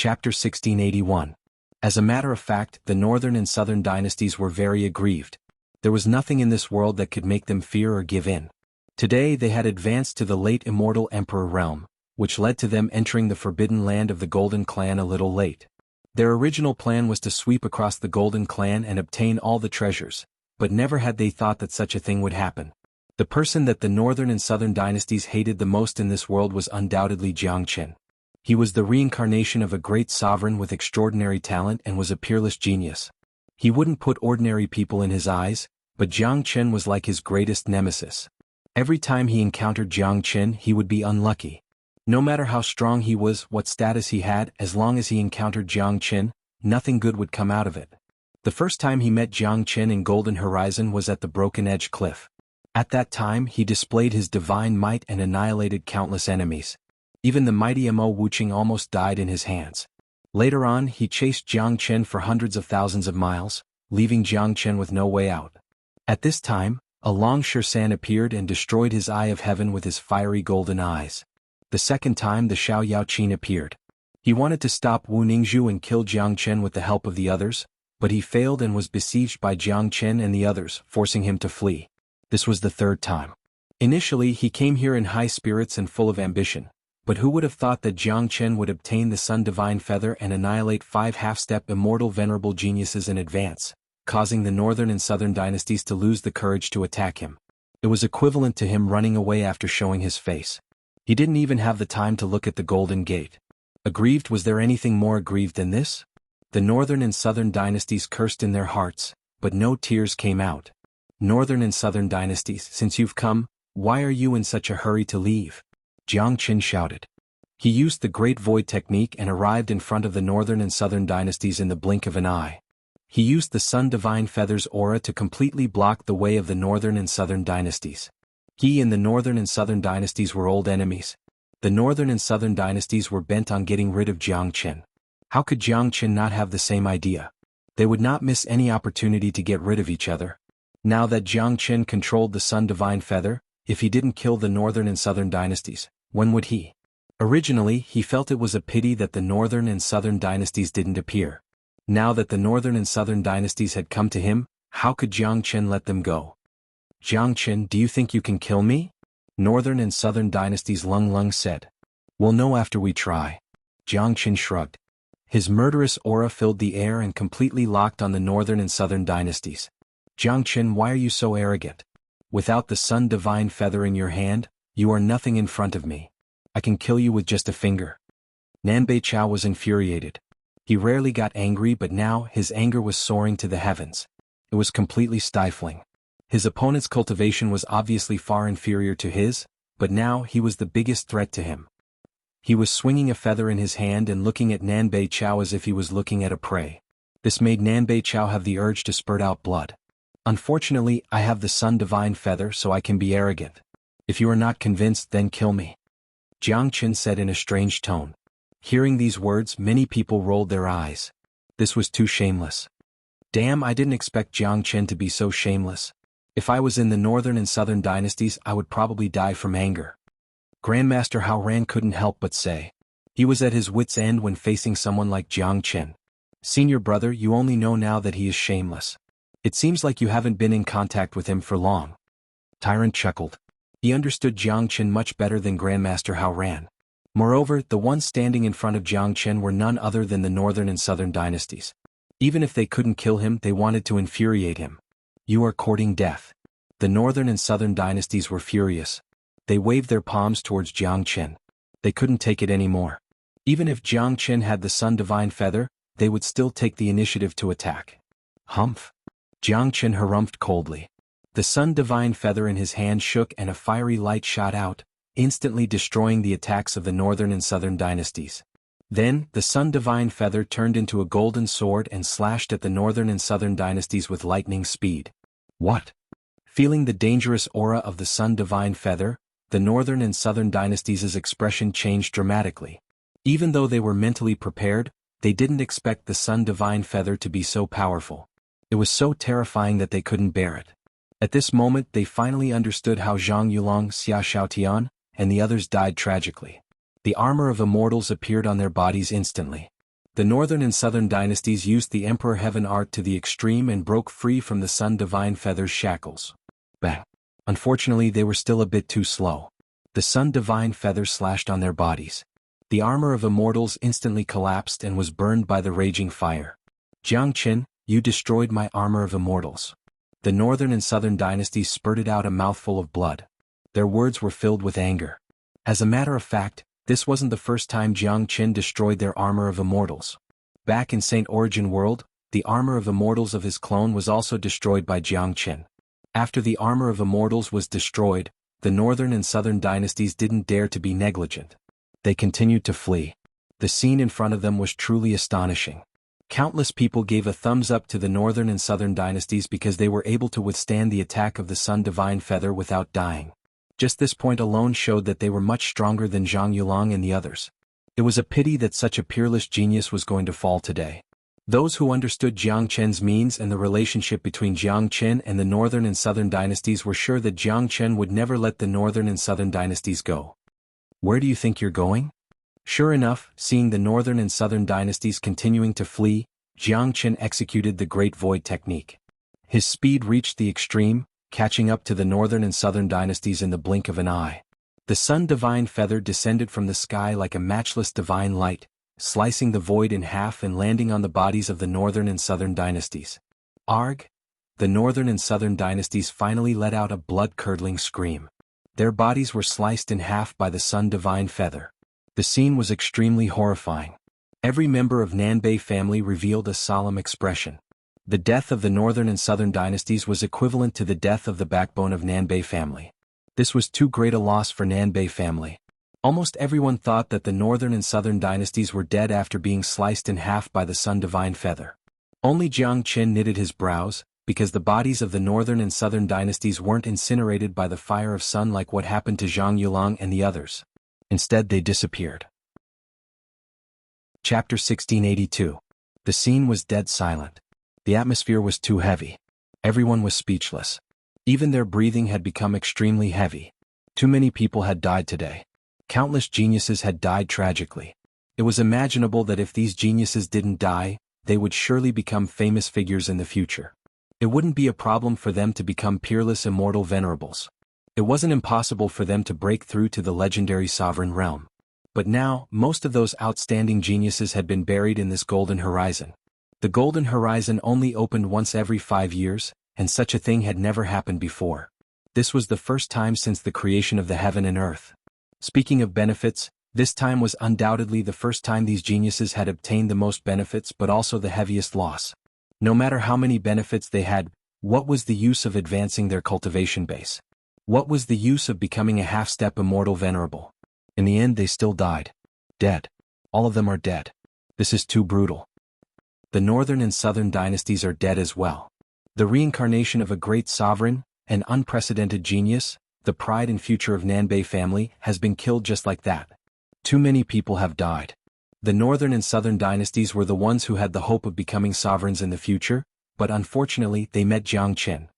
Chapter 1681. As a matter of fact, the northern and southern dynasties were very aggrieved. There was nothing in this world that could make them fear or give in. Today they had advanced to the late immortal emperor realm, which led to them entering the forbidden land of the Golden Clan a little late. Their original plan was to sweep across the Golden Clan and obtain all the treasures, but never had they thought that such a thing would happen. The person that the northern and southern dynasties hated the most in this world was undoubtedly Xianxia. He was the reincarnation of a great sovereign with extraordinary talent and was a peerless genius. He wouldn't put ordinary people in his eyes, but Xianxia was like his greatest nemesis. Every time he encountered Xianxia, he would be unlucky. No matter how strong he was, what status he had, as long as he encountered Xianxia, nothing good would come out of it. The first time he met Xianxia in Golden Horizon was at the Broken Edge Cliff. At that time he displayed his divine might and annihilated countless enemies. Even the mighty Mo Wuxing almost died in his hands. Later on he chased Xianxia for hundreds of thousands of miles, leaving Xianxia with no way out. At this time, a long Shirsan appeared and destroyed his Eye of Heaven with his fiery golden eyes. The second time the Xiao Yaoqin appeared. He wanted to stop Wu Ningzhu and kill Xianxia with the help of the others, but he failed and was besieged by Xianxia and the others, forcing him to flee. This was the third time. Initially he came here in high spirits and full of ambition. But who would have thought that Xianxia would obtain the Sun Divine Feather and annihilate 5 half-step immortal venerable geniuses in advance, causing the northern and southern dynasties to lose the courage to attack him. It was equivalent to him running away after showing his face. He didn't even have the time to look at the Golden Gate. Aggrieved? Was there anything more aggrieved than this? The northern and southern dynasties cursed in their hearts, but no tears came out. Northern and southern dynasties, since you've come, why are you in such a hurry to leave? Xianxia shouted. He used the Great Void technique and arrived in front of the northern and southern dynasties in the blink of an eye. He used the Sun Divine Feather's aura to completely block the way of the northern and southern dynasties. He and the northern and southern dynasties were old enemies. The northern and southern dynasties were bent on getting rid of Xianxia. How could Xianxia not have the same idea? They would not miss any opportunity to get rid of each other. Now that Xianxia controlled the Sun Divine Feather, if he didn't kill the northern and southern dynasties, when would he? Originally, he felt it was a pity that the northern and southern dynasties didn't appear. Now that the northern and southern dynasties had come to him, how could Xianxia let them go? Xianxia, do you think you can kill me? Northern and southern dynasties Lung said. We'll know after we try. Xianxia shrugged. His murderous aura filled the air and completely locked on the northern and southern dynasties. Xianxia, why are you so arrogant? Without the Sun Divine Feather in your hand, you are nothing in front of me. I can kill you with just a finger. Nanbei Chao was infuriated. He rarely got angry, but now his anger was soaring to the heavens. It was completely stifling. His opponent's cultivation was obviously far inferior to his, but now he was the biggest threat to him. He was swinging a feather in his hand and looking at Nanbei Chao as if he was looking at a prey. This made Nanbei Chao have the urge to spurt out blood. Unfortunately, I have the Sun Divine Feather, so I can be arrogant. If you are not convinced, then kill me. Xianxia said in a strange tone. Hearing these words, many people rolled their eyes. This was too shameless. Damn, I didn't expect Xianxia to be so shameless. If I was in the northern and southern dynasties, I would probably die from anger. Grandmaster Haoran couldn't help but say. He was at his wit's end when facing someone like Xianxia. Senior brother, you only know now that he is shameless. It seems like you haven't been in contact with him for long. Tyrant chuckled. He understood Xianxia much better than Grandmaster Haoran. Moreover, the ones standing in front of Xianxia were none other than the northern and southern dynasties. Even if they couldn't kill him, they wanted to infuriate him. You are courting death. The northern and southern dynasties were furious. They waved their palms towards Xianxia. They couldn't take it anymore. Even if Xianxia had the Sun Divine Feather, they would still take the initiative to attack. Humph. Xianxia harumphed coldly. The Sun Divine Feather in his hand shook and a fiery light shot out, instantly destroying the attacks of the northern and southern dynasties. Then, the Sun Divine Feather turned into a golden sword and slashed at the northern and southern dynasties with lightning speed. What? Feeling the dangerous aura of the Sun Divine Feather, the northern and southern dynasties' expression changed dramatically. Even though they were mentally prepared, they didn't expect the Sun Divine Feather to be so powerful. It was so terrifying that they couldn't bear it. At this moment they finally understood how Zhang Yulong, Xia Xiaotian, and the others died tragically. The armor of immortals appeared on their bodies instantly. The northern and southern dynasties used the Emperor Heaven art to the extreme and broke free from the Sun Divine Feather's shackles. Bang. Unfortunately, they were still a bit too slow. The Sun Divine Feather slashed on their bodies. The armor of immortals instantly collapsed and was burned by the raging fire. Jiangqin, you destroyed my armor of immortals. The northern and southern dynasties spurted out a mouthful of blood. Their words were filled with anger. As a matter of fact, this wasn't the first time Jiangqin destroyed their armor of immortals. Back in St. Origin World, the armor of immortals of his clone was also destroyed by Jiangqin. After the armor of immortals was destroyed, the northern and southern dynasties didn't dare to be negligent. They continued to flee. The scene in front of them was truly astonishing. Countless people gave a thumbs up to the northern and southern dynasties because they were able to withstand the attack of the Sun Divine Feather without dying. Just this point alone showed that they were much stronger than Zhang Yulang and the others. It was a pity that such a peerless genius was going to fall today. Those who understood Jiang Chen's means and the relationship between Jiang Chen and the northern and southern dynasties were sure that Jiang Chen would never let the northern and southern dynasties go. Where do you think you're going? Sure enough, seeing the northern and southern dynasties continuing to flee, Jiang Chen executed the Great Void technique. His speed reached the extreme, catching up to the northern and southern dynasties in the blink of an eye. The Sun Divine Feather descended from the sky like a matchless divine light, slicing the void in half and landing on the bodies of the northern and southern dynasties. Arg! The northern and southern dynasties finally let out a blood-curdling scream. Their bodies were sliced in half by the Sun Divine Feather. The scene was extremely horrifying. Every member of Nanbei family revealed a solemn expression. The death of the northern and southern dynasties was equivalent to the death of the backbone of Nanbei family. This was too great a loss for Nanbei family. Almost everyone thought that the northern and southern dynasties were dead after being sliced in half by the Sun Divine Feather. Only Jiang Qin knitted his brows, because the bodies of the northern and southern dynasties weren't incinerated by the fire of sun like what happened to Zhang Yulang and the others. Instead they disappeared. Chapter 1682. The scene was dead silent. The atmosphere was too heavy. Everyone was speechless. Even their breathing had become extremely heavy. Too many people had died today. Countless geniuses had died tragically. It was imaginable that if these geniuses didn't die, they would surely become famous figures in the future. It wouldn't be a problem for them to become peerless immortal venerables. It wasn't impossible for them to break through to the legendary sovereign realm. But now, most of those outstanding geniuses had been buried in this golden horizon. The golden horizon only opened once every 5 years, and such a thing had never happened before. This was the first time since the creation of the heaven and earth. Speaking of benefits, this time was undoubtedly the first time these geniuses had obtained the most benefits but also the heaviest loss. No matter how many benefits they had, what was the use of advancing their cultivation base? What was the use of becoming a half-step immortal venerable? In the end they still died. Dead. All of them are dead. This is too brutal. The northern and southern dynasties are dead as well. The reincarnation of a great sovereign, an unprecedented genius, the pride and future of Nanbei family, has been killed just like that. Too many people have died. The northern and southern dynasties were the ones who had the hope of becoming sovereigns in the future, but unfortunately they met Jiang Qin.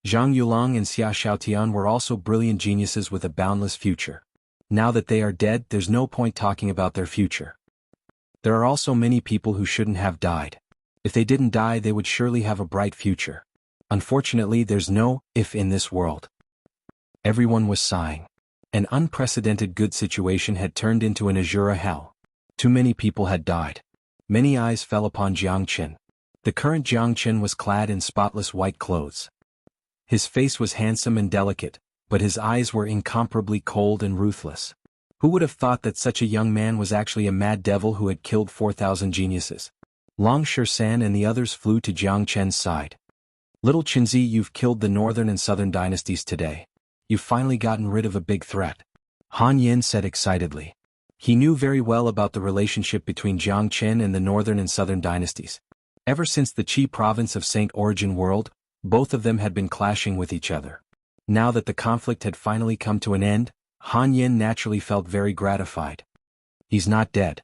Zhang Yulang and Xia Xiaotian were also brilliant geniuses with a boundless future. Now that they are dead, there's no point talking about their future. There are also many people who shouldn't have died. If they didn't die, they would surely have a bright future. Unfortunately, there's no if in this world. Everyone was sighing. An unprecedented good situation had turned into an Azura hell. Too many people had died. Many eyes fell upon Jiang Qin. The current Jiang Qin was clad in spotless white clothes. His face was handsome and delicate, but his eyes were incomparably cold and ruthless. Who would have thought that such a young man was actually a mad devil who had killed 4,000 geniuses? Long Shersan and the others flew to Jiang Chen's side. Little Qinzi, you've killed the northern and southern dynasties today. You've finally gotten rid of a big threat. Han Yin said excitedly. He knew very well about the relationship between Jiang Chen and the northern and southern dynasties. Ever since the Qi province of St. Origin World, both of them had been clashing with each other. Now that the conflict had finally come to an end, Han Yin naturally felt very gratified. He's not dead.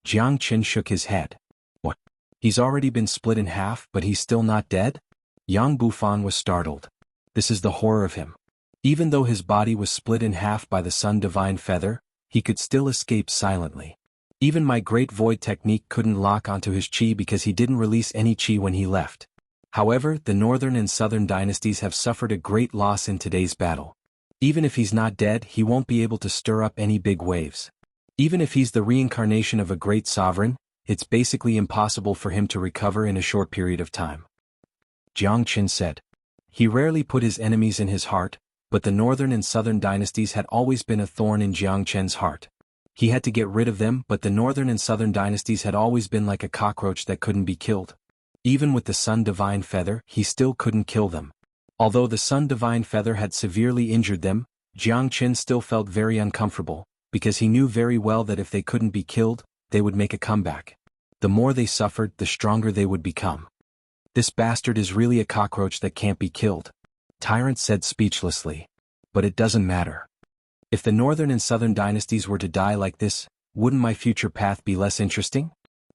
Jiang Qin shook his head. What? He's already been split in half, but he's still not dead? Yang Bufan was startled. This is the horror of him. Even though his body was split in half by the Sun Divine Feather, he could still escape silently. Even my great void technique couldn't lock onto his chi because he didn't release any chi when he left. However, the northern and southern dynasties have suffered a great loss in today's battle. Even if he's not dead, he won't be able to stir up any big waves. Even if he's the reincarnation of a great sovereign, it's basically impossible for him to recover in a short period of time. Jiang Qin said. He rarely put his enemies in his heart, but the northern and southern dynasties had always been a thorn in Jiang Qin's heart. He had to get rid of them, but the northern and southern dynasties had always been like a cockroach that couldn't be killed. Even with the Sun Divine Feather, he still couldn't kill them. Although the Sun Divine Feather had severely injured them, Jiang Qin still felt very uncomfortable, because he knew very well that if they couldn't be killed, they would make a comeback. The more they suffered, the stronger they would become. This bastard is really a cockroach that can't be killed, Tyrant said speechlessly. But it doesn't matter. If the northern and southern dynasties were to die like this, wouldn't my future path be less interesting?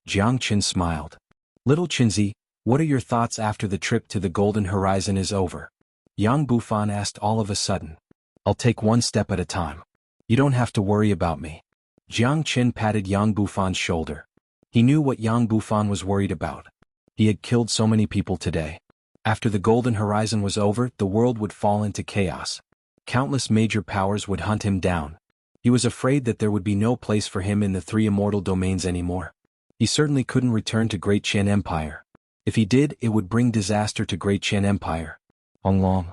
Jiang Qin smiled. Little Qinzi, what are your thoughts after the trip to the Golden Horizon is over? Yang Bufan asked all of a sudden. I'll take one step at a time. You don't have to worry about me. Jiang Qin patted Yang Bufan's shoulder. He knew what Yang Bufan was worried about. He had killed so many people today. After the Golden Horizon was over, the world would fall into chaos. Countless major powers would hunt him down. He was afraid that there would be no place for him in the three immortal domains anymore. He certainly couldn't return to Great Qian Empire. If he did, it would bring disaster to Great Qian Empire. Long.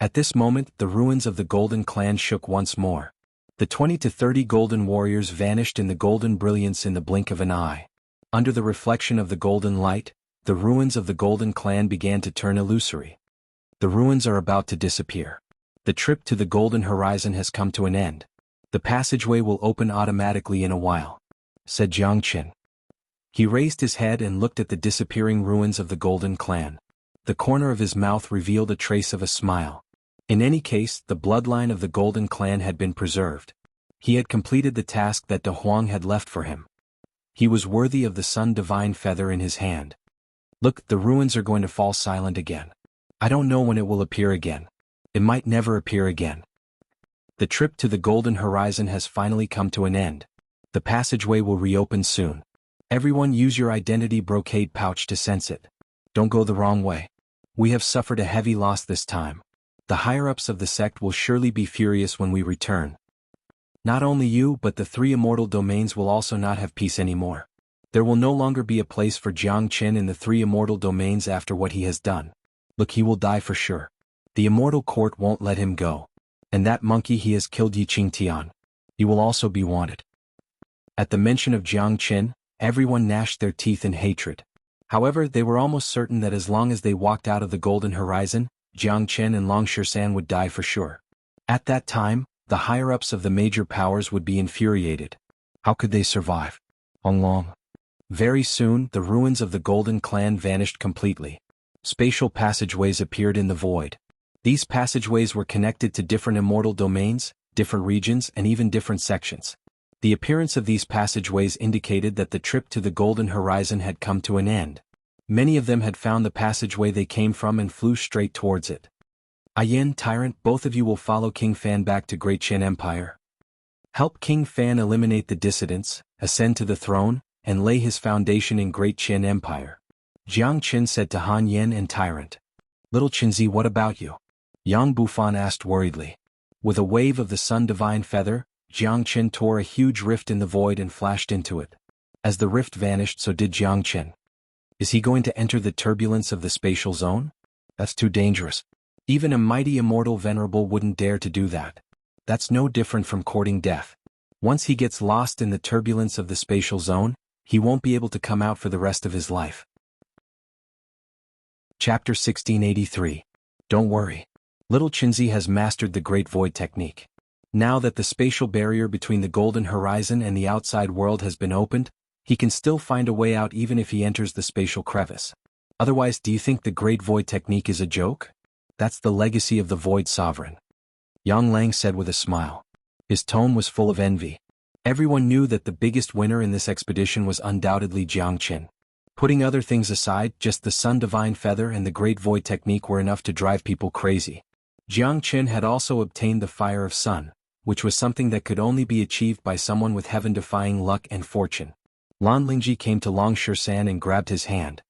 At this moment, the ruins of the Golden Clan shook once more. The 20 to 30 golden warriors vanished in the golden brilliance in the blink of an eye. Under the reflection of the golden light, the ruins of the Golden Clan began to turn illusory. The ruins are about to disappear. The trip to the Golden Horizon has come to an end. The passageway will open automatically in a while, said Jiang Qin. He raised his head and looked at the disappearing ruins of the Golden Clan. The corner of his mouth revealed a trace of a smile. In any case, the bloodline of the Golden Clan had been preserved. He had completed the task that De Huang had left for him. He was worthy of the Sun Divine Feather in his hand. Look, the ruins are going to fall silent again. I don't know when it will appear again. It might never appear again. The trip to the Golden Horizon has finally come to an end. The passageway will reopen soon. Everyone use your identity brocade pouch to sense it. Don't go the wrong way. We have suffered a heavy loss this time. The higher-ups of the sect will surely be furious when we return. Not only you but the three immortal domains will also not have peace anymore. There will no longer be a place for Jiang Qin in the three immortal domains after what he has done. Look, he will die for sure. The immortal court won't let him go. And that monkey he has killed Yi Qingtian. He will also be wanted. At the mention of Jiang Qin, everyone gnashed their teeth in hatred. However, they were almost certain that as long as they walked out of the Golden Horizon, Jiang Qin and Long Shirshan would die for sure. At that time, the higher-ups of the major powers would be infuriated. How could they survive? Long. Very soon, the ruins of the Golden Clan vanished completely. Spatial passageways appeared in the void. These passageways were connected to different immortal domains, different regions, and even different sections. The appearance of these passageways indicated that the trip to the Golden Horizon had come to an end. Many of them had found the passageway they came from and flew straight towards it. Ayen, Tyrant, both of you will follow King Fan back to Great Qian Empire. Help King Fan eliminate the dissidents, ascend to the throne, and lay his foundation in Great Qian Empire. Jiang Qin said to Han Yen and Tyrant. Little Qinzi, what about you? Yang Bufan asked worriedly. With a wave of the Sun Divine Feather, Jiang Qin tore a huge rift in the void and flashed into it. As the rift vanished, so did Jiang Qin. Is he going to enter the turbulence of the spatial zone? That's too dangerous. Even a mighty immortal venerable wouldn't dare to do that. That's no different from courting death. Once he gets lost in the turbulence of the spatial zone, he won't be able to come out for the rest of his life. Chapter 1683. Don't worry. Little Qinzi has mastered the Great Void technique. Now that the spatial barrier between the Golden Horizon and the outside world has been opened, he can still find a way out even if he enters the spatial crevice. Otherwise, do you think the Great Void technique is a joke? That's the legacy of the Void Sovereign. Yang Lang said with a smile. His tone was full of envy. Everyone knew that the biggest winner in this expedition was undoubtedly Jiang Qin. Putting other things aside, just the Sun Divine Feather and the Great Void technique were enough to drive people crazy. Jiang Qin had also obtained the Fire of Sun, which was something that could only be achieved by someone with heaven-defying luck and fortune. Lan Lingji came to Long Shisan and grabbed his hand.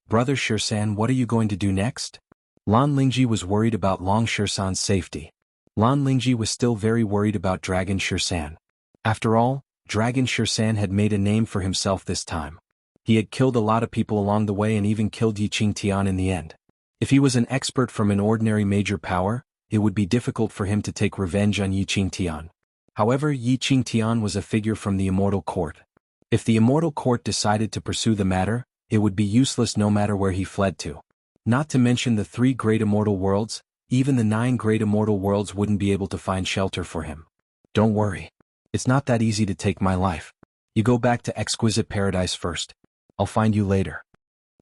"Brother Shisan, what are you going to do next?" Lan Lingji was worried about Long Shisan's safety. Lan Lingji was still very worried about Dragon Shisan. After all, Dragon Shisan had made a name for himself this time. He had killed a lot of people along the way and even killed Yi Qingtian in the end. If he was an expert from an ordinary major power, it would be difficult for him to take revenge on Yi Qingtian. However, Yi Qingtian was a figure from the Immortal Court. If the Immortal Court decided to pursue the matter, it would be useless no matter where he fled to. Not to mention the 3 great immortal worlds, even the 9 great immortal worlds wouldn't be able to find shelter for him. "Don't worry. It's not that easy to take my life. You go back to Exquisite Paradise first. I'll find you later,"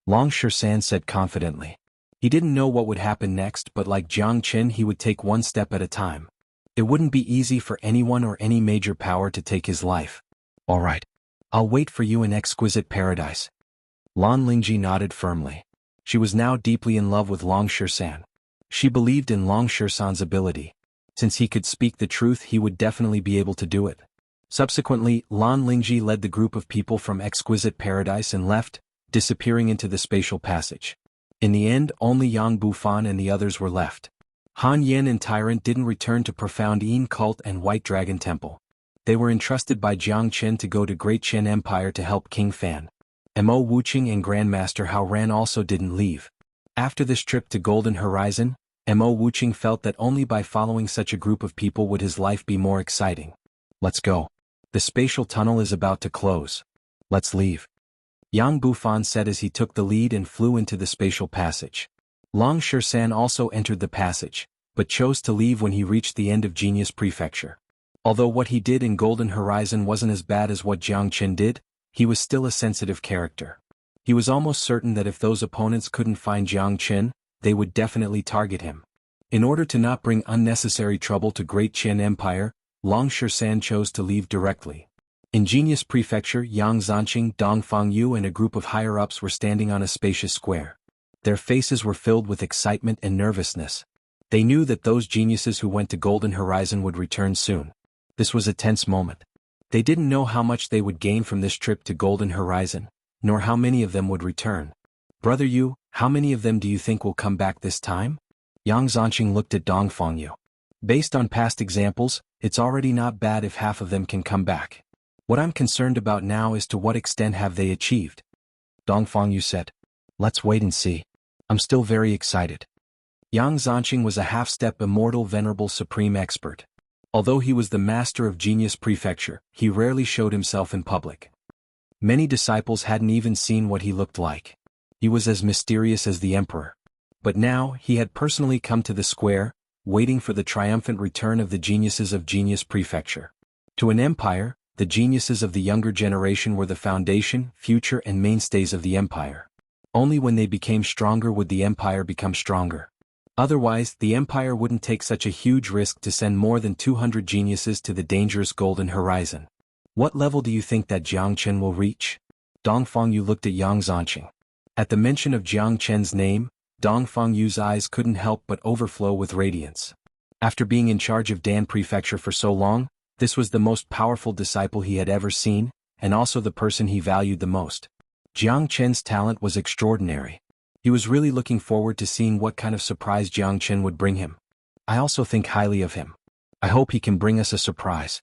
Long Shisan said confidently. He didn't know what would happen next, but like Jiang Qin, he would take one step at a time. It wouldn't be easy for anyone or any major power to take his life. "All right. I'll wait for you in Exquisite Paradise." Lan Lingji nodded firmly. She was now deeply in love with Long Shisan. She believed in Long Shisan's ability. Since he could speak the truth, he would definitely be able to do it. Subsequently, Lan Lingji led the group of people from Exquisite Paradise and left, disappearing into the spatial passage. In the end, only Yang Bufan and the others were left. Han Yen and Tyrant didn't return to Profound Yin Cult and White Dragon Temple. They were entrusted by Jiang Qin to go to Great Qin Empire to help King Fan. Mo Wuqing and Grandmaster Hao Ran also didn't leave. After this trip to Golden Horizon, Mo Wuqing felt that only by following such a group of people would his life be more exciting. "Let's go. The spatial tunnel is about to close. Let's leave," Yang Bufan said as he took the lead and flew into the spatial passage. Long Shisan also entered the passage, but chose to leave when he reached the end of Genius Prefecture. Although what he did in Golden Horizon wasn't as bad as what Jiang Qin did, he was still a sensitive character. He was almost certain that if those opponents couldn't find Jiang Qin, they would definitely target him. In order to not bring unnecessary trouble to Great Qin Empire, Long Shisan chose to leave directly. In Genius Prefecture, Yang Zanqing, Dongfang Yu and a group of higher-ups were standing on a spacious square. Their faces were filled with excitement and nervousness. They knew that those geniuses who went to Golden Horizon would return soon. This was a tense moment. They didn't know how much they would gain from this trip to Golden Horizon, nor how many of them would return. "Brother Yu, how many of them do you think will come back this time?" Yang Zanqing looked at Dongfang Yu. "Based on past examples, it's already not bad if half of them can come back. What I'm concerned about now is to what extent have they achieved," Dongfang Yu said. "Let's wait and see. I'm still very excited." Yang Zanqing was a half-step immortal venerable supreme expert. Although he was the master of Genius Prefecture, he rarely showed himself in public. Many disciples hadn't even seen what he looked like. He was as mysterious as the emperor. But now, he had personally come to the square, waiting for the triumphant return of the geniuses of Genius Prefecture. To an empire, the geniuses of the younger generation were the foundation, future and mainstays of the empire. Only when they became stronger would the empire become stronger. Otherwise, the empire wouldn't take such a huge risk to send more than 200 geniuses to the dangerous Golden Horizon. "What level do you think that Jiang Qin will reach?" Dongfang Yu looked at Yang Zanqing. At the mention of Jiang Qin's name, Dongfang Yu's eyes couldn't help but overflow with radiance. After being in charge of Dan Prefecture for so long, this was the most powerful disciple he had ever seen, and also the person he valued the most. Jiang Qin's talent was extraordinary. He was really looking forward to seeing what kind of surprise Jiang Qin would bring him. "I also think highly of him. I hope he can bring us a surprise."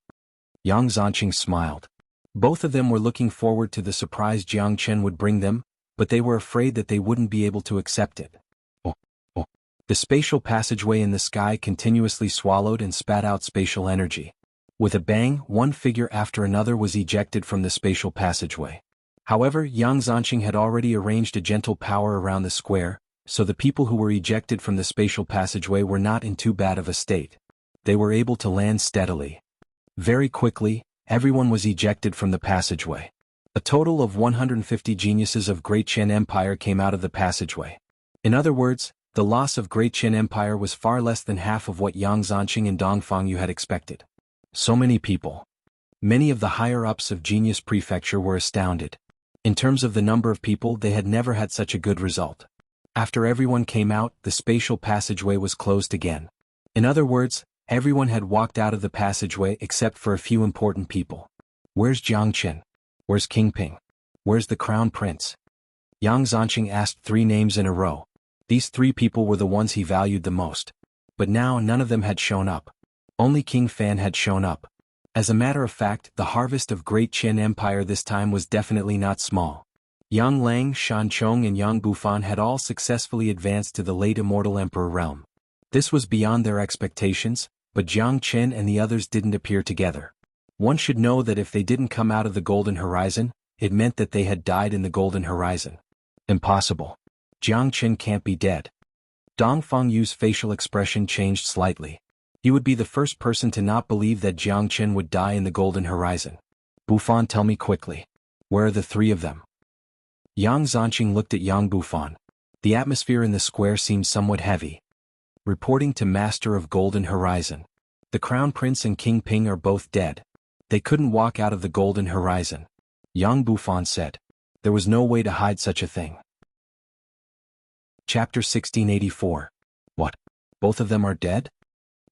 Yang Zanqing smiled. Both of them were looking forward to the surprise Jiang Qin would bring them, but they were afraid that they wouldn't be able to accept it. Oh. The spatial passageway in the sky continuously swallowed and spat out spatial energy. With a bang, one figure after another was ejected from the spatial passageway. However, Yang Zanqing had already arranged a gentle power around the square, so the people who were ejected from the spatial passageway were not in too bad of a state. They were able to land steadily. Very quickly, everyone was ejected from the passageway. A total of 150 geniuses of Great Qin Empire came out of the passageway. In other words, the loss of Great Qin Empire was far less than half of what Yang Zanqing and Dongfang Yu had expected. So many people. Many of the higher-ups of Genius Prefecture were astounded. In terms of the number of people, they had never had such a good result. After everyone came out, the spatial passageway was closed again. In other words, Everyone had walked out of the passageway except for a few important people. Where's Jiang Qin? Where's King Ping? Where's the Crown Prince? Yang Zanqing asked 3 names in a row. These 3 people were the ones he valued the most. But now none of them had shown up. Only King Fan had shown up. As a matter of fact, the harvest of Great Qin Empire this time was definitely not small. Yang Lang, Shan Chong and Yang Bufan had all successfully advanced to the late immortal emperor realm. This was beyond their expectations, but Jiang Qin and the others didn't appear together. One should know that if they didn't come out of the Golden Horizon, it meant that they had died in the Golden Horizon. Impossible. Jiang Qin can't be dead. Dong Fengyu's facial expression changed slightly. He would be the first person to not believe that Jiang Qin would die in the Golden Horizon. Bufan, tell me quickly. Where are the 3 of them? Yang Zanqing looked at Yang Bufan. The atmosphere in the square seemed somewhat heavy. Reporting to Master of Golden Horizon. The Crown Prince and King Ping are both dead. They couldn't walk out of the Golden Horizon. Yang Bufan said. There was no way to hide such a thing. Chapter 1684. What? Both of them are dead?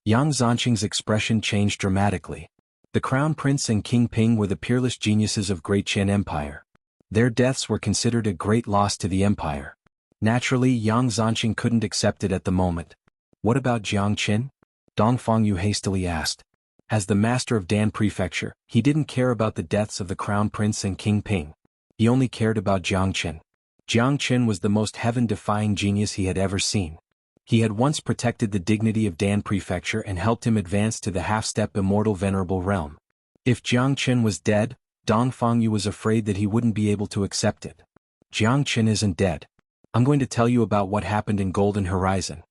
Yang Zanqing's expression changed dramatically. The Crown Prince and King Ping were the peerless geniuses of Great Qin Empire. Their deaths were considered a great loss to the empire. Naturally, Yang Zanqing couldn't accept it at the moment. What about Jiang Qin? Dong Fengyu hastily asked. As the master of Dan Prefecture, he didn't care about the deaths of the Crown Prince and King Ping. He only cared about Jiang Qin. Jiang Qin was the most heaven-defying genius he had ever seen. He had once protected the dignity of Dan Prefecture and helped him advance to the half-step immortal venerable realm. If Jiang Qin was dead, Dong Fengyu was afraid that he wouldn't be able to accept it. Jiang Qin isn't dead. I'm going to tell you about what happened in Golden Horizon.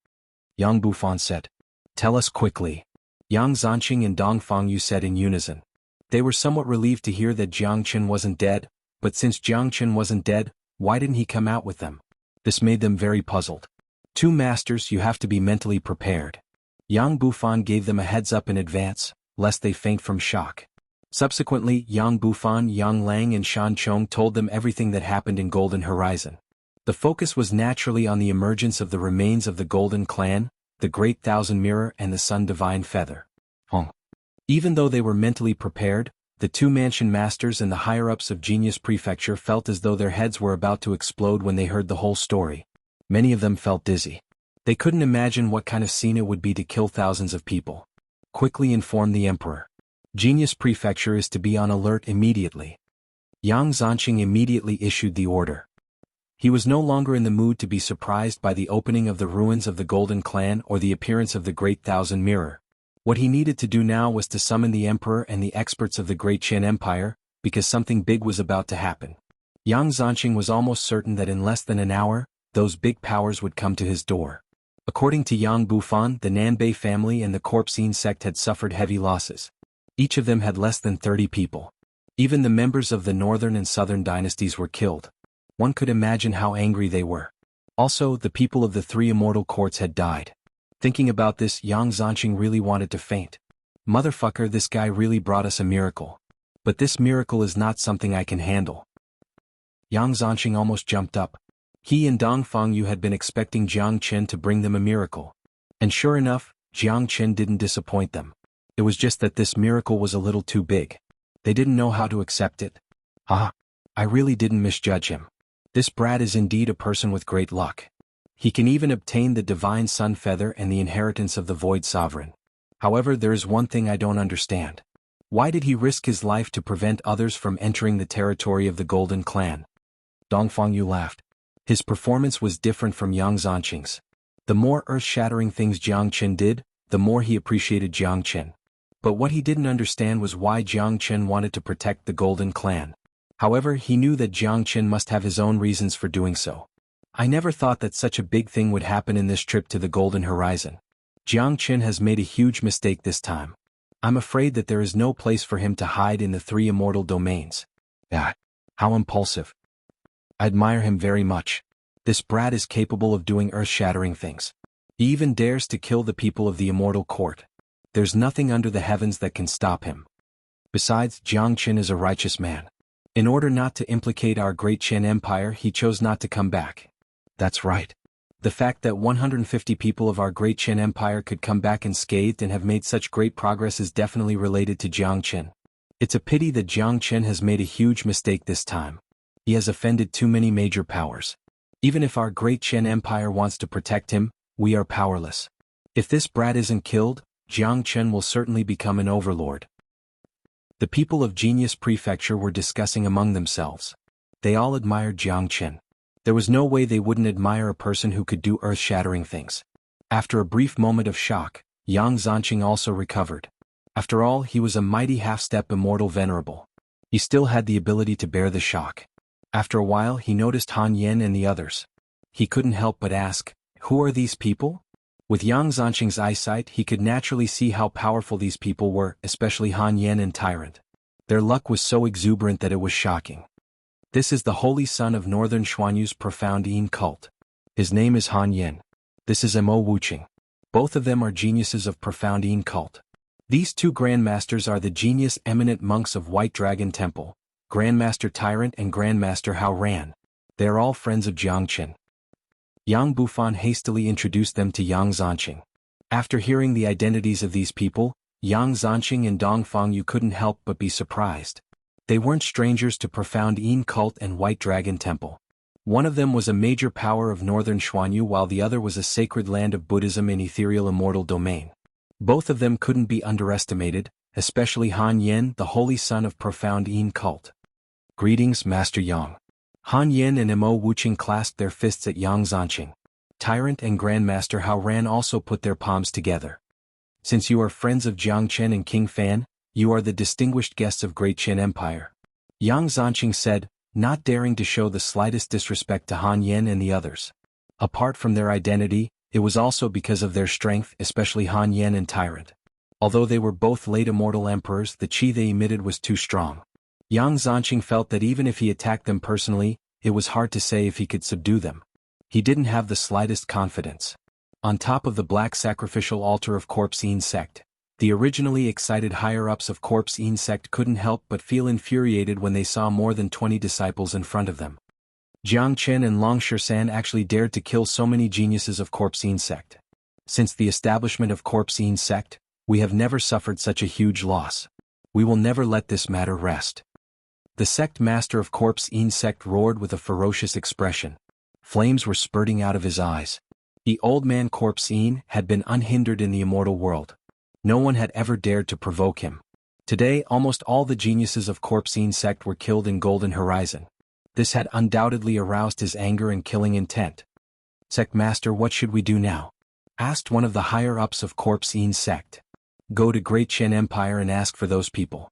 Yang Bufan said. Tell us quickly. Yang Zanqing and Dong Fengyu said in unison. They were somewhat relieved to hear that Jiang Qin wasn't dead, but since Jiang Qin wasn't dead, why didn't he come out with them? This made them very puzzled. 2 masters, you have to be mentally prepared. Yang Bufan gave them a heads up in advance, lest they faint from shock. Subsequently, Yang Bufan, Yang Lang and Shan Chong told them everything that happened in Golden Horizon. The focus was naturally on the emergence of the remains of the Golden Clan, the Great Thousand Mirror and the Sun Divine Feather. Even though they were mentally prepared, the 2 mansion masters and the higher-ups of Genius Prefecture felt as though their heads were about to explode when they heard the whole story. Many of them felt dizzy. They couldn't imagine what kind of scene it would be to kill thousands of people. Quickly inform the Emperor. Genius Prefecture is to be on alert immediately. Yang Zanqing immediately issued the order. He was no longer in the mood to be surprised by the opening of the ruins of the Golden Clan or the appearance of the Great Thousand Mirror. What he needed to do now was to summon the Emperor and the experts of the Great Qin Empire, because something big was about to happen. Yang Zanqing was almost certain that in less than an hour, those big powers would come to his door. According to Yang Bufan, the Nanbei family and the Corpsine sect had suffered heavy losses. Each of them had less than 30 people. Even the members of the northern and southern dynasties were killed. One could imagine how angry they were. Also, the people of the 3 immortal courts had died. Thinking about this, Yang Zanqing really wanted to faint. Motherfucker, this guy really brought us a miracle. But this miracle is not something I can handle. Yang Zanqing almost jumped up. He and Dong Fengyu had been expecting Jiang Qin to bring them a miracle. And sure enough, Jiang Qin didn't disappoint them. It was just that this miracle was a little too big. They didn't know how to accept it. I really didn't misjudge him. This brat is indeed a person with great luck. He can even obtain the divine sun feather and the inheritance of the Void Sovereign. However, there is one thing I don't understand. Why did he risk his life to prevent others from entering the territory of the Golden Clan? Dong Fengyu laughed. His performance was different from Yang Zanqing's. The more earth-shattering things Jiang Qin did, the more he appreciated Jiang Qin. But what he didn't understand was why Jiang Qin wanted to protect the Golden Clan. However, he knew that Jiang Qin must have his own reasons for doing so. I never thought that such a big thing would happen in this trip to the Golden Horizon. Jiang Qin has made a huge mistake this time. I'm afraid that there is no place for him to hide in the 3 immortal domains. How impulsive. I admire him very much. This brat is capable of doing earth-shattering things. He even dares to kill the people of the immortal court. There's nothing under the heavens that can stop him. Besides, Jiang Qin is a righteous man. In order not to implicate our Great Qin Empire, he chose not to come back. That's right. The fact that 150 people of our great Qin Empire could come back unscathed and have made such great progress is definitely related to Jiang Qin. It's a pity that Jiang Qin has made a huge mistake this time. He has offended too many major powers. Even if our great Qin Empire wants to protect him, we are powerless. If this brat isn't killed, Jiang Qin will certainly become an overlord. The people of Genius Prefecture were discussing among themselves. They all admired Jiang Qin. There was no way they wouldn't admire a person who could do earth-shattering things. After a brief moment of shock, Yang Zanqing also recovered. After all, he was a mighty half-step immortal venerable. He still had the ability to bear the shock. After a while he noticed Han Yen and the others. He couldn't help but ask, who are these people? With Yang Zanqing's eyesight he could naturally see how powerful these people were, especially Han Yen and Tyrant. Their luck was so exuberant that it was shocking. This is the holy son of Northern Xuanyu's profound Yin cult. His name is Han Yen. This is Mo Wuqing. Both of them are geniuses of profound Yin cult. These two grandmasters are the genius eminent monks of White Dragon Temple, Grandmaster Tyrant and Grandmaster Hao Ran. They are all friends of Jiang Qin. Yang Bufan hastily introduced them to Yang Zanqing. After hearing the identities of these people, Yang Zanqing and Dong Fangyu couldn't help but be surprised. They weren't strangers to profound Yin cult and White Dragon Temple. One of them was a major power of Northern Xuanyu while the other was a sacred land of Buddhism in ethereal immortal domain. Both of them couldn't be underestimated, especially Han Yen, the holy son of profound Yin cult. Greetings, Master Yang. Han Yen and Mo Wuqing clasped their fists at Yang Zanqing. Tyrant and Grandmaster Hao Ran also put their palms together. Since you are friends of Jiang Qin and King Fan, you are the distinguished guests of Great Qin Empire. Yang Zanqing said, not daring to show the slightest disrespect to Han Yen and the others. Apart from their identity, it was also because of their strength, especially Han Yen and Tyrant. Although they were both late immortal emperors, the qi they emitted was too strong. Yang Zanqing felt that even if he attacked them personally, it was hard to say if he could subdue them. He didn't have the slightest confidence. On top of the black sacrificial altar of Corpse Yin sect, the originally excited higher-ups of Corpse Yin sect couldn't help but feel infuriated when they saw more than 20 disciples in front of them. Jiang Qin and Long Shisan actually dared to kill so many geniuses of Corpse Yin sect. Since the establishment of Corpse Yin sect, we have never suffered such a huge loss. We will never let this matter rest. The sect master of Corpse Yin sect roared with a ferocious expression. Flames were spurting out of his eyes. The old man Corpse Yin had been unhindered in the immortal world. No one had ever dared to provoke him. Today almost all the geniuses of Corpse Yin sect were killed in Golden Horizon. This had undoubtedly aroused his anger and killing intent. Sect master, what should we do now? Asked one of the higher-ups of Corpse Yin sect. Go to Great Qin Empire and ask for those people.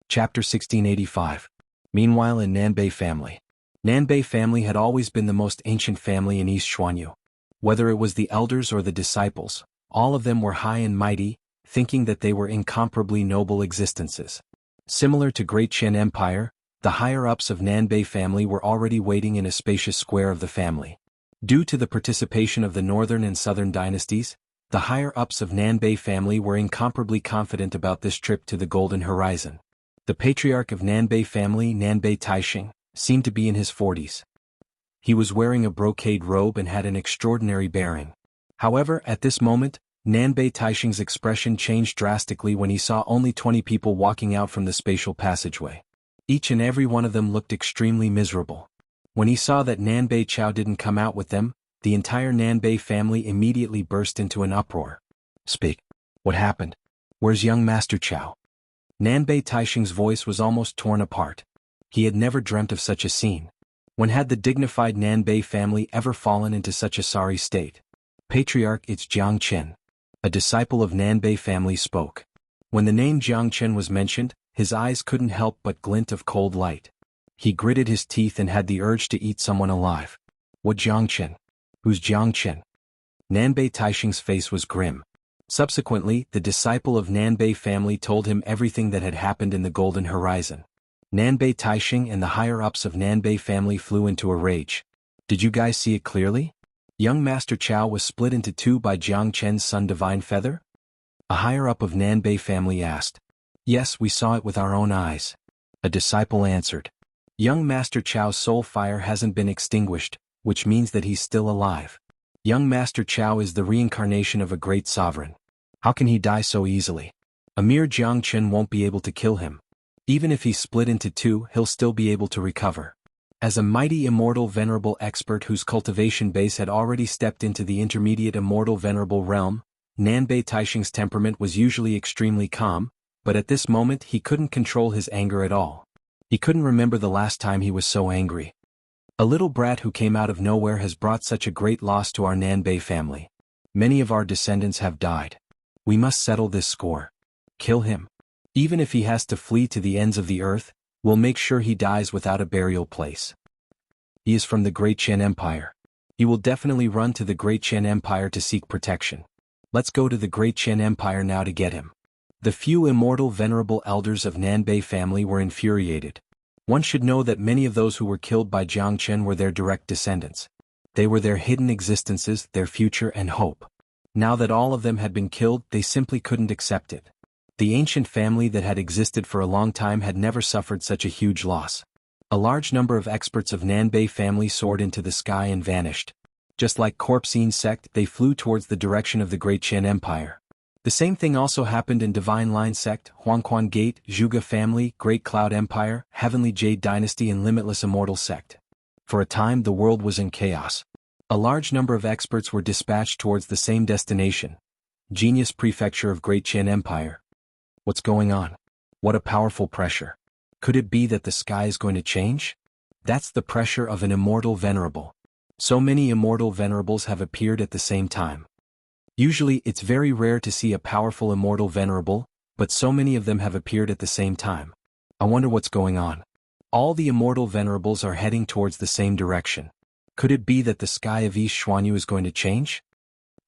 Chapter 1685. Meanwhile in Nanbei family. Nanbei family had always been the most ancient family in East Xuanyu. Whether it was the elders or the disciples, all of them were high and mighty, thinking that they were incomparably noble existences. Similar to Great Qin Empire, the higher-ups of Nanbei family were already waiting in a spacious square of the family. Due to the participation of the northern and southern dynasties, the higher-ups of Nanbei family were incomparably confident about this trip to the Golden Horizon. The patriarch of Nanbei family, Nanbei Taixing, seemed to be in his 40s. He was wearing a brocade robe and had an extraordinary bearing. However, at this moment, Nanbei Taixing's expression changed drastically when he saw only 20 people walking out from the spatial passageway. Each and every one of them looked extremely miserable. When he saw that Nanbei Chao didn't come out with them, the entire Nanbei family immediately burst into an uproar. Speak. What happened? Where's young Master Chao? Nanbei Taixing's voice was almost torn apart. He had never dreamt of such a scene. When had the dignified Nanbei family ever fallen into such a sorry state? Patriarch, it's Jiang Qin. A disciple of Nanbei family spoke. When the name Jiang Qin was mentioned, his eyes couldn't help but glint of cold light. He gritted his teeth and had the urge to eat someone alive. What Jiang Qin? Who's Jiang Qin? Nanbei Taixing's face was grim. Subsequently, the disciple of Nanbei family told him everything that had happened in the Golden Horizon. Nanbei Taixing and the higher-ups of Nanbei family flew into a rage. Did you guys see it clearly? Young Master Chao was split into two by Jiang Qin's son Divine Feather? A higher-up of Nanbei family asked. Yes, we saw it with our own eyes. A disciple answered. Young Master Chao's soul fire hasn't been extinguished, which means that he's still alive. Young Master Chao is the reincarnation of a great sovereign. How can he die so easily? A mere Jiangchen won't be able to kill him. Even if he's split into two, he'll still be able to recover. As a mighty immortal venerable expert whose cultivation base had already stepped into the intermediate immortal venerable realm, Nanbei Taixing's temperament was usually extremely calm, but at this moment he couldn't control his anger at all. He couldn't remember the last time he was so angry. A little brat who came out of nowhere has brought such a great loss to our Nanbei family. Many of our descendants have died. We must settle this score. Kill him. Even if he has to flee to the ends of the earth, we'll make sure he dies without a burial place. He is from the Great Qian Empire. He will definitely run to the Great Qian Empire to seek protection. Let's go to the Great Qian Empire now to get him. The few immortal venerable elders of Nanbei family were infuriated. One should know that many of those who were killed by Jiangchen were their direct descendants. They were their hidden existences, their future and hope. Now that all of them had been killed, they simply couldn't accept it. The ancient family that had existed for a long time had never suffered such a huge loss. A large number of experts of Nanbei family soared into the sky and vanished. Just like Corpsine sect, they flew towards the direction of the Great Qian Empire. The same thing also happened in Divine Line sect, Huangquan Gate, Zhuge family, Great Cloud Empire, Heavenly Jade Dynasty and Limitless Immortal sect. For a time the world was in chaos. A large number of experts were dispatched towards the same destination. Genius Prefecture of Great Qian Empire. What's going on? What a powerful pressure. Could it be that the sky is going to change? That's the pressure of an immortal venerable. So many immortal venerables have appeared at the same time. Usually it's very rare to see a powerful immortal venerable, but so many of them have appeared at the same time. I wonder what's going on. All the immortal venerables are heading towards the same direction. Could it be that the sky of East Xuanhu is going to change?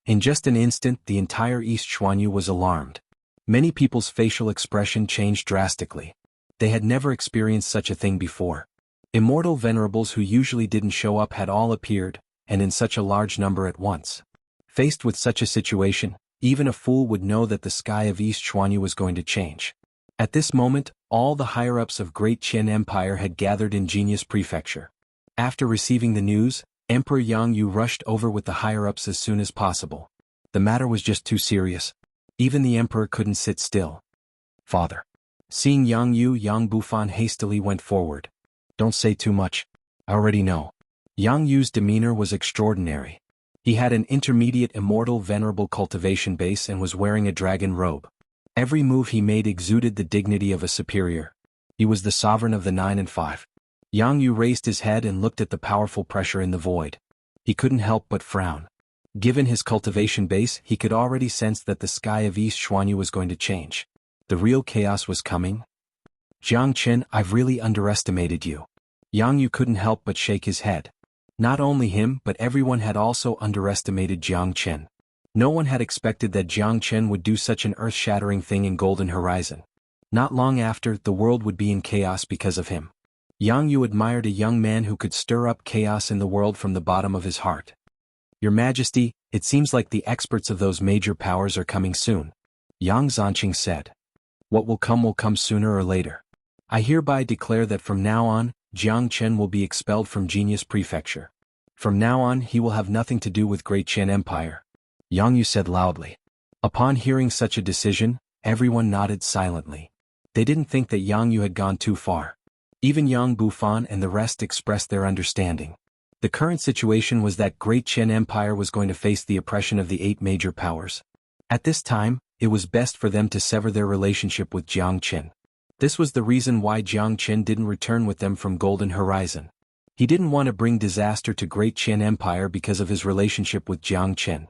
In just an instant the entire East Xuanhu was alarmed. Many people's facial expression changed drastically. They had never experienced such a thing before. Immortal venerables who usually didn't show up had all appeared, and in such a large number at once. Faced with such a situation, even a fool would know that the sky of East Xuanhu was going to change. At this moment, all the higher-ups of Great Qian Empire had gathered in Genius Prefecture. After receiving the news, Emperor Xianxia rushed over with the higher-ups as soon as possible. The matter was just too serious. Even the emperor couldn't sit still. Father. Seeing Xianxia, Yang Bufan hastily went forward. Don't say too much. I already know. Xiangxia's demeanor was extraordinary. He had an intermediate immortal venerable cultivation base and was wearing a dragon robe. Every move he made exuded the dignity of a superior. He was the sovereign of the 9 and 5. Xianxia raised his head and looked at the powerful pressure in the void. He couldn't help but frown. Given his cultivation base, he could already sense that the sky of East Xuanhu was going to change. The real chaos was coming. Jiangchen, I've really underestimated you. Xianxia couldn't help but shake his head. Not only him but everyone had also underestimated Jiangchen. No one had expected that Jiangchen would do such an earth-shattering thing in Golden Horizon. Not long after, the world would be in chaos because of him. Xianxia admired a young man who could stir up chaos in the world from the bottom of his heart. Your Majesty, it seems like the experts of those major powers are coming soon. Yang Zanqing said. What will come sooner or later. I hereby declare that from now on, Jiangchen will be expelled from Genius Prefecture. From now on he will have nothing to do with Great Qian Empire. Xianxia said loudly. Upon hearing such a decision, everyone nodded silently. They didn't think that Xianxia had gone too far. Even Yang Bufan and the rest expressed their understanding. The current situation was that Great Qian Empire was going to face the oppression of the 8 major powers. At this time, it was best for them to sever their relationship with Jiangchen. This was the reason why Jiangchen didn't return with them from Golden Horizon. He didn't want to bring disaster to Great Qian Empire because of his relationship with Jiangchen.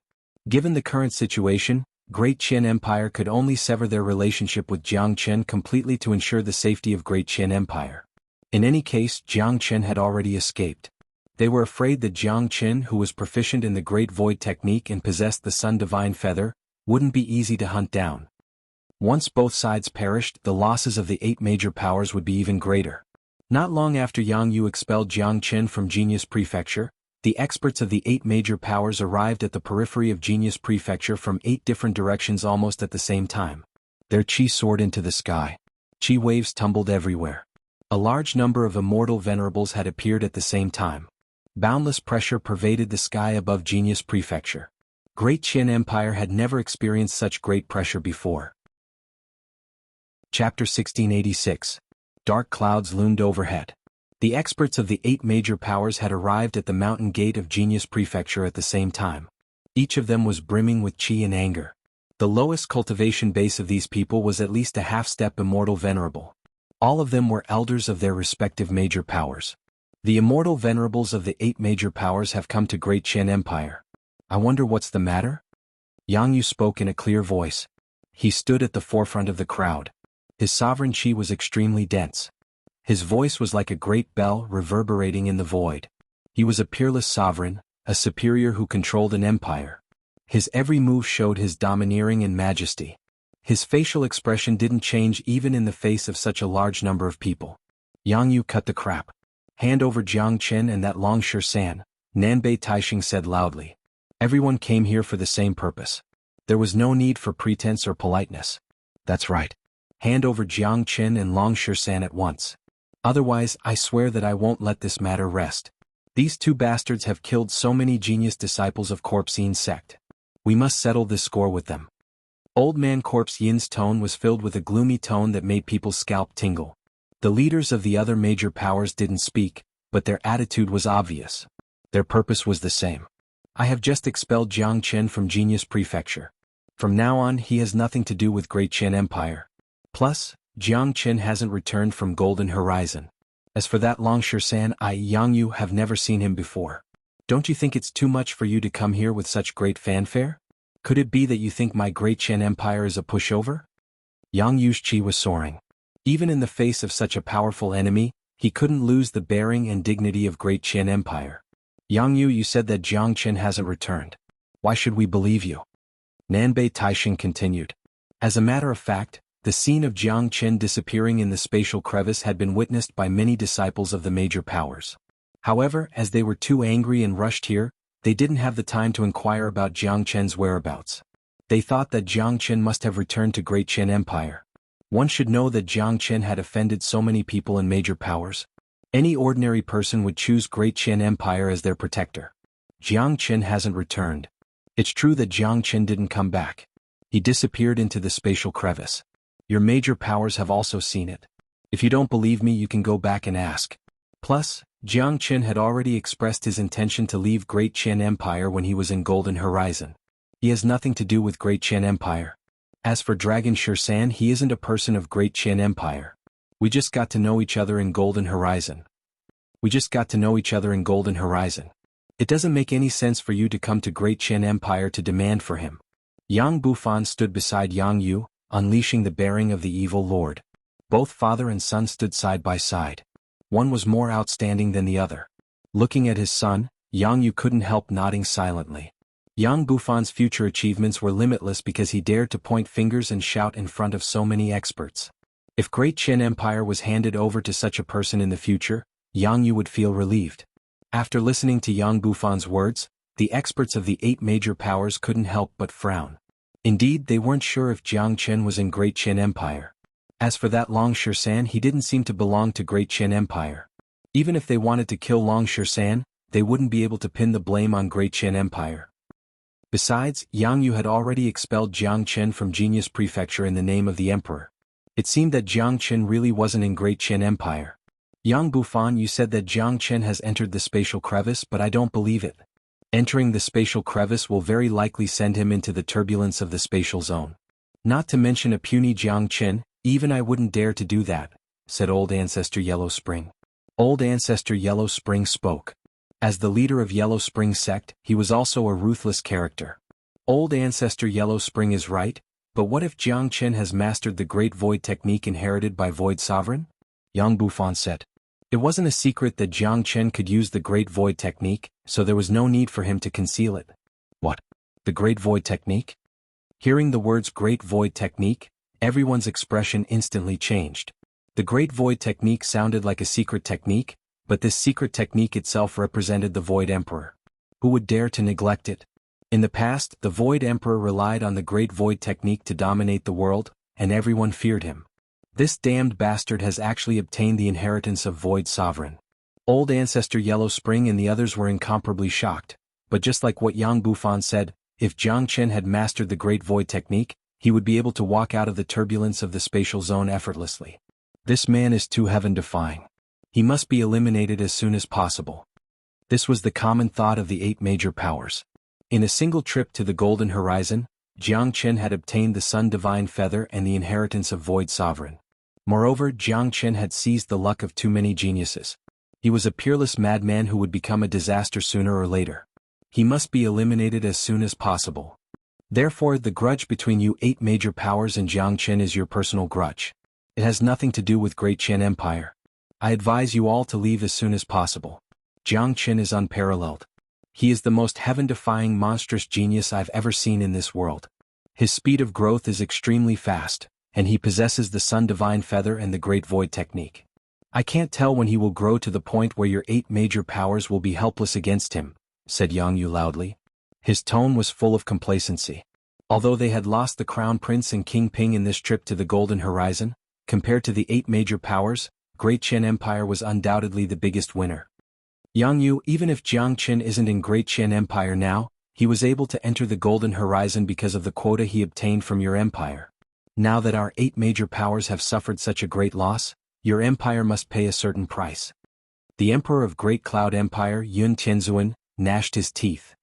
Given the current situation, Great Qian Empire could only sever their relationship with Jiangchen completely to ensure the safety of Great Qian Empire. In any case, Jiangchen had already escaped. They were afraid that Jiangchen, who was proficient in the Great Void technique and possessed the Sun Divine Feather, wouldn't be easy to hunt down. Once both sides perished, the losses of the 8 major powers would be even greater. Not long after Xianxia expelled Jiangchen from Genius Prefecture, the experts of the 8 major powers arrived at the periphery of Genius Prefecture from 8 different directions almost at the same time. Their chi soared into the sky. Chi waves tumbled everywhere. A large number of immortal venerables had appeared at the same time. Boundless pressure pervaded the sky above Genius Prefecture. Great Qin Empire had never experienced such great pressure before. Chapter 1686. Dark clouds loomed overhead. The experts of the 8 major powers had arrived at the mountain gate of Genius Prefecture at the same time. Each of them was brimming with qi and anger. The lowest cultivation base of these people was at least a half-step immortal venerable. All of them were elders of their respective major powers. The immortal venerables of the 8 major powers have come to Great Qin Empire. I wonder what's the matter? Xianxia spoke in a clear voice. He stood at the forefront of the crowd. His sovereign qi was extremely dense. His voice was like a great bell reverberating in the void. He was a peerless sovereign, a superior who controlled an empire. His every move showed his domineering and majesty. His facial expression didn't change even in the face of such a large number of people. Xianxia cut the crap. Hand over Jiang Chen and that Long San, Nanbei Taixing said loudly. Everyone came here for the same purpose. There was no need for pretense or politeness. That's right. Hand over Jiang Chen and Long San at once. Otherwise, I swear that I won't let this matter rest. These 2 bastards have killed so many genius disciples of Corpse Yin's sect. We must settle this score with them. Old man Corpse Yin's tone was filled with a gloomy tone that made people's scalp tingle. The leaders of the other major powers didn't speak, but their attitude was obvious. Their purpose was the same. I have just expelled Jiang Chen from Genius Prefecture. From now on he has nothing to do with Great Qin Empire. Plus, Jiang Chen hasn't returned from Golden Horizon. As for that Long San, Xianxia have never seen him before. Don't you think it's too much for you to come here with such great fanfare? Could it be that you think my Great Qin Empire is a pushover? Xiangxia's qi was soaring. Even in the face of such a powerful enemy, he couldn't lose the bearing and dignity of Great Qin Empire. Xianxia, you said that Jiang Chen hasn't returned. Why should we believe you? Nanbei Taixing continued. As a matter of fact, the scene of Jiang Chen disappearing in the spatial crevice had been witnessed by many disciples of the major powers. However, as they were too angry and rushed here, they didn't have the time to inquire about Jiang Chen's whereabouts. They thought that Jiang Chen must have returned to Great Qin Empire. One should know that Jiang Chen had offended so many people in major powers. Any ordinary person would choose Great Qin Empire as their protector. Jiang Chen hasn't returned. It's true that Jiang Chen didn't come back. He disappeared into the spatial crevice. Your major powers have also seen it. If you don't believe me, you can go back and ask. Plus, Jiang Chen had already expressed his intention to leave Great Qin Empire when he was in Golden Horizon. He has nothing to do with Great Qin Empire. As for Dragon San, he isn't a person of Great Qin Empire. We just got to know each other in Golden Horizon. It doesn't make any sense for you to come to Great Qin Empire to demand for him. Yang Bufan stood beside Xianxia, unleashing the bearing of the evil lord. Both father and son stood side by side. One was more outstanding than the other. Looking at his son, Xianxia couldn't help nodding silently. Yang Bufan's future achievements were limitless because he dared to point fingers and shout in front of so many experts. If Great Qin Empire was handed over to such a person in the future, Xianxia would feel relieved. After listening to Yang Bufan's words, the experts of the 8 major powers couldn't help but frown. Indeed, they weren't sure if Jiang Chen was in Great Qin Empire. As for that Long San, he didn't seem to belong to Great Qin Empire. Even if they wanted to kill Long San, they wouldn't be able to pin the blame on Great Qin Empire. Besides, Xianxia had already expelled Jiang Chen from Genius Prefecture in the name of the Emperor. It seemed that Jiang Chen really wasn't in Great Qin Empire. Yang Bufan, you said that Jiang Chen has entered the spatial crevice, but I don't believe it. Entering the spatial crevice will very likely send him into the turbulence of the spatial zone. Not to mention a puny Jiang Chen, even I wouldn't dare to do that, said Old Ancestor Yellow Spring. Old Ancestor Yellow Spring spoke. As the leader of Yellow Spring sect, he was also a ruthless character. Old Ancestor Yellow Spring is right, but what if Jiang Chen has mastered the Great Void technique inherited by Void Sovereign? Yang Bufan said. It wasn't a secret that Jiang Chen could use the Great Void technique, so there was no need for him to conceal it. What? The Great Void technique? Hearing the words Great Void technique, everyone's expression instantly changed. The Great Void technique sounded like a secret technique, but this secret technique itself represented the Void Emperor. Who would dare to neglect it? In the past, the Void Emperor relied on the Great Void technique to dominate the world, and everyone feared him. This damned bastard has actually obtained the inheritance of Void Sovereign. Old Ancestor Yellow Spring and the others were incomparably shocked, but just like what Yang Bufan said, if Jiang Chen had mastered the Great Void technique, he would be able to walk out of the turbulence of the spatial zone effortlessly. This man is too heaven-defying. He must be eliminated as soon as possible. This was the common thought of the 8 major powers. In a single trip to the Golden Horizon, Jiang Chen had obtained the Sun Divine Feather and the inheritance of Void Sovereign. Moreover, Jiang Chen had seized the luck of too many geniuses. He was a peerless madman who would become a disaster sooner or later. He must be eliminated as soon as possible. Therefore, the grudge between you 8 major powers and Jiang Chen is your personal grudge. It has nothing to do with Great Qian Empire. I advise you all to leave as soon as possible. Jiang Chen is unparalleled. He is the most heaven-defying monstrous genius I've ever seen in this world. His speed of growth is extremely fast, and he possesses the Sun Divine Feather and the Great Void technique. I can't tell when he will grow to the point where your 8 major powers will be helpless against him, said Xianxia loudly. His tone was full of complacency. Although they had lost the Crown Prince and King Ping in this trip to the Golden Horizon, compared to the 8 major powers, Great Qian Empire was undoubtedly the biggest winner. Xianxia, even if Jiang Chen isn't in Great Qian Empire now, he was able to enter the Golden Horizon because of the quota he obtained from your empire. Now that our 8 major powers have suffered such a great loss, your empire must pay a certain price. The Emperor of Great Cloud Empire, Yun Tianzuan, gnashed his teeth.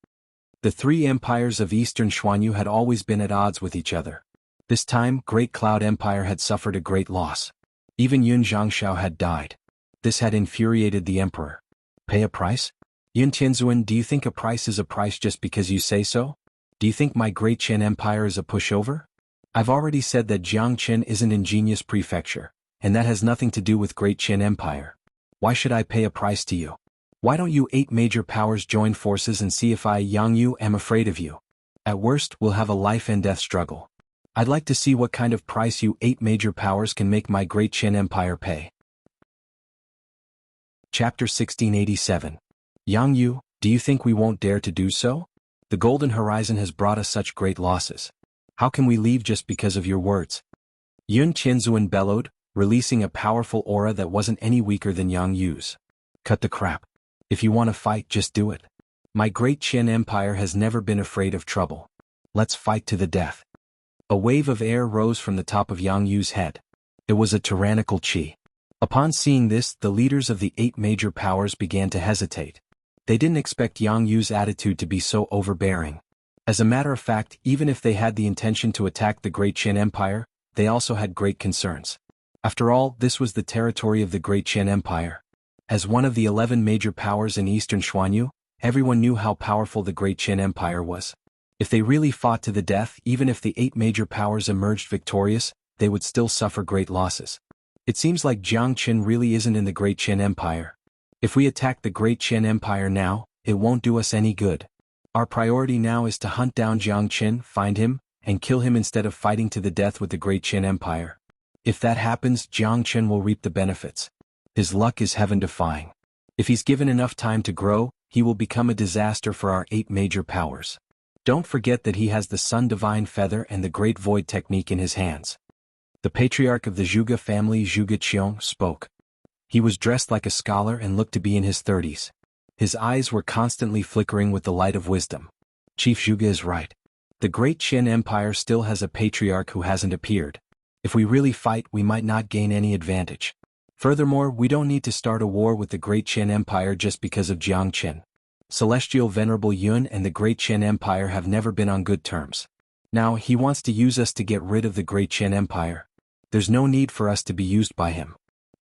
The 3 empires of Eastern Xuanhu had always been at odds with each other. This time, Great Cloud Empire had suffered a great loss. Even Yun Zhangxiao had died. This had infuriated the emperor. Pay a price? Yun Tianzuan, do you think a price is a price just because you say so? Do you think my Great Qian Empire is a pushover? I've already said that Jiang Chen isn't in Genius Prefecture, and that has nothing to do with Great Qian Empire. Why should I pay a price to you? Why don't you 8 major powers join forces and see if I, Xianxia, am afraid of you? At worst, we'll have a life and death struggle. I'd like to see what kind of price you 8 major powers can make my Great Qian Empire pay. Chapter 1687. Xianxia, do you think we won't dare to do so? The Golden Horizon has brought us such great losses. How can we leave just because of your words? Yun Tianzuan bellowed, releasing a powerful aura that wasn't any weaker than Xiangxia's. Cut the crap. If you want to fight, just do it. My Great Qian Empire has never been afraid of trouble. Let's fight to the death. A wave of air rose from the top of Xiangxia's head. It was a tyrannical qi. Upon seeing this, the leaders of the 8 major powers began to hesitate. They didn't expect Xiangxia's attitude to be so overbearing. As a matter of fact, even if they had the intention to attack the Great Qian Empire, they also had great concerns. After all, this was the territory of the Great Qian Empire. As one of the 11 major powers in Eastern Xuanhu, everyone knew how powerful the Great Qian Empire was. If they really fought to the death, even if the 8 major powers emerged victorious, they would still suffer great losses. It seems like Jiang Chen really isn't in the Great Qian Empire. If we attack the Great Qian Empire now, it won't do us any good. Our priority now is to hunt down Jiang Chen, find him, and kill him instead of fighting to the death with the Great Qian Empire. If that happens, Jiang Chen will reap the benefits. His luck is heaven-defying. If he's given enough time to grow, he will become a disaster for our 8 major powers. Don't forget that he has the Sun Divine Feather and the Great Void technique in his hands. The patriarch of the Zhuge family, Zhuge Qiong, spoke. He was dressed like a scholar and looked to be in his 30s. His eyes were constantly flickering with the light of wisdom. Chief Zhuge is right. The Great Qian Empire still has a patriarch who hasn't appeared. If we really fight, we might not gain any advantage. Furthermore, we don't need to start a war with the Great Qian Empire just because of Jiang Chen. Celestial Venerable Yun and the Great Qian Empire have never been on good terms. Now, he wants to use us to get rid of the Great Qian Empire. There's no need for us to be used by him.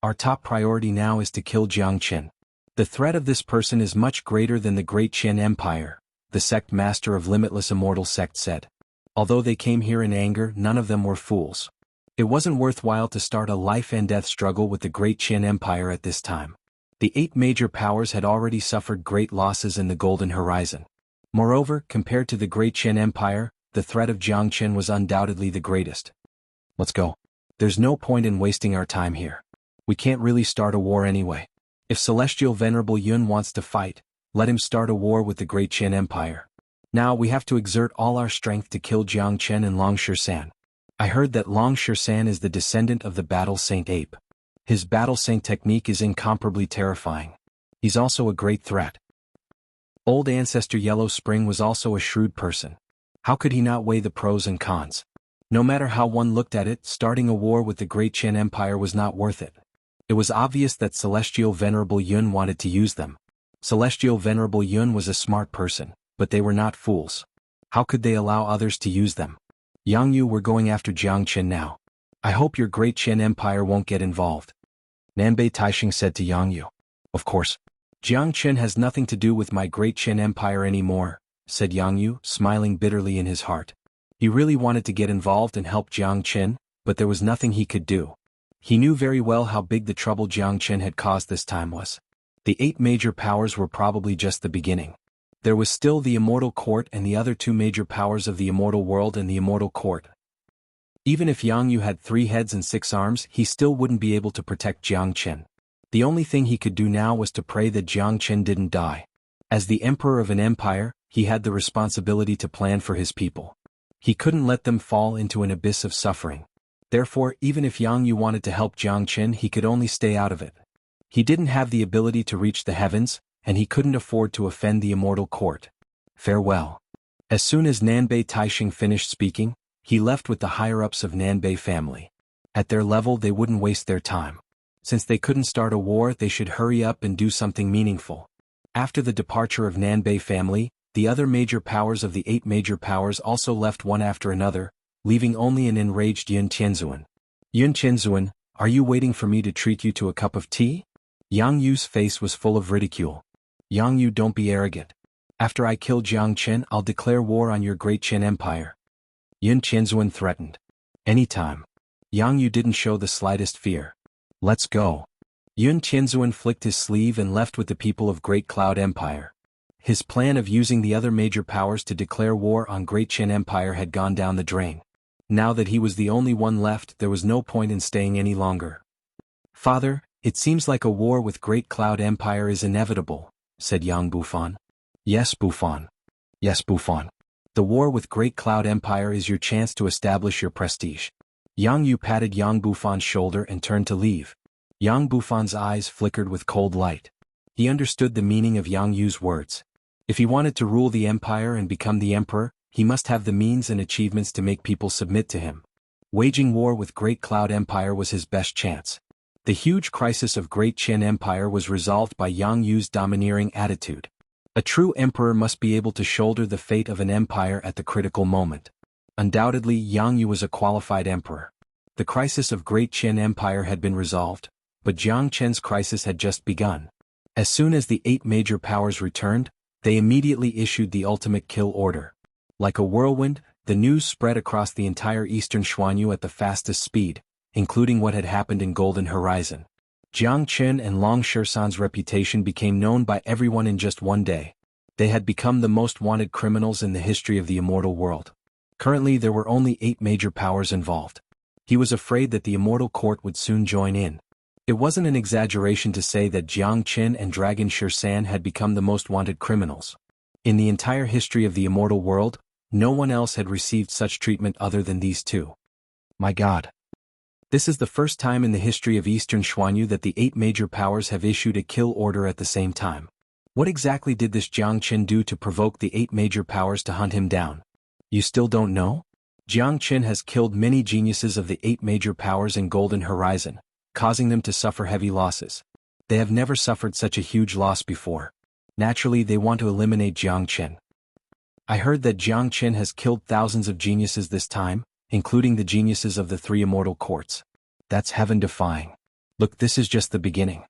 Our top priority now is to kill Jiang Chen. The threat of this person is much greater than the Great Qian Empire, the sect master of Limitless Immortal Sect said. Although they came here in anger, none of them were fools. It wasn't worthwhile to start a life-and-death struggle with the Great Qian Empire at this time. The 8 major powers had already suffered great losses in the Golden Horizon. Moreover, compared to the Great Qian Empire, the threat of Jiang Chen was undoubtedly the greatest. Let's go. There's no point in wasting our time here. We can't really start a war anyway. If Celestial Venerable Yun wants to fight, let him start a war with the Great Qian Empire. Now we have to exert all our strength to kill Jiang Chen and Long Shisan. I heard that Long Shisan is the descendant of the Battle Saint Ape. His Battle Saint technique is incomparably terrifying. He's also a great threat. Old ancestor Yellow Spring was also a shrewd person. How could he not weigh the pros and cons? No matter how one looked at it, starting a war with the Great Qian Empire was not worth it. It was obvious that Celestial Venerable Yun wanted to use them. Celestial Venerable Yun was a smart person, but they were not fools. How could they allow others to use them? Xianxia, we're going after Jiangchen now. I hope your Great Qian Empire won't get involved. Nanbei Taixing said to Xianxia. Of course. Jiangchen has nothing to do with my Great Qian Empire anymore, said Xianxia, smiling bitterly in his heart. He really wanted to get involved and help Jiangchen, but there was nothing he could do. He knew very well how big the trouble Jiangchen had caused this time was. The 8 major powers were probably just the beginning. There was still the Immortal Court and the other 2 major powers of the Immortal World and the Immortal Court. Even if Xianxia had 3 heads and 6 arms, he still wouldn't be able to protect Jiangchen. The only thing he could do now was to pray that Jiangchen didn't die. As the emperor of an empire, he had the responsibility to plan for his people. He couldn't let them fall into an abyss of suffering. Therefore, even if Xianxia wanted to help Jiangchen, he could only stay out of it. He didn't have the ability to reach the heavens, and he couldn't afford to offend the Immortal Court. Farewell. As soon as Nanbei Taixing finished speaking, he left with the higher-ups of Nanbei family. At their level, they wouldn't waste their time. Since they couldn't start a war, they should hurry up and do something meaningful. After the departure of Nanbei family, the other major powers of the 8 major powers also left one after another, leaving only an enraged Yun Tianzuan. Yun Tianzuan, are you waiting for me to treat you to a cup of tea? Xiangxu's face was full of ridicule. Xianxia, don't be arrogant. After I kill Jiangchen, I'll declare war on your Great Qian Empire. Yun Tianzuan threatened. Anytime. Xianxia didn't show the slightest fear. Let's go. Yun Tianzuan flicked his sleeve and left with the people of Great Cloud Empire. His plan of using the other major powers to declare war on Great Qian Empire had gone down the drain. Now that he was the only one left, there was no point in staying any longer. Father, it seems like a war with Great Cloud Empire is inevitable, said Yang Bufan. Yes, Bufan. Yes, Bufan. The war with Great Cloud Empire is your chance to establish your prestige. Xianxia patted Yang Bufan's shoulder and turned to leave. Yang Bufan's eyes flickered with cold light. He understood the meaning of Xiangxu's words. If he wanted to rule the empire and become the emperor, he must have the means and achievements to make people submit to him. Waging war with Great Cloud Empire was his best chance. The huge crisis of Great Qian Empire was resolved by Xiangxu's domineering attitude. A true emperor must be able to shoulder the fate of an empire at the critical moment. Undoubtedly, Xianxia was a qualified emperor. The crisis of Great Qian Empire had been resolved, but Jiangchen's crisis had just begun. As soon as the 8 major powers returned, they immediately issued the ultimate kill order. Like a whirlwind, the news spread across the entire eastern Xuanhu at the fastest speed, including what had happened in Golden Horizon. Jiangchen and Long Shisan's reputation became known by everyone in just one day. They had become the most wanted criminals in the history of the immortal world. Currently there were only 8 major powers involved. He was afraid that the Immortal Court would soon join in. It wasn't an exaggeration to say that Jiangchen and Dragon Shisan had become the most wanted criminals. In the entire history of the immortal world, no one else had received such treatment other than these 2. My God. This is the first time in the history of Eastern Xuanhu that the 8 major powers have issued a kill order at the same time. What exactly did this Jiangchen do to provoke the 8 major powers to hunt him down? You still don't know? Jiangchen has killed many geniuses of the 8 major powers in Golden Horizon, causing them to suffer heavy losses. They have never suffered such a huge loss before. Naturally, they want to eliminate Jiangchen. I heard that Jiangchen has killed thousands of geniuses this time, including the geniuses of the 3 immortal courts. That's heaven-defying. Look, this is just the beginning.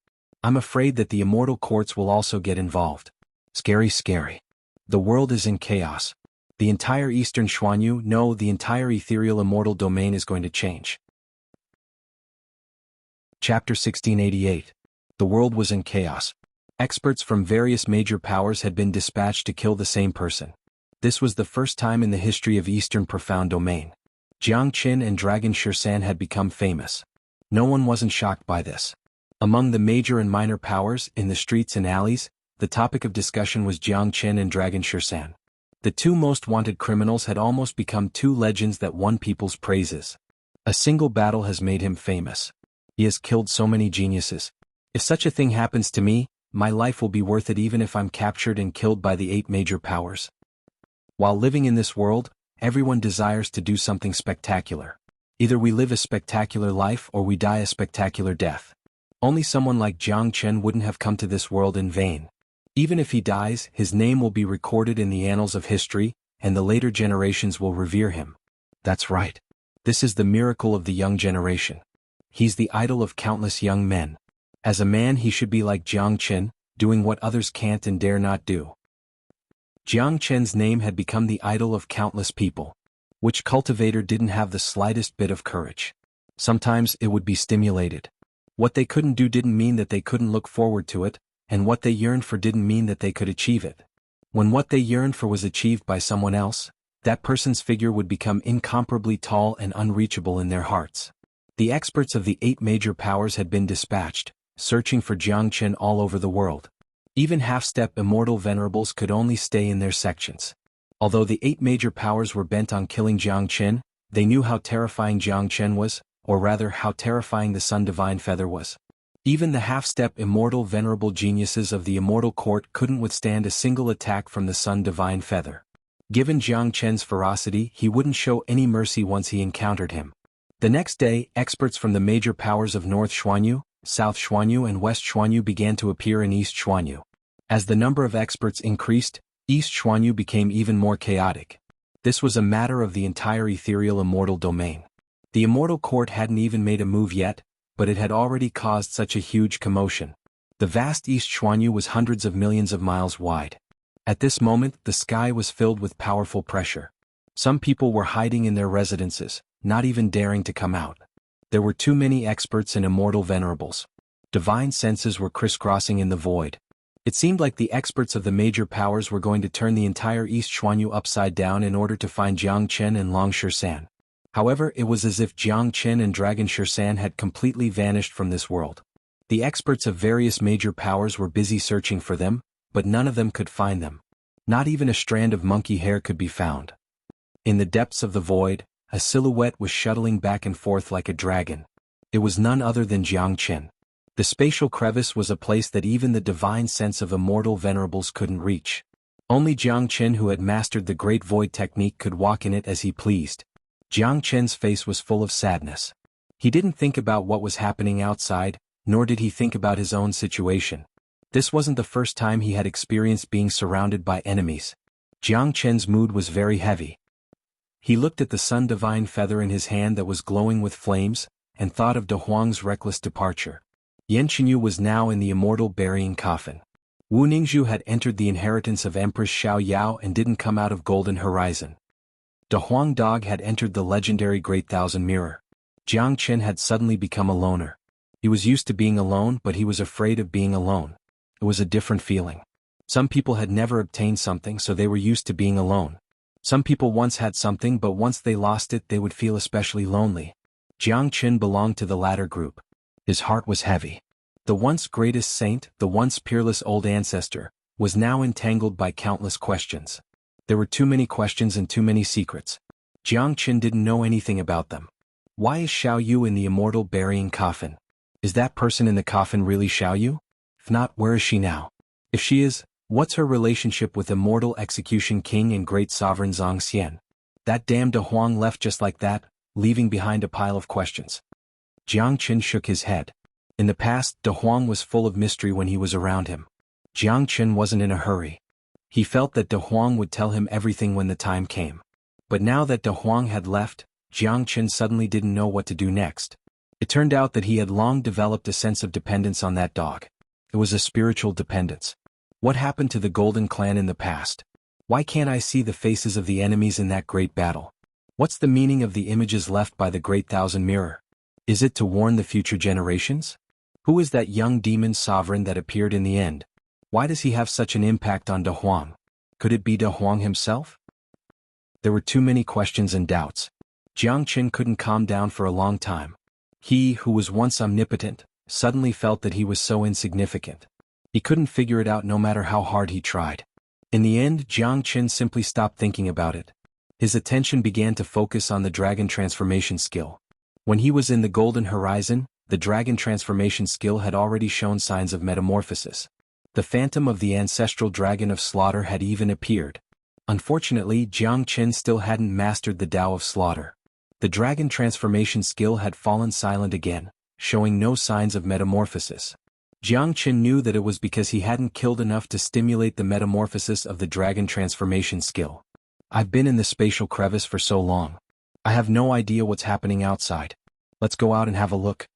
I'm afraid that the immortal courts will also get involved. Scary, scary. The world is in chaos. The entire Eastern Xuanhu, no, the entire ethereal immortal domain is going to change. Chapter 1688. The world was in chaos. Experts from various major powers had been dispatched to kill the same person. This was the first time in the history of Eastern Profound Domain. Jiangchen and Dragon Shisan had become famous. No one wasn't shocked by this. Among the major and minor powers, in the streets and alleys, the topic of discussion was Jiangchen and Dragon Shisan. The 2 most wanted criminals had almost become 2 legends that won people's praises. A single battle has made him famous. He has killed so many geniuses. If such a thing happens to me, my life will be worth it even if I'm captured and killed by the 8 major powers. While living in this world, everyone desires to do something spectacular. Either we live a spectacular life or we die a spectacular death. Only someone like Jiang Chen wouldn't have come to this world in vain. Even if he dies, his name will be recorded in the annals of history, and the later generations will revere him. That's right. This is the miracle of the young generation. He's the idol of countless young men. As a man he should be like Jiang Chen, doing what others can't and dare not do. Jiang Chen's name had become the idol of countless people. Which cultivator didn't have the slightest bit of courage? Sometimes it would be stimulated. What they couldn't do didn't mean that they couldn't look forward to it, and what they yearned for didn't mean that they could achieve it. When what they yearned for was achieved by someone else, that person's figure would become incomparably tall and unreachable in their hearts. The experts of the 8 major powers had been dispatched, searching for Jiang Chen all over the world. Even half-step immortal venerables could only stay in their sections. Although the 8 major powers were bent on killing Jiang Chen, they knew how terrifying Jiang Chen was, or rather how terrifying the Sun Divine Feather was. Even the half-step immortal venerable geniuses of the immortal court couldn't withstand a single attack from the Sun Divine Feather. Given Jiang Chen's ferocity, he wouldn't show any mercy once he encountered him. The next day, experts from the major powers of North Xuanhu, South Xuanhu and West Xuanhu began to appear in East Xuanhu. As the number of experts increased, East Xuanhu became even more chaotic. This was a matter of the entire ethereal immortal domain. The immortal court hadn't even made a move yet, but it had already caused such a huge commotion. The vast East Xuanhu was hundreds of millions of miles wide. At this moment, the sky was filled with powerful pressure. Some people were hiding in their residences, not even daring to come out. There were too many experts and immortal venerables. Divine senses were crisscrossing in the void. It seemed like the experts of the major powers were going to turn the entire East Xuanhu upside down in order to find Jiang Chen and Long Shisan. However, it was as if Jiang Chen and Dragon Shisan had completely vanished from this world. The experts of various major powers were busy searching for them, but none of them could find them. Not even a strand of monkey hair could be found. In the depths of the void, a silhouette was shuttling back and forth like a dragon. It was none other than Jiang Chen. The spatial crevice was a place that even the divine sense of immortal venerables couldn't reach. Only Jiang Chen, who had mastered the Great Void technique, could walk in it as he pleased. Jiang Chen's face was full of sadness. He didn't think about what was happening outside, nor did he think about his own situation. This wasn't the first time he had experienced being surrounded by enemies. Jiang Chen's mood was very heavy. He looked at the Sun Divine Feather in his hand that was glowing with flames, and thought of De Huang's reckless departure. Yan Qinyu was now in the immortal burying coffin. Wu Ningzhu had entered the inheritance of Empress Xiao Yao and didn't come out of Golden Horizon. De Huang Dog had entered the legendary Great Thousand Mirror. Jiang Chen had suddenly become a loner. He was used to being alone, but he was afraid of being alone. It was a different feeling. Some people had never obtained something, so they were used to being alone. Some people once had something, but once they lost it they would feel especially lonely. Jiang Chen belonged to the latter group. His heart was heavy. The once greatest saint, the once peerless old ancestor, was now entangled by countless questions. There were too many questions and too many secrets. Jiang Chen didn't know anything about them. Why is Xiao Yu in the immortal burying coffin? Is that person in the coffin really Xiao Yu? If not, where is she now? If she is, what's her relationship with immortal execution king and great sovereign Zhang Xian? That damn De Huang left just like that, leaving behind a pile of questions. Jiang Chen shook his head. In the past, De Huang was full of mystery when he was around him. Jiang Chen wasn't in a hurry. He felt that De Huang would tell him everything when the time came. But now that De Huang had left, Jiang Chen suddenly didn't know what to do next. It turned out that he had long developed a sense of dependence on that dog. It was a spiritual dependence. What happened to the Golden Clan in the past? Why can't I see the faces of the enemies in that great battle? What's the meaning of the images left by the Great Thousand Mirror? Is it to warn the future generations? Who is that young demon sovereign that appeared in the end? Why does he have such an impact on De Huang? Could it be De Huang himself? There were too many questions and doubts. Jiang Chen couldn't calm down for a long time. He, who was once omnipotent, suddenly felt that he was so insignificant. He couldn't figure it out no matter how hard he tried. In the end, Jiang Chen simply stopped thinking about it. His attention began to focus on the dragon transformation skill. When he was in the Golden Horizon, the dragon transformation skill had already shown signs of metamorphosis. The phantom of the ancestral dragon of slaughter had even appeared. Unfortunately, Jiang Qin still hadn't mastered the Tao of slaughter. The dragon transformation skill had fallen silent again, showing no signs of metamorphosis. Jiang Qin knew that it was because he hadn't killed enough to stimulate the metamorphosis of the dragon transformation skill. I've been in the spatial crevice for so long. I have no idea what's happening outside. Let's go out and have a look.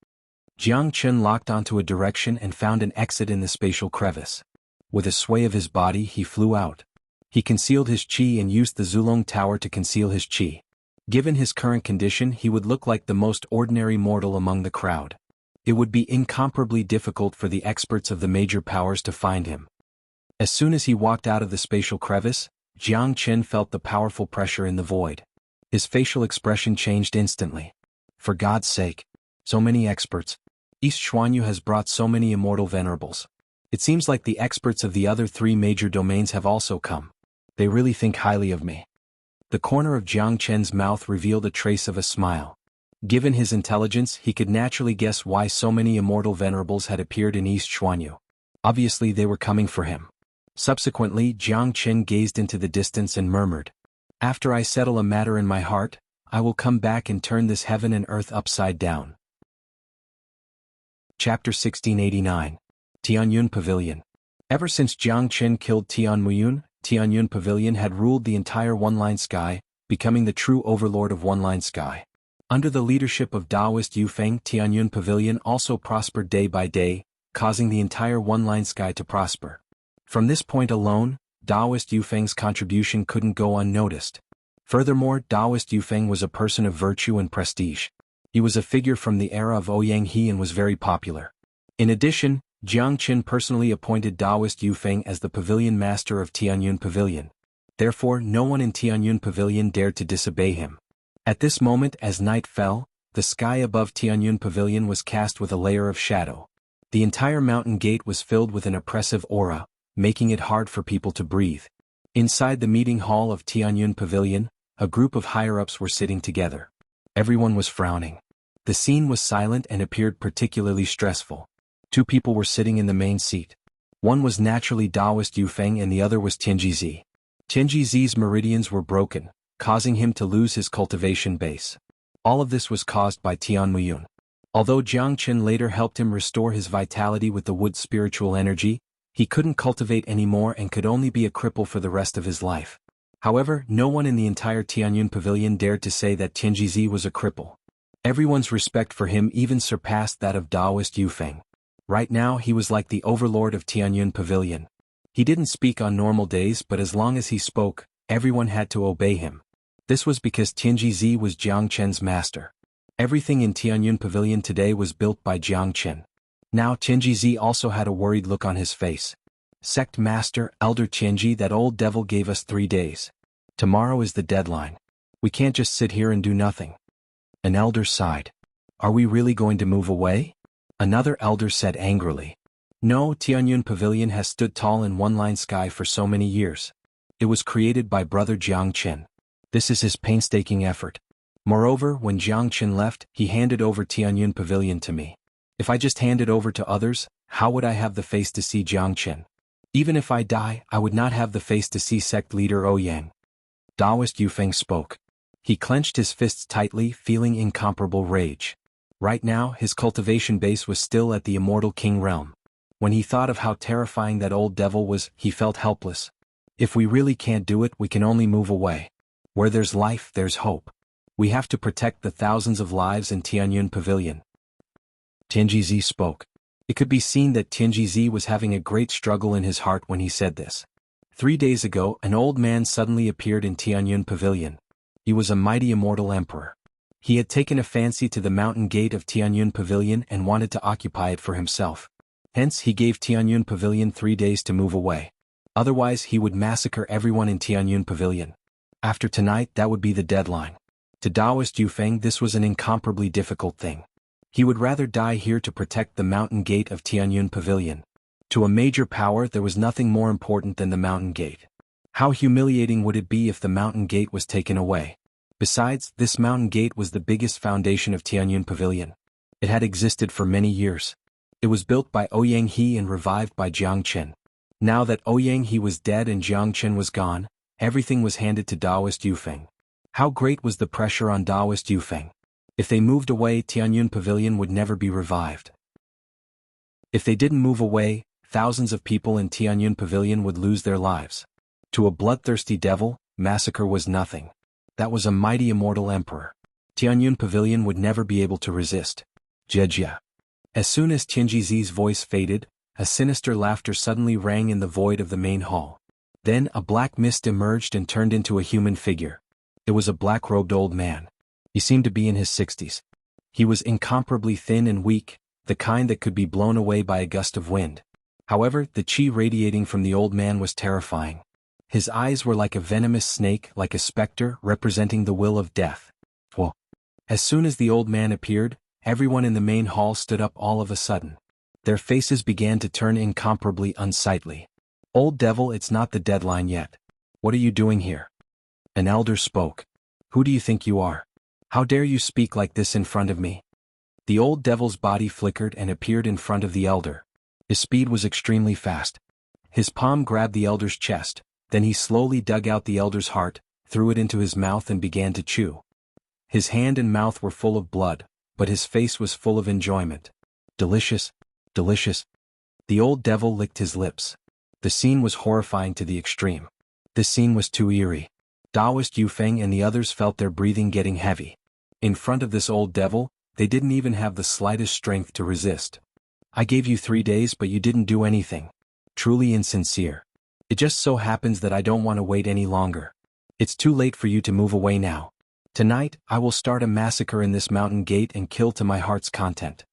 Jiang Qin locked onto a direction and found an exit in the spatial crevice. With a sway of his body, he flew out. He concealed his qi and used the Zulong Tower to conceal his qi. Given his current condition, he would look like the most ordinary mortal among the crowd. It would be incomparably difficult for the experts of the major powers to find him. As soon as he walked out of the spatial crevice, Jiang Qin felt the powerful pressure in the void. His facial expression changed instantly. For God's sake, so many experts. East Xuanhu has brought so many immortal venerables. It seems like the experts of the other 3 major domains have also come. They really think highly of me. The corner of Jiang Qin's mouth revealed a trace of a smile. Given his intelligence, he could naturally guess why so many immortal venerables had appeared in East Xuanhu. Obviously they were coming for him. Subsequently, Jiang Qin gazed into the distance and murmured, "After I settle a matter in my heart, I will come back and turn this heaven and earth upside down." Chapter 1689. Tianyun Pavilion. Ever since Jiang Qin killed Tianmuyun, Tianyun Pavilion had ruled the entire One-Line Sky, becoming the true overlord of One-Line Sky. Under the leadership of Taoist Yufeng, Tianyun Pavilion also prospered day by day, causing the entire One-Line Sky to prosper. From this point alone, Taoist Yufeng's contribution couldn't go unnoticed. Furthermore, Taoist Yufeng was a person of virtue and prestige. He was a figure from the era of Ouyang He and was very popular. In addition, Jiang Qin personally appointed Taoist Yufeng as the pavilion master of Tianyun Pavilion. Therefore, no one in Tianyun Pavilion dared to disobey him. At this moment, as night fell, the sky above Tianyun Pavilion was cast with a layer of shadow. The entire mountain gate was filled with an oppressive aura, making it hard for people to breathe. Inside the meeting hall of Tianyun Pavilion, a group of higher-ups were sitting together. Everyone was frowning. The scene was silent and appeared particularly stressful. 2 people were sitting in the main seat. One was naturally Taoist Yufeng and the other was Tianjizi. Tianjizi's meridians were broken, causing him to lose his cultivation base. All of this was caused by Tianmuyun. Although Jiang Qin later helped him restore his vitality with the wood's spiritual energy, he couldn't cultivate anymore and could only be a cripple for the rest of his life. However, no one in the entire Tianyun Pavilion dared to say that Tianjizi was a cripple. Everyone's respect for him even surpassed that of Taoist Yufeng. Right now he was like the overlord of Tianyun Pavilion. He didn't speak on normal days, but as long as he spoke, everyone had to obey him. This was because Tianjizi was Jiang Qin's master. Everything in Tianyun Pavilion today was built by Jiang Qin. Now Tianjizi also had a worried look on his face. "Sect Master, Elder Tianji, that old devil gave us 3 days. Tomorrow is the deadline. We can't just sit here and do nothing." An elder sighed. "Are we really going to move away?" Another elder said angrily. "No, Tianyun Pavilion has stood tall in One-Line Sky for so many years. It was created by Brother Jiang Qin. This is his painstaking effort. Moreover, when Jiang Qin left, he handed over Tianyun Pavilion to me. If I just hand it over to others, how would I have the face to see Jiang Qin? Even if I die, I would not have the face to see sect leader Ouyang." Taoist Yufeng spoke. He clenched his fists tightly, feeling incomparable rage. Right now, his cultivation base was still at the Immortal King realm. When he thought of how terrifying that old devil was, he felt helpless. If we really can't do it, we can only move away. Where there's life, there's hope. We have to protect the thousands of lives in Tianyun Pavilion. Tianjizi spoke. It could be seen that Tianjizi was having a great struggle in his heart when he said this. 3 days ago, an old man suddenly appeared in Tianyun Pavilion. He was a mighty immortal emperor. He had taken a fancy to the mountain gate of Tianyun Pavilion and wanted to occupy it for himself. Hence, he gave Tianyun Pavilion 3 days to move away. Otherwise, he would massacre everyone in Tianyun Pavilion. After tonight, that would be the deadline. To Taoist Yufeng, this was an incomparably difficult thing. He would rather die here to protect the mountain gate of Tianyun Pavilion. To a major power, there was nothing more important than the mountain gate. How humiliating would it be if the mountain gate was taken away? Besides, this mountain gate was the biggest foundation of Tianyun Pavilion. It had existed for many years. It was built by Ouyang He and revived by Jiang Qin. Now that Ouyang was dead and Jiang Chen was gone, everything was handed to Taoist Yufeng. How great was the pressure on Taoist Yufeng? If they moved away, Tianyun Pavilion would never be revived. If they didn't move away, thousands of people in Tianyun Pavilion would lose their lives. To a bloodthirsty devil, massacre was nothing. That was a mighty immortal emperor. Tianyun Pavilion would never be able to resist. Jejia. As soon as Tianjizi's voice faded, a sinister laughter suddenly rang in the void of the main hall. Then a black mist emerged and turned into a human figure. It was a black-robed old man. He seemed to be in his 60s. He was incomparably thin and weak, the kind that could be blown away by a gust of wind. However, the chi radiating from the old man was terrifying. His eyes were like a venomous snake, like a specter representing the will of death. Whoa. As soon as the old man appeared, everyone in the main hall stood up all of a sudden. Their faces began to turn incomparably unsightly. Old devil, it's not the deadline yet. What are you doing here? An elder spoke. Who do you think you are? How dare you speak like this in front of me? The old devil's body flickered and appeared in front of the elder. His speed was extremely fast. His palm grabbed the elder's chest, then he slowly dug out the elder's heart, threw it into his mouth and began to chew. His hand and mouth were full of blood, but his face was full of enjoyment. Delicious, delicious. The old devil licked his lips. The scene was horrifying to the extreme. This scene was too eerie. Taoist Yufeng and the others felt their breathing getting heavy. In front of this old devil, they didn't even have the slightest strength to resist. I gave you 3 days but you didn't do anything. Truly insincere. It just so happens that I don't want to wait any longer. It's too late for you to move away now. Tonight, I will start a massacre in this mountain gate and kill to my heart's content.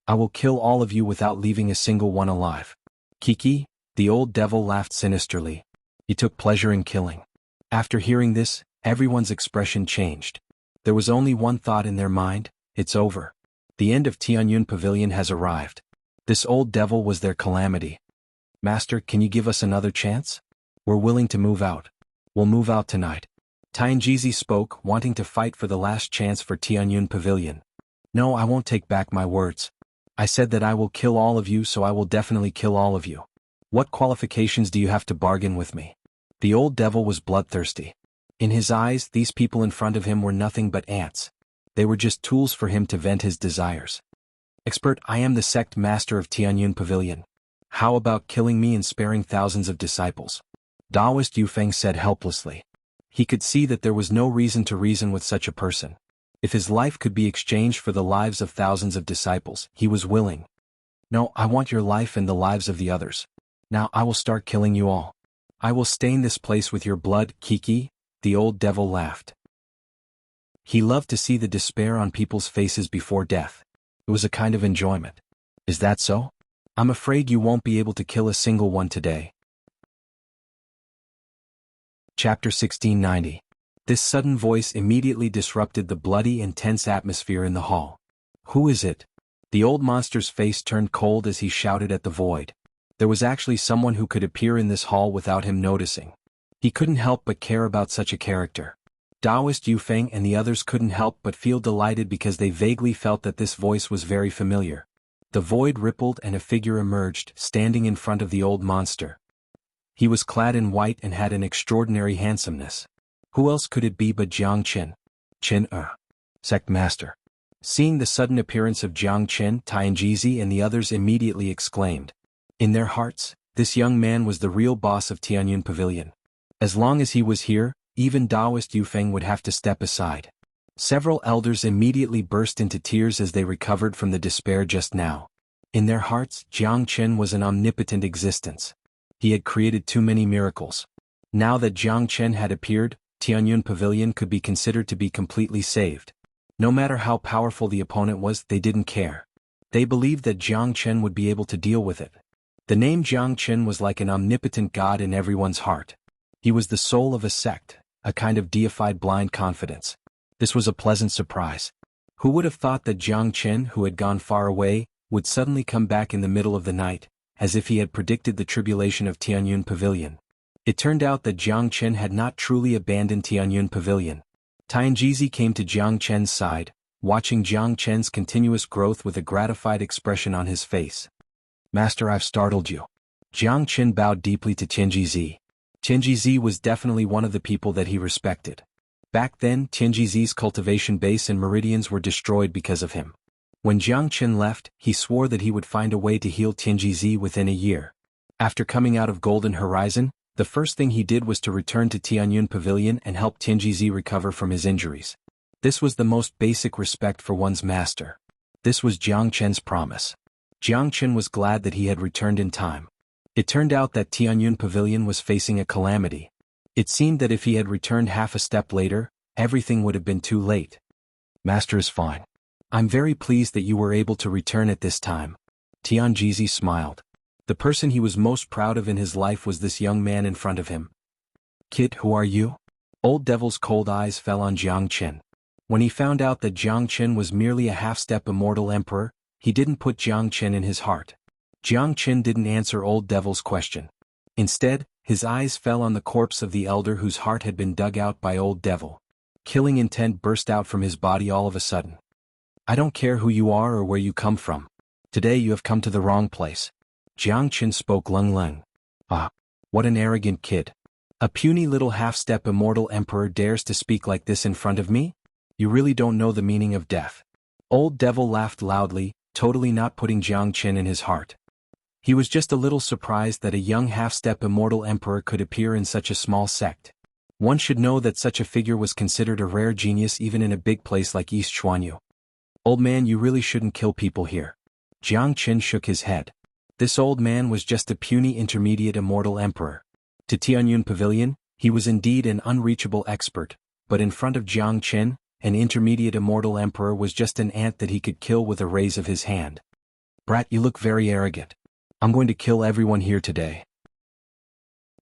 I will kill all of you without leaving a single one alive. Kiki, the old devil laughed sinisterly. He took pleasure in killing. After hearing this, everyone's expression changed. There was only one thought in their mind: it's over. The end of Tianyun Pavilion has arrived. This old devil was their calamity. Master, can you give us another chance? We're willing to move out. We'll move out tonight. Tianjizi spoke, wanting to fight for the last chance for Tianyun Pavilion. No, I won't take back my words. I said that I will kill all of you, so I will definitely kill all of you. What qualifications do you have to bargain with me? The old devil was bloodthirsty. In his eyes, these people in front of him were nothing but ants. They were just tools for him to vent his desires. Expert, I am the sect master of Tianyun Pavilion. How about killing me and sparing thousands of disciples? Taoist Yufeng said helplessly. He could see that there was no reason to reason with such a person. If his life could be exchanged for the lives of thousands of disciples, he was willing. No, I want your life and the lives of the others. Now I will start killing you all. I will stain this place with your blood, Kiki, the old devil laughed. He loved to see the despair on people's faces before death. It was a kind of enjoyment. Is that so? I'm afraid you won't be able to kill a single one today. Chapter 1690. This sudden voice immediately disrupted the bloody and tense atmosphere in the hall. Who is it? The old monster's face turned cold as he shouted at the void. There was actually someone who could appear in this hall without him noticing. He couldn't help but care about such a character. Taoist Yufeng and the others couldn't help but feel delighted because they vaguely felt that this voice was very familiar. The void rippled and a figure emerged, standing in front of the old monster. He was clad in white and had an extraordinary handsomeness. Who else could it be but Jiang Chen? Sect master. Seeing the sudden appearance of Jiang Chen, Tianjizi and the others immediately exclaimed. In their hearts, this young man was the real boss of Tianyun Pavilion. As long as he was here, even Taoist Yufeng would have to step aside. Several elders immediately burst into tears as they recovered from the despair just now. In their hearts, Jiang Chen was an omnipotent existence. He had created too many miracles. Now that Jiang Chen had appeared, Tianyun Pavilion could be considered to be completely saved. No matter how powerful the opponent was, they didn't care. They believed that Jiang Chen would be able to deal with it. The name Jiang Chen was like an omnipotent god in everyone's heart. He was the soul of a sect, a kind of deified blind confidence. This was a pleasant surprise. Who would have thought that Jiang Chen, who had gone far away, would suddenly come back in the middle of the night, as if he had predicted the tribulation of Tianyun Pavilion? It turned out that Jiang Chen had not truly abandoned Tianyun Pavilion. Tianjizi came to Jiang Chen's side, watching Jiang Chen's continuous growth with a gratified expression on his face. Master, I've startled you. Jiang Qin bowed deeply to Tianjizi. Tianjizi was definitely one of the people that he respected. Back then, Tianjizi's cultivation base and meridians were destroyed because of him. When Jiang Qin left, he swore that he would find a way to heal Tianjizi within a year. After coming out of Golden Horizon, the first thing he did was to return to Tianyun Pavilion and help Tianjizi recover from his injuries. This was the most basic respect for one's master. This was Jiang Qin's promise. Jiang Qin was glad that he had returned in time. It turned out that Tianyun Pavilion was facing a calamity. It seemed that if he had returned half a step later, everything would have been too late. Master is fine. I'm very pleased that you were able to return at this time. Tianjizi smiled. The person he was most proud of in his life was this young man in front of him. Kid, who are you? Old Devil's cold eyes fell on Jiang Qin. When he found out that Jiang Qin was merely a half-step immortal emperor, he didn't put Jiang Qin in his heart. Jiang Qin didn't answer Old Devil's question. Instead, his eyes fell on the corpse of the elder whose heart had been dug out by Old Devil. Killing intent burst out from his body all of a sudden. I don't care who you are or where you come from. Today you have come to the wrong place. Jiang Qin spoke lung. Ah, what an arrogant kid. A puny little half-step immortal emperor dares to speak like this in front of me? You really don't know the meaning of death. Old Devil laughed loudly, totally not putting Jiang Qin in his heart. He was just a little surprised that a young half-step immortal emperor could appear in such a small sect. One should know that such a figure was considered a rare genius even in a big place like East Xuanhu. Old man, you really shouldn't kill people here. Jiang Qin shook his head. This old man was just a puny intermediate immortal emperor. To Tianyun Pavilion, he was indeed an unreachable expert, but in front of Jiang Qin, an intermediate immortal emperor was just an ant that he could kill with a raise of his hand. Brat, you look very arrogant. I'm going to kill everyone here today.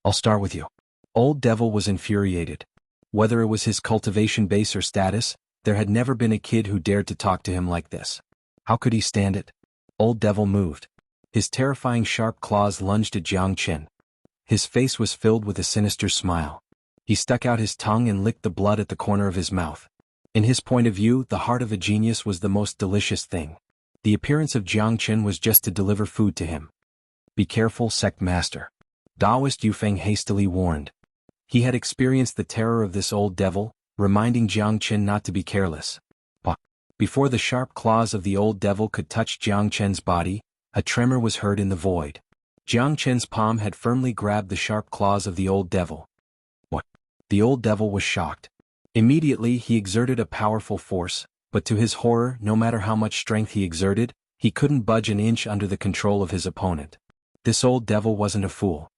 I'll start with you. Old Devil was infuriated. Whether it was his cultivation base or status, there had never been a kid who dared to talk to him like this. How could he stand it? Old Devil moved. His terrifying sharp claws lunged at Jiang Qin. His face was filled with a sinister smile. He stuck out his tongue and licked the blood at the corner of his mouth. In his point of view, the heart of a genius was the most delicious thing. The appearance of Jiang Qin was just to deliver food to him. Be careful, sect master. Taoist Yufeng hastily warned. He had experienced the terror of this old devil, reminding Jiang Qin not to be careless. But before the sharp claws of the old devil could touch Jiang Qin's body, a tremor was heard in the void. Jiang Qin's palm had firmly grabbed the sharp claws of the old devil. What? The old devil was shocked. Immediately he exerted a powerful force, but to his horror, no matter how much strength he exerted, he couldn't budge an inch under the control of his opponent. This old devil wasn't a fool.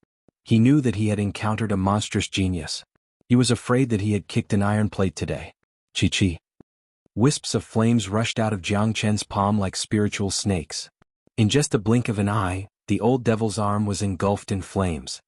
He knew that he had encountered a monstrous genius. He was afraid that he had kicked an iron plate today. Chi-chi. Wisps of flames rushed out of Jiang Qin's palm like spiritual snakes. In just a blink of an eye, the old devil's arm was engulfed in flames.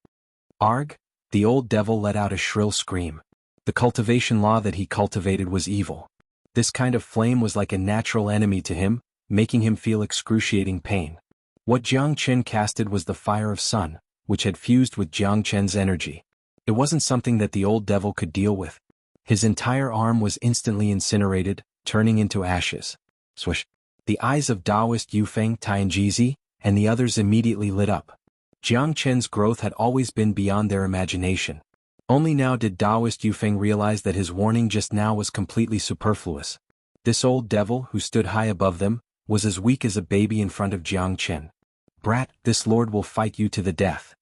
Arg! The old devil let out a shrill scream. The cultivation law that he cultivated was evil. This kind of flame was like a natural enemy to him, making him feel excruciating pain. What Jiang Qin casted was the fire of sun, which had fused with Jiang Qin's energy. It wasn't something that the old devil could deal with. His entire arm was instantly incinerated, turning into ashes. Swish! The eyes of Taoist Yufeng, Tianjizi, and the others immediately lit up. Jiang Qin's growth had always been beyond their imagination. Only now did Taoist Yufeng realize that his warning just now was completely superfluous. This old devil, who stood high above them, was as weak as a baby in front of Jiang Qin. Brat, this lord will fight you to the death.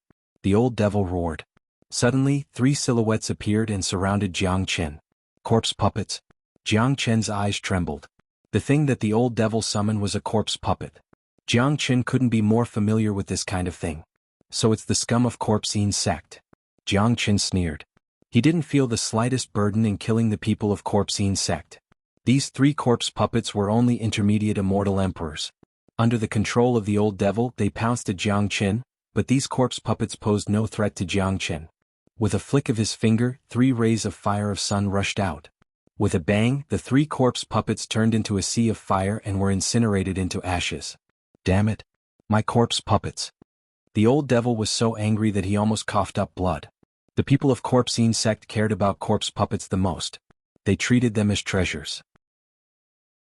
The old devil roared. Suddenly, 3 silhouettes appeared and surrounded Jiang Qin. Corpse puppets. Jiang Qin's eyes trembled. The thing that the old devil summoned was a corpse puppet. Jiang Qin couldn't be more familiar with this kind of thing. So it's the scum of Corpsine sect. Jiang Qin sneered. He didn't feel the slightest burden in killing the people of Corpsine sect. These 3 corpse puppets were only intermediate immortal emperors. Under the control of the old devil, they pounced at Jiang Qin, but these corpse puppets posed no threat to Jiang Qin. With a flick of his finger, 3 rays of fire of sun rushed out. With a bang, the 3 corpse puppets turned into a sea of fire and were incinerated into ashes. Damn it! My corpse puppets! The old devil was so angry that he almost coughed up blood. The people of Corpsine sect cared about corpse puppets the most. They treated them as treasures.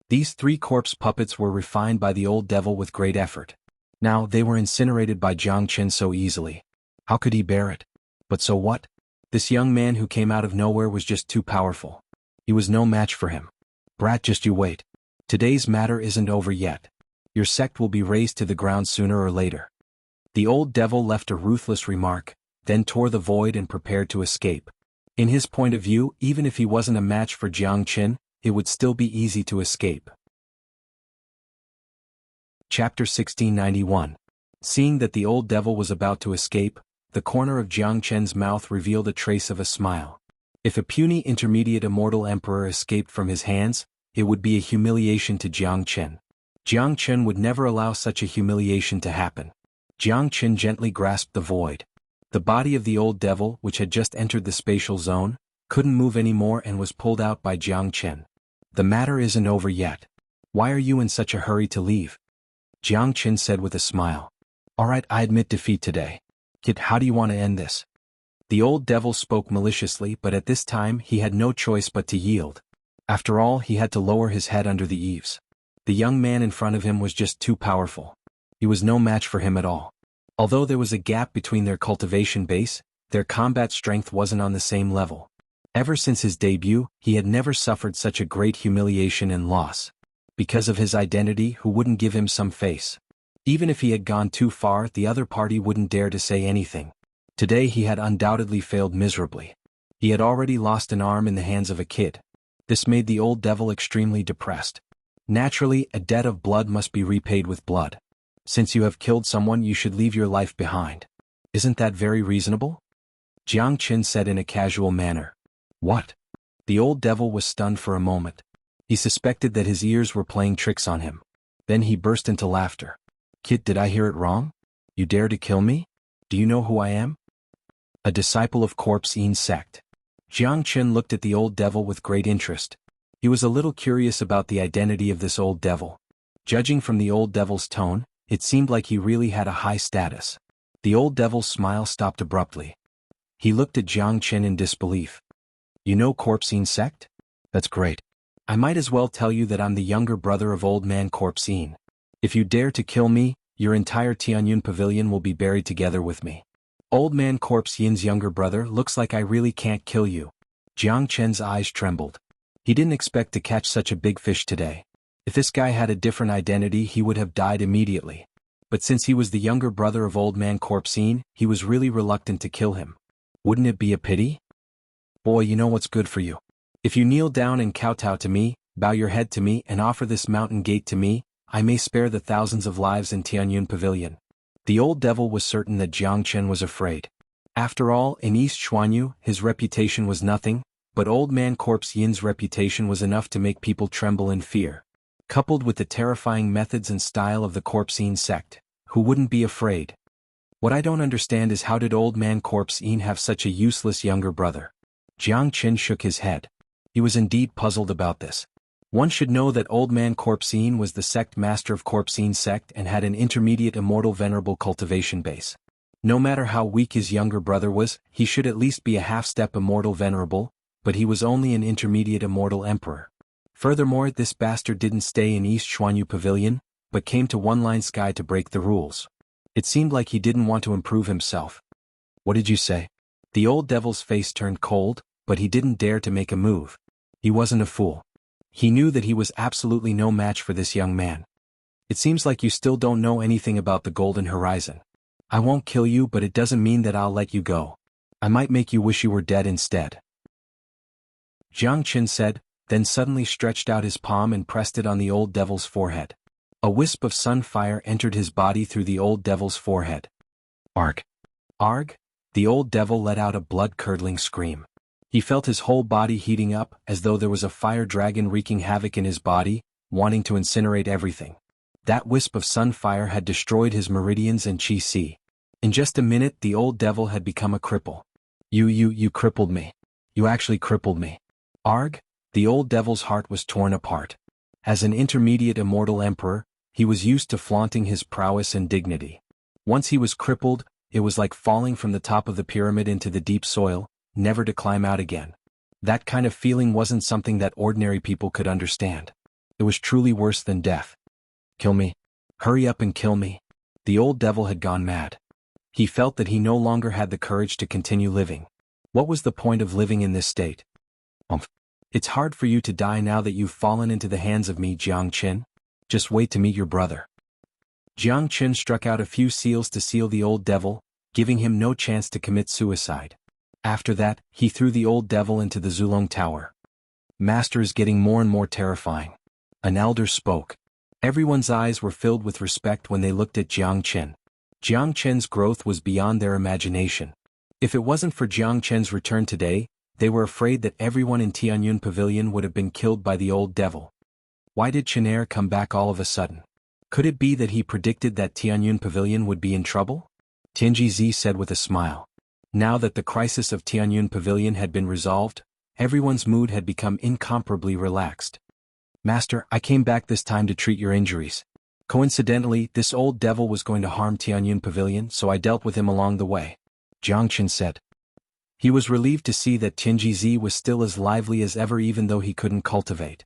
These 3 corpse puppets were refined by the old devil with great effort. Now, they were incinerated by Jiang Chen so easily. How could he bear it? But so what? This young man who came out of nowhere was just too powerful. He was no match for him. Brat, just you wait. Today's matter isn't over yet. Your sect will be razed to the ground sooner or later. The old devil left a ruthless remark, then tore the void and prepared to escape. In his point of view, even if he wasn't a match for Jiang Chen, it would still be easy to escape. Chapter 1691. Seeing that the old devil was about to escape, the corner of Jiang Chen's mouth revealed a trace of a smile. If a puny intermediate immortal emperor escaped from his hands, it would be a humiliation to Jiang Chen. Jiang Chen would never allow such a humiliation to happen. Jiang Chen gently grasped the void. The body of the old devil, which had just entered the spatial zone, couldn't move anymore and was pulled out by Jiang Chen. The matter isn't over yet. Why are you in such a hurry to leave? Jiang Chen said with a smile. Alright, I admit defeat today. Kid, how do you want to end this? The old devil spoke maliciously, but at this time he had no choice but to yield. After all, he had to lower his head under the eaves. The young man in front of him was just too powerful. He was no match for him at all. Although there was a gap between their cultivation base, their combat strength wasn't on the same level. Ever since his debut, he had never suffered such a great humiliation and loss. Because of his identity, who wouldn't give him some face? Even if he had gone too far, the other party wouldn't dare to say anything. Today he had undoubtedly failed miserably. He had already lost an arm in the hands of a kid. This made the old devil extremely depressed. Naturally, a debt of blood must be repaid with blood. Since you have killed someone, you should leave your life behind. Isn't that very reasonable? Jiang Chen said in a casual manner. What? The old devil was stunned for a moment. He suspected that his ears were playing tricks on him. Then he burst into laughter. Kid, did I hear it wrong? You dare to kill me? Do you know who I am? A disciple of Corpse Yin sect. Jiang Chen looked at the old devil with great interest. He was a little curious about the identity of this old devil. Judging from the old devil's tone, it seemed like he really had a high status. The old devil's smile stopped abruptly. He looked at Jiang Chen in disbelief. You know Corpse Yin sect? That's great. I might as well tell you that I'm the younger brother of Old Man Corpse Yin. If you dare to kill me, your entire Tianyun pavilion will be buried together with me. Old Man Corpse Yin's younger brother, looks like I really can't kill you. Jiang Chen's eyes trembled. He didn't expect to catch such a big fish today. If this guy had a different identity, he would have died immediately. But since he was the younger brother of Old Man Corpse Yin, he was really reluctant to kill him. Wouldn't it be a pity? Boy, you know what's good for you. If you kneel down and kowtow to me, bow your head to me, and offer this mountain gate to me, I may spare the thousands of lives in Tianyun Pavilion. The old devil was certain that Jiang Chen was afraid. After all, in East Xuanhu, his reputation was nothing, but Old Man Corpse Yin's reputation was enough to make people tremble in fear. Coupled with the terrifying methods and style of the Corpse Yin sect, who wouldn't be afraid? What I don't understand is how did Old Man Corpse Yin have such a useless younger brother? Jiang Chen shook his head. He was indeed puzzled about this. One should know that Old Man Corpse Yin was the sect master of Corpse Yin sect and had an intermediate immortal venerable cultivation base. No matter how weak his younger brother was, he should at least be a half-step immortal venerable, but he was only an intermediate immortal emperor. Furthermore, this bastard didn't stay in East Xuanhu Pavilion, but came to One Line Sky to break the rules. It seemed like he didn't want to improve himself. What did you say? The old devil's face turned cold, but he didn't dare to make a move. He wasn't a fool. He knew that he was absolutely no match for this young man. It seems like you still don't know anything about the Golden Horizon. I won't kill you, but it doesn't mean that I'll let you go. I might make you wish you were dead instead. Jiang Chen said, then suddenly stretched out his palm and pressed it on the old devil's forehead. A wisp of sunfire entered his body through the old devil's forehead. Arg! Arg! The old devil let out a blood-curdling scream. He felt his whole body heating up, as though there was a fire dragon wreaking havoc in his body, wanting to incinerate everything. That wisp of sunfire had destroyed his meridians and chi. In just a minute, the old devil had become a cripple. You crippled me. You actually crippled me. Arg! The old devil's heart was torn apart. As an intermediate immortal emperor, he was used to flaunting his prowess and dignity. Once he was crippled, it was like falling from the top of the pyramid into the deep soil, never to climb out again. That kind of feeling wasn't something that ordinary people could understand. It was truly worse than death. Kill me. Hurry up and kill me. The old devil had gone mad. He felt that he no longer had the courage to continue living. What was the point of living in this state? It's hard for you to die now that you've fallen into the hands of me, Jiang Qin. Just wait to meet your brother. Jiang Qin struck out a few seals to seal the old devil, giving him no chance to commit suicide. After that, he threw the old devil into the Zulong Tower. Master is getting more and more terrifying. An elder spoke. Everyone's eyes were filled with respect when they looked at Jiang Qin. Jiang Qin's growth was beyond their imagination. If it wasn't for Jiang Qin's return today, they were afraid that everyone in Tianyun Pavilion would have been killed by the old devil. Why did Chinair come back all of a sudden? Could it be that he predicted that Tianyun Pavilion would be in trouble? Tianjizi said with a smile. Now that the crisis of Tianyun Pavilion had been resolved, everyone's mood had become incomparably relaxed. Master, I came back this time to treat your injuries. Coincidentally, this old devil was going to harm Tianyun Pavilion, so I dealt with him along the way. Jiang Qin said. He was relieved to see that Tianjizi was still as lively as ever even though he couldn't cultivate.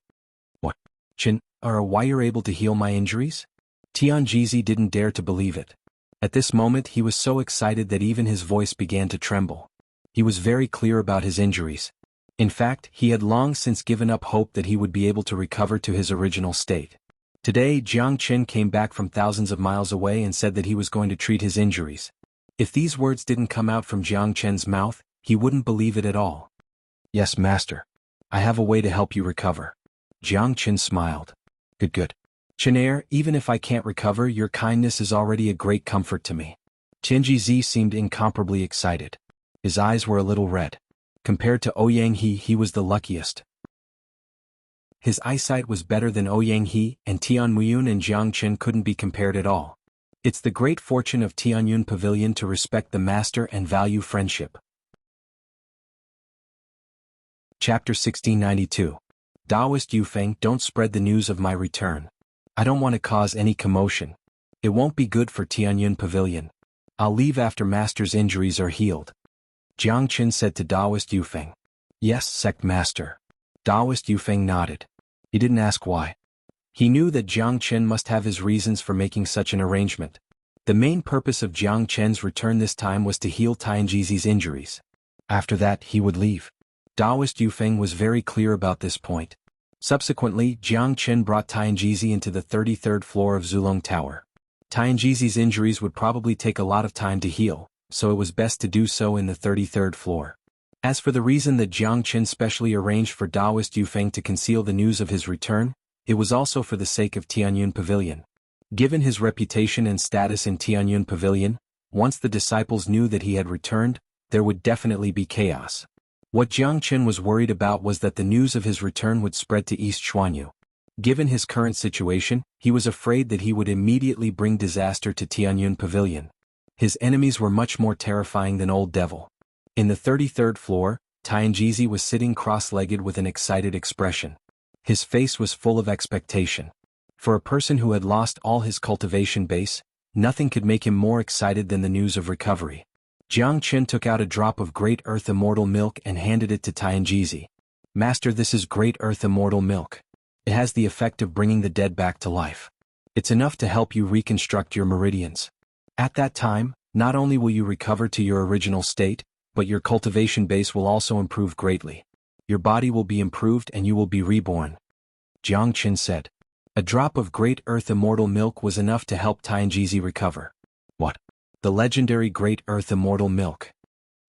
What? Qin, why you're able to heal my injuries? Tianjizi didn't dare to believe it. At this moment he was so excited that even his voice began to tremble. He was very clear about his injuries. In fact, he had long since given up hope that he would be able to recover to his original state. Today Jiang Qin came back from thousands of miles away and said that he was going to treat his injuries. If these words didn't come out from Jiang Qin's mouth, he wouldn't believe it at all. Yes, master. I have a way to help you recover. Jiang Qin smiled. Good. Chinair, even if I can't recover, your kindness is already a great comfort to me. Tianjizi seemed incomparably excited. His eyes were a little red. Compared to Ouyang he was the luckiest. His eyesight was better than Ouyang and Tian Muyun and Jiang Qin couldn't be compared at all. It's the great fortune of Tianyun Pavilion to respect the master and value friendship. Chapter 1692. Taoist Yufeng, don't spread the news of my return. I don't want to cause any commotion. It won't be good for Tianyun Pavilion. I'll leave after master's injuries are healed. Jiang Qin said to Taoist Yufeng. Yes, sect master. Taoist Yufeng nodded. He didn't ask why. He knew that Jiang Qin must have his reasons for making such an arrangement. The main purpose of Jiang Qin's return this time was to heal Tianjizi's injuries. After that, he would leave. Taoist Yufeng was very clear about this point. Subsequently, Jiang Qin brought Tianjizi into the 33rd floor of Zulong Tower. Tianjizi's injuries would probably take a lot of time to heal, so it was best to do so in the 33rd floor. As for the reason that Jiang Qin specially arranged for Taoist Yufeng to conceal the news of his return, it was also for the sake of Tianyun Pavilion. Given his reputation and status in Tianyun Pavilion, once the disciples knew that he had returned, there would definitely be chaos. What Jiang Qin was worried about was that the news of his return would spread to East Xuanhu. Given his current situation, he was afraid that he would immediately bring disaster to Tianyun Pavilion. His enemies were much more terrifying than Old Devil. In the 33rd floor, Tianjizi was sitting cross-legged with an excited expression. His face was full of expectation. For a person who had lost all his cultivation base, nothing could make him more excited than the news of recovery. Jiang Qin took out a drop of Great Earth Immortal Milk and handed it to Tianjizi. Master, this is Great Earth Immortal Milk. It has the effect of bringing the dead back to life. It's enough to help you reconstruct your meridians. At that time, not only will you recover to your original state, but your cultivation base will also improve greatly. Your body will be improved and you will be reborn. Jiang Qin said. A drop of Great Earth Immortal Milk was enough to help Tianjizi recover. What? The legendary Great Earth Immortal Milk.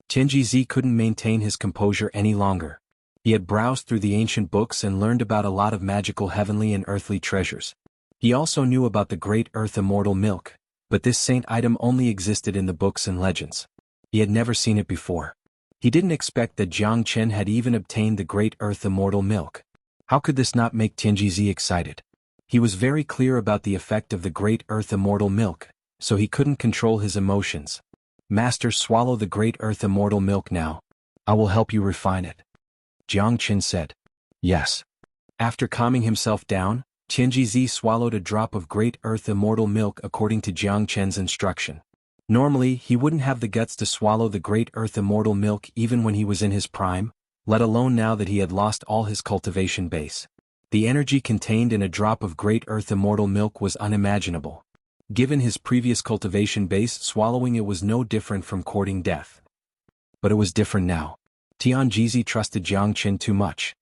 Tianjizi couldn't maintain his composure any longer. He had browsed through the ancient books and learned about a lot of magical heavenly and earthly treasures. He also knew about the Great Earth Immortal Milk, but this saint item only existed in the books and legends. He had never seen it before. He didn't expect that Jiang Qin had even obtained the Great Earth Immortal Milk. How could this not make Tianjizi excited? He was very clear about the effect of the Great Earth Immortal Milk, so he couldn't control his emotions. Master, swallow the Great Earth Immortal Milk now. I will help you refine it. Jiang Qin said. Yes. After calming himself down, Tianjizi swallowed a drop of Great Earth Immortal Milk according to Jiang Qin's instruction. Normally, he wouldn't have the guts to swallow the Great Earth Immortal Milk even when he was in his prime, let alone now that he had lost all his cultivation base. The energy contained in a drop of Great Earth Immortal Milk was unimaginable. Given his previous cultivation base, swallowing it was no different from courting death. But it was different now. Tianjizi trusted Jiang Qin too much.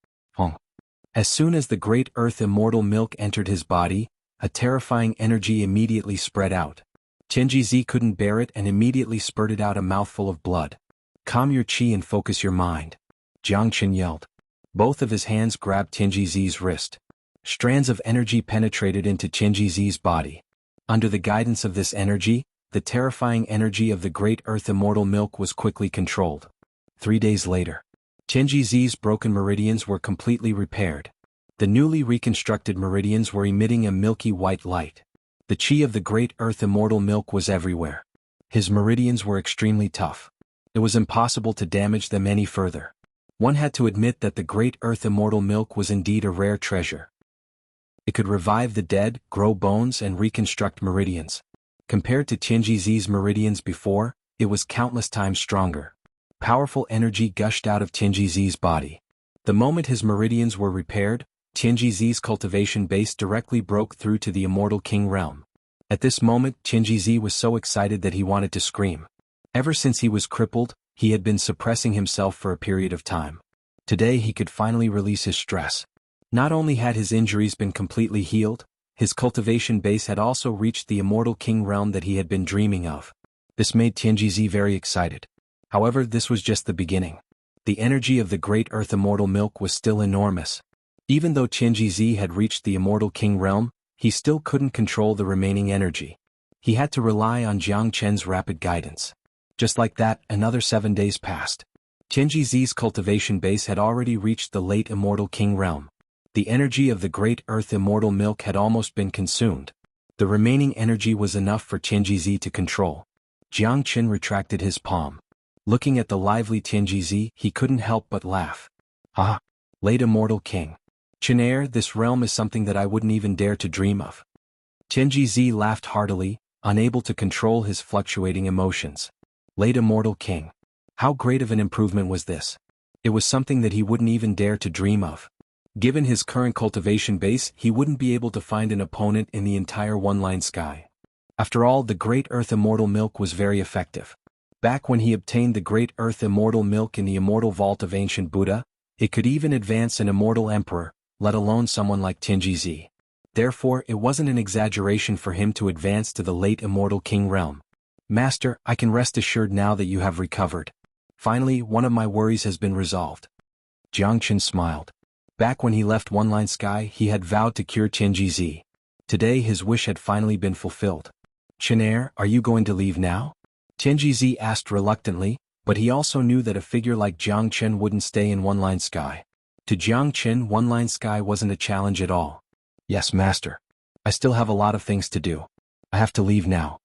As soon as the great earth immortal milk entered his body, a terrifying energy immediately spread out. Tianjizi couldn't bear it and immediately spurted out a mouthful of blood. Calm your chi and focus your mind, Jiang Qin yelled. Both of his hands grabbed Tianjizi's wrist. Strands of energy penetrated into Tianjizi's body. Under the guidance of this energy, the terrifying energy of the great earth immortal milk was quickly controlled. 3 days later, Tianjizi's broken meridians were completely repaired. The newly reconstructed meridians were emitting a milky white light. The chi of the great earth immortal milk was everywhere. His meridians were extremely tough. It was impossible to damage them any further. One had to admit that the great earth immortal milk was indeed a rare treasure. It could revive the dead, grow bones and reconstruct meridians. Compared to Tianjizi's meridians before, it was countless times stronger. Powerful energy gushed out of Tianjizi's body. The moment his meridians were repaired, Tianjizi's cultivation base directly broke through to the immortal king realm. At this moment, Tianjizi was so excited that he wanted to scream. Ever since he was crippled, he had been suppressing himself for a period of time. Today he could finally release his stress. Not only had his injuries been completely healed, his cultivation base had also reached the immortal king realm that he had been dreaming of. This made Tianjizi very excited. However, this was just the beginning. The energy of the great earth immortal milk was still enormous. Even though Tianjizi had reached the immortal king realm, he still couldn't control the remaining energy. He had to rely on Jiang Qin's rapid guidance. Just like that, another 7 days passed. Tianjizi's cultivation base had already reached the late immortal king realm. The energy of the great earth immortal milk had almost been consumed. The remaining energy was enough for Tianjizi to control. Jiang Qin retracted his palm. Looking at the lively Tianjizi, he couldn't help but laugh. Ah, late immortal king. Qinair, this realm is something that I wouldn't even dare to dream of. Tianjizi laughed heartily, unable to control his fluctuating emotions. Late immortal king. How great of an improvement was this? It was something that he wouldn't even dare to dream of. Given his current cultivation base, he wouldn't be able to find an opponent in the entire one-line sky. After all, the great earth immortal milk was very effective. Back when he obtained the great earth immortal milk in the immortal vault of ancient Buddha, it could even advance an immortal emperor, let alone someone like Tianjizi. Therefore, it wasn't an exaggeration for him to advance to the late immortal king realm. Master, I can rest assured now that you have recovered. Finally, one of my worries has been resolved. Jiang Qin smiled. Back when he left One Line Sky, he had vowed to cure Tianjizi. Today his wish had finally been fulfilled. Qinair, are you going to leave now? Tianjizi asked reluctantly, but he also knew that a figure like Jiang Qin wouldn't stay in One Line Sky. To Jiang Qin, One Line Sky wasn't a challenge at all. Yes, master. I still have a lot of things to do. I have to leave now.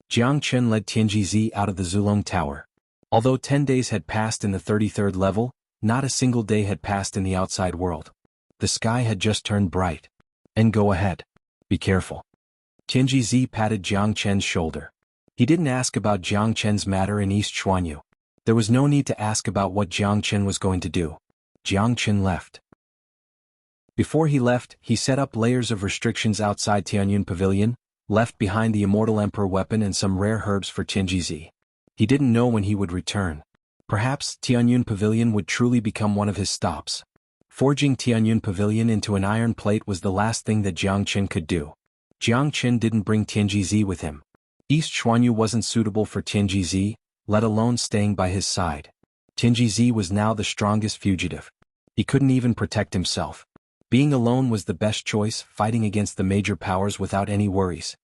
Jiang Qin led Tianjizi out of the Zulong Tower. Although 10 days had passed in the 33rd level, not a single day had passed in the outside world. The sky had just turned bright. And go ahead. Be careful. Tianjizi patted Jiang Qin's shoulder. He didn't ask about Jiang Qin's matter in East Xuanhu. There was no need to ask about what Jiang Qin was going to do. Jiang Qin left. Before he left, he set up layers of restrictions outside Tianyun Pavilion, left behind the Immortal Emperor weapon and some rare herbs for Tianjizi. He didn't know when he would return. Perhaps Tianyun Pavilion would truly become one of his stops. Forging Tianyun Pavilion into an iron plate was the last thing that Jiang Qin could do. Jiang Qin didn't bring Tianjizi with him. East Xuanhu wasn't suitable for Tianjizi, let alone staying by his side. Tianjizi was now the strongest fugitive. He couldn't even protect himself. Being alone was the best choice, fighting against the major powers without any worries.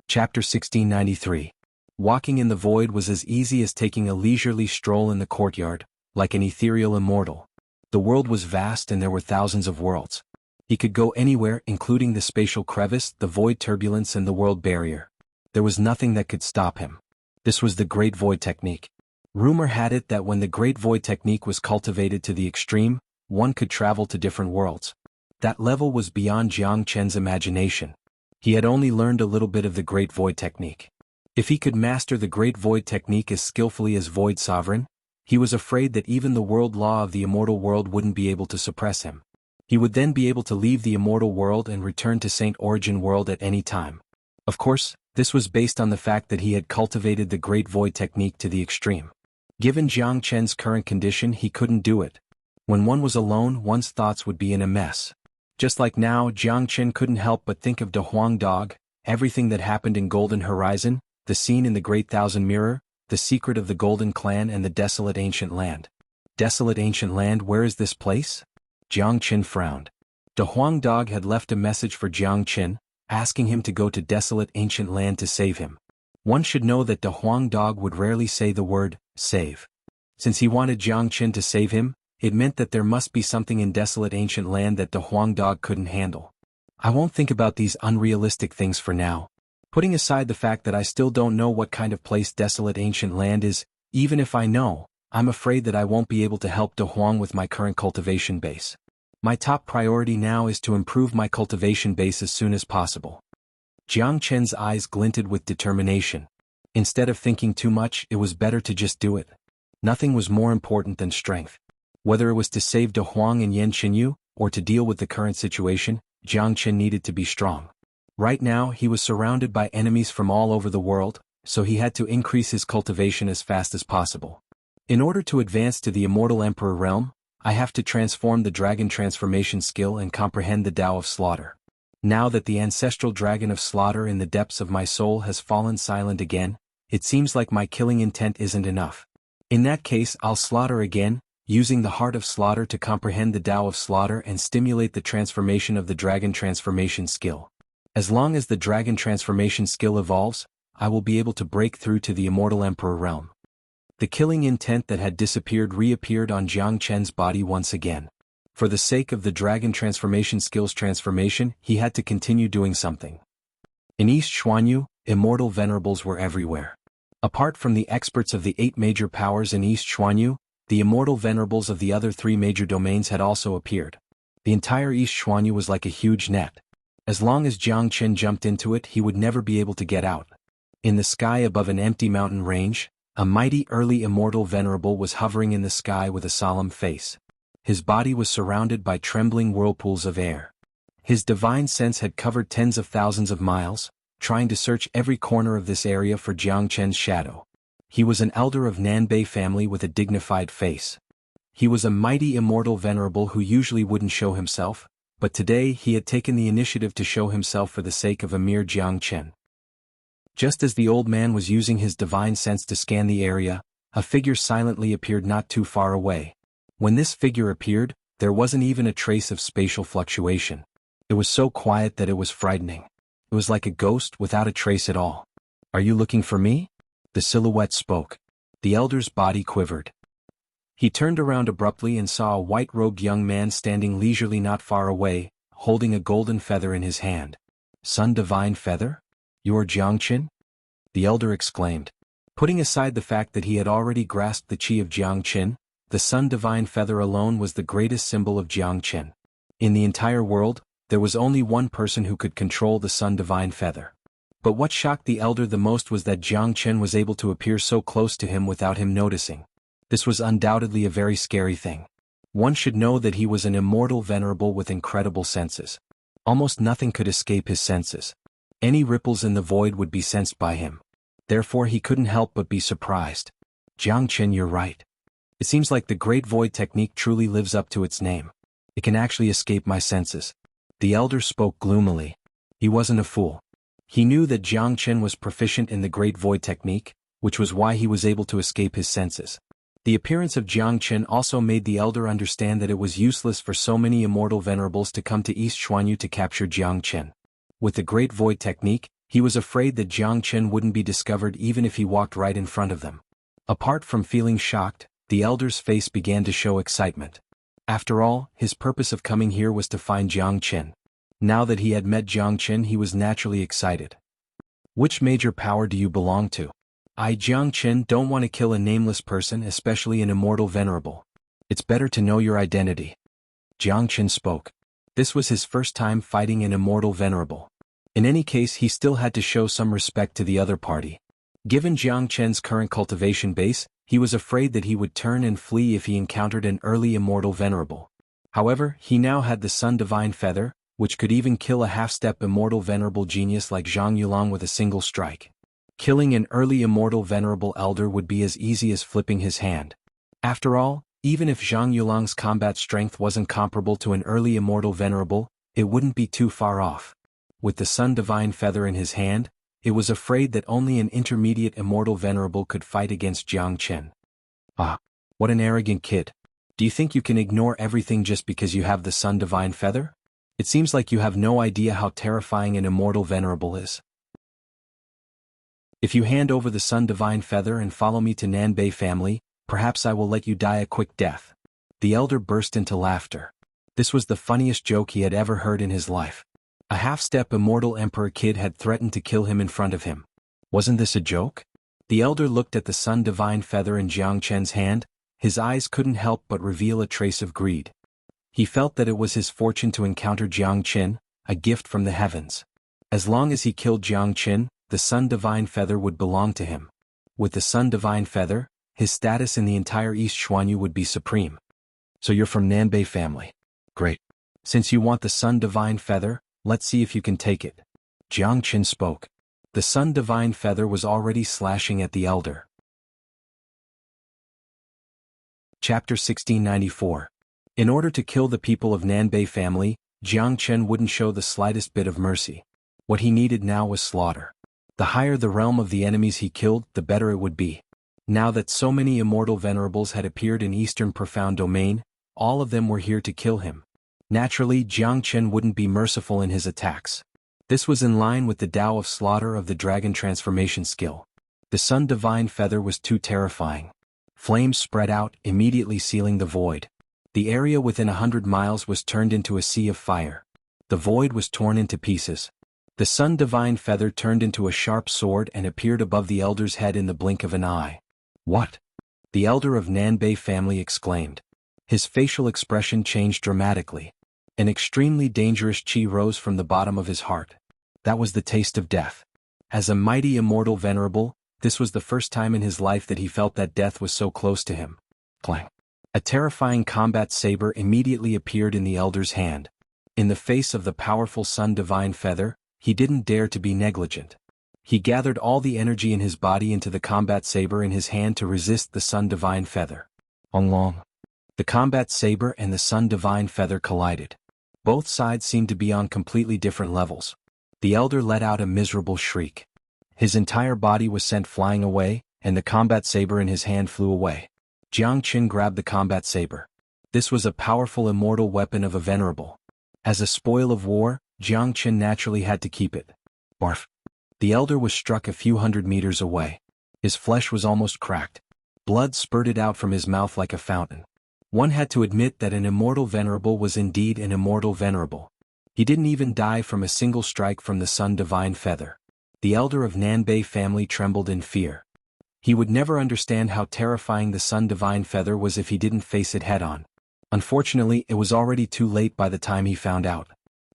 Chapter 1693. Walking in the void was as easy as taking a leisurely stroll in the courtyard, like an ethereal immortal. The world was vast and there were thousands of worlds. He could go anywhere, including the spatial crevice, the void turbulence and the world barrier. There was nothing that could stop him. This was the Great Void Technique. Rumor had it that when the Great Void Technique was cultivated to the extreme, one could travel to different worlds. That level was beyond Jiang Qin's imagination. He had only learned a little bit of the Great Void Technique. If he could master the Great Void Technique as skillfully as Void Sovereign, he was afraid that even the world law of the immortal world wouldn't be able to suppress him. He would then be able to leave the immortal world and return to St. Origin World at any time. Of course, this was based on the fact that he had cultivated the Great Void technique to the extreme. Given Jiang Chen's current condition, he couldn't do it. When one was alone, one's thoughts would be in a mess. Just like now, Jiang Chen couldn't help but think of De Huang Dog, everything that happened in Golden Horizon, the scene in the Great Thousand Mirror, the secret of the Golden Clan and the desolate ancient land. Desolate ancient land, where is this place? Jiang Chen frowned. De Huang Dog had left a message for Jiang Chen, asking him to go to desolate ancient land to save him. One should know that De Huang Dog would rarely say the word, save. Since he wanted Jiang Chen to save him, it meant that there must be something in desolate ancient land that De Huang Dog couldn't handle. I won't think about these unrealistic things for now. Putting aside the fact that I still don't know what kind of place desolate ancient land is, even if I know, I'm afraid that I won't be able to help De Huang with my current cultivation base. My top priority now is to improve my cultivation base as soon as possible. Jiang Chen's eyes glinted with determination. Instead of thinking too much, it was better to just do it. Nothing was more important than strength. Whether it was to save De Huang and Yan Qinyu, or to deal with the current situation, Jiang Chen needed to be strong. Right now, he was surrounded by enemies from all over the world, so he had to increase his cultivation as fast as possible. In order to advance to the Immortal Emperor realm, I have to transform the dragon transformation skill and comprehend the Tao of Slaughter. Now that the ancestral dragon of slaughter in the depths of my soul has fallen silent again, it seems like my killing intent isn't enough. In that case, I'll slaughter again, using the heart of slaughter to comprehend the Tao of Slaughter and stimulate the transformation of the dragon transformation skill. As long as the dragon transformation skill evolves, I will be able to break through to the Immortal Emperor realm. The killing intent that had disappeared reappeared on Jiang Chen's body once again. For the sake of the dragon transformation skill's transformation, he had to continue doing something. In East Xuanhu, immortal venerables were everywhere. Apart from the experts of the 8 major powers in East Xuanhu, the immortal venerables of the other 3 major domains had also appeared. The entire East Xuanhu was like a huge net. As long as Jiang Chen jumped into it, he would never be able to get out. In the sky above an empty mountain range, a mighty early immortal venerable was hovering in the sky with a solemn face. His body was surrounded by trembling whirlpools of air. His divine sense had covered tens of thousands of miles, trying to search every corner of this area for Jiang Chen's shadow. He was an elder of Nanbei family with a dignified face. He was a mighty immortal venerable who usually wouldn't show himself, but today he had taken the initiative to show himself for the sake of a mere Jiang Chen. Just as the old man was using his divine sense to scan the area, a figure silently appeared not too far away. When this figure appeared, there wasn't even a trace of spatial fluctuation. It was so quiet that it was frightening. It was like a ghost without a trace at all. "Are you looking for me?" The silhouette spoke. The elder's body quivered. He turned around abruptly and saw a white-robed young man standing leisurely not far away, holding a golden feather in his hand. "Sun Divine Feather? You are Jiang Chen?" The elder exclaimed. Putting aside the fact that he had already grasped the chi of Jiang Chen, the Sun Divine Feather alone was the greatest symbol of Jiang Chen. In the entire world, there was only one person who could control the Sun Divine Feather. But what shocked the elder the most was that Jiang Chen was able to appear so close to him without him noticing. This was undoubtedly a very scary thing. One should know that he was an immortal venerable with incredible senses. Almost nothing could escape his senses. Any ripples in the void would be sensed by him. Therefore he couldn't help but be surprised. "Jiang Chen, you're right. It seems like the Great Void technique truly lives up to its name. It can actually escape my senses." The elder spoke gloomily. He wasn't a fool. He knew that Jiang Chen was proficient in the Great Void technique, which was why he was able to escape his senses. The appearance of Jiang Chen also made the elder understand that it was useless for so many immortal venerables to come to East Xuanhu to capture Jiang Chen. With the Great Void technique, he was afraid that Jiang Chen wouldn't be discovered even if he walked right in front of them. Apart from feeling shocked, the elder's face began to show excitement. After all, his purpose of coming here was to find Jiang Chen. Now that he had met Jiang Chen, he was naturally excited. "Which major power do you belong to?" "I, Jiang Chen, don't want to kill a nameless person, especially an immortal venerable. It's better to know your identity." Jiang Chen spoke. This was his first time fighting an immortal venerable. In any case, he still had to show some respect to the other party. Given Jiang Chen's current cultivation base, he was afraid that he would turn and flee if he encountered an early immortal venerable. However, he now had the Sun Divine Feather, which could even kill a half-step immortal venerable genius like Xuanhuan with a single strike. Killing an early immortal venerable elder would be as easy as flipping his hand. After all, even if Zhang Yulang's combat strength wasn't comparable to an early immortal venerable, it wouldn't be too far off. With the Sun Divine Feather in his hand, it was afraid that only an intermediate immortal venerable could fight against Jiang Chen. Ah, what an arrogant kid. Do you think you can ignore everything just because you have the Sun Divine Feather? It seems like you have no idea how terrifying an immortal venerable is. If you hand over the Sun Divine Feather and follow me to Nanbei family, perhaps I will let you die a quick death. The elder burst into laughter. This was the funniest joke he had ever heard in his life. A half-step immortal emperor kid had threatened to kill him in front of him. Wasn't this a joke? The elder looked at the Sun Divine Feather in Jiang Chen's hand. His eyes couldn't help but reveal a trace of greed. He felt that it was his fortune to encounter Jiang Chen, a gift from the heavens. As long as he killed Jiang Chen, the Sun Divine Feather would belong to him. With the Sun Divine Feather, his status in the entire East Xuanyu would be supreme. So you're from Nanbei family. Great. Since you want the Sun Divine Feather, let's see if you can take it. Jiang Chen spoke. The Sun Divine Feather was already slashing at the elder. Chapter 1694. In order to kill the people of Nanbei family, Jiang Chen wouldn't show the slightest bit of mercy. What he needed now was slaughter. The higher the realm of the enemies he killed, the better it would be. Now that so many immortal venerables had appeared in Eastern Profound Domain, all of them were here to kill him. Naturally, Jiang Chen wouldn't be merciful in his attacks. This was in line with the Tao of Slaughter of the Dragon Transformation skill. The Sun Divine Feather was too terrifying. Flames spread out, immediately sealing the void. The area within 100 miles was turned into a sea of fire. The void was torn into pieces. The Sun Divine Feather turned into a sharp sword and appeared above the elder's head in the blink of an eye. What? The elder of Nanbei family exclaimed. His facial expression changed dramatically. An extremely dangerous qi rose from the bottom of his heart. That was the taste of death. As a mighty immortal venerable, this was the first time in his life that he felt that death was so close to him. Clang. A terrifying combat saber immediately appeared in the elder's hand. In the face of the powerful Sun Divine Feather, he didn't dare to be negligent. He gathered all the energy in his body into the combat saber in his hand to resist the Sun Divine Feather. Long. The combat saber and the Sun Divine Feather collided. Both sides seemed to be on completely different levels. The elder let out a miserable shriek. His entire body was sent flying away, and the combat saber in his hand flew away. Jiang Chen grabbed the combat saber. This was a powerful immortal weapon of a venerable. As a spoil of war, Jiang Chen naturally had to keep it. Barf. The elder was struck a few hundred meters away. His flesh was almost cracked. Blood spurted out from his mouth like a fountain. One had to admit that an immortal venerable was indeed an immortal venerable. He didn't even die from a single strike from the Sun Divine Feather. The elder of Nanbei family trembled in fear. He would never understand how terrifying the Sun Divine Feather was if he didn't face it head-on. Unfortunately, it was already too late by the time he found out.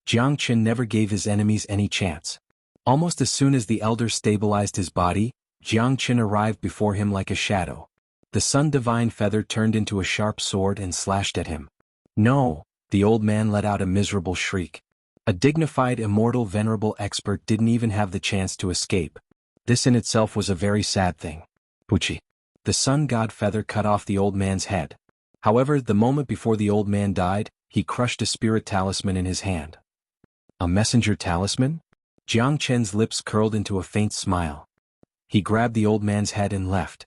Jiang Chen never gave his enemies any chance. Almost as soon as the elder stabilized his body, Jiang Chen arrived before him like a shadow. The Sun Divine Feather turned into a sharp sword and slashed at him. No! The old man let out a miserable shriek. A dignified immortal venerable expert didn't even have the chance to escape. This in itself was a very sad thing. Puchi. The Sun God Feather cut off the old man's head. However, the moment before the old man died, he crushed a spirit talisman in his hand. A messenger talisman? Jiang Chen's lips curled into a faint smile. He grabbed the old man's head and left.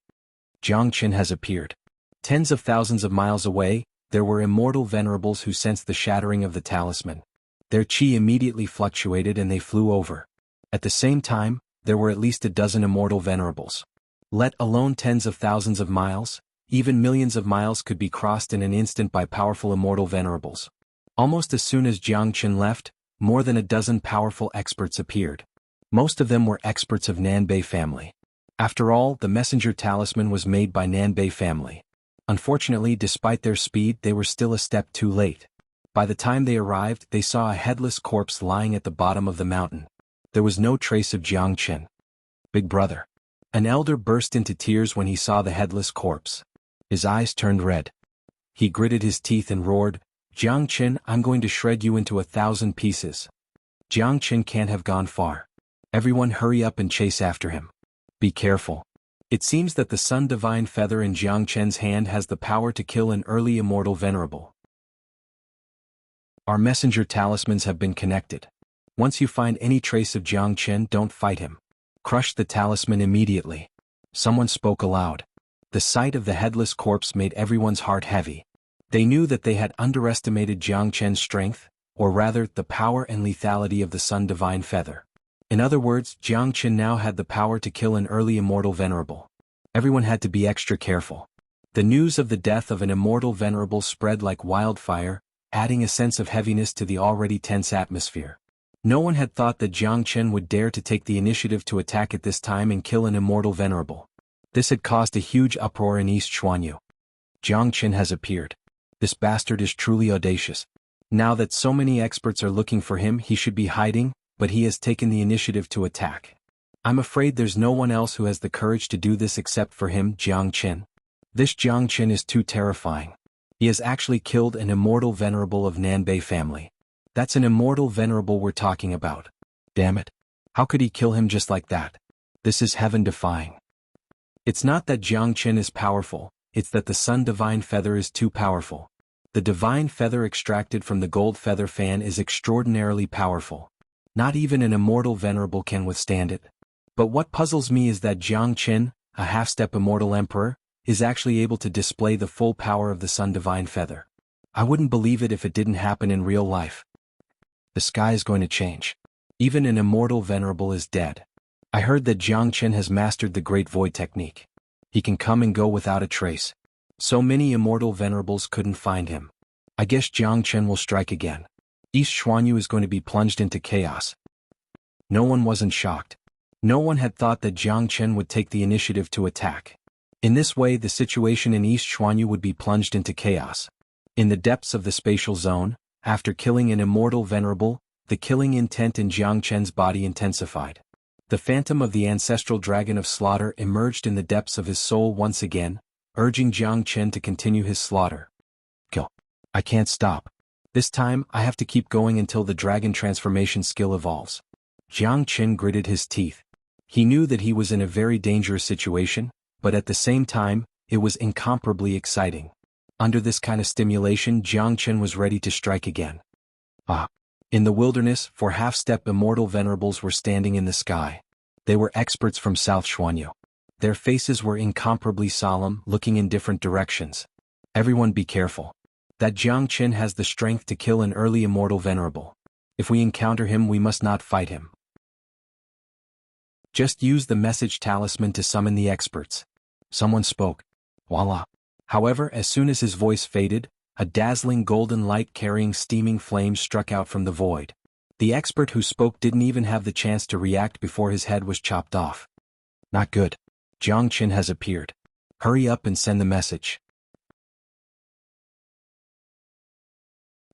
Jiang Chen has appeared. Tens of thousands of miles away, there were immortal venerables who sensed the shattering of the talisman. Their qi immediately fluctuated and they flew over. At the same time, there were at least a dozen immortal venerables. Let alone tens of thousands of miles, even millions of miles could be crossed in an instant by powerful immortal venerables. Almost as soon as Jiang Chen left, more than a dozen powerful experts appeared. Most of them were experts of Nanbei family. After all, the messenger talisman was made by Nanbei family. Unfortunately, despite their speed, they were still a step too late. By the time they arrived, they saw a headless corpse lying at the bottom of the mountain. There was no trace of Jiang Chen. Big brother. An elder burst into tears when he saw the headless corpse. His eyes turned red. He gritted his teeth and roared, Jiang Qin, I'm going to shred you into 1,000 pieces. Jiang Qin can't have gone far. Everyone hurry up and chase after him. Be careful. It seems that the Sun Divine Feather in Jiang Qin's hand has the power to kill an early immortal venerable. Our messenger talismans have been connected. Once you find any trace of Jiang Qin, don't fight him. Crush the talisman immediately. Someone spoke aloud. The sight of the headless corpse made everyone's heart heavy. They knew that they had underestimated Jiang Qin's strength, or rather, the power and lethality of the Sun Divine Feather. In other words, Jiang Qin now had the power to kill an early immortal venerable. Everyone had to be extra careful. The news of the death of an immortal venerable spread like wildfire, adding a sense of heaviness to the already tense atmosphere. No one had thought that Jiang Qin would dare to take the initiative to attack at this time and kill an immortal venerable. This had caused a huge uproar in East Xuanhu. Jiang Qin has appeared. This bastard is truly audacious. Now that so many experts are looking for him, he should be hiding, but he has taken the initiative to attack. I'm afraid there's no one else who has the courage to do this except for him, Jiang Qin. This Jiang Qin is too terrifying. He has actually killed an immortal venerable of Nanbei family. That's an immortal venerable we're talking about. Damn it. How could he kill him just like that? This is heaven-defying. It's not that Jiang Qin is powerful, it's that the Sun Divine Feather is too powerful. The divine feather extracted from the gold feather fan is extraordinarily powerful. Not even an immortal venerable can withstand it. But what puzzles me is that Jiang Qin, a half-step immortal emperor, is actually able to display the full power of the Sun Divine Feather. I wouldn't believe it if it didn't happen in real life. The sky is going to change. Even an immortal venerable is dead. I heard that Jiang Qin has mastered the Great Void technique. He can come and go without a trace. So many immortal venerables couldn't find him. I guess Jiang Qin will strike again. East Xuanhu is going to be plunged into chaos. No one wasn't shocked. No one had thought that Jiang Qin would take the initiative to attack. In this way, the situation in East Xuanhu would be plunged into chaos. In the depths of the spatial zone, after killing an immortal venerable, the killing intent in Jiang Qin's body intensified. The phantom of the ancestral dragon of slaughter emerged in the depths of his soul once again, urging Jiang Qin to continue his slaughter. Kill. I can't stop. This time, I have to keep going until the dragon transformation skill evolves. Jiang Qin gritted his teeth. He knew that he was in a very dangerous situation, but at the same time, it was incomparably exciting. Under this kind of stimulation, Jiang Qin was ready to strike again. In the wilderness, 4 half-step immortal venerables were standing in the sky. They were experts from South Xuanhu. Their faces were incomparably solemn, looking in different directions. Everyone be careful. That Jiang Qin has the strength to kill an early immortal venerable. If we encounter him, we must not fight him. Just use the message talisman to summon the experts. Someone spoke. Voila. However, as soon as his voice faded, a dazzling golden light carrying steaming flames struck out from the void. The expert who spoke didn't even have the chance to react before his head was chopped off. Not good. Jiang Qin has appeared. Hurry up and send the message.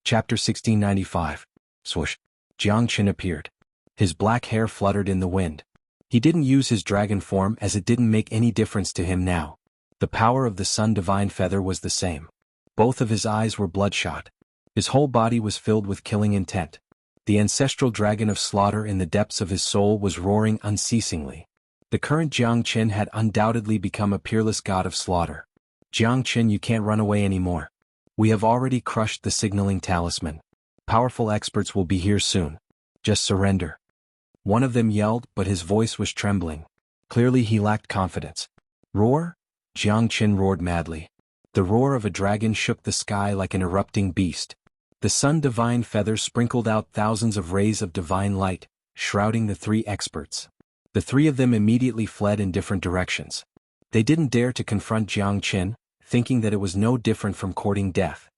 Chapter 1695. Swoosh. Jiang Qin appeared. His black hair fluttered in the wind. He didn't use his dragon form as it didn't make any difference to him now. The power of the Sun Divine Feather was the same. Both of his eyes were bloodshot. His whole body was filled with killing intent. The ancestral dragon of slaughter in the depths of his soul was roaring unceasingly. The current Jiang Qin had undoubtedly become a peerless god of slaughter. Jiang Qin, you can't run away anymore. We have already crushed the signaling talisman. Powerful experts will be here soon. Just surrender. One of them yelled, but his voice was trembling. Clearly he lacked confidence. Roar? Jiang Qin roared madly. The roar of a dragon shook the sky like an erupting beast. The Sun Divine Feather sprinkled out thousands of rays of divine light, shrouding the 3 experts. The 3 of them immediately fled in different directions. They didn't dare to confront Jiang Qin, thinking that it was no different from courting death.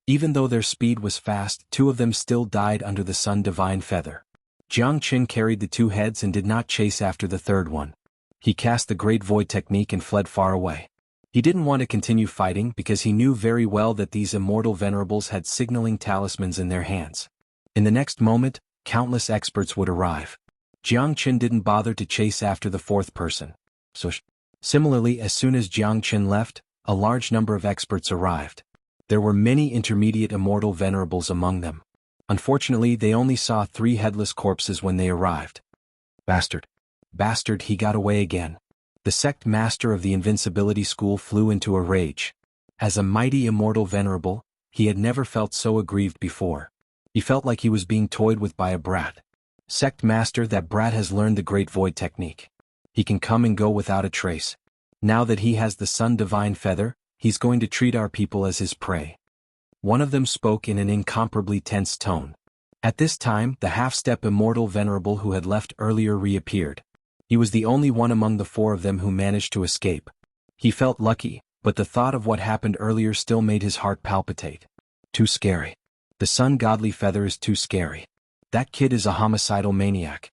Even though their speed was fast, 2 of them still died under the Sun Divine Feather. Jiang Qin carried the 2 heads and did not chase after the 3rd one. He cast the Great Void technique and fled far away. He didn't want to continue fighting because he knew very well that these immortal venerables had signaling talismans in their hands. In the next moment, countless experts would arrive. Jiang Qin didn't bother to chase after the 4th person. Similarly, as soon as Jiang Qin left, a large number of experts arrived. There were many intermediate immortal venerables among them. Unfortunately, they only saw 3 headless corpses when they arrived. Bastard. Bastard, he got away again. The sect master of the invincibility school flew into a rage. As a mighty immortal venerable, he had never felt so aggrieved before. He felt like he was being toyed with by a brat. Sect master, that brat has learned the Great Void technique. He can come and go without a trace. Now that he has the Sun Divine Feather, he's going to treat our people as his prey. One of them spoke in an incomparably tense tone. At this time, the half-step immortal venerable who had left earlier reappeared. He was the only one among the 4 of them who managed to escape. He felt lucky, but the thought of what happened earlier still made his heart palpitate. Too scary. The Sun Godly Feather is too scary. That kid is a homicidal maniac.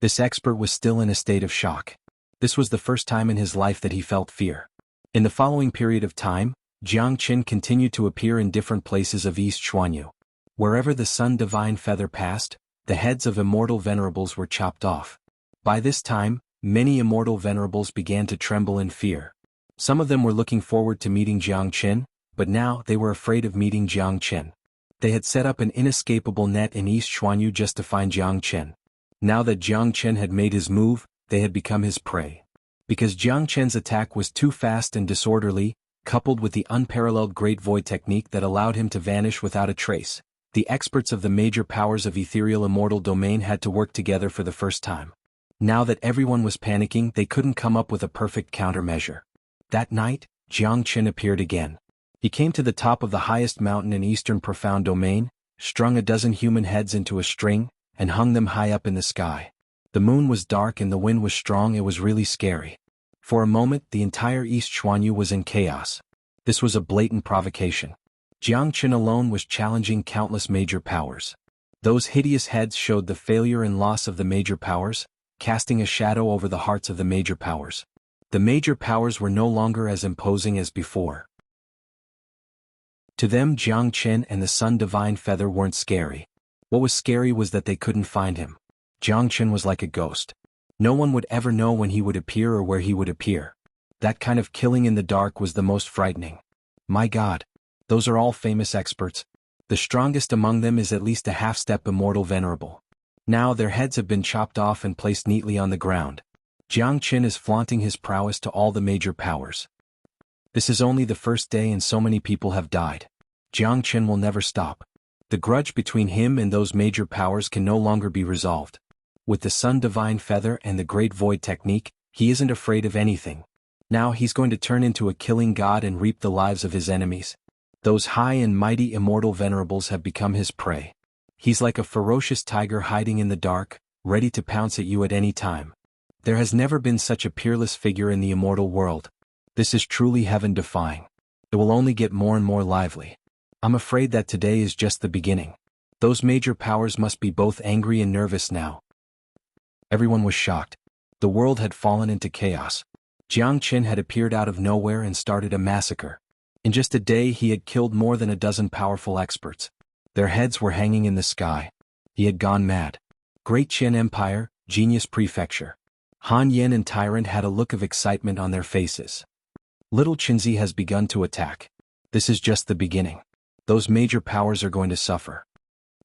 This expert was still in a state of shock. This was the first time in his life that he felt fear. In the following period of time, Jianghu continued to appear in different places of East Xuanhu. Wherever the Sun Divine Feather passed, the heads of immortal venerables were chopped off. By this time, many immortal venerables began to tremble in fear. Some of them were looking forward to meeting Jianghu, but now they were afraid of meeting Jianghu. They had set up an inescapable net in East Xuanhu just to find Jianghu. Now that Jianghu had made his move, they had become his prey. Because Jianghu's attack was too fast and disorderly, coupled with the unparalleled Great Void technique that allowed him to vanish without a trace, the experts of the major powers of ethereal immortal domain had to work together for the first time. Now that everyone was panicking, they couldn't come up with a perfect countermeasure. That night, Jianghu appeared again. He came to the top of the highest mountain in eastern profound domain, strung a dozen human heads into a string, and hung them high up in the sky. The moon was dark and the wind was strong. It was really scary. For a moment, the entire East Xuanhu was in chaos. This was a blatant provocation. Jianghu alone was challenging countless major powers. Those hideous heads showed the failure and loss of the major powers, casting a shadow over the hearts of the major powers. The major powers were no longer as imposing as before. To them, Jianghu and the Sun Divine Feather weren't scary. What was scary was that they couldn't find him. Jianghu was like a ghost. No one would ever know when he would appear or where he would appear. That kind of killing in the dark was the most frightening. My God. Those are all famous experts. The strongest among them is at least a half-step immortal venerable. Now their heads have been chopped off and placed neatly on the ground. Jianghu is flaunting his prowess to all the major powers. This is only the first day and so many people have died. Jianghu will never stop. The grudge between him and those major powers can no longer be resolved. With the Sun Divine Feather and the Great Void technique, he isn't afraid of anything. Now he's going to turn into a killing god and reap the lives of his enemies. Those high and mighty immortal venerables have become his prey. He's like a ferocious tiger hiding in the dark, ready to pounce at you at any time. There has never been such a peerless figure in the immortal world. This is truly heaven-defying. It will only get more and more lively. I'm afraid that today is just the beginning. Those major powers must be both angry and nervous now. Everyone was shocked. The world had fallen into chaos. Jianghu had appeared out of nowhere and started a massacre. In just a day he had killed more than a dozen powerful experts. Their heads were hanging in the sky. He had gone mad. Great Qin Empire, Genius Prefecture. Han Yin and Tyrant had a look of excitement on their faces. Little Qinzi has begun to attack. This is just the beginning. Those major powers are going to suffer.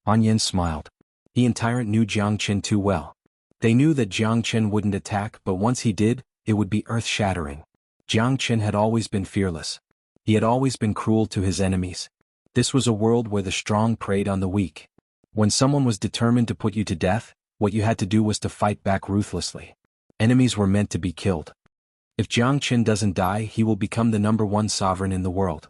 Han Yin smiled. He and Tyrant knew Jianghu too well. They knew that Jianghu wouldn't attack, but once he did, it would be earth-shattering. Jianghu had always been fearless. He had always been cruel to his enemies. This was a world where the strong preyed on the weak. When someone was determined to put you to death, what you had to do was to fight back ruthlessly. Enemies were meant to be killed. If Jianghu doesn't die, he will become the #1 sovereign in the world.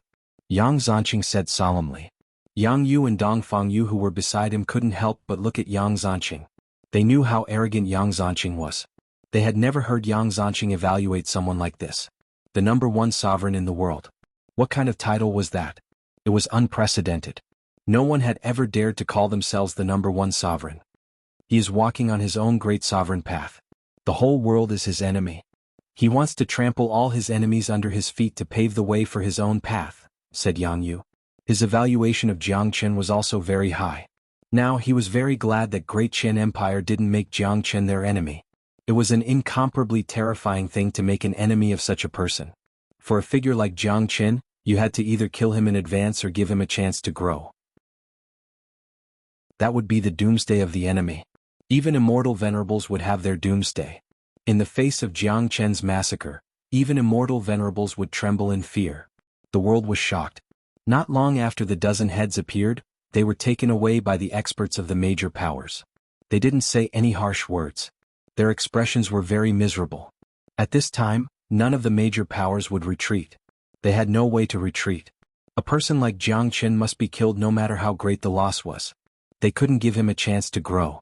Yang Zanqing said solemnly. Yang Yu and Dong Fangyu who were beside him couldn't help but look at Yang Zanqing. They knew how arrogant Yang Zanqing was. They had never heard Yang Zanqing evaluate someone like this. The #1 sovereign in the world. What kind of title was that? It was unprecedented. No one had ever dared to call themselves the #1 sovereign. He is walking on his own great sovereign path. The whole world is his enemy. He wants to trample all his enemies under his feet to pave the way for his own path, said Yang Yu. His evaluation of Jianghu was also very high. Now he was very glad that Great Qin Empire didn't make Jianghu their enemy. It was an incomparably terrifying thing to make an enemy of such a person. For a figure like Jianghu, You had to either kill him in advance or give him a chance to grow. That would be the doomsday of the enemy. Even immortal venerables would have their doomsday. In the face of Jiang Chen's massacre, even immortal venerables would tremble in fear. The world was shocked. Not long after the dozen heads appeared, they were taken away by the experts of the major powers. They didn't say any harsh words. Their expressions were very miserable. At this time, none of the major powers would retreat. They had no way to retreat. A person like Jiang Chen must be killed no matter how great the loss was. They couldn't give him a chance to grow.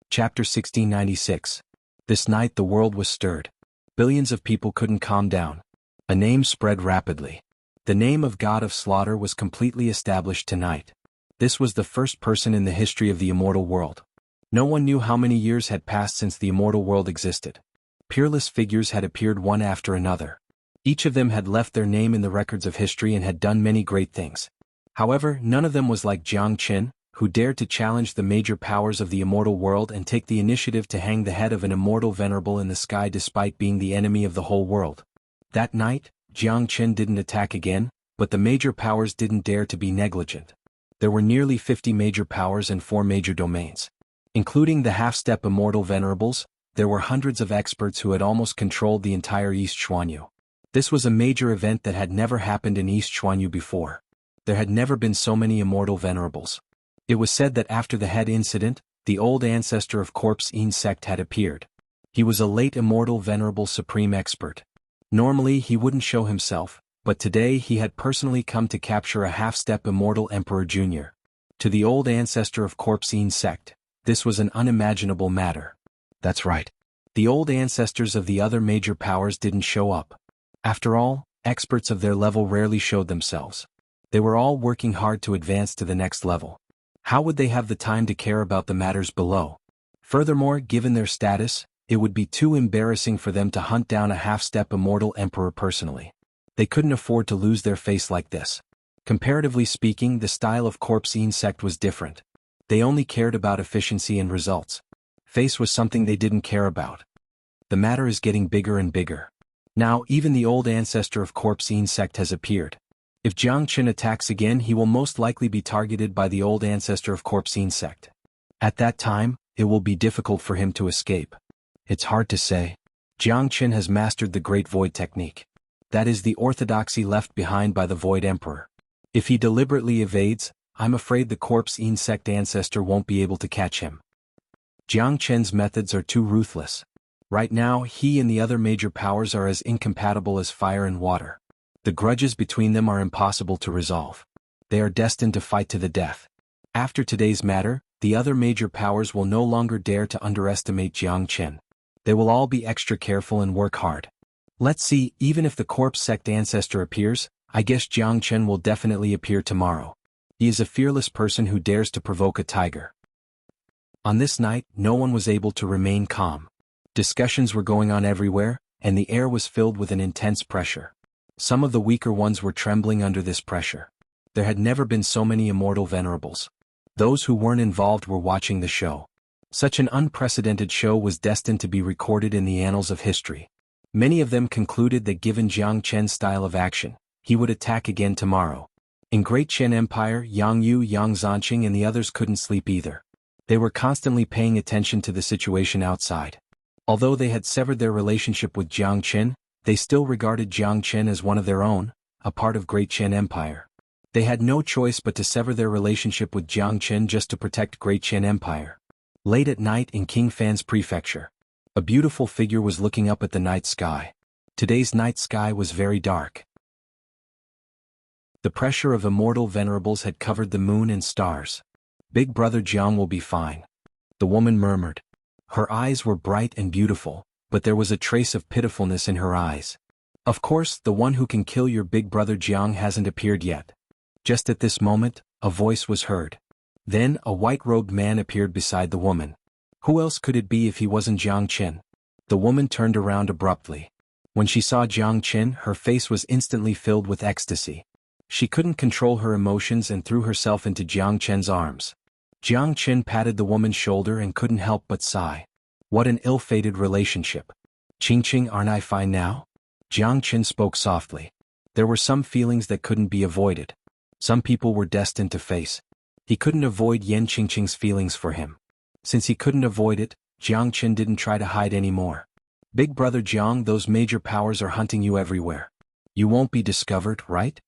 Chapter 1696. This night the world was stirred. Billions of people couldn't calm down. A name spread rapidly. The name of God of Slaughter was completely established tonight. This was the first person in the history of the immortal world. No one knew how many years had passed since the immortal world existed. Peerless figures had appeared one after another. Each of them had left their name in the records of history and had done many great things. However, none of them was like Jiang Chen, who dared to challenge the major powers of the immortal world and take the initiative to hang the head of an immortal venerable in the sky despite being the enemy of the whole world. That night, Jiang Chen didn't attack again, but the major powers didn't dare to be negligent. There were nearly 50 major powers and 4 major domains. Including the half-step immortal venerables, there were hundreds of experts who had almost controlled the entire East Xuanhu. This was a major event that had never happened in East Xuanhu before. There had never been so many immortal venerables. It was said that after the head incident, the old ancestor of Corpse Yin sect had appeared. He was a late immortal venerable supreme expert. Normally he wouldn't show himself, but today he had personally come to capture a half-step immortal emperor junior. To the old ancestor of Corpse Yin sect, this was an unimaginable matter. That's right. The old ancestors of the other major powers didn't show up. After all, experts of their level rarely showed themselves. They were all working hard to advance to the next level. How would they have the time to care about the matters below? Furthermore, given their status, it would be too embarrassing for them to hunt down a half-step immortal emperor personally. They couldn't afford to lose their face like this. Comparatively speaking, the style of Corpse Yin sect was different. They only cared about efficiency and results. Face was something they didn't care about. The matter is getting bigger and bigger. Now, even the old ancestor of Corpse Yin sect has appeared. If Jiang Chen attacks again, he will most likely be targeted by the old ancestor of Corpse Yin sect. At that time, it will be difficult for him to escape. It's hard to say. Jiang Chen has mastered the Great Void technique. That is the orthodoxy left behind by the Void Emperor. If he deliberately evades, I'm afraid the Corpse Yin sect ancestor won't be able to catch him. Jiang Chen's methods are too ruthless. Right now, he and the other major powers are as incompatible as fire and water. The grudges between them are impossible to resolve. They are destined to fight to the death. After today's matter, the other major powers will no longer dare to underestimate Jiang Chen. They will all be extra careful and work hard. Let's see, even if the Corpse sect ancestor appears, I guess Jiang Chen will definitely appear tomorrow. He is a fearless person who dares to provoke a tiger. On this night, no one was able to remain calm. Discussions were going on everywhere, and the air was filled with an intense pressure. Some of the weaker ones were trembling under this pressure. There had never been so many immortal venerables. Those who weren't involved were watching the show. Such an unprecedented show was destined to be recorded in the annals of history. Many of them concluded that given Jiang Chen's style of action, he would attack again tomorrow. In Great Chen Empire, Yang Yu, Yang Zanqing and the others couldn't sleep either. They were constantly paying attention to the situation outside. Although they had severed their relationship with Jiang Chen, they still regarded Jiang Chen as one of their own, a part of Great Chen Empire. They had no choice but to sever their relationship with Jiang Chen just to protect Great Chen Empire. Late at night in King Fan's prefecture, a beautiful figure was looking up at the night sky. Today's night sky was very dark. The pressure of immortal venerables had covered the moon and stars. Big brother Jiang will be fine, the woman murmured. Her eyes were bright and beautiful, but there was a trace of pitifulness in her eyes. Of course, the one who can kill your big brother Jiang hasn't appeared yet. Just at this moment, a voice was heard. Then, a white-robed man appeared beside the woman. Who else could it be if he wasn't Jiang Chen? The woman turned around abruptly. When she saw Jiang Chen, her face was instantly filled with ecstasy. She couldn't control her emotions and threw herself into Jiang Chen's arms. Jiang Chen patted the woman's shoulder and couldn't help but sigh. What an ill-fated relationship. Qingqing, aren't I fine now? Jiang Qin spoke softly. There were some feelings that couldn't be avoided. Some people were destined to face. He couldn't avoid Yan Qingqing's feelings for him. Since he couldn't avoid it, Jiang Qin didn't try to hide anymore. Big brother Jiang, those major powers are hunting you everywhere. You won't be discovered, right?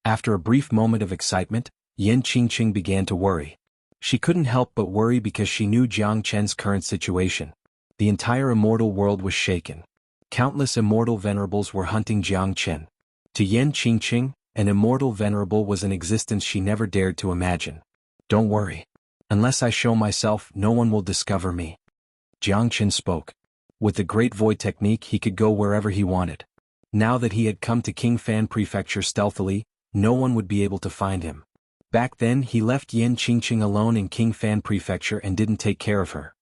After a brief moment of excitement, Yan Qingqing began to worry. She couldn't help but worry because she knew Jiang Chen's current situation. The entire immortal world was shaken. Countless immortal venerables were hunting Jiang Chen. To Yan Qingqing, an immortal venerable was an existence she never dared to imagine. Don't worry. Unless I show myself, no one will discover me. Jiang Chen spoke. With the Great Void technique, he could go wherever he wanted. Now that he had come to King Fan Prefecture stealthily, no one would be able to find him. Back then, he left Yan Qingqing alone in King Fan Prefecture and didn't take care of her.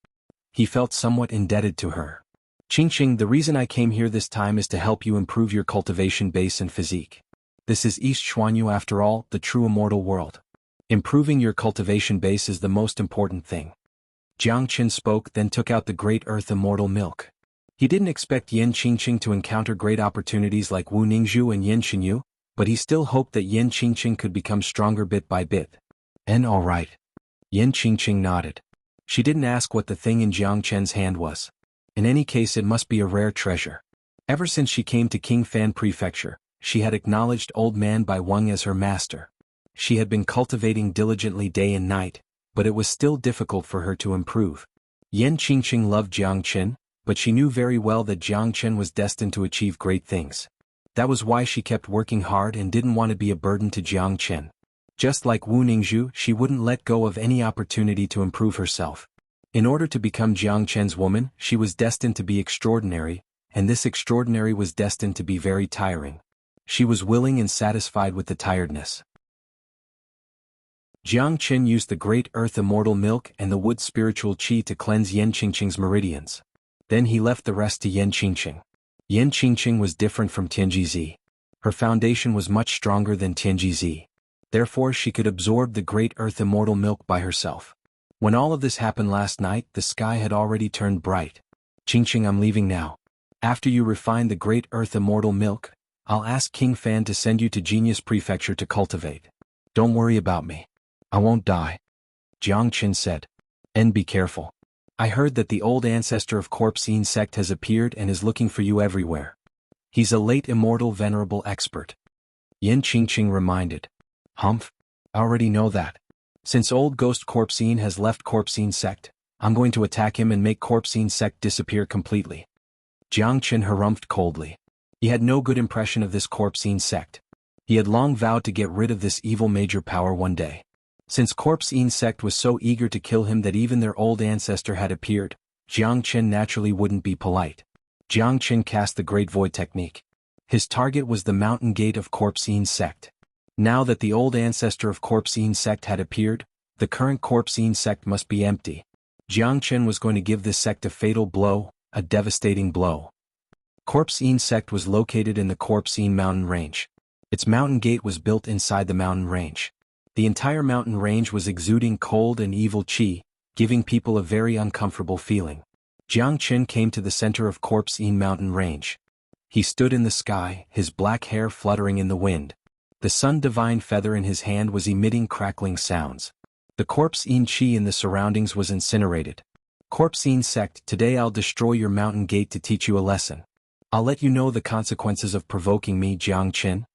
He felt somewhat indebted to her. Qingqing, the reason I came here this time is to help you improve your cultivation base and physique. This is East Xuanhu after all, the true immortal world. Improving your cultivation base is the most important thing. Jiang Qin spoke, then took out the Great Earth Immortal Milk. He didn't expect Yan Qingqing to encounter great opportunities like Wu Ningzhu and Yan Xinyu, but he still hoped that Yan Qingqing could become stronger bit by bit. And all right. Yan Qingqing nodded. She didn't ask what the thing in Jiang Chen's hand was. In any case, it must be a rare treasure. Ever since she came to King Fan Prefecture, she had acknowledged Old Man Bai Wang as her master. She had been cultivating diligently day and night, but it was still difficult for her to improve. Yan Qingqing loved Jiang Chen, but she knew very well that Jiang Chen was destined to achieve great things. That was why she kept working hard and didn't want to be a burden to Jiang Chen. Just like Wu Ningzhu, she wouldn't let go of any opportunity to improve herself. In order to become Jiang Chen's woman, she was destined to be extraordinary, and this extraordinary was destined to be very tiring. She was willing and satisfied with the tiredness. Jiang Chen used the Great Earth Immortal Milk and the Wood Spiritual Qi to cleanse Yan Qingqing's meridians. Then he left the rest to Yan Qingqing. Yan Qingqing was different from Tianjizi. Her foundation was much stronger than Tianjizi. Therefore she could absorb the Great Earth Immortal Milk by herself. When all of this happened last night, the sky had already turned bright. Qingqing, I'm leaving now. After you refine the Great Earth Immortal Milk, I'll ask King Fan to send you to Genius Prefecture to cultivate. Don't worry about me. I won't die. Jiang Qin said. And be careful. I heard that the old ancestor of Corpsine sect has appeared and is looking for you everywhere. He's a late immortal venerable expert. Yan Qingqing reminded. Humph? I already know that. Since old ghost Corpsine has left Corpsine sect, I'm going to attack him and make Corpsine sect disappear completely. Jiang Qin harumphed coldly. He had no good impression of this Corpsine sect. He had long vowed to get rid of this evil major power one day. Since Corpsine sect was so eager to kill him that even their old ancestor had appeared, Jiang Qin naturally wouldn't be polite. Jiang Qin cast the Great Void technique. His target was the mountain gate of Corpsine sect. Now that the old ancestor of Corpsine sect had appeared, the current Corpsine sect must be empty. Jiang Qin was going to give this sect a fatal blow, a devastating blow. Corpsine sect was located in the Corpsine mountain range. Its mountain gate was built inside the mountain range. The entire mountain range was exuding cold and evil qi, giving people a very uncomfortable feeling. Jiang Qin came to the center of Corpsine mountain range. He stood in the sky, his black hair fluttering in the wind. The sun divine feather in his hand was emitting crackling sounds. The Corpsine qi in the surroundings was incinerated. Corpsine sect, today I'll destroy your mountain gate to teach you a lesson. I'll let you know the consequences of provoking me, Jiang Qin.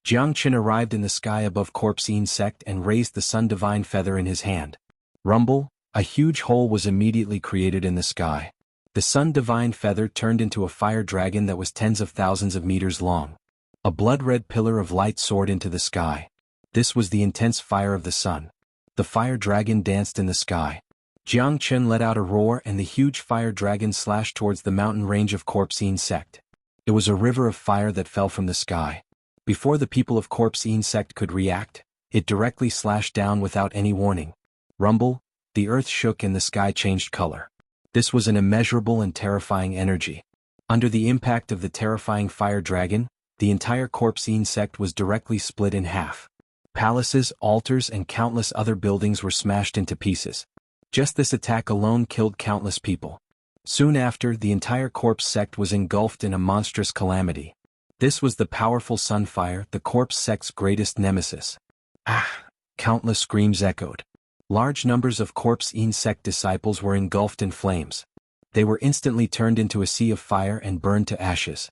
Jiang Qin arrived in the sky above Corpsine sect and raised the sun divine feather in his hand. Rumble, a huge hole was immediately created in the sky. The sun divine feather turned into a fire dragon that was tens of thousands of meters long. A blood-red pillar of light soared into the sky. This was the intense fire of the sun. The fire dragon danced in the sky. Jiang Qin let out a roar and the huge fire dragon slashed towards the mountain range of Corpsine sect. It was a river of fire that fell from the sky. Before the people of Corpsine sect could react, it directly slashed down without any warning. Rumble, the earth shook and the sky changed color. This was an immeasurable and terrifying energy. Under the impact of the terrifying fire dragon, the entire Corpsine sect was directly split in half. Palaces, altars, and countless other buildings were smashed into pieces. Just this attack alone killed countless people. Soon after, the entire Corpse sect was engulfed in a monstrous calamity. This was the powerful sunfire, the corpse sect's greatest nemesis. Ah! Countless screams echoed. Large numbers of corpse sect disciples were engulfed in flames. They were instantly turned into a sea of fire and burned to ashes.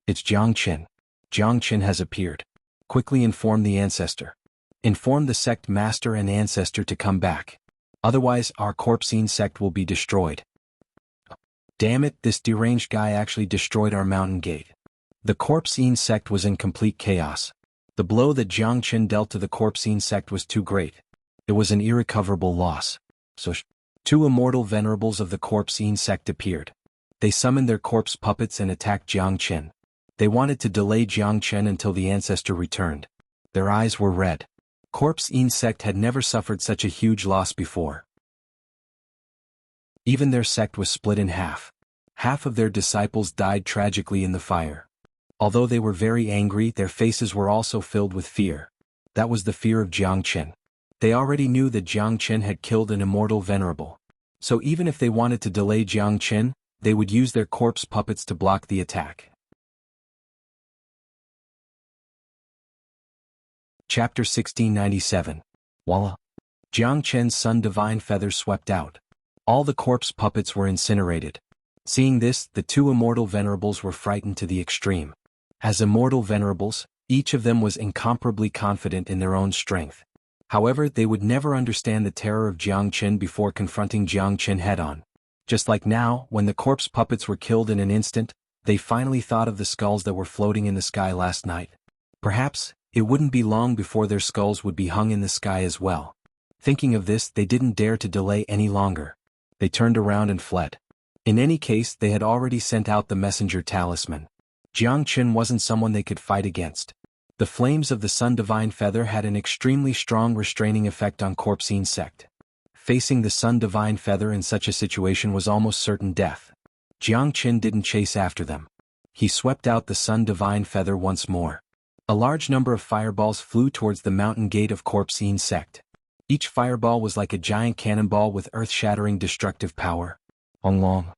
It's Jianghu. Jianghu has appeared. Quickly inform the ancestor. Inform the sect master and ancestor to come back. Otherwise, our corpse sect will be destroyed. Damn it, this deranged guy actually destroyed our mountain gate. The corpse sect was in complete chaos. The blow that Jianghu dealt to the corpse sect was too great. It was an irrecoverable loss. So, two immortal venerables of the corpse sect appeared. They summoned their corpse puppets and attacked Jianghu. They wanted to delay Jianghu until the ancestor returned. Their eyes were red. Corpse sect had never suffered such a huge loss before. Even their sect was split in half. Half of their disciples died tragically in the fire. Although they were very angry, their faces were also filled with fear. That was the fear of Jianghu. They already knew that Jianghu had killed an immortal venerable. So even if they wanted to delay Jianghu, they would use their corpse puppets to block the attack. Chapter 1697. Voila! Jianghu's sun divine feather swept out. All the corpse puppets were incinerated. Seeing this, the two immortal venerables were frightened to the extreme. As immortal venerables, each of them was incomparably confident in their own strength. However, they would never understand the terror of Jianghu before confronting Jianghu head-on. Just like now, when the corpse puppets were killed in an instant, they finally thought of the skulls that were floating in the sky last night. Perhaps, it wouldn't be long before their skulls would be hung in the sky as well. Thinking of this, they didn't dare to delay any longer. They turned around and fled. In any case, they had already sent out the messenger talisman. Jianghu wasn't someone they could fight against. The flames of the sun divine feather had an extremely strong restraining effect on corpse sect. Facing the sun divine feather in such a situation was almost certain death. Jianghu didn't chase after them. He swept out the sun divine feather once more. A large number of fireballs flew towards the mountain gate of corpse sect. Each fireball was like a giant cannonball with earth-shattering destructive power. Long.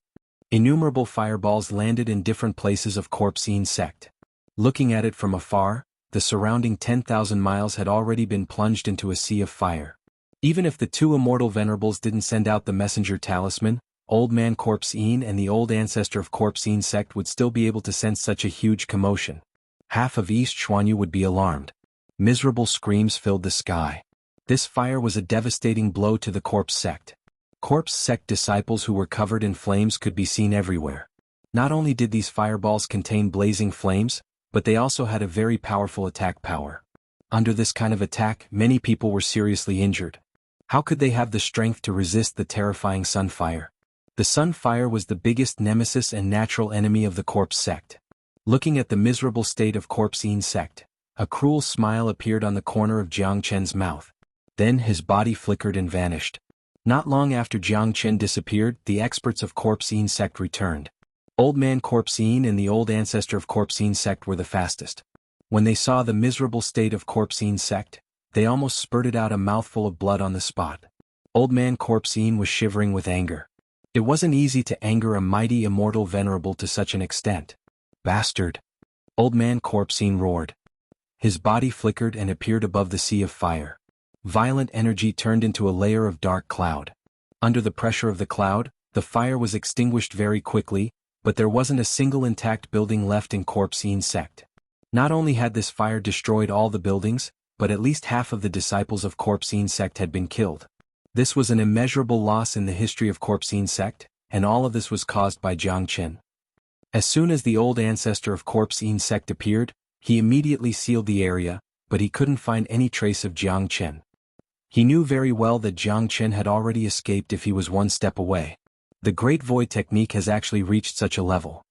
Innumerable fireballs landed in different places of corpse sect. Looking at it from afar, the surrounding 10,000 miles had already been plunged into a sea of fire. Even if the two immortal venerables didn't send out the messenger talisman, Old Man Corpse and the old ancestor of corpse sect would still be able to sense such a huge commotion. Half of East Xuanhuan would be alarmed. Miserable screams filled the sky. This fire was a devastating blow to the corpse sect. Corpse sect disciples who were covered in flames could be seen everywhere. Not only did these fireballs contain blazing flames, but they also had a very powerful attack power. Under this kind of attack, many people were seriously injured. How could they have the strength to resist the terrifying sunfire? The sunfire was the biggest nemesis and natural enemy of the corpse sect. Looking at the miserable state of corpse sect, a cruel smile appeared on the corner of Jianghu's mouth. Then his body flickered and vanished. Not long after Jianghu disappeared, the experts of corpse sect returned. Old Man Corpse and the old ancestor of corpse sect were the fastest. When they saw the miserable state of corpse sect, they almost spurted out a mouthful of blood on the spot. Old Man Corpse was shivering with anger. It wasn't easy to anger a mighty immortal venerable to such an extent. Bastard! Old Man Corpse roared. His body flickered and appeared above the sea of fire. Violent energy turned into a layer of dark cloud. Under the pressure of the cloud, the fire was extinguished very quickly, but there wasn't a single intact building left in corpse sect. Not only had this fire destroyed all the buildings, but at least half of the disciples of corpse sect had been killed. This was an immeasurable loss in the history of corpse sect, and all of this was caused by Jianghu. As soon as the old ancestor of corpse sect appeared, he immediately sealed the area, but he couldn't find any trace of Jianghu. He knew very well that Jianghu had already escaped if he was one step away. The Great Void technique has actually reached such a level.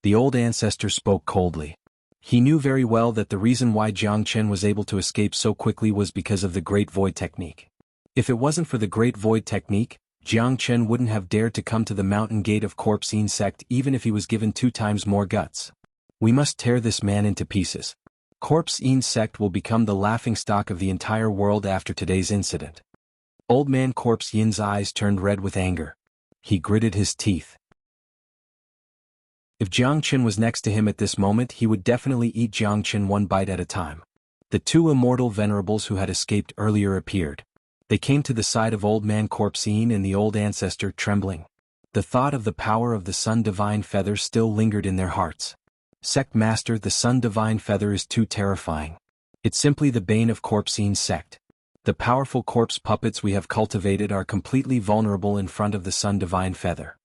The old ancestor spoke coldly. He knew very well that the reason why Jianghu was able to escape so quickly was because of the Great Void technique. If it wasn't for the Great Void technique, Jianghu wouldn't have dared to come to the mountain gate of corpse sect even if he was given 2 times more guts. We must tear this man into pieces. Corpse sect will become the laughingstock of the entire world after today's incident. Old Man Corpse eyes turned red with anger. He gritted his teeth. If Jiang Qin was next to him at this moment, he would definitely eat Jiang Qin one bite at a time. The two immortal venerables who had escaped earlier appeared. They came to the side of Old Man Corpsine and the old ancestor, trembling. The thought of the power of the Sun Divine Feather still lingered in their hearts. Sect Master, the Sun Divine Feather is too terrifying. It's simply the bane of Corpsine's sect. The powerful corpse puppets we have cultivated are completely vulnerable in front of the Sun Divine Feather.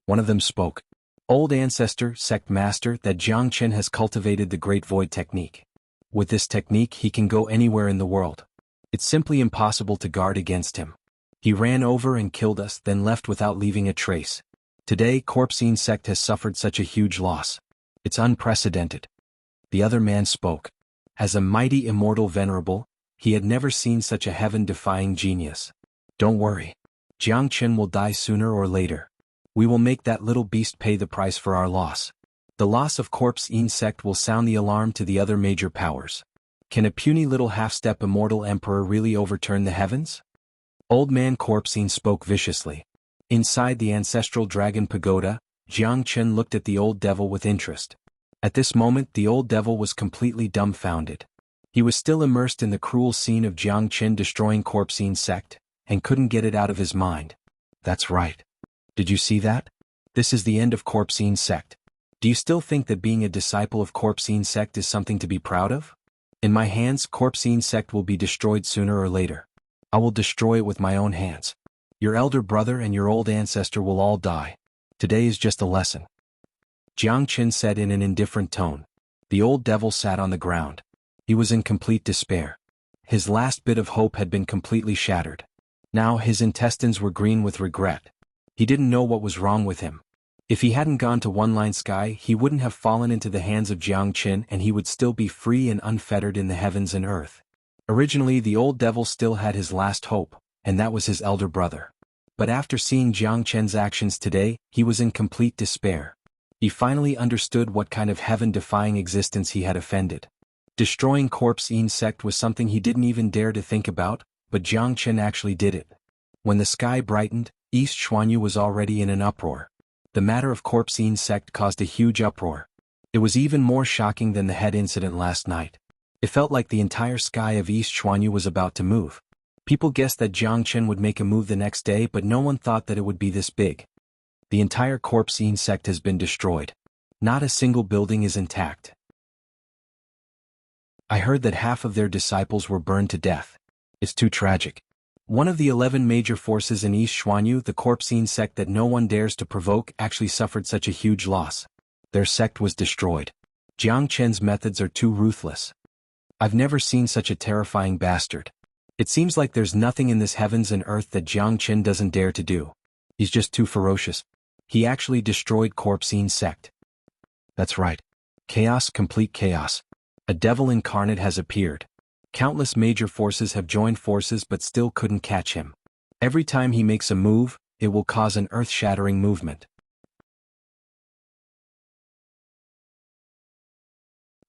One of them spoke. Old Ancestor, Sect Master, that Jiang Qin has cultivated the Great Void technique. With this technique he can go anywhere in the world. It's simply impossible to guard against him. He ran over and killed us, then left without leaving a trace. Today Corpsine's sect has suffered such a huge loss. It's unprecedented. The other man spoke. As a mighty immortal venerable, he had never seen such a heaven-defying genius. Don't worry. Jiang Qin will die sooner or later. We will make that little beast pay the price for our loss. The loss of Corpsine's sect will sound the alarm to the other major powers. Can a puny little half-step immortal emperor really overturn the heavens? Old Man Corpsine spoke viciously. Inside the ancestral dragon pagoda, Jiang Qin looked at the old devil with interest. At this moment the old devil was completely dumbfounded. He was still immersed in the cruel scene of Jiang Qin destroying Corpsine's sect, and couldn't get it out of his mind. That's right. Did you see that? This is the end of Corpsine's sect. Do you still think that being a disciple of Corpsine's sect is something to be proud of? In my hands, Corpsine's sect will be destroyed sooner or later. I will destroy it with my own hands. Your elder brother and your old ancestor will all die. Today is just a lesson. Jiang Qin said in an indifferent tone. The old devil sat on the ground. He was in complete despair. His last bit of hope had been completely shattered. Now his intestines were green with regret. He didn't know what was wrong with him. If he hadn't gone to One Line Sky, he wouldn't have fallen into the hands of Jiang Qin and he would still be free and unfettered in the heavens and earth. Originally the old devil still had his last hope, and that was his elder brother. But after seeing Jiang Qin's actions today, he was in complete despair. He finally understood what kind of heaven-defying existence he had offended. Destroying Corpsine's sect was something he didn't even dare to think about, but Jiang Qin actually did it. When the sky brightened, East Xuanhu was already in an uproar. The matter of Corpsine's sect caused a huge uproar. It was even more shocking than the head incident last night. It felt like the entire sky of East Xuanhu was about to move. People guessed that Jiang Qin would make a move the next day, but no one thought that it would be this big. The entire Corpsine's sect has been destroyed. Not a single building is intact. I heard that half of their disciples were burned to death. It's too tragic. One of the 11 major forces in East Xuanhu, the Corpsine's sect that no one dares to provoke, actually suffered such a huge loss. Their sect was destroyed. Jiang Qin's methods are too ruthless. I've never seen such a terrifying bastard. It seems like there's nothing in this heavens and earth that Jiang Qin doesn't dare to do. He's just too ferocious. He actually destroyed Corpsine's sect. That's right. Chaos, complete chaos. A devil incarnate has appeared. Countless major forces have joined forces but still couldn't catch him. Every time he makes a move, it will cause an earth-shattering movement.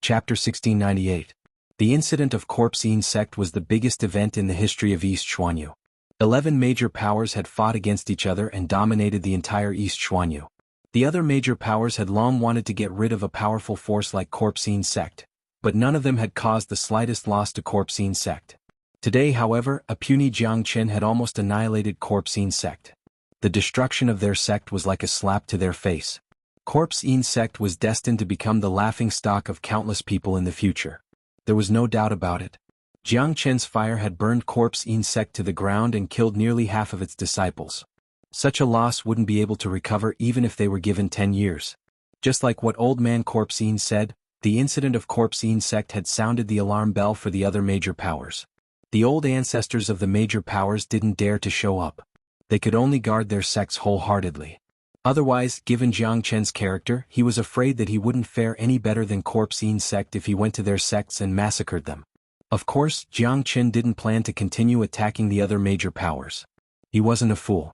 Chapter 1698. The incident of Corpsine's sect was the biggest event in the history of East Xuanhu. 11 major powers had fought against each other and dominated the entire East Xuanhu. The other major powers had long wanted to get rid of a powerful force like Corpsine's sect, but none of them had caused the slightest loss to Corpsine's sect. Today, however, a puny Jiang Qin had almost annihilated Corpsine's sect. The destruction of their sect was like a slap to their face. Corpsine's sect was destined to become the laughingstock of countless people in the future. There was no doubt about it. Jiang Qin's fire had burned Corpsine's sect to the ground and killed nearly half of its disciples. Such a loss wouldn't be able to recover even if they were given 10 years. Just like what Old Man Corpsine said, the incident of Corpsine's sect had sounded the alarm bell for the other major powers. The old ancestors of the major powers didn't dare to show up. They could only guard their sects wholeheartedly. Otherwise, given Jiang Qin's character, he was afraid that he wouldn't fare any better than Corpsine's sect if he went to their sects and massacred them. Of course, Jiang Qin didn't plan to continue attacking the other major powers. He wasn't a fool.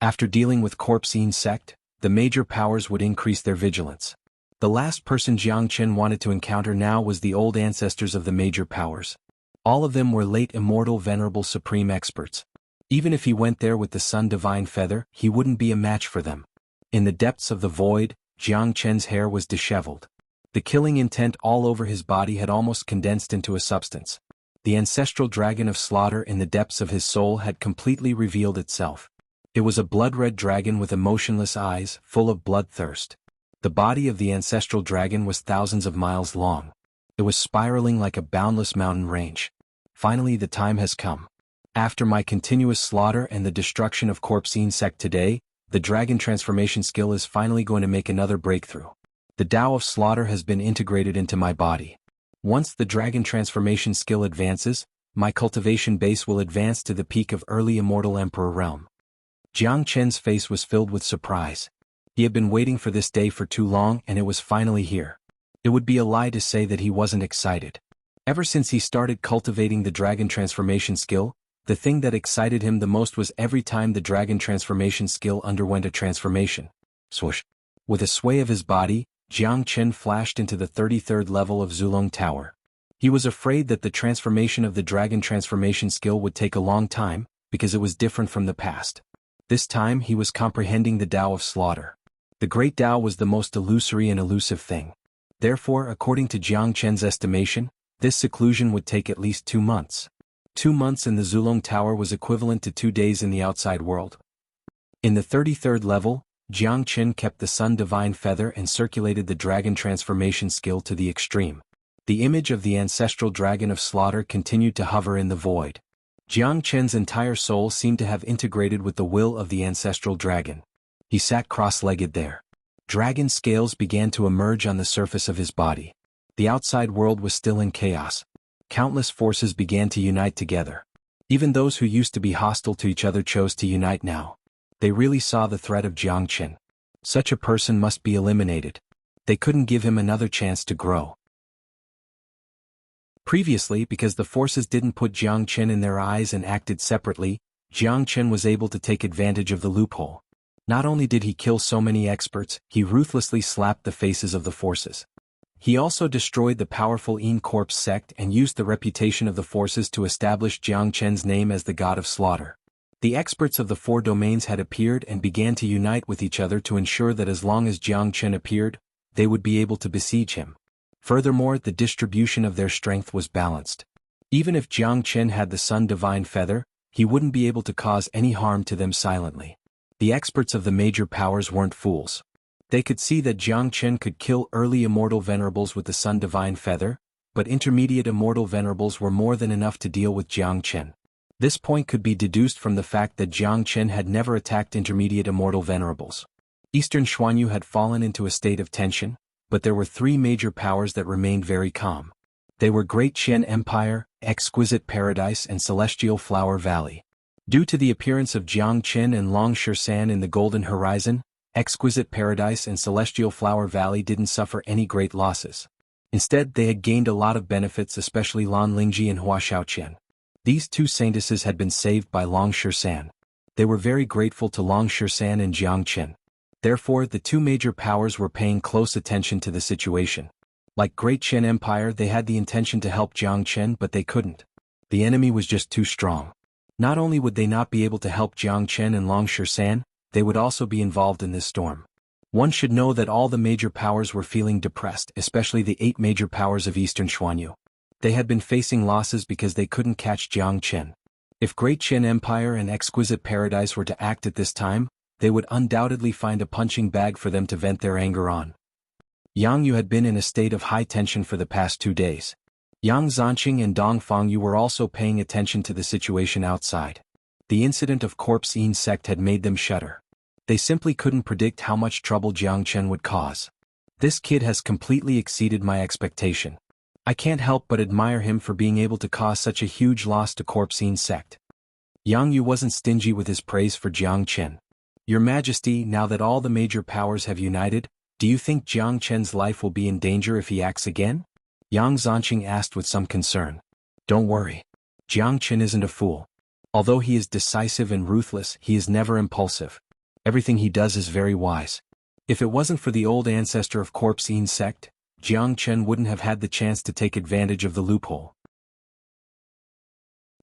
After dealing with Corpsine's sect, the major powers would increase their vigilance. The last person Jiang Qin wanted to encounter now was the old ancestors of the major powers. All of them were late immortal venerable supreme experts. Even if he went there with the Sun Divine Feather, he wouldn't be a match for them. In the depths of the void, Jiang Chen's hair was disheveled. The killing intent all over his body had almost condensed into a substance. The ancestral dragon of slaughter in the depths of his soul had completely revealed itself. It was a blood-red dragon with emotionless eyes, full of bloodthirst. The body of the ancestral dragon was thousands of miles long. It was spiraling like a boundless mountain range. Finally, the time has come. After my continuous slaughter and the destruction of corpse insect today, the dragon transformation skill is finally going to make another breakthrough. The Tao of slaughter has been integrated into my body. Once the dragon transformation skill advances, my cultivation base will advance to the peak of early immortal emperor realm. Jiang Chen's face was filled with surprise. He had been waiting for this day for too long, and it was finally here. It would be a lie to say that he wasn't excited. Ever since he started cultivating the dragon transformation skill, the thing that excited him the most was every time the dragon transformation skill underwent a transformation. Swoosh! With a sway of his body, Jiang Chen flashed into the 33rd level of Zulong Tower. He was afraid that the transformation of the dragon transformation skill would take a long time, because it was different from the past. This time he was comprehending the Tao of slaughter. The great Tao was the most illusory and elusive thing. Therefore, according to Jiang Chen's estimation, this seclusion would take at least 2 months. 2 months in the Zulong Tower was equivalent to 2 days in the outside world. In the 33rd level, Jiang Chen kept the Sun Divine Feather and circulated the dragon transformation skill to the extreme. The image of the ancestral dragon of slaughter continued to hover in the void. Jiang Chen's entire soul seemed to have integrated with the will of the ancestral dragon. He sat cross-legged there. Dragon scales began to emerge on the surface of his body. The outside world was still in chaos. Countless forces began to unite together. Even those who used to be hostile to each other chose to unite now. They really saw the threat of Jiang Chen. Such a person must be eliminated. They couldn't give him another chance to grow. Previously, because the forces didn't put Jiang Chen in their eyes and acted separately, Jiang Chen was able to take advantage of the loophole. Not only did he kill so many experts, he ruthlessly slapped the faces of the forces. He also destroyed the powerful Yin Corpse sect and used the reputation of the forces to establish Jiang Chen's name as the god of slaughter. The experts of the 4 domains had appeared and began to unite with each other to ensure that as long as Jiang Chen appeared, they would be able to besiege him. Furthermore, the distribution of their strength was balanced. Even if Jiang Chen had the Sun Divine Feather, he wouldn't be able to cause any harm to them silently. The experts of the major powers weren't fools. They could see that Jiang Chen could kill early immortal venerables with the Sun Divine Feather, but intermediate immortal venerables were more than enough to deal with Jiang Chen. This point could be deduced from the fact that Jiang Chen had never attacked intermediate immortal venerables. Eastern Xuanhu had fallen into a state of tension, but there were 3 major powers that remained very calm. They were Great Qian Empire, Exquisite Paradise and Celestial Flower Valley. Due to the appearance of Jiang Chen and Long Shan in the Golden Horizon, Exquisite Paradise and Celestial Flower Valley didn't suffer any great losses. Instead, they had gained a lot of benefits, especially Lan Lingji and Hua Xiaoqian. These 2 saintesses had been saved by Long Shan. They were very grateful to Long Shan and Jiang Chen. Therefore, the 2 major powers were paying close attention to the situation. Like Great Qian Empire, they had the intention to help Jiang Chen, but they couldn't. The enemy was just too strong. Not only would they not be able to help Jiang Chen and Long Shan, they would also be involved in this storm. One should know that all the major powers were feeling depressed, especially the 8 major powers of Eastern Xuanhu. They had been facing losses because they couldn't catch Jiang Chen. If Great Qian Empire and Exquisite Paradise were to act at this time, they would undoubtedly find a punching bag for them to vent their anger on. Yang Yu had been in a state of high tension for the past 2 days. Yang Zanqing and Dong Fangyu were also paying attention to the situation outside. The incident of Corpse Insect had made them shudder. They simply couldn't predict how much trouble Jiang Chen would cause. This kid has completely exceeded my expectation. I can't help but admire him for being able to cause such a huge loss to Corpse Insect. Yang Yu wasn't stingy with his praise for Jiang Chen. Your Majesty, now that all the major powers have united, do you think Jiang Chen's life will be in danger if he acts again? Yang Zanqing asked with some concern. Don't worry. Jiang Chen isn't a fool. Although he is decisive and ruthless, he is never impulsive. Everything he does is very wise. If it wasn't for the old ancestor of Corpse Insect, Jiang Chen wouldn't have had the chance to take advantage of the loophole.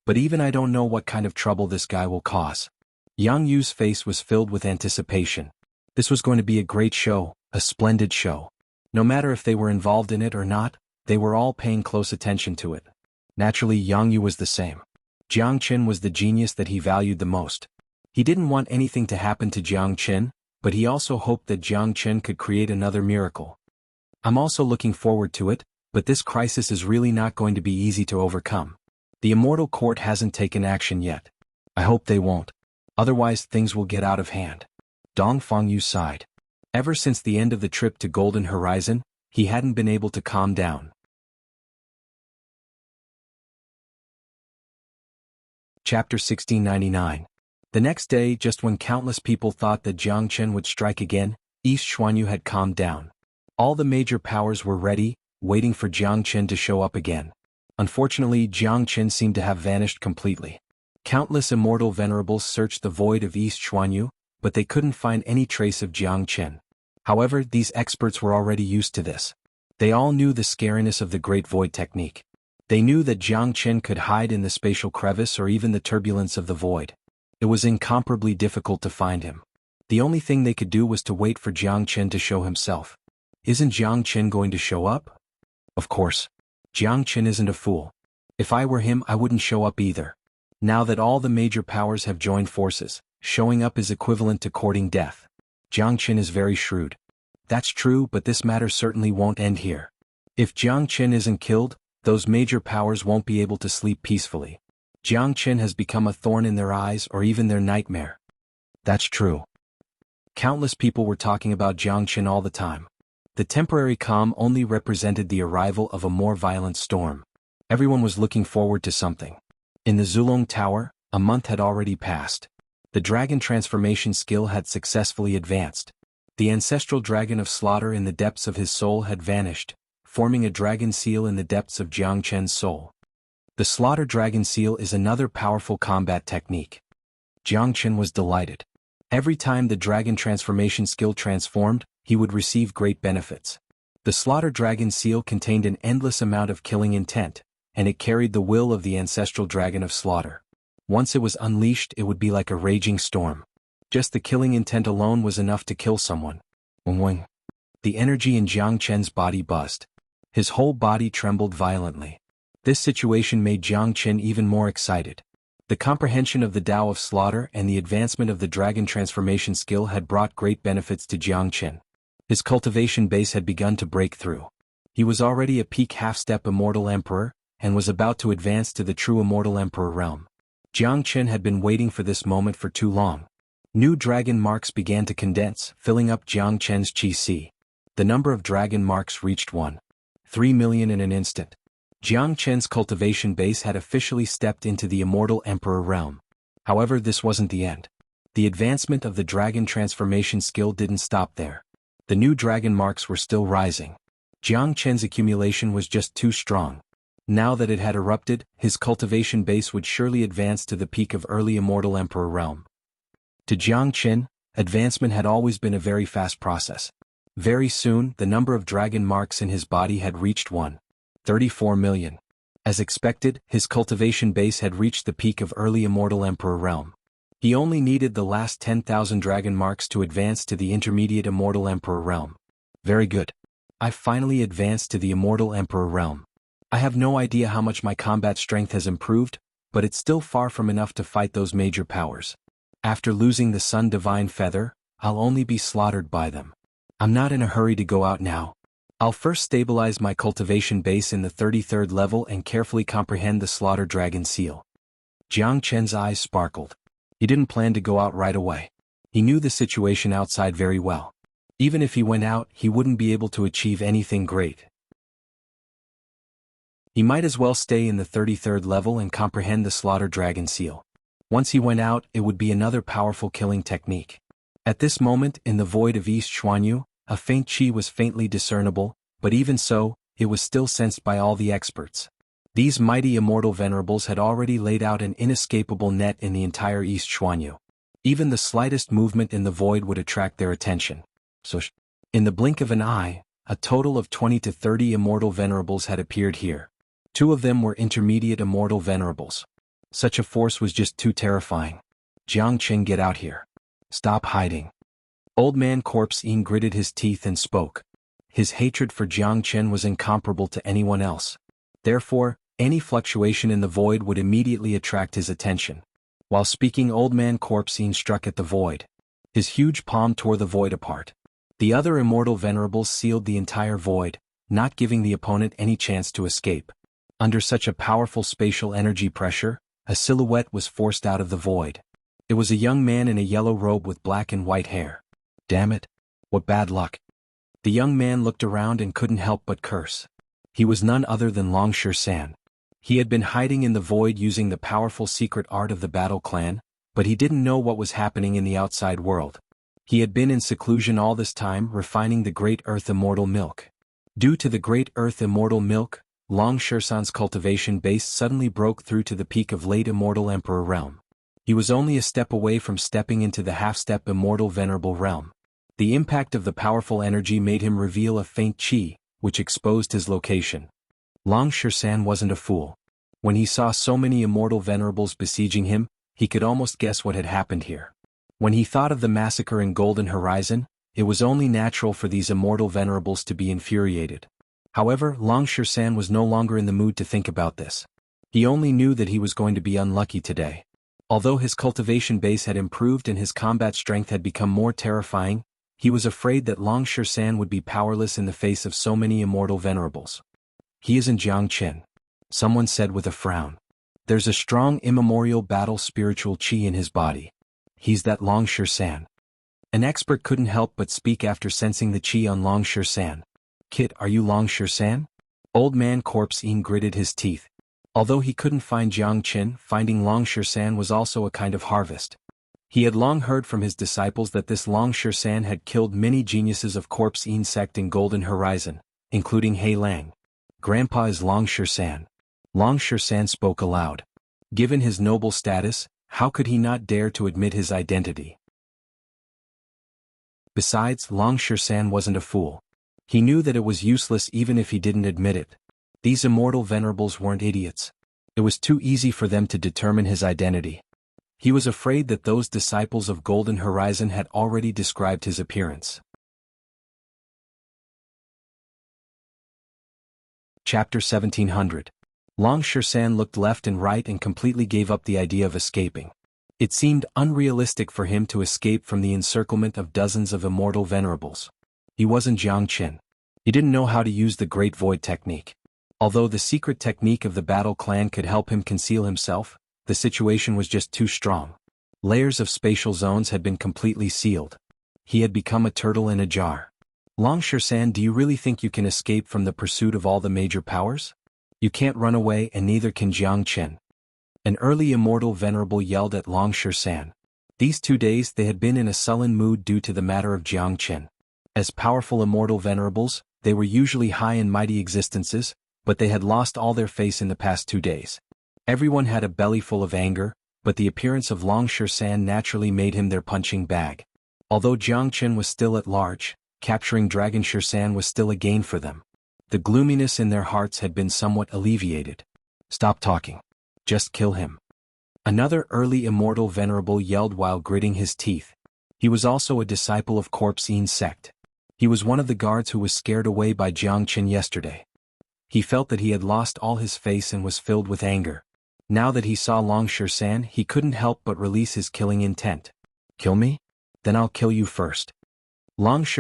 But even I don't know what kind of trouble this guy will cause. Yang Yu's face was filled with anticipation. This was going to be a great show, A splendid show. No matter if they were involved in it or not, they were all paying close attention to it. Naturally, Jianghu was the same. Jiang Qin was the genius that he valued the most. He didn't want anything to happen to Jiang Qin, but he also hoped that Jiang Qin could create another miracle. I'm also looking forward to it, but this crisis is really not going to be easy to overcome. The Immortal Court hasn't taken action yet. I hope they won't. Otherwise things will get out of hand. Dong Fengyu sighed. Ever since the end of the trip to Golden Horizon, he hadn't been able to calm down. Chapter 1699. The next day, just when countless people thought that Jiang Qin would strike again, East Xuanhu had calmed down. All the major powers were ready, waiting for Jiang Qin to show up again. Unfortunately, Jiang Qin seemed to have vanished completely. Countless immortal venerables searched the void of East Xuanhu, but they couldn't find any trace of Jiang Qin. However, these experts were already used to this. They all knew the scariness of the Great Void technique. They knew that Jiang Qin could hide in the spatial crevice or even the turbulence of the void. It was incomparably difficult to find him. The only thing they could do was to wait for Jiang Qin to show himself. Isn't Jiang Qin going to show up? Of course. Jiang Qin isn't a fool. If I were him, I wouldn't show up either. Now that all the major powers have joined forces, showing up is equivalent to courting death. Jiang Qin is very shrewd. That's true, but this matter certainly won't end here. If Jiang Qin isn't killed, those major powers won't be able to sleep peacefully. Jiang Qin has become a thorn in their eyes or even their nightmare. That's true. Countless people were talking about Jiang Qin all the time. The temporary calm only represented the arrival of a more violent storm. Everyone was looking forward to something. In the Zulong Tower, a month had already passed. The dragon transformation skill had successfully advanced. The ancestral dragon of slaughter in the depths of his soul had vanished, forming a dragon seal in the depths of Jiang Qin's soul. The slaughter dragon seal is another powerful combat technique. Jiang Qin was delighted. Every time the dragon transformation skill transformed, he would receive great benefits. The slaughter dragon seal contained an endless amount of killing intent, and it carried the will of the ancestral dragon of slaughter. Once it was unleashed, it would be like a raging storm. Just the killing intent alone was enough to kill someone. The energy in Jiang Qin's body buzzed. His whole body trembled violently. This situation made Jiang Qin even more excited. The comprehension of the Tao of Slaughter and the advancement of the dragon transformation skill had brought great benefits to Jiang Qin. His cultivation base had begun to break through. He was already a peak half-step immortal emperor, and was about to advance to the true immortal emperor realm. Jiang Qin had been waiting for this moment for too long. New dragon marks began to condense, filling up Jiang Qin's qi. The number of dragon marks reached 1.3 million in an instant. Jiang Qin's cultivation base had officially stepped into the immortal emperor realm. However, this wasn't the end. The advancement of the dragon transformation skill didn't stop there. The new dragon marks were still rising. Jiang Qin's accumulation was just too strong. Now that it had erupted, his cultivation base would surely advance to the peak of early immortal emperor realm. To Jiang Qin, advancement had always been a very fast process. Very soon, the number of dragon marks in his body had reached 1.34 million. As expected, his cultivation base had reached the peak of early immortal emperor realm. He only needed the last 10,000 dragon marks to advance to the intermediate immortal emperor realm. Very good. I've finally advanced to the immortal emperor realm. I have no idea how much my combat strength has improved, but it's still far from enough to fight those major powers. After losing the Sun Divine Feather, I'll only be slaughtered by them. I'm not in a hurry to go out now. I'll first stabilize my cultivation base in the 33rd level and carefully comprehend the Slaughter Dragon Seal. Jiang Qin's eyes sparkled. He didn't plan to go out right away. He knew the situation outside very well. Even if he went out, he wouldn't be able to achieve anything great. He might as well stay in the 33rd level and comprehend the Slaughter Dragon Seal. Once he went out, it would be another powerful killing technique. At this moment, in the void of East Xuanhu, a faint qi was faintly discernible, but even so, it was still sensed by all the experts. These mighty immortal venerables had already laid out an inescapable net in the entire East Xuanhu. Even the slightest movement in the void would attract their attention. So, in the blink of an eye, a total of 20 to 30 immortal venerables had appeared here. 2 of them were intermediate immortal venerables. Such a force was just too terrifying. Jiang Qin, get out here. Stop hiding. Old man Corpse Yin gritted his teeth and spoke. His hatred for Jiang Chen was incomparable to anyone else. Therefore, any fluctuation in the void would immediately attract his attention. While speaking, Old man Corpse Yin struck at the void. His huge palm tore the void apart. The other immortal venerables sealed the entire void, not giving the opponent any chance to escape. Under such a powerful spatial energy pressure, a silhouette was forced out of the void. It was a young man in a yellow robe with black and white hair. Damn it! What bad luck! The young man looked around and couldn't help but curse. He was none other than San. He had been hiding in the void using the powerful secret art of the Battle Clan, but he didn't know what was happening in the outside world. He had been in seclusion all this time, refining the Great Earth Immortal Milk. Due to the Great Earth Immortal Milk, San's cultivation base suddenly broke through to the peak of late Immortal Emperor realm. He was only a step away from stepping into the half-step Immortal Venerable realm. The impact of the powerful energy made him reveal a faint chi, which exposed his location. San wasn't a fool. When he saw so many Immortal Venerables besieging him, he could almost guess what had happened here. When he thought of the massacre in Golden Horizon, it was only natural for these Immortal Venerables to be infuriated. However, San was no longer in the mood to think about this. He only knew that he was going to be unlucky today. Although his cultivation base had improved and his combat strength had become more terrifying, he was afraid that San would be powerless in the face of so many Immortal Venerables. He isn't Jiang Chen, someone said with a frown. There's a strong immemorial battle spiritual chi in his body. He's that San. An expert couldn't help but speak after sensing the chi on San. Kit, are you San? Old man Corpse Yin gritted his teeth. Although he couldn't find Jiang Chen, finding San was also a kind of harvest. He had long heard from his disciples that this San had killed many geniuses of Corpse Yin sect in Golden Horizon, including He Lang. Grandpa is San. San spoke aloud. Given his noble status, how could he not dare to admit his identity? Besides, San wasn't a fool. He knew that it was useless even if he didn't admit it. These Immortal Venerables weren't idiots. It was too easy for them to determine his identity. He was afraid that those disciples of Golden Horizon had already described his appearance. Chapter 1700. San looked left and right and completely gave up the idea of escaping. It seemed unrealistic for him to escape from the encirclement of dozens of Immortal Venerables. He wasn't Jiang Chen. He didn't know how to use the Great Void technique. Although the secret technique of the Battle Clan could help him conceal himself, the situation was just too strong. Layers of spatial zones had been completely sealed. He had become a turtle in a jar. San, do you really think you can escape from the pursuit of all the major powers? You can't run away and neither can Jiang Chen. An early Immortal Venerable yelled at San. These 2 days they had been in a sullen mood due to the matter of Jiang Chen. As powerful Immortal Venerables, they were usually high and mighty existences, but they had lost all their face in the past 2 days. Everyone had a belly full of anger, but the appearance of San naturally made him their punching bag. Although Jiang Chen was still at large, capturing San was still a gain for them. The gloominess in their hearts had been somewhat alleviated. Stop talking. Just kill him. Another early Immortal Venerable yelled while gritting his teeth. He was also a disciple of Corpse Yin sect. He was one of the guards who was scared away by Jiang Chen yesterday. He felt that he had lost all his face and was filled with anger. Now that he saw San, he couldn't help but release his killing intent. Kill me? Then I'll kill you first.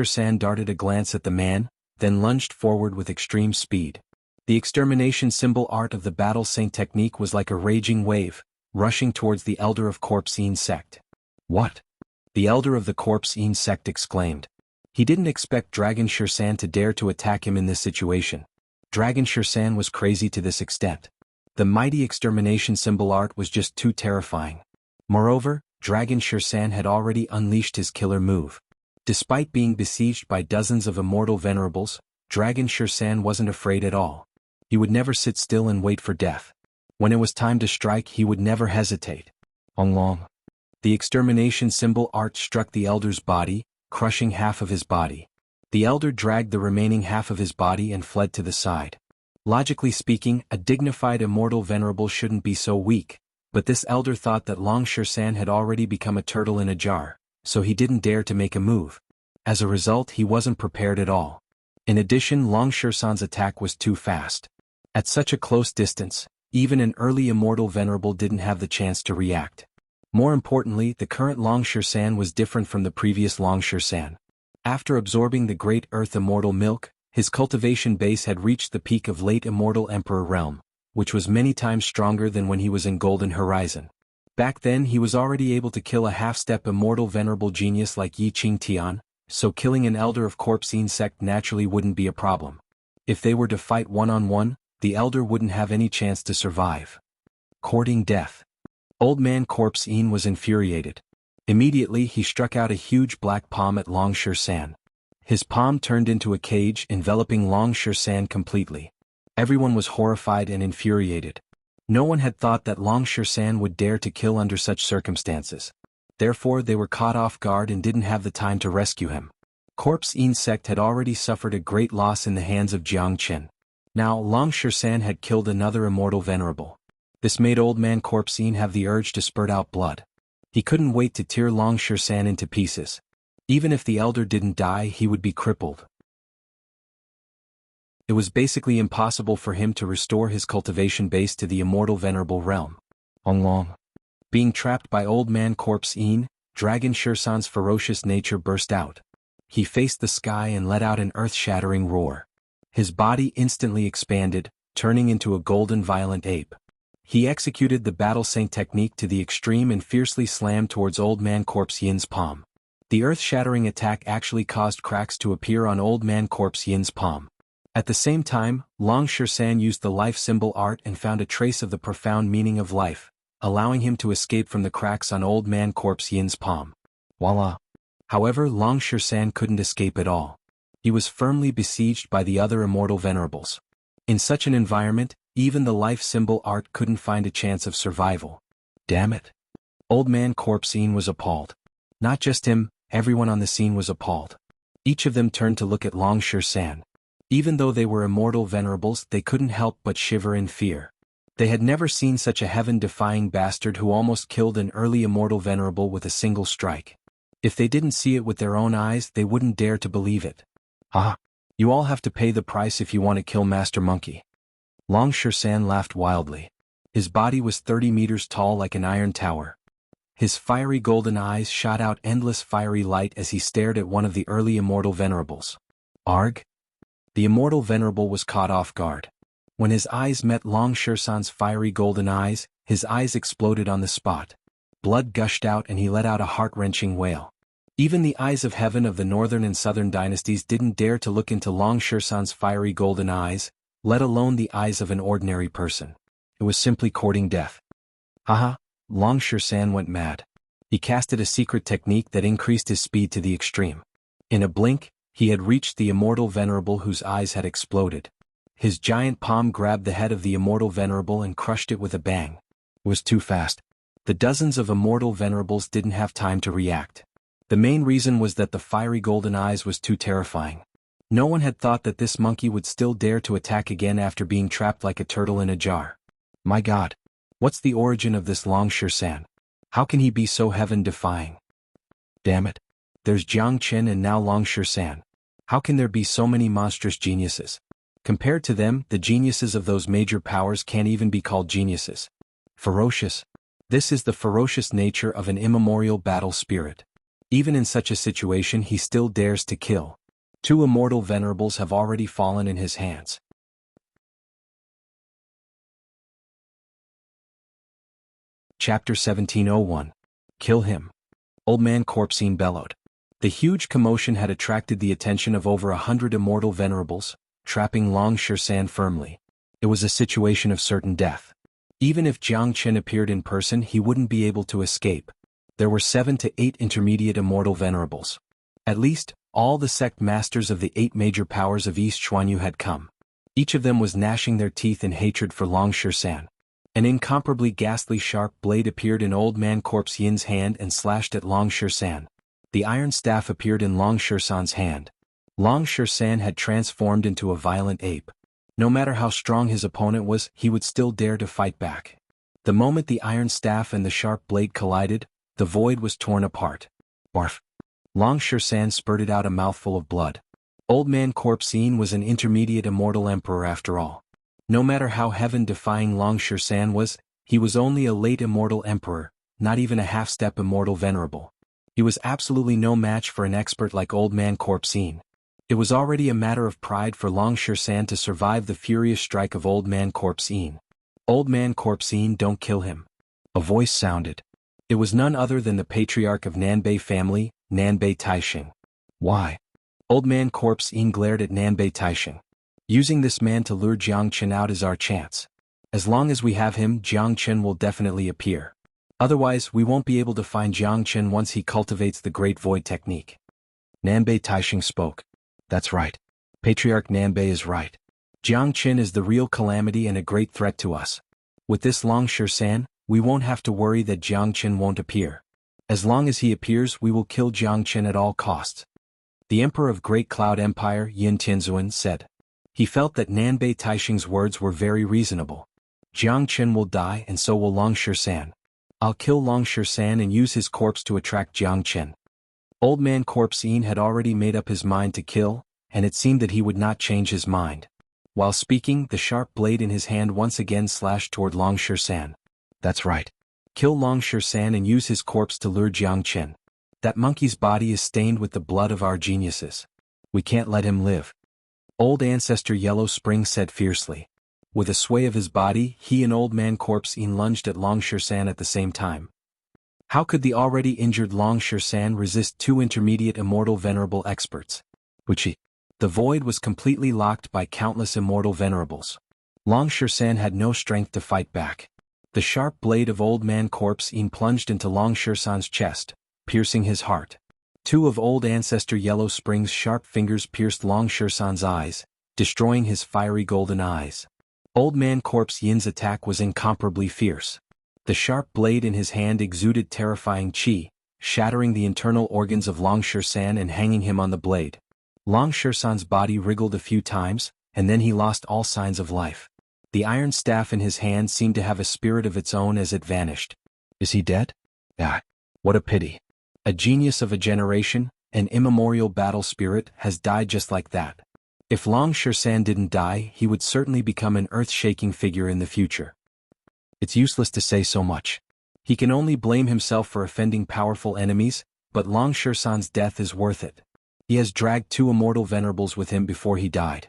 San darted a glance at the man, then lunged forward with extreme speed. The extermination symbol art of the Battle Saint technique was like a raging wave, rushing towards the elder of Corpse Yin sect. What? The elder of the Corpse Yin sect exclaimed. He didn't expect San to dare to attack him in this situation. San was crazy to this extent. The mighty extermination symbol art was just too terrifying. Moreover, San had already unleashed his killer move. Despite being besieged by dozens of Immortal Venerables, San wasn't afraid at all. He would never sit still and wait for death. When it was time to strike, he would never hesitate. Long. The extermination symbol art struck the elder's body, crushing half of his body. The elder dragged the remaining half of his body and fled to the side. Logically speaking, a dignified Immortal Venerable shouldn't be so weak, but this elder thought that San had already become a turtle in a jar, so he didn't dare to make a move. As a result, he wasn't prepared at all. In addition, Long Shersan's attack was too fast. At such a close distance, even an early immortal venerable didn't have the chance to react. More importantly, the current Long Shersan was different from the previous Long Shersan. After absorbing the Great Earth Immortal Milk, his cultivation base had reached the peak of late Immortal Emperor realm, which was many times stronger than when he was in Golden Horizon. Back then he was already able to kill a half-step immortal venerable genius like Yi Qingtian, so killing an elder of Corpse Insect naturally wouldn't be a problem. If they were to fight one-on-one, the elder wouldn't have any chance to survive. Courting death. Old Man Corpse In was infuriated. Immediately he struck out a huge black palm at Long Shersan. His palm turned into a cage enveloping Long Shersan completely. Everyone was horrified and infuriated. No one had thought that Long Shersan would dare to kill under such circumstances. Therefore they were caught off guard and didn't have the time to rescue him. Corpse Insect had already suffered a great loss in the hands of Jianghu. Now Long Shersan had killed another immortal venerable. This made Old Man Corpse In have the urge to spurt out blood. He couldn't wait to tear Long Shersan into pieces. Even if the elder didn't die, he would be crippled. It was basically impossible for him to restore his cultivation base to the immortal venerable realm. Long. Being trapped by Old Man Corpse In, Dragon Shersan's ferocious nature burst out. He faced the sky and let out an earth-shattering roar. His body instantly expanded, turning into a golden violent ape. He executed the battle saint technique to the extreme and fiercely slammed towards Old Man Corpse In's palm. The earth-shattering attack actually caused cracks to appear on Old Man Corpse In's palm. At the same time, Long Shersan used the life symbol art and found a trace of the profound meaning of life, allowing him to escape from the cracks on Old Man Corpse In's palm. Voila! However, Long Shersan couldn't escape at all. He was firmly besieged by the other immortal venerables. In such an environment, even the life symbol art couldn't find a chance of survival. Damn it! Old Man Corpse In was appalled. Not just him, everyone on the scene was appalled. Each of them turned to look at Long Shersan. Even though they were immortal venerables, they couldn't help but shiver in fear. They had never seen such a heaven-defying bastard who almost killed an early immortal venerable with a single strike. If they didn't see it with their own eyes, they wouldn't dare to believe it. Ah! You all have to pay the price if you want to kill Master Monkey. Long Shersan laughed wildly. His body was 30 meters tall like an iron tower. His fiery golden eyes shot out endless fiery light as he stared at one of the early immortal venerables. Arg! The immortal venerable was caught off guard. When his eyes met Long Shersan's fiery golden eyes, his eyes exploded on the spot. Blood gushed out and he let out a heart-wrenching wail. Even the eyes of heaven of the northern and southern dynasties didn't dare to look into Long Shersan's fiery golden eyes, let alone the eyes of an ordinary person. It was simply courting death. Haha! Long Shersan went mad. He casted a secret technique that increased his speed to the extreme. In a blink, he had reached the immortal venerable whose eyes had exploded. His giant palm grabbed the head of the immortal venerable and crushed it with a bang. It was too fast. The dozens of immortal venerables didn't have time to react. The main reason was that the fiery golden eyes was too terrifying. No one had thought that this monkey would still dare to attack again after being trapped like a turtle in a jar. My God! What's the origin of this Long Shersan? How can he be so heaven-defying? Damn it! There's Jianghu and now Long Shersan. How can there be so many monstrous geniuses? Compared to them, the geniuses of those major powers can't even be called geniuses. Ferocious. This is the ferocious nature of an immemorial battle spirit. Even in such a situation he still dares to kill. 2 immortal venerables have already fallen in his hands. Chapter 1701. Kill him. Old Man Corpse In bellowed. The huge commotion had attracted the attention of over 100 immortal venerables, trapping Long Shersan firmly. It was a situation of certain death. Even if Jianghu appeared in person, he wouldn't be able to escape. There were 7 to 8 intermediate immortal venerables. At least, all the sect masters of the 8 major powers of East Xuanhu had come. Each of them was gnashing their teeth in hatred for Long Shersan. An incomparably ghastly sharp blade appeared in Old Man Corpse In's hand and slashed at Long Shersan. The iron staff appeared in Long Shersan's hand. Long Shersan had transformed into a violent ape. No matter how strong his opponent was, he would still dare to fight back. The moment the iron staff and the sharp blade collided, the void was torn apart. Barf. Long San spurted out a mouthful of blood. Old Man Corpsine was an intermediate immortal emperor after all. No matter how heaven-defying Long San was, he was only a late immortal emperor, not even a half-step immortal venerable. He was absolutely no match for an expert like Old Man Corpsine. It was already a matter of pride for Long San to survive the furious strike of Old Man Corpsine. Old Man Corpsine, don't kill him. A voice sounded. It was none other than the patriarch of Nanbei family, Nanbei Taisheng. Why? Old Man Corpsine glared at Nanbei Taisheng. Using this man to lure Jiangchen out is our chance. As long as we have him, Jiangchen will definitely appear. Otherwise, we won't be able to find Jiangchen once he cultivates the Great Void technique. Nanbei Taisheng spoke. That's right. Patriarch Nanbei is right. Jiangchen is the real calamity and a great threat to us. With this Long San, we won't have to worry that Jiangchen won't appear. As long as he appears, we will kill Jiangchen at all costs. The Emperor of Great Cloud Empire, Yin Tianzuan, said. He felt that Nanbei Taisheng's words were very reasonable. Jiangchen will die and so will Long San. I'll kill Long San and use his corpse to attract Jiangchen. Old Man Corpsine had already made up his mind to kill, and it seemed that he would not change his mind. While speaking, the sharp blade in his hand once again slashed toward Long San. That's right. Kill Long San and use his corpse to lure Jiangchen. That monkey's body is stained with the blood of our geniuses. We can't let him live. Old Ancestor Yellow Spring said fiercely. With a sway of his body, he and Old Man Corpsine lunged at Long San at the same time. How could the already injured Long San resist two intermediate immortal venerable experts? Wuxia. The void was completely locked by countless immortal venerables. Long San had no strength to fight back. The sharp blade of Old Man Corpsine plunged into Long San's chest, piercing his heart. Two of Old Ancestor Yellow Spring's sharp fingers pierced Long San's eyes, destroying his fiery golden eyes. Old Man Corpse Yin's attack was incomparably fierce. The sharp blade in his hand exuded terrifying qi, shattering the internal organs of Long San and hanging him on the blade. Long San's body wriggled a few times, and then he lost all signs of life. The iron staff in his hand seemed to have a spirit of its own as it vanished. Is he dead? Ah, what a pity. A genius of a generation, an immemorial battle spirit, has died just like that. If Long San didn't die, he would certainly become an earth-shaking figure in the future. It's useless to say so much. He can only blame himself for offending powerful enemies, but Long San's death is worth it. He has dragged two immortal venerables with him before he died.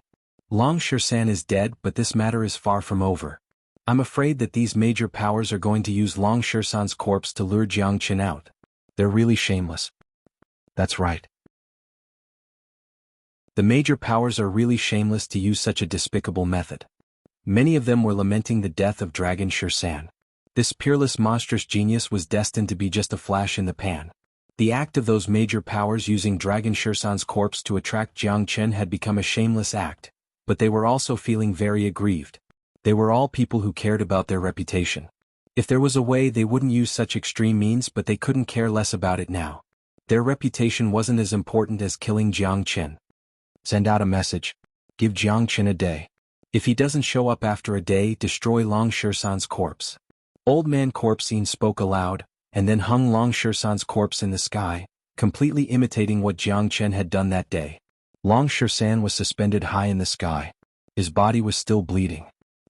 Long San is dead, but this matter is far from over. I'm afraid that these major powers are going to use Long San's corpse to lure Jiangchen out. They're really shameless. That's right. The major powers are really shameless to use such a despicable method. Many of them were lamenting the death of Dragon San. This peerless monstrous genius was destined to be just a flash in the pan. The act of those major powers using Dragon San's corpse to attract Jiangchen had become a shameless act, but they were also feeling very aggrieved. They were all people who cared about their reputation. If there was a way, they wouldn't use such extreme means, but they couldn't care less about it now. Their reputation wasn't as important as killing Jiangchen. Send out a message. Give Jiangchen a day. If he doesn't show up after a day, destroy Long San's corpse. Old Man Corpsine spoke aloud, and then hung Long San's corpse in the sky, completely imitating what Jiangchen had done that day. Long San was suspended high in the sky. His body was still bleeding.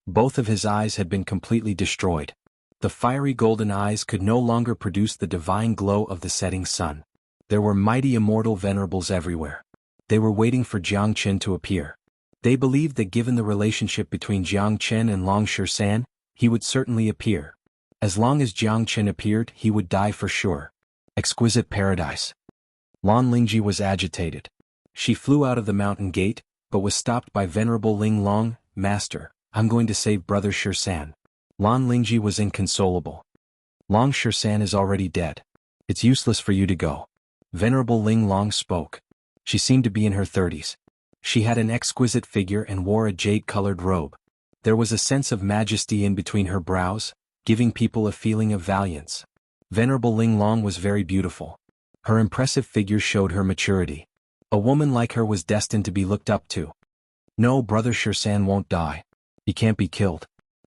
Both of his eyes had been completely destroyed. The fiery golden eyes could no longer produce the divine glow of the setting sun. There were mighty immortal venerables everywhere. They were waiting for Jiangchen to appear. They believed that given the relationship between Jiangchen and Long San, he would certainly appear. As long as Jiangchen appeared, he would die for sure. Exquisite paradise. Lan Lingji was agitated. She flew out of the mountain gate, but was stopped by Venerable Ling Long. Master, I'm going to save Brother San. Lan Lingji was inconsolable. Long San is already dead. It's useless for you to go. Venerable Ling Long spoke. She seemed to be in her 30s. She had an exquisite figure and wore a jade-colored robe. There was a sense of majesty in between her brows, giving people a feeling of valiance. Venerable Ling Long was very beautiful. Her impressive figure showed her maturity. A woman like her was destined to be looked up to. No, Brother San won't die. He can't be killed.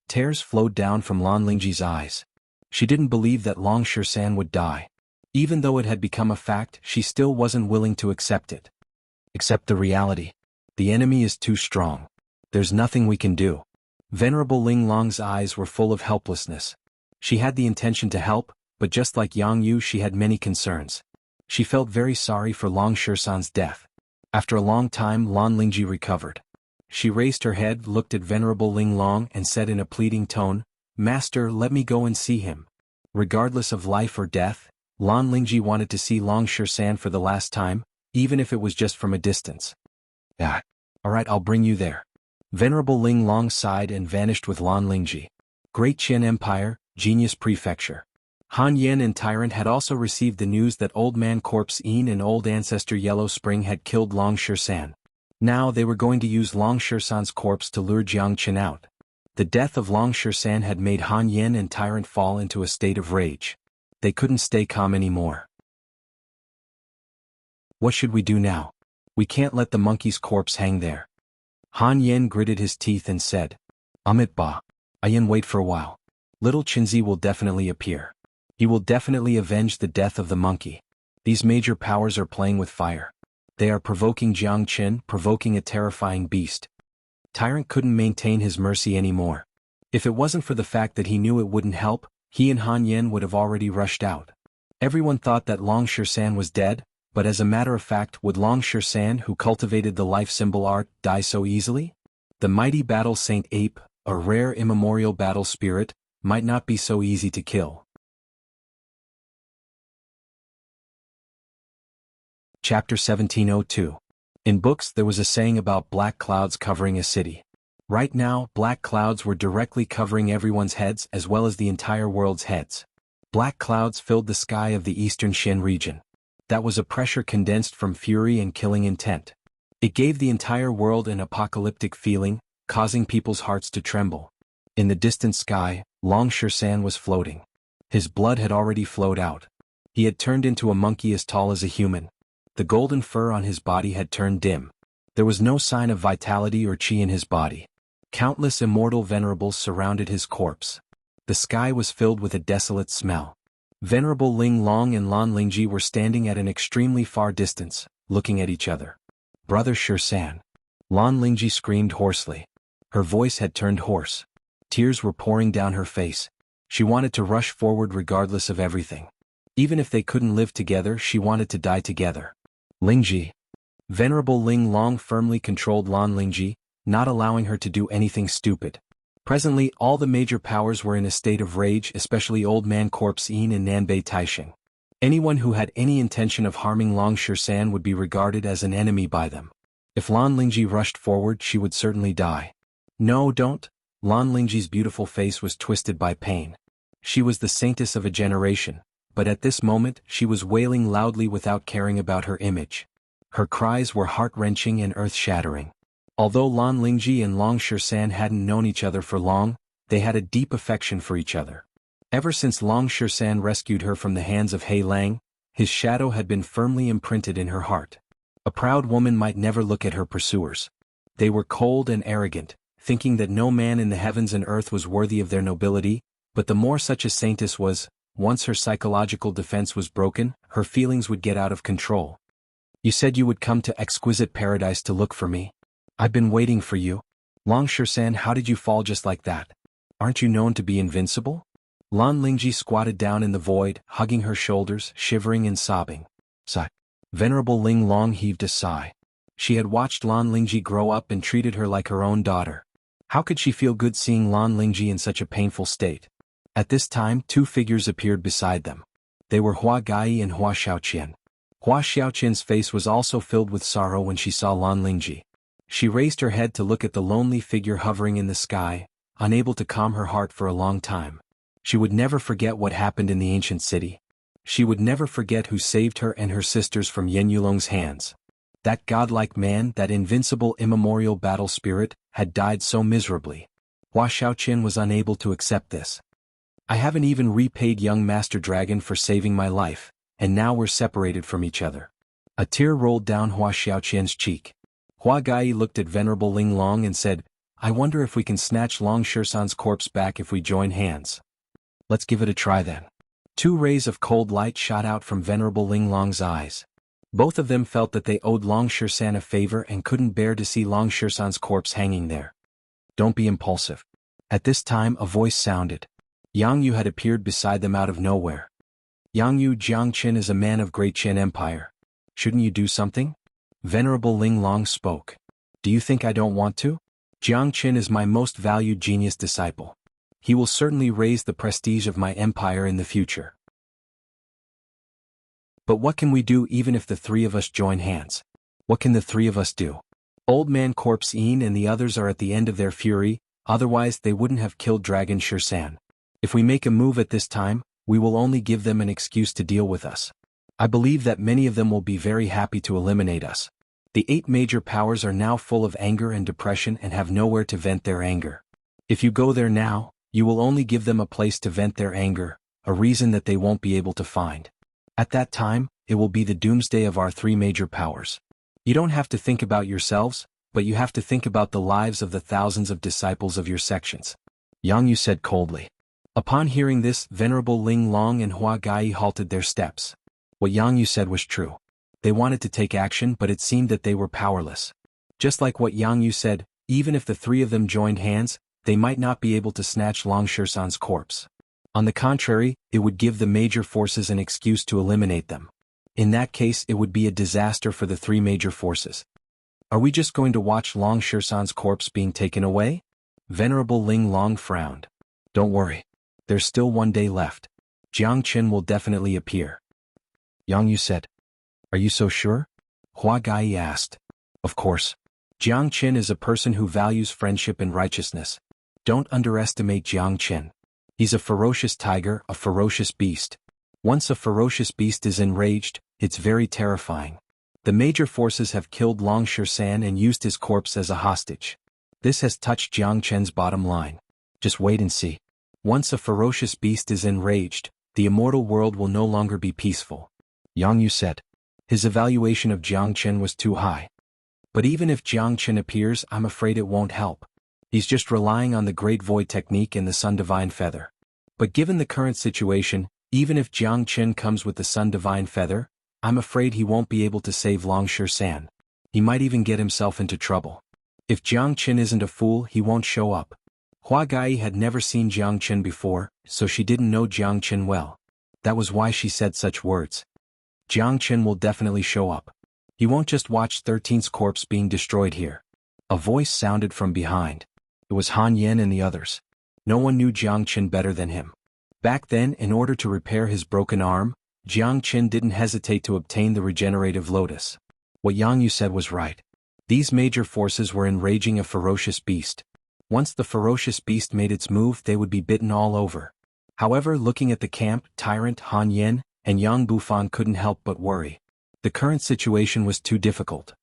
Tears flowed down from Lan Lingji's eyes. She didn't believe that Long San would die. Even though it had become a fact, she still wasn't willing to accept it. Accept the reality. The enemy is too strong. There's nothing we can do. Venerable Ling Long's eyes were full of helplessness. She had the intention to help, but just like Yang Yu, she had many concerns. She felt very sorry for Long Shisan's death. After a long time, Lan Lingji recovered. She raised her head, looked at Venerable Ling Long, and said in a pleading tone, "Master, let me go and see him." Regardless of life or death, Lan Lingji wanted to see Long Shisan for the last time, even if it was just from a distance. "Ah, alright, I'll bring you there." Venerable Ling Long sighed and vanished with Lan Lingji. Great Qin Empire, Genius Prefecture. Han Yen and Tyrant had also received the news that Old Man Corpse Een and Old Ancestor Yellow Spring had killed Long Shisan. Now they were going to use Long Shisan's corpse to lure Jiang Qin out. The death of Long Shisan had made Han Yen and Tyrant fall into a state of rage. They couldn't stay calm anymore. What should we do now? We can't let the monkey's corpse hang there. Han Yen gritted his teeth and said, Amit Ba. Ayan, wait for a while. Little Qinzi will definitely appear. He will definitely avenge the death of the monkey. These major powers are playing with fire. They are provoking Jiang Qin, provoking a terrifying beast. Tyrant couldn't maintain his mercy anymore. If it wasn't for the fact that he knew it wouldn't help, he and Han Yen would have already rushed out. Everyone thought that Long Shisan was dead, but as a matter of fact, would Long Shisan, who cultivated the life symbol art, die so easily? The mighty battle Saint Ape, a rare immemorial battle spirit, might not be so easy to kill. Chapter 1702. In books there was a saying about black clouds covering a city. Right now, black clouds were directly covering everyone's heads as well as the entire world's heads. Black clouds filled the sky of the eastern Xin region. That was a pressure condensed from fury and killing intent. It gave the entire world an apocalyptic feeling, causing people's hearts to tremble. In the distant sky, Long Shisan was floating. His blood had already flowed out. He had turned into a monkey as tall as a human. The golden fur on his body had turned dim. There was no sign of vitality or qi in his body. Countless immortal venerables surrounded his corpse. The sky was filled with a desolate smell. Venerable Ling Long and Lan Lingji were standing at an extremely far distance, looking at each other. Brother Shisan. Lan Lingji screamed hoarsely. Her voice had turned hoarse. Tears were pouring down her face. She wanted to rush forward regardless of everything. Even if they couldn't live together, she wanted to die together. Lingji. Venerable Ling Long firmly controlled Lan Lingji, not allowing her to do anything stupid. Presently, all the major powers were in a state of rage, especially Old Man Corpse Een and Nanbei Taisheng. Anyone who had any intention of harming Long Shisan would be regarded as an enemy by them. If Lan Lingji rushed forward, she would certainly die. No, don't. Lan Lingji's beautiful face was twisted by pain. She was the saintess of a generation, but at this moment she was wailing loudly without caring about her image. Her cries were heart-wrenching and earth-shattering. Although Lan Lingji and Long Shisan hadn't known each other for long, they had a deep affection for each other. Ever since Long Shisan rescued her from the hands of He Lang, his shadow had been firmly imprinted in her heart. A proud woman might never look at her pursuers. They were cold and arrogant, thinking that no man in the heavens and earth was worthy of their nobility, but the more such a saintess was, once her psychological defense was broken, her feelings would get out of control. You said you would come to exquisite paradise to look for me. I've been waiting for you. Long Shisan, how did you fall just like that? Aren't you known to be invincible? Lan Lingji squatted down in the void, hugging her shoulders, shivering and sobbing. Sigh. Venerable Ling Long heaved a sigh. She had watched Lan Lingji grow up and treated her like her own daughter. How could she feel good seeing Lan Lingji in such a painful state? At this time, two figures appeared beside them. They were Hua Gai and Hua Xiaoqian. Hua Xiaoqian's face was also filled with sorrow when she saw Lan Lingji. She raised her head to look at the lonely figure hovering in the sky, unable to calm her heart for a long time. She would never forget what happened in the ancient city. She would never forget who saved her and her sisters from Yen Yulong's hands. That godlike man, that invincible immemorial battle spirit, had died so miserably. Hua Xiaoqian was unable to accept this. I haven't even repaid young Master Dragon for saving my life, and now we're separated from each other. A tear rolled down Hua Xiaoqian's cheek. Hua Gai looked at Venerable Ling Long and said, I wonder if we can snatch Long Shisan's corpse back if we join hands. Let's give it a try then. Two rays of cold light shot out from Venerable Ling Long's eyes. Both of them felt that they owed Long Shisan a favor and couldn't bear to see Long Shisan's corpse hanging there. Don't be impulsive. At this time a voice sounded. Xianxia had appeared beside them out of nowhere. Xianxia Jiangqin is a man of great Qin Empire. Shouldn't you do something? Venerable Ling Long spoke. Do you think I don't want to? Jiangqin is my most valued genius disciple. He will certainly raise the prestige of my empire in the future. But what can we do even if the three of us join hands? What can the three of us do? Old Man Corpse Een and the others are at the end of their fury, otherwise they wouldn't have killed Dragon Shisan. If we make a move at this time, we will only give them an excuse to deal with us. I believe that many of them will be very happy to eliminate us. The 8 major powers are now full of anger and depression and have nowhere to vent their anger. If you go there now, you will only give them a place to vent their anger, a reason that they won't be able to find. At that time, it will be the doomsday of our 3 major powers. You don't have to think about yourselves, but you have to think about the lives of the thousands of disciples of your sections. Xianxia said coldly. Upon hearing this, Venerable Ling Long and Hua Gai halted their steps. What Xianxia said was true. They wanted to take action, but it seemed that they were powerless. Just like what Xianxia said, even if the 3 of them joined hands, they might not be able to snatch Long Shisan's corpse. On the contrary, it would give the major forces an excuse to eliminate them. In that case, it would be a disaster for the 3 major forces. Are we just going to watch Long Shisan's corpse being taken away? Venerable Ling Long frowned. Don't worry. There's still 1 day left. Jiangqin will definitely appear. Xianxia said. Are you so sure? Hua Gai asked. Of course. Jiangqin is a person who values friendship and righteousness. Don't underestimate Jiangqin. He's a ferocious tiger, a ferocious beast. Once a ferocious beast is enraged, it's very terrifying. The major forces have killed Long Shisan and used his corpse as a hostage. This has touched Jiangqin's bottom line. Just wait and see. Once a ferocious beast is enraged, the immortal world will no longer be peaceful. Xianxia said. His evaluation of Jiangqin was too high. But even if Jiangqin appears, I'm afraid it won't help. He's just relying on the Great Void technique and the Sun Divine Feather. But given the current situation, even if Jiangqin comes with the Sun Divine Feather, I'm afraid he won't be able to save Long Shisan. He might even get himself into trouble. If Jiangqin isn't a fool, he won't show up. Hua Gai had never seen Jiangqin before, so she didn't know Jiangqin well. That was why she said such words. Jiangqin will definitely show up. He won't just watch 13's corpse being destroyed here. A voice sounded from behind. It was Han Yen and the others. No one knew Jiangqin better than him. Back then, in order to repair his broken arm, Jiangqin didn't hesitate to obtain the regenerative lotus. What Xianxia said was right. These major forces were enraging a ferocious beast. Once the ferocious beast made its move, they would be bitten all over. However, looking at the camp, Tyrant, Han Yen, and Yang Bufan couldn't help but worry. The current situation was too difficult.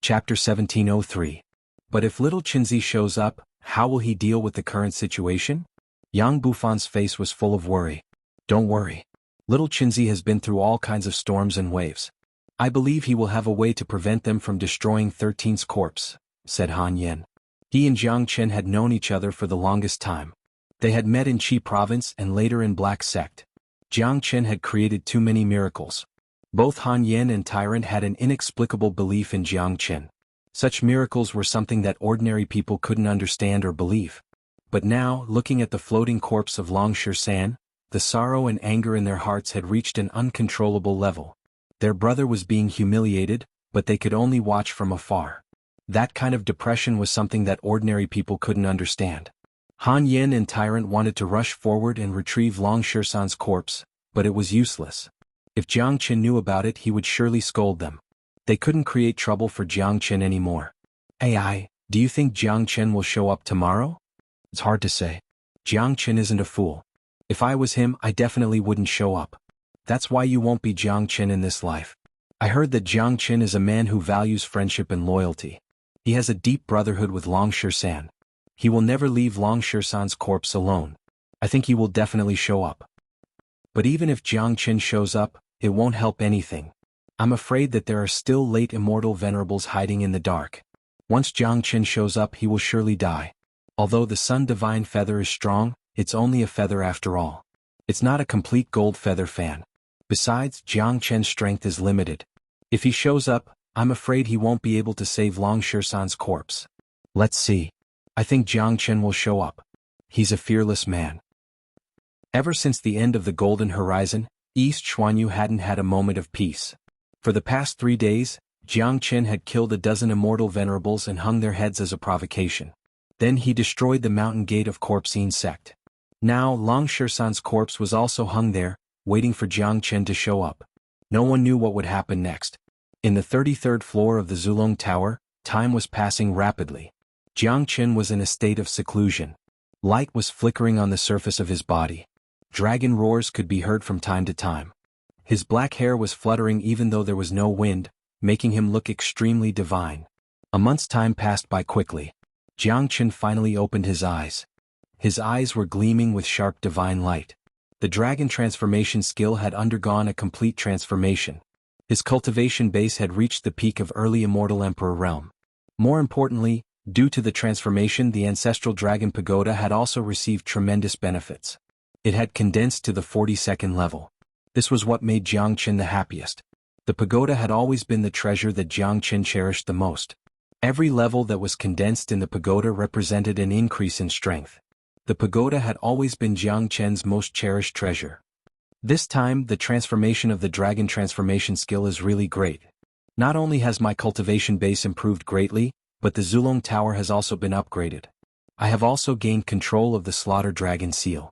Chapter 1703. But if little Qinzi shows up, how will he deal with the current situation? Yang Bufan's face was full of worry. Don't worry. Little Qinzi has been through all kinds of storms and waves. I believe he will have a way to prevent them from destroying 13's corpse, said Han Yen. He and Jiangqin had known each other for the longest time. They had met in Qi province and later in Black Sect. Jiangqin had created too many miracles. Both Han Yen and Tyrant had an inexplicable belief in Jiangqin. Such miracles were something that ordinary people couldn't understand or believe. But now, looking at the floating corpse of Long Shisan, the sorrow and anger in their hearts had reached an uncontrollable level. Their brother was being humiliated, but they could only watch from afar. That kind of depression was something that ordinary people couldn't understand. Han Yen and Tyrant wanted to rush forward and retrieve Long Shisan's corpse, but it was useless. If Jiangqin knew about it, he would surely scold them. They couldn't create trouble for Jiangqin anymore. AI, do you think Jiangqin will show up tomorrow? It's hard to say. Jiangqin isn't a fool. If I was him, I definitely wouldn't show up. That's why you won't be Jiangqin in this life. I heard that Jiangqin is a man who values friendship and loyalty. He has a deep brotherhood with Long Shisan. He will never leave Long Shisan's corpse alone. I think he will definitely show up. But even if Jiangqin shows up, it won't help anything. I'm afraid that there are still late immortal venerables hiding in the dark. Once Jiangqin shows up, he will surely die. Although the Sun Divine Feather is strong, it's only a feather after all. It's not a complete gold feather fan. Besides, Jiang Chen's strength is limited. If he shows up, I'm afraid he won't be able to save Long Shisan's corpse. Let's see. I think Jiang Chen will show up. He's a fearless man. Ever since the end of the Golden Horizon, East Xuanhu hadn't had a moment of peace. For the past 3 days, Jiang Chen had killed a dozen immortal venerables and hung their heads as a provocation. Then he destroyed the mountain gate of Corpsine sect. Now Long Shisan's corpse was also hung there, waiting for Jiang Chen to show up. No one knew what would happen next. In the 33rd floor of the Zulong Tower, time was passing rapidly. Jiang Chen was in a state of seclusion. Light was flickering on the surface of his body. Dragon roars could be heard from time to time. His black hair was fluttering even though there was no wind, making him look extremely divine. A month's time passed by quickly. Jiang Chen finally opened his eyes. His eyes were gleaming with sharp divine light. The dragon transformation skill had undergone a complete transformation. His cultivation base had reached the peak of early immortal emperor realm. More importantly, due to the transformation, the ancestral dragon pagoda had also received tremendous benefits. It had condensed to the 42nd level. This was what made Jiang Chen the happiest. The pagoda had always been the treasure that Jiang Chen cherished the most. Every level that was condensed in the pagoda represented an increase in strength. The pagoda had always been Jiang Chen's most cherished treasure. This time, the transformation of the dragon transformation skill is really great. Not only has my cultivation base improved greatly, but the Zulong Tower has also been upgraded. I have also gained control of the slaughter dragon seal.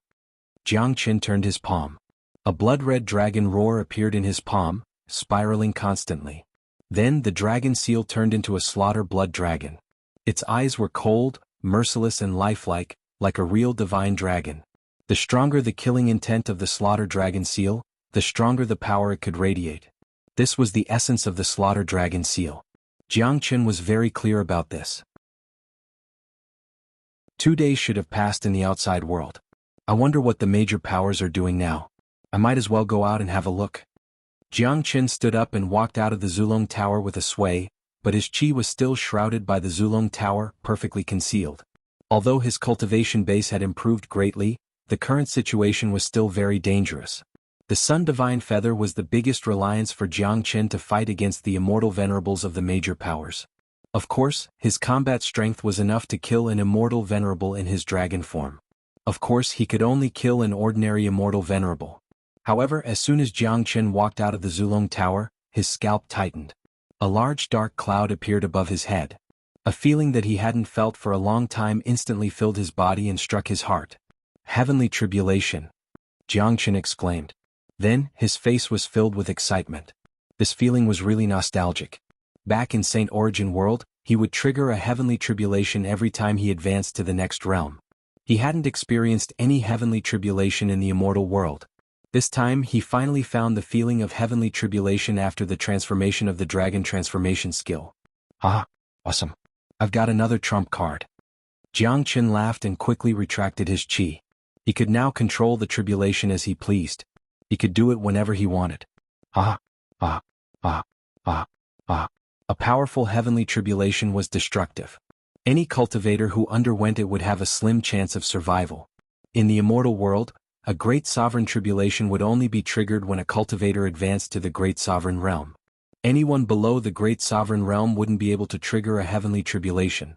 Jiang Chen turned his palm. A blood-red dragon roar appeared in his palm, spiraling constantly. Then the dragon seal turned into a slaughter blood dragon. Its eyes were cold, merciless and lifelike, like a real divine dragon. The stronger the killing intent of the slaughter dragon seal, the stronger the power it could radiate. This was the essence of the slaughter dragon seal. Jiang Chen was very clear about this. 2 days should have passed in the outside world. I wonder what the major powers are doing now. I might as well go out and have a look. Jiang Chen stood up and walked out of the Zulong Tower with a sway, but his chi was still shrouded by the Zulong Tower, perfectly concealed. Although his cultivation base had improved greatly, the current situation was still very dangerous. The Sun Divine Feather was the biggest reliance for Jiang Chen to fight against the immortal venerables of the major powers. Of course, his combat strength was enough to kill an immortal venerable in his dragon form. Of course, he could only kill an ordinary immortal venerable. However, as soon as Jiang Chen walked out of the Zulong Tower, his scalp tightened. A large dark cloud appeared above his head. A feeling that he hadn't felt for a long time instantly filled his body and struck his heart. Heavenly tribulation! Jiang Chen exclaimed. Then, his face was filled with excitement. This feeling was really nostalgic. Back in Saint Origin World, he would trigger a heavenly tribulation every time he advanced to the next realm. He hadn't experienced any heavenly tribulation in the immortal world. This time, he finally found the feeling of heavenly tribulation after the transformation of the dragon transformation skill. Ah, awesome. I've got another trump card. Jiang Chen laughed and quickly retracted his chi. He could now control the tribulation as he pleased. He could do it whenever he wanted. Ah, ah, ah, ah, ah. A powerful heavenly tribulation was destructive. Any cultivator who underwent it would have a slim chance of survival. In the immortal world, a great sovereign tribulation would only be triggered when a cultivator advanced to the great sovereign realm. Anyone below the great sovereign realm wouldn't be able to trigger a heavenly tribulation.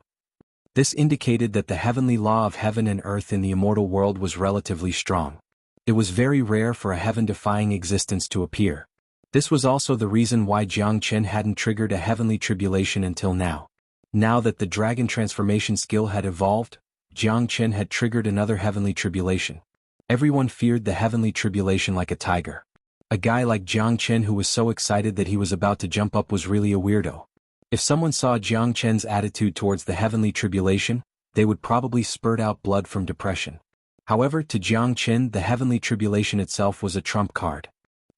This indicated that the heavenly law of heaven and earth in the immortal world was relatively strong. It was very rare for a heaven-defying existence to appear. This was also the reason why Jiang Chen hadn't triggered a heavenly tribulation until now. Now that the dragon transformation skill had evolved, Jiang Chen had triggered another heavenly tribulation. Everyone feared the heavenly tribulation like a tiger. A guy like Jiang Chen who was so excited that he was about to jump up was really a weirdo. If someone saw Jiang Chen's attitude towards the heavenly tribulation, they would probably spurt out blood from depression. However, to Jiang Chen, the heavenly tribulation itself was a trump card.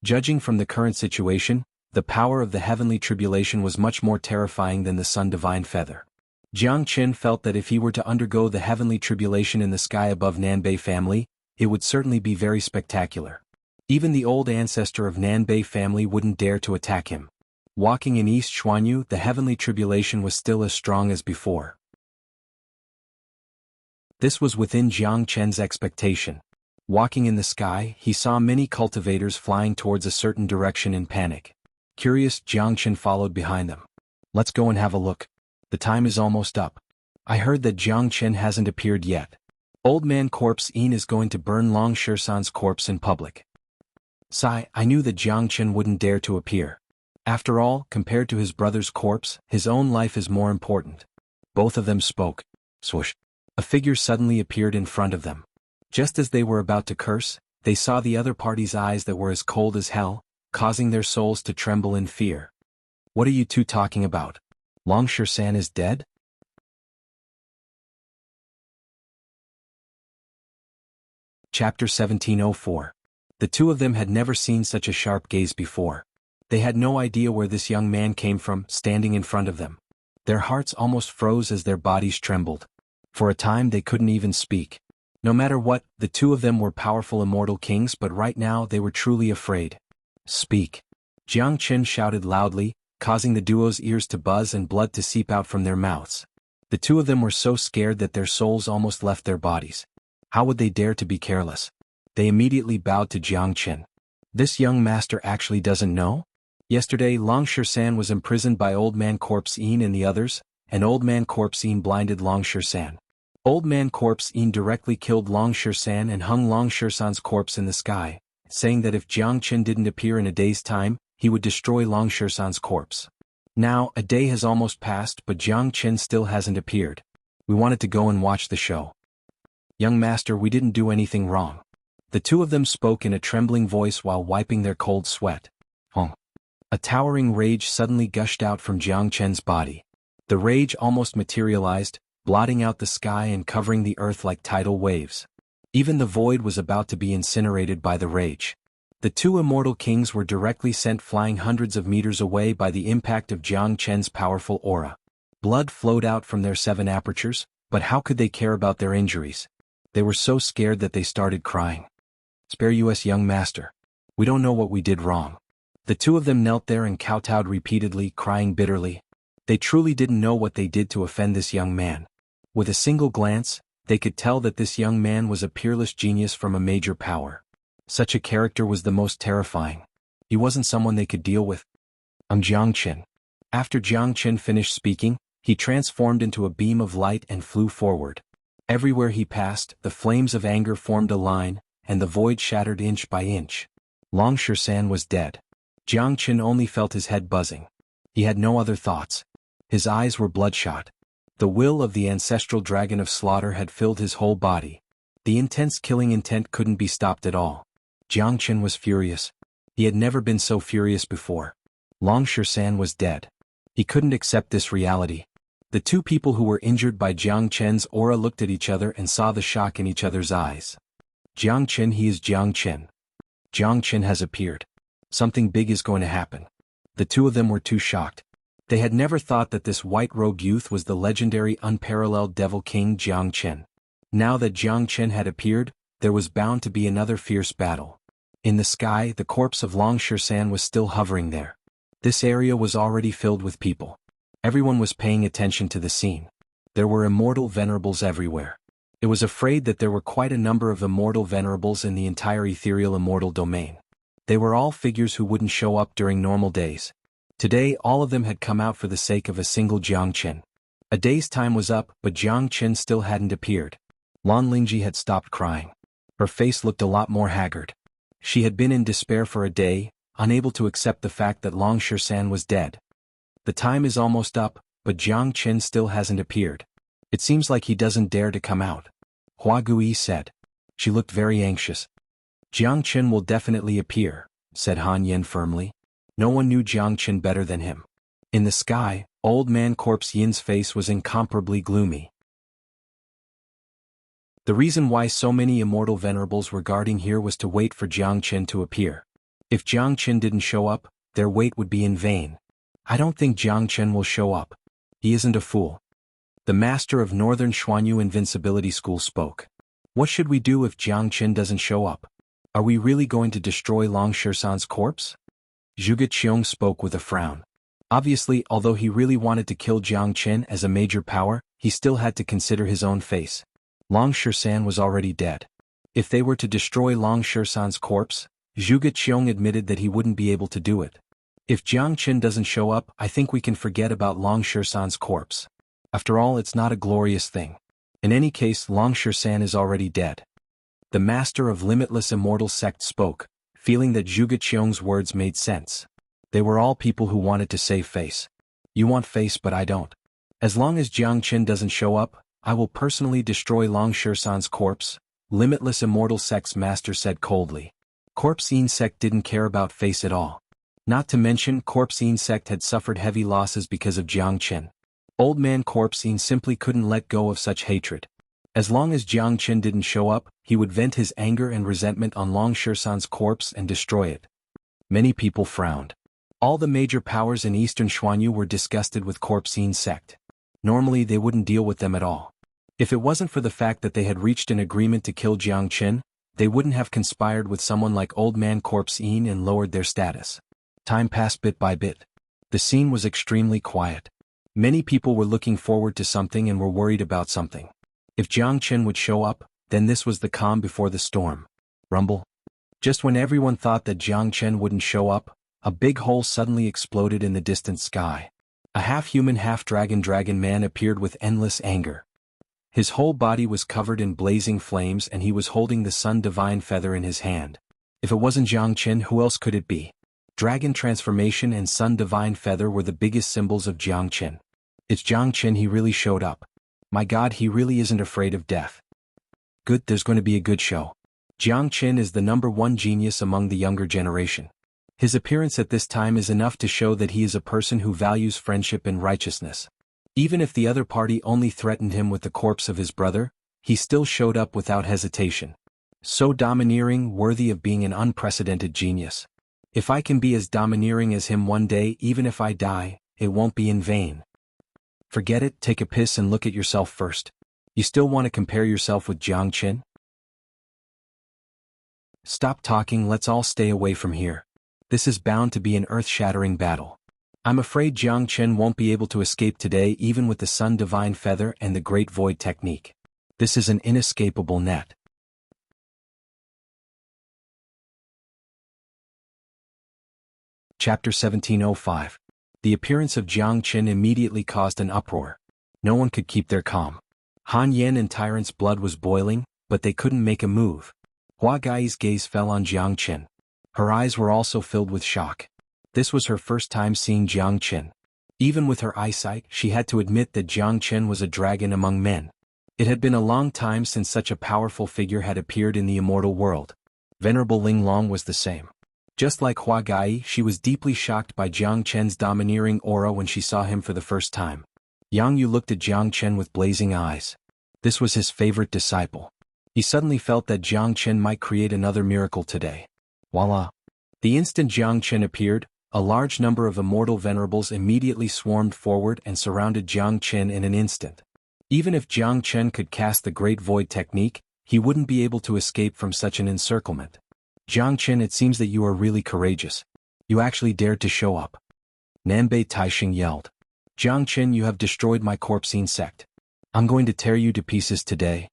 Judging from the current situation, the power of the heavenly tribulation was much more terrifying than the Sun Divine Feather. Jiang Chen felt that if he were to undergo the heavenly tribulation in the sky above Nanbei family, it would certainly be very spectacular. Even the old ancestor of Nanbei family wouldn't dare to attack him. Walking in East Xuanhu, the heavenly tribulation was still as strong as before. This was within Jiang Chen's expectation. Walking in the sky, he saw many cultivators flying towards a certain direction in panic. Curious, Jiang Chen followed behind them. Let's go and have a look. The time is almost up. I heard that Jiang Chen hasn't appeared yet. Old man Corpse Yin is going to burn Long Shisan's corpse in public. Sigh, I knew that Jiang Chen wouldn't dare to appear. After all, compared to his brother's corpse, his own life is more important. Both of them spoke. Swoosh. A figure suddenly appeared in front of them. Just as they were about to curse, they saw the other party's eyes that were as cold as hell, causing their souls to tremble in fear. What are you two talking about? Long Shisan is dead? Chapter 1704. The two of them had never seen such a sharp gaze before. They had no idea where this young man came from, standing in front of them. Their hearts almost froze as their bodies trembled. For a time they couldn't even speak. No matter what, the two of them were powerful immortal kings, but right now they were truly afraid. Speak. Jiang Chen shouted loudly, causing the duo's ears to buzz and blood to seep out from their mouths. The two of them were so scared that their souls almost left their bodies. How would they dare to be careless? They immediately bowed to Jiang Chen. This young master actually doesn't know? Yesterday Long Shisan was imprisoned by Old Man Corpse Yin and the others, and Old Man Corpse Yin blinded Long Shisan. Old Man Corpse Yin directly killed Long Shisan and hung Long Shisan's corpse in the sky, saying that if Jiang Chen didn't appear in a day's time, he would destroy Long Shisan's corpse. Now, a day has almost passed, but Jiang Chen still hasn't appeared. We wanted to go and watch the show. Young master, we didn't do anything wrong. The two of them spoke in a trembling voice while wiping their cold sweat. A towering rage suddenly gushed out from Jiang Chen's body. The rage almost materialized, blotting out the sky and covering the earth like tidal waves. Even the void was about to be incinerated by the rage. The two immortal kings were directly sent flying hundreds of meters away by the impact of Jiang Chen's powerful aura. Blood flowed out from their 7 apertures, but how could they care about their injuries? They were so scared that they started crying. Spare us, young master. We don't know what we did wrong. The two of them knelt there and kowtowed repeatedly, crying bitterly. They truly didn't know what they did to offend this young man. With a single glance, they could tell that this young man was a peerless genius from a major power. Such a character was the most terrifying. He wasn't someone they could deal with. I'm Jiang Chen. After Jiang Chen finished speaking, he transformed into a beam of light and flew forward. Everywhere he passed, the flames of anger formed a line, and the void shattered inch by inch. Long Shisan was dead. Jiang Chen only felt his head buzzing. He had no other thoughts. His eyes were bloodshot. The will of the ancestral dragon of slaughter had filled his whole body. The intense killing intent couldn't be stopped at all. Jiang Chen was furious. He had never been so furious before. Long Shisan was dead. He couldn't accept this reality. The two people who were injured by Jiang Chen's aura looked at each other and saw the shock in each other's eyes. Jiang Chen, he is Jiang Chen. Jiang Chen has appeared. Something big is going to happen. The two of them were too shocked. They had never thought that this white-robed youth was the legendary unparalleled devil king Jiang Chen. Now that Jiang Chen had appeared, there was bound to be another fierce battle. In the sky, the corpse of Long Shisan was still hovering there. This area was already filled with people. Everyone was paying attention to the scene. There were immortal venerables everywhere. It was afraid that there were quite a number of immortal venerables in the entire ethereal immortal domain. They were all figures who wouldn't show up during normal days. Today all of them had come out for the sake of a single Jiang Chen. A day's time was up, but Jiang Chen still hadn't appeared. Lan Lingji had stopped crying. Her face looked a lot more haggard. She had been in despair for a day, unable to accept the fact that Long Shisan was dead. The time is almost up, but Jiang Chen still hasn't appeared. It seems like he doesn't dare to come out. Hua Gui said. She looked very anxious. Jiang Chen will definitely appear, said Han Yen firmly. No one knew Jiang Chen better than him. In the sky, Old Man Corpse Yin's face was incomparably gloomy. The reason why so many immortal venerables were guarding here was to wait for Jiang Chen to appear. If Jiang Chen didn't show up, their wait would be in vain. I don't think Jiang Chen will show up. He isn't a fool. The master of Northern Xuanhu Invincibility School spoke. What should we do if Jiang Chen doesn't show up? Are we really going to destroy Long Shisan's corpse? Zhuge Qiong spoke with a frown. Obviously, although he really wanted to kill Jiang Chen as a major power, he still had to consider his own face. Long Shisan was already dead. If they were to destroy Long Shisan's corpse, Zhuge Qiong admitted that he wouldn't be able to do it. If Jiang Qin doesn't show up, I think we can forget about Long Shisan's corpse. After all, it's not a glorious thing. In any case, Long Shisan is already dead. The master of Limitless Immortal Sect spoke, feeling that Zhuge Qiong's words made sense. They were all people who wanted to save face. You want face, but I don't. As long as Jiang Qin doesn't show up, I will personally destroy Long Shisan's corpse, Limitless Immortal Sect's master said coldly. Corpse Insect didn't care about face at all. Not to mention, Corpse Insect had suffered heavy losses because of Jiang Qin. Old man Corpse simply couldn't let go of such hatred. As long as Jiang Qin didn't show up, he would vent his anger and resentment on Long Shisan's corpse and destroy it. Many people frowned. All the major powers in Eastern Xuanhu were disgusted with Corpse Insect. Normally they wouldn't deal with them at all. If it wasn't for the fact that they had reached an agreement to kill Jiang Qin, they wouldn't have conspired with someone like Old Man Corpse and lowered their status. Time passed bit by bit. The scene was extremely quiet. Many people were looking forward to something and were worried about something. If Jiang Qin would show up, then this was the calm before the storm. Rumble. Just when everyone thought that Jiang Qin wouldn't show up, a big hole suddenly exploded in the distant sky. A half-human half-dragon man appeared with endless anger. His whole body was covered in blazing flames and he was holding the Sun Divine Feather in his hand. If it wasn't Jiang Qin, who else could it be? Dragon Transformation and Sun Divine Feather were the biggest symbols of Jiang Qin. It's Jiang Qin, he really showed up. My God, he really isn't afraid of death. Good, there's going to be a good show. Jiang Qin is the #1 genius among the younger generation. His appearance at this time is enough to show that he is a person who values friendship and righteousness. Even if the other party only threatened him with the corpse of his brother, he still showed up without hesitation. So domineering, worthy of being an unprecedented genius. If I can be as domineering as him one day, even if I die, it won't be in vain. Forget it, take a piss and look at yourself first. You still want to compare yourself with Jiang Qin? Stop talking, let's all stay away from here. This is bound to be an earth-shattering battle. I'm afraid Jiang Qin won't be able to escape today even with the Sun Divine Feather and the Great Void Technique. This is an inescapable net. Chapter 1705. The appearance of Jiang Qin immediately caused an uproar. No one could keep their calm. Han Yan and Tyrant's blood was boiling, but they couldn't make a move. Hua Gai's gaze fell on Jiang Qin. Her eyes were also filled with shock. This was her first time seeing Jiang Qin. Even with her eyesight, she had to admit that Jiang Qin was a dragon among men. It had been a long time since such a powerful figure had appeared in the immortal world. Venerable Ling Long was the same. Just like Hua Gai, she was deeply shocked by Jiang Qin's domineering aura when she saw him for the first time. Yang Yu looked at Jiang Qin with blazing eyes. This was his favorite disciple. He suddenly felt that Jiang Qin might create another miracle today. Voila! The instant Jiang Qin appeared, a large number of immortal venerables immediately swarmed forward and surrounded Jiang Qin in an instant. Even if Jiang Qin could cast the Great Void Technique, he wouldn't be able to escape from such an encirclement. Jiang Qin, it seems that you are really courageous. You actually dared to show up. Nanbei Taixing yelled. Jiang Qin, you have destroyed my Corpsine sect. I'm going to tear you to pieces today.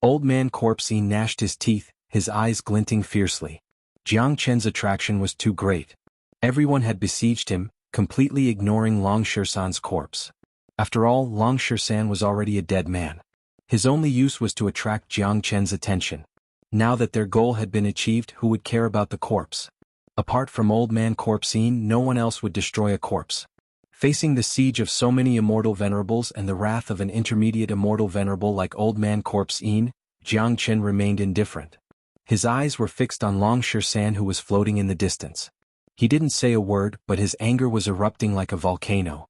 Old man Corpsine gnashed his teeth, his eyes glinting fiercely. Jiang Qin's attraction was too great. Everyone had besieged him, completely ignoring Long Shisan's corpse. After all, Long Shisan was already a dead man. His only use was to attract Jiang Qin's attention. Now that their goal had been achieved, who would care about the corpse? Apart from Old Man Corpsine, no one else would destroy a corpse. Facing the siege of so many immortal venerables and the wrath of an intermediate immortal venerable like Old Man Corpsine, Jiang Qin remained indifferent. His eyes were fixed on Long Shisan, who was floating in the distance. He didn't say a word, but his anger was erupting like a volcano.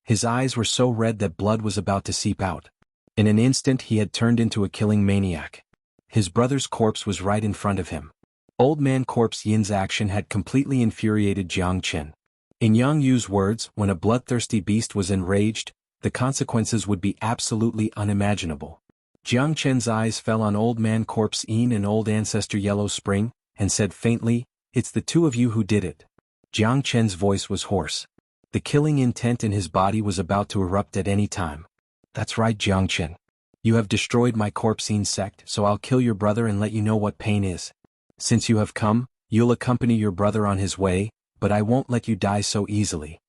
His eyes were so red that blood was about to seep out. In an instant he had turned into a killing maniac. His brother's corpse was right in front of him. Old Man Corpse Yin's action had completely infuriated Jiang Qin. In Yang Yu's words, when a bloodthirsty beast was enraged, the consequences would be absolutely unimaginable. Jiang Qin's eyes fell on Old Man Corpse Yin and Old Ancestor Yellow Spring, and said faintly, "It's the two of you who did it." Jiang Qin's voice was hoarse. The killing intent in his body was about to erupt at any time. That's right, Jiang Qin. You have destroyed my corpsine sect, so I'll kill your brother and let you know what pain is. Since you have come, you'll accompany your brother on his way, but I won't let you die so easily.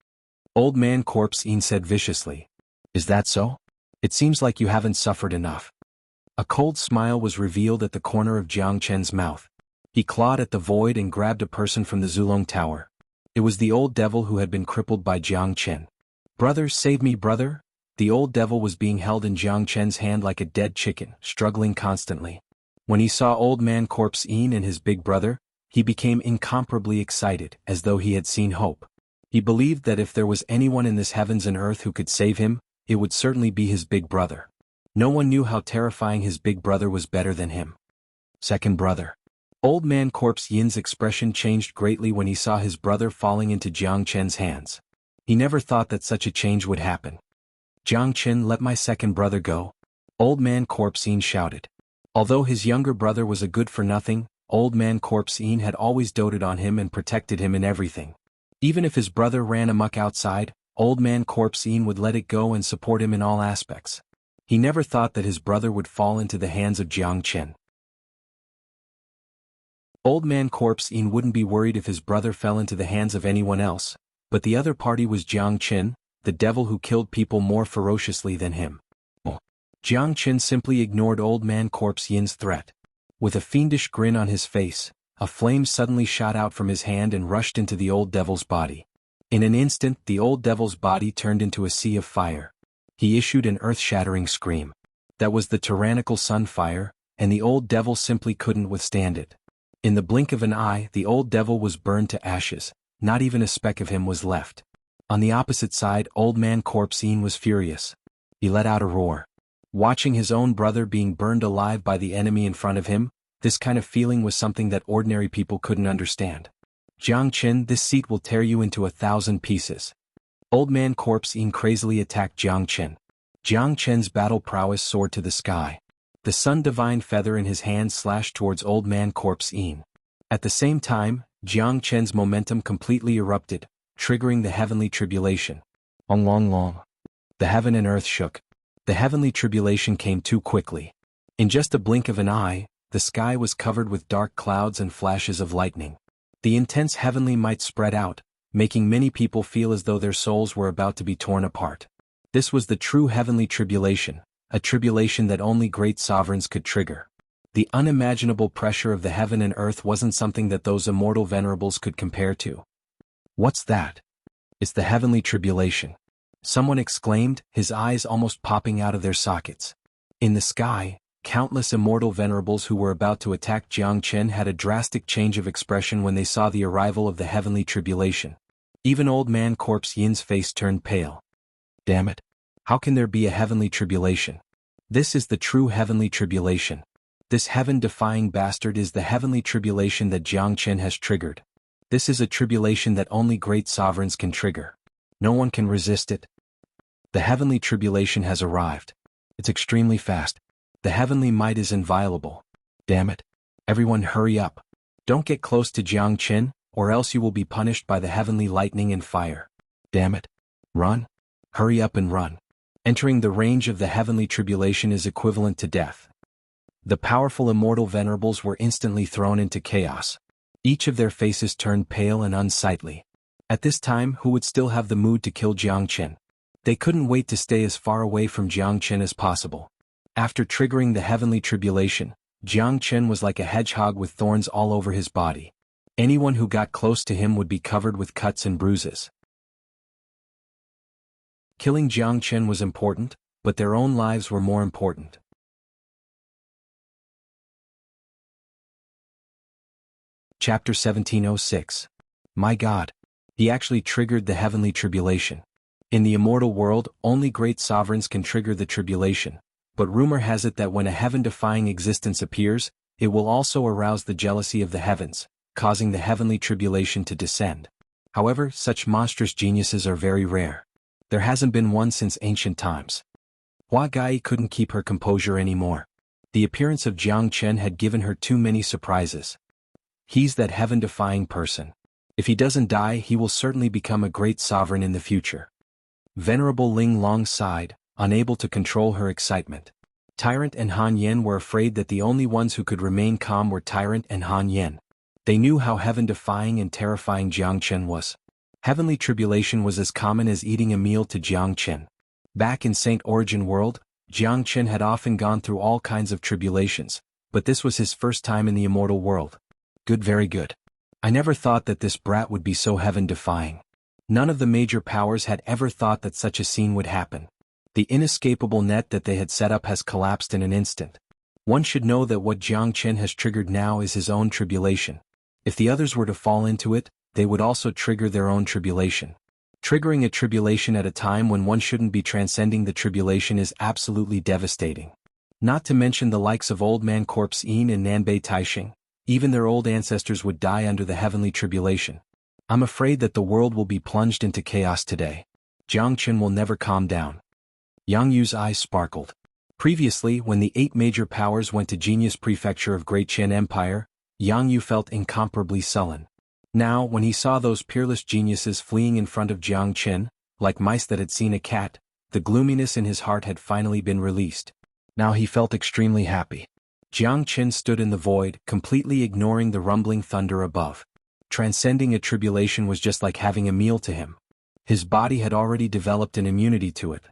Old man corpsine said viciously. Is that so? It seems like you haven't suffered enough. A cold smile was revealed at the corner of Jiang Chen's mouth. He clawed at the void and grabbed a person from the Zulong Tower. It was the old devil who had been crippled by Jiang Chen. Brother, save me, brother! The old devil was being held in Jiang Chen's hand like a dead chicken, struggling constantly. When he saw old man corpsine and his big brother, he became incomparably excited, as though he had seen hope. He believed that if there was anyone in this heavens and earth who could save him, it would certainly be his big brother. No one knew how terrifying his big brother was better than him. Second brother. Old man Corpse Yin's expression changed greatly when he saw his brother falling into Jiang Chen's hands. He never thought that such a change would happen. Jiang Chen, let my second brother go. Old man Corpse Yin shouted. Although his younger brother was a good-for-nothing, old man Corpse Yin had always doted on him and protected him in everything. Even if his brother ran amok outside, old man Corpse Yin would let it go and support him in all aspects. He never thought that his brother would fall into the hands of Jiang Chen. Old man Corpse Yin wouldn't be worried if his brother fell into the hands of anyone else, but the other party was Jiang Chen, the devil who killed people more ferociously than him. Jiang Chen simply ignored old man Corpse Yin's threat. With a fiendish grin on his face, a flame suddenly shot out from his hand and rushed into the old devil's body. In an instant, the old devil's body turned into a sea of fire. He issued an earth-shattering scream. That was the tyrannical sun fire, and the old devil simply couldn't withstand it. In the blink of an eye, the old devil was burned to ashes. Not even a speck of him was left. On the opposite side, old man Corpse Yin was furious. He let out a roar. Watching his own brother being burned alive by the enemy in front of him, this kind of feeling was something that ordinary people couldn't understand. Jiang Chen, this seat will tear you into 1,000 pieces. Old man Corpse Yin crazily attacked Jiang Chen. Jiang Chen's battle prowess soared to the sky. The sun divine feather in his hand slashed towards old man Corpse Yin. At the same time, Jiang Chen's momentum completely erupted, triggering the heavenly tribulation. Long, long, long. The heaven and earth shook. The heavenly tribulation came too quickly. In just a blink of an eye, the sky was covered with dark clouds and flashes of lightning. The intense heavenly might spread out, making many people feel as though their souls were about to be torn apart. This was the true heavenly tribulation, a tribulation that only great sovereigns could trigger. The unimaginable pressure of the heaven and earth wasn't something that those immortal venerables could compare to. What's that? It's the heavenly tribulation. Someone exclaimed, his eyes almost popping out of their sockets. In the sky, countless immortal venerables who were about to attack Jiang Chen had a drastic change of expression when they saw the arrival of the heavenly tribulation. Even old man Corpse Yin's face turned pale. Damn it! How can there be a heavenly tribulation? This is the true heavenly tribulation. This heaven-defying bastard is the heavenly tribulation that Jiang Chen has triggered. This is a tribulation that only great sovereigns can trigger. No one can resist it. The heavenly tribulation has arrived. It's extremely fast. The heavenly might is inviolable. Damn it. Everyone hurry up. Don't get close to Jiang Chen, or else you will be punished by the heavenly lightning and fire. Damn it. Run. Hurry up and run. Entering the range of the heavenly tribulation is equivalent to death. The powerful immortal venerables were instantly thrown into chaos. Each of their faces turned pale and unsightly. At this time, who would still have the mood to kill Jiang Chen? They couldn't wait to stay as far away from Jiang Chen as possible. After triggering the heavenly tribulation, Jiang Chen was like a hedgehog with thorns all over his body. Anyone who got close to him would be covered with cuts and bruises. Killing Jiang Chen was important, but their own lives were more important. Chapter 1706. My God. He actually triggered the heavenly tribulation. In the immortal world, only great sovereigns can trigger the tribulation, but rumor has it that when a heaven-defying existence appears, it will also arouse the jealousy of the heavens, causing the heavenly tribulation to descend. However, such monstrous geniuses are very rare. There hasn't been one since ancient times. Hua Gai couldn't keep her composure anymore. The appearance of Jiang Chen had given her too many surprises. He's that heaven-defying person. If he doesn't die, he will certainly become a great sovereign in the future. Venerable Ling Long sighed, unable to control her excitement. Tyrant and Han Yen were afraid that the only ones who could remain calm were Tyrant and Han Yen. They knew how heaven-defying and terrifying Jiangchen was. Heavenly tribulation was as common as eating a meal to Jiangchen. Back in Saint Origin World, Jiangchen had often gone through all kinds of tribulations, but this was his first time in the immortal world. Good, very good. I never thought that this brat would be so heaven-defying. None of the major powers had ever thought that such a scene would happen. The inescapable net that they had set up has collapsed in an instant. One should know that what Jiangchen has triggered now is his own tribulation. If the others were to fall into it, they would also trigger their own tribulation. Triggering a tribulation at a time when one shouldn't be transcending the tribulation is absolutely devastating. Not to mention the likes of Old Man Corpse Yin and Nanbei Taixing, even their old ancestors would die under the heavenly tribulation. I'm afraid that the world will be plunged into chaos today. Jiangchen will never calm down. Yang Yu's eyes sparkled. Previously, when the 8 major powers went to Genius Prefecture of Great Qin Empire, Yang Yu felt incomparably sullen. Now, when he saw those peerless geniuses fleeing in front of Jiangchen, like mice that had seen a cat, the gloominess in his heart had finally been released. Now he felt extremely happy. Jiangchen stood in the void, completely ignoring the rumbling thunder above. Transcending a tribulation was just like having a meal to him. His body had already developed an immunity to it.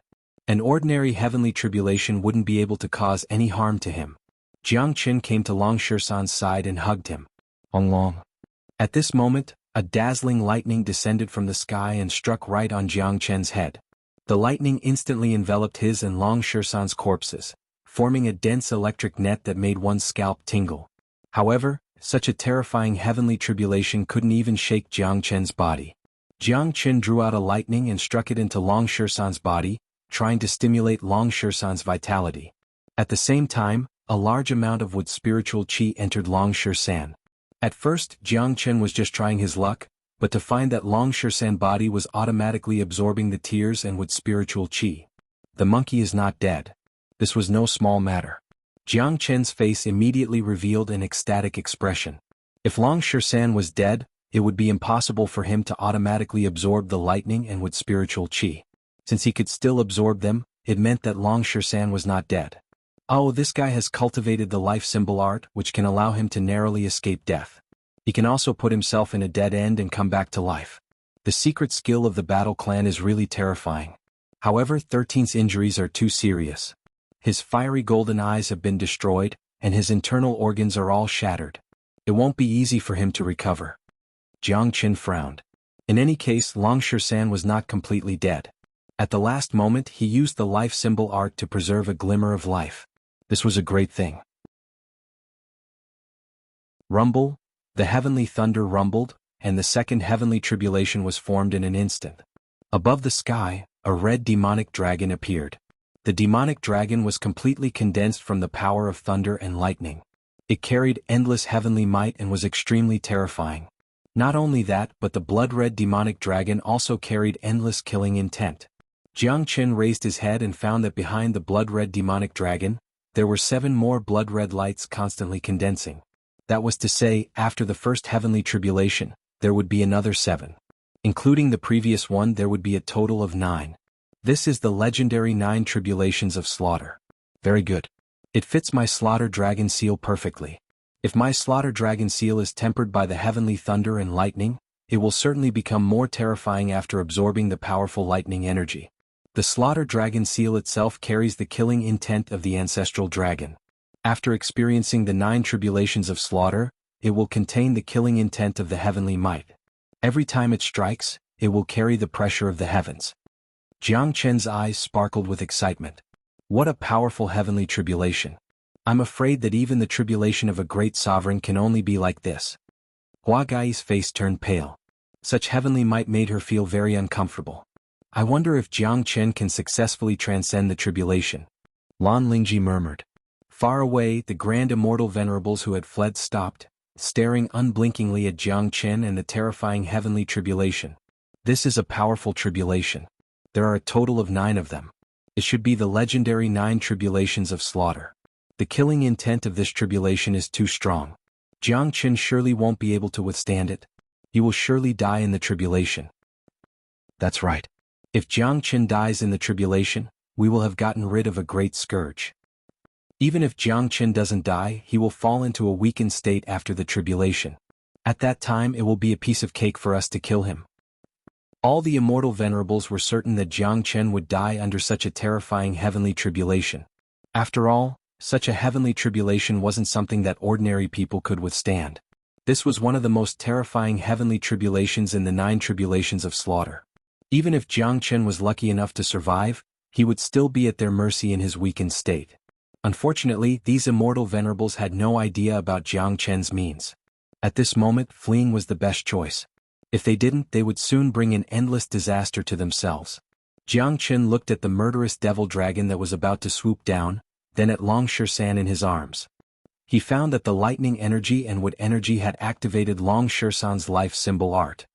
An ordinary heavenly tribulation wouldn't be able to cause any harm to him. Jiangchen came to Long Shisan's side and hugged him. Long. At this moment, a dazzling lightning descended from the sky and struck right on Jiangchen's head. The lightning instantly enveloped his and Long Shisan's corpses, forming a dense electric net that made one's scalp tingle. However, such a terrifying heavenly tribulation couldn't even shake Jiangchen's body. Jiangchen drew out a lightning and struck it into Long Shisan's body, trying to stimulate Long Shisan's vitality. At the same time, a large amount of wood spiritual qi entered Long Shisan. At first, Jiangchen was just trying his luck, but to find that Long Shisan body was automatically absorbing the tears and wood spiritual qi. The monkey is not dead. This was no small matter. Jiangchen's face immediately revealed an ecstatic expression. If Long Shisan was dead, it would be impossible for him to automatically absorb the lightning and wood spiritual qi. Since he could still absorb them, it meant that Long Shisan was not dead. Oh, this guy has cultivated the life symbol art, which can allow him to narrowly escape death. He can also put himself in a dead end and come back to life. The secret skill of the battle clan is really terrifying. However, 13's injuries are too serious. His fiery golden eyes have been destroyed, and his internal organs are all shattered. It won't be easy for him to recover. Jiangchen frowned. In any case, Long Shisan was not completely dead. At the last moment, he used the life symbol art to preserve a glimmer of life. This was a great thing. Rumble, the heavenly thunder rumbled, and the second heavenly tribulation was formed in an instant. Above the sky, a red demonic dragon appeared. The demonic dragon was completely condensed from the power of thunder and lightning. It carried endless heavenly might and was extremely terrifying. Not only that, but the blood-red demonic dragon also carried endless killing intent. Jiangchen raised his head and found that behind the blood-red demonic dragon, there were 7 more blood-red lights constantly condensing. That was to say, after the first heavenly tribulation, there would be another 7. Including the previous one, there would be a total of 9. This is the legendary 9 tribulations of slaughter. Very good. It fits my slaughter dragon seal perfectly. If my slaughter dragon seal is tempered by the heavenly thunder and lightning, it will certainly become more terrifying after absorbing the powerful lightning energy. The slaughter dragon seal itself carries the killing intent of the ancestral dragon. After experiencing the 9 tribulations of slaughter, it will contain the killing intent of the heavenly might. Every time it strikes, it will carry the pressure of the heavens. Jiangchen's eyes sparkled with excitement. What a powerful heavenly tribulation. I'm afraid that even the tribulation of a great sovereign can only be like this. Hua Gai's face turned pale. Such heavenly might made her feel very uncomfortable. I wonder if Jiangchen can successfully transcend the tribulation. Lan Lingji murmured. Far away, the grand immortal venerables who had fled stopped, staring unblinkingly at Jiangchen and the terrifying heavenly tribulation. This is a powerful tribulation. There are a total of 9 of them. It should be the legendary 9 tribulations of slaughter. The killing intent of this tribulation is too strong. Jiangchen surely won't be able to withstand it. He will surely die in the tribulation. That's right. If Jiangchen dies in the tribulation, we will have gotten rid of a great scourge. Even if Jiang Chen doesn't die, he will fall into a weakened state after the tribulation. At that time it will be a piece of cake for us to kill him. All the immortal venerables were certain that Jiang Chen would die under such a terrifying heavenly tribulation. After all, such a heavenly tribulation wasn't something that ordinary people could withstand. This was one of the most terrifying heavenly tribulations in the 9 tribulations of slaughter. Even if Jiang Chen was lucky enough to survive, he would still be at their mercy in his weakened state. Unfortunately, these immortal venerables had no idea about Jiang Chen's means. At this moment, fleeing was the best choice. If they didn't, they would soon bring an endless disaster to themselves. Jiang Chen looked at the murderous devil dragon that was about to swoop down, then at Long Shersan in his arms. He found that the lightning energy and wood energy had activated Long Shersan's life symbol art.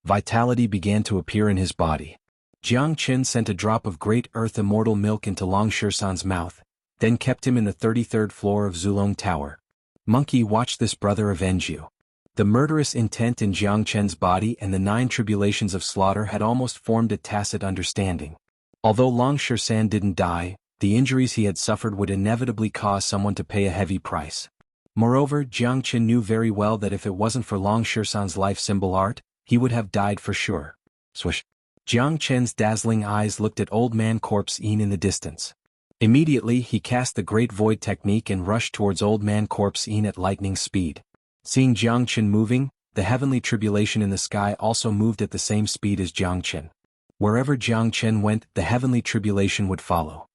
Vitality began to appear in his body. Jiang Chen sent a drop of great earth immortal milk into Long Shersan's mouth, then kept him in the 33rd floor of Zulong Tower. Monkey, watch this brother avenge you. The murderous intent in Jiang Chen's body and the 9 tribulations of slaughter had almost formed a tacit understanding. Although Long Shersan didn't die, the injuries he had suffered would inevitably cause someone to pay a heavy price. Moreover, Jiang Chen knew very well that if it wasn't for Long Shersan's life symbol art, he would have died for sure. Swish. Jiang Chen's dazzling eyes looked at Old Man Corpse Yin in the distance. Immediately he cast the Great Void technique and rushed towards Old Man Corpse Yin at lightning speed. Seeing Jiang Chen moving, the heavenly tribulation in the sky also moved at the same speed as Jiang Chen. Wherever Jiang Chen went, the heavenly tribulation would follow.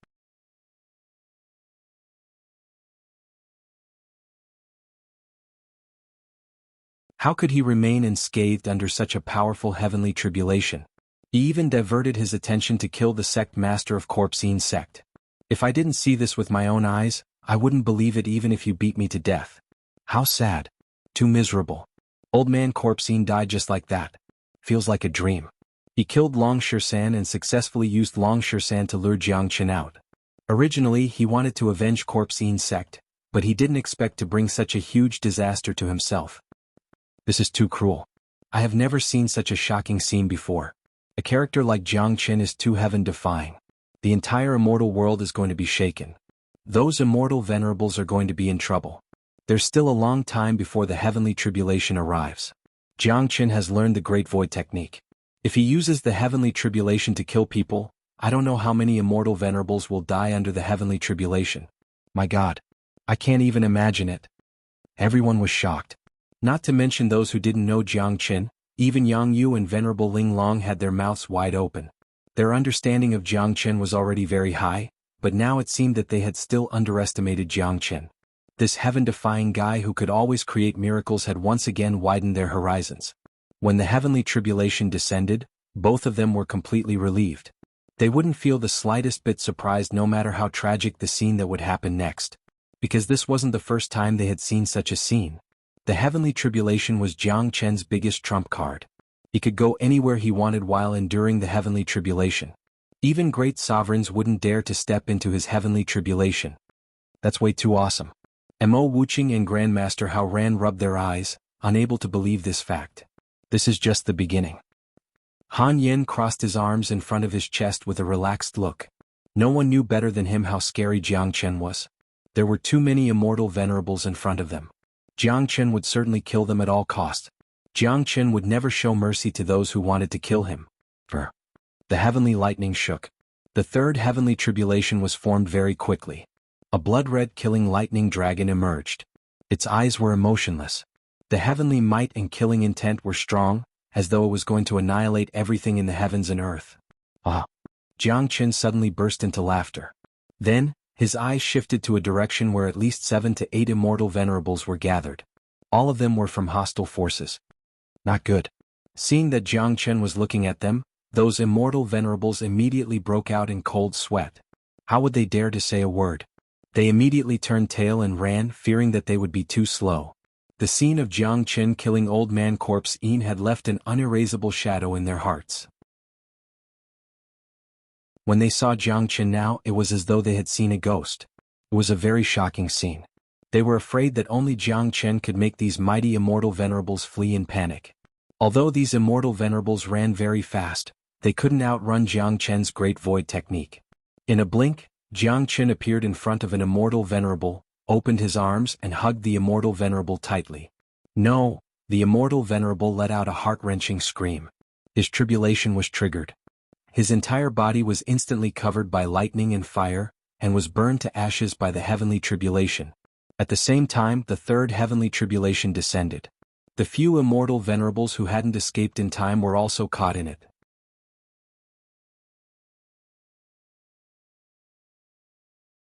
How could he remain unscathed under such a powerful heavenly tribulation? He even diverted his attention to kill the sect master of Corpse Yin sect. If I didn't see this with my own eyes, I wouldn't believe it even if you beat me to death. How sad. Too miserable. Old Man Corpse Yin died just like that. Feels like a dream. He killed Long Shersan and successfully used Long Shersan to lure Jiang Chen out. Originally he wanted to avenge Corpse Yin sect, but he didn't expect to bring such a huge disaster to himself. This is too cruel. I have never seen such a shocking scene before. A character like Jiang Chen is too heaven-defying. The entire immortal world is going to be shaken. Those immortal venerables are going to be in trouble. There's still a long time before the heavenly tribulation arrives. Jiang Chen has learned the Great Void technique. If he uses the heavenly tribulation to kill people, I don't know how many immortal venerables will die under the heavenly tribulation. My God. I can't even imagine it. Everyone was shocked. Not to mention those who didn't know Jiang Chen, even Yang Yu and Venerable Ling Long had their mouths wide open. Their understanding of Jiang Chen was already very high, but now it seemed that they had still underestimated Jiang Chen. This heaven-defying guy who could always create miracles had once again widened their horizons. When the heavenly tribulation descended, both of them were completely relieved. They wouldn't feel the slightest bit surprised no matter how tragic the scene that would happen next. Because this wasn't the first time they had seen such a scene. The heavenly tribulation was Jiang Chen's biggest trump card. He could go anywhere he wanted while enduring the heavenly tribulation. Even great sovereigns wouldn't dare to step into his heavenly tribulation. That's way too awesome. Mo Wuqing and Grandmaster Hao Ran rubbed their eyes, unable to believe this fact. This is just the beginning. Han Yen crossed his arms in front of his chest with a relaxed look. No one knew better than him how scary Jiang Chen was. There were too many immortal venerables in front of them. Jiang Chen would certainly kill them at all costs. Jiang Chen would never show mercy to those who wanted to kill him. The heavenly lightning shook. The third heavenly tribulation was formed very quickly. A blood-red killing lightning dragon emerged. Its eyes were emotionless. The heavenly might and killing intent were strong, as though it was going to annihilate everything in the heavens and earth. Ah! Jiang Chen suddenly burst into laughter. Then, his eyes shifted to a direction where at least 7 to 8 immortal venerables were gathered. All of them were from hostile forces. Not good. Seeing that Jiang Chen was looking at them, those immortal venerables immediately broke out in cold sweat. How would they dare to say a word? They immediately turned tail and ran, fearing that they would be too slow. The scene of Jiang Chen killing Old Man Corpse Yin had left an unerasable shadow in their hearts. When they saw Jiang Chen now, it was as though they had seen a ghost. It was a very shocking scene. They were afraid that only Jiang Chen could make these mighty immortal venerables flee in panic. Although these immortal venerables ran very fast, they couldn't outrun Jiang Chen's Great Void technique. In a blink, Jianghu appeared in front of an immortal venerable, opened his arms and hugged the immortal venerable tightly. No, the immortal venerable let out a heart-wrenching scream. His tribulation was triggered. His entire body was instantly covered by lightning and fire, and was burned to ashes by the heavenly tribulation. At the same time, the third heavenly tribulation descended. The few immortal venerables who hadn't escaped in time were also caught in it.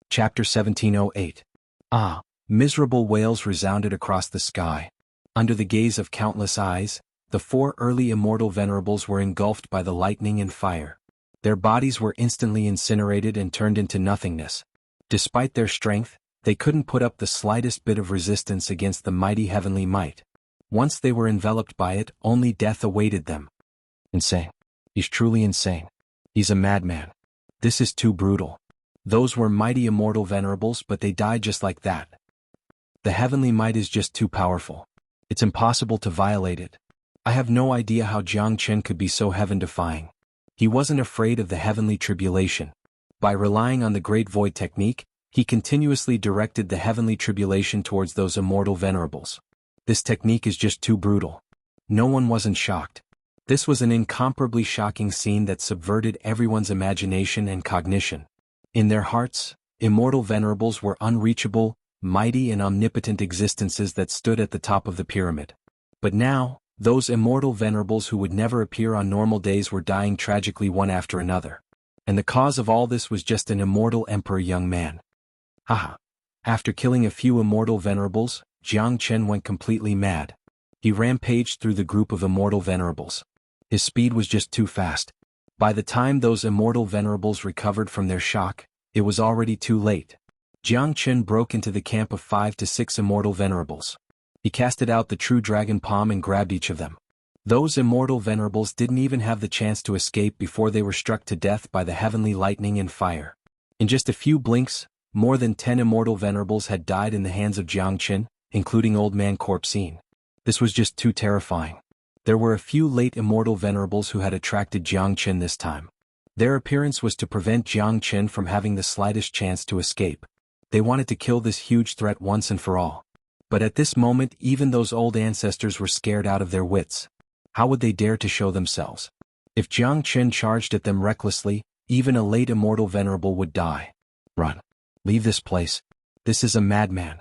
Chapter 1708. Ah! Miserable wails resounded across the sky. Under the gaze of countless eyes, the 4 early immortal venerables were engulfed by the lightning and fire. Their bodies were instantly incinerated and turned into nothingness. Despite their strength, they couldn't put up the slightest bit of resistance against the mighty heavenly might. Once they were enveloped by it, only death awaited them. Insane. He's truly insane. He's a madman. This is too brutal. Those were mighty immortal venerables, but they died just like that. The heavenly might is just too powerful. It's impossible to violate it. I have no idea how Jianghu could be so heaven-defying. He wasn't afraid of the heavenly tribulation. By relying on the Great Void technique, he continuously directed the heavenly tribulation towards those immortal venerables. This technique is just too brutal. No one wasn't shocked. This was an incomparably shocking scene that subverted everyone's imagination and cognition. In their hearts, immortal venerables were unreachable, mighty and omnipotent existences that stood at the top of the pyramid. But now, those immortal venerables who would never appear on normal days were dying tragically one after another. And the cause of all this was just an immortal emperor young man. Haha. After killing a few immortal venerables, Jianghu went completely mad. He rampaged through the group of immortal venerables. His speed was just too fast. By the time those immortal venerables recovered from their shock, it was already too late. Jianghu broke into the camp of 5 to 6 immortal venerables. He casted out the true dragon palm and grabbed each of them. Those immortal venerables didn't even have the chance to escape before they were struck to death by the heavenly lightning and fire. In just a few blinks, more than 10 immortal venerables had died in the hands of Jianghu, including Old Man Corpsine. This was just too terrifying. There were a few late immortal venerables who had attracted Jianghu this time. Their appearance was to prevent Jianghu from having the slightest chance to escape. They wanted to kill this huge threat once and for all. But at this moment, even those old ancestors were scared out of their wits. How would they dare to show themselves? If Jianghu charged at them recklessly, even a late immortal venerable would die. Run. Leave this place. This is a madman.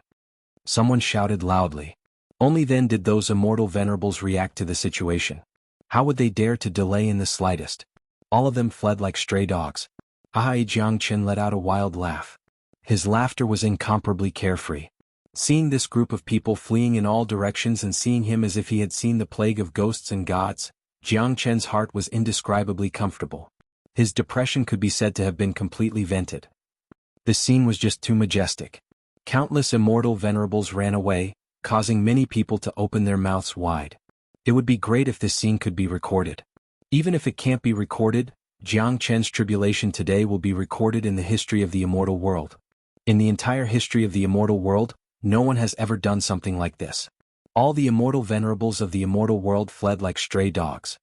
Someone shouted loudly. Only then did those immortal venerables react to the situation. How would they dare to delay in the slightest? All of them fled like stray dogs. Jianghu let out a wild laugh. His laughter was incomparably carefree. Seeing this group of people fleeing in all directions and seeing him as if he had seen the plague of ghosts and gods, Jianghu's heart was indescribably comfortable. His depression could be said to have been completely vented. The scene was just too majestic. Countless immortal venerables ran away, causing many people to open their mouths wide. It would be great if this scene could be recorded. Even if it can't be recorded, Jianghu's tribulation today will be recorded in the history of the immortal world. In the entire history of the immortal world, no one has ever done something like this. All the immortal venerables of the immortal world fled like stray dogs.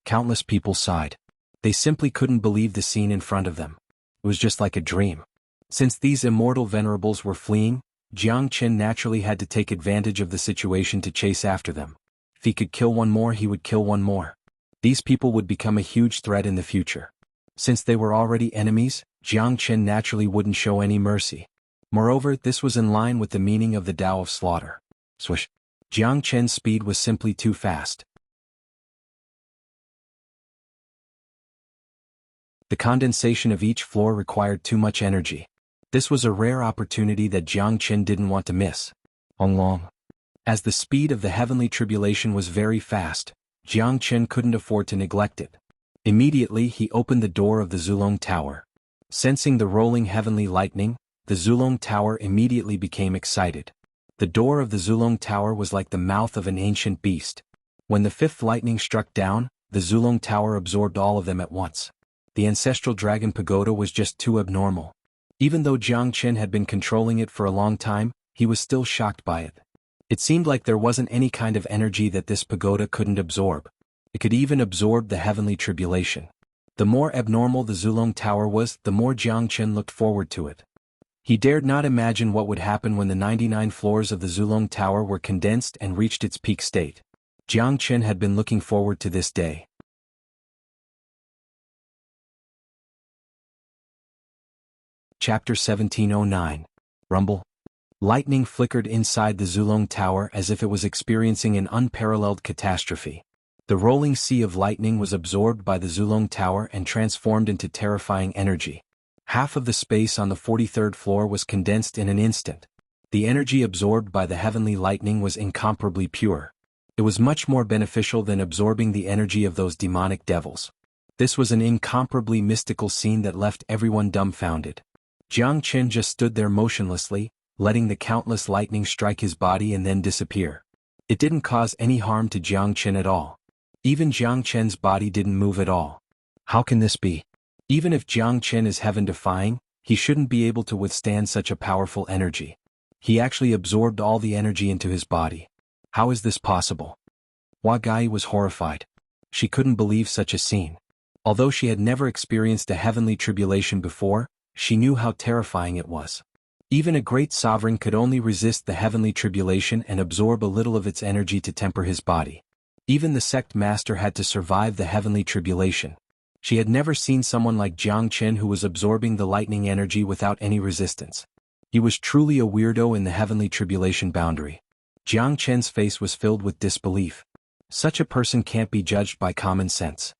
Countless people sighed. They simply couldn't believe the scene in front of them. It was just like a dream. Since these immortal venerables were fleeing, Jianghu naturally had to take advantage of the situation to chase after them. If he could kill one more, he would kill one more. These people would become a huge threat in the future. Since they were already enemies, Jianghu naturally wouldn't show any mercy. Moreover, this was in line with the meaning of the Tao of slaughter. Swish. Jianghu's speed was simply too fast. The condensation of each floor required too much energy. This was a rare opportunity that Jianghu didn't want to miss. Long. As the speed of the heavenly tribulation was very fast, Jianghu couldn't afford to neglect it. Immediately he opened the door of the Zulong Tower. Sensing the rolling heavenly lightning, the Zulong Tower immediately became excited. The door of the Zulong Tower was like the mouth of an ancient beast. When the fifth lightning struck down, the Zulong Tower absorbed all of them at once. The ancestral dragon pagoda was just too abnormal. Even though Jianghu had been controlling it for a long time, he was still shocked by it. It seemed like there wasn't any kind of energy that this pagoda couldn't absorb. It could even absorb the heavenly tribulation. The more abnormal the Zulong Tower was, the more Jiang Chen looked forward to it. He dared not imagine what would happen when the 99 floors of the Zulong Tower were condensed and reached its peak state. Jiang Chen had been looking forward to this day. Chapter 1709. Rumble. Lightning flickered inside the Zulong Tower as if it was experiencing an unparalleled catastrophe. The rolling sea of lightning was absorbed by the Zulong Tower and transformed into terrifying energy. Half of the space on the 43rd floor was condensed in an instant. The energy absorbed by the heavenly lightning was incomparably pure. It was much more beneficial than absorbing the energy of those demonic devils. This was an incomparably mystical scene that left everyone dumbfounded. Jiang Chen just stood there motionlessly, letting the countless lightning strike his body and then disappear. It didn't cause any harm to Jiang Chen at all. Even Jiang Chen's body didn't move at all. How can this be? Even if Jiang Chen is heaven-defying, he shouldn't be able to withstand such a powerful energy. He actually absorbed all the energy into his body. How is this possible? Hua Gai was horrified. She couldn't believe such a scene. Although she had never experienced a heavenly tribulation before, she knew how terrifying it was. Even a great sovereign could only resist the heavenly tribulation and absorb a little of its energy to temper his body. Even the sect master had to survive the heavenly tribulation. She had never seen someone like Jiang Chen who was absorbing the lightning energy without any resistance. He was truly a weirdo in the heavenly tribulation boundary. Jiang Chen's face was filled with disbelief. Such a person can't be judged by common sense.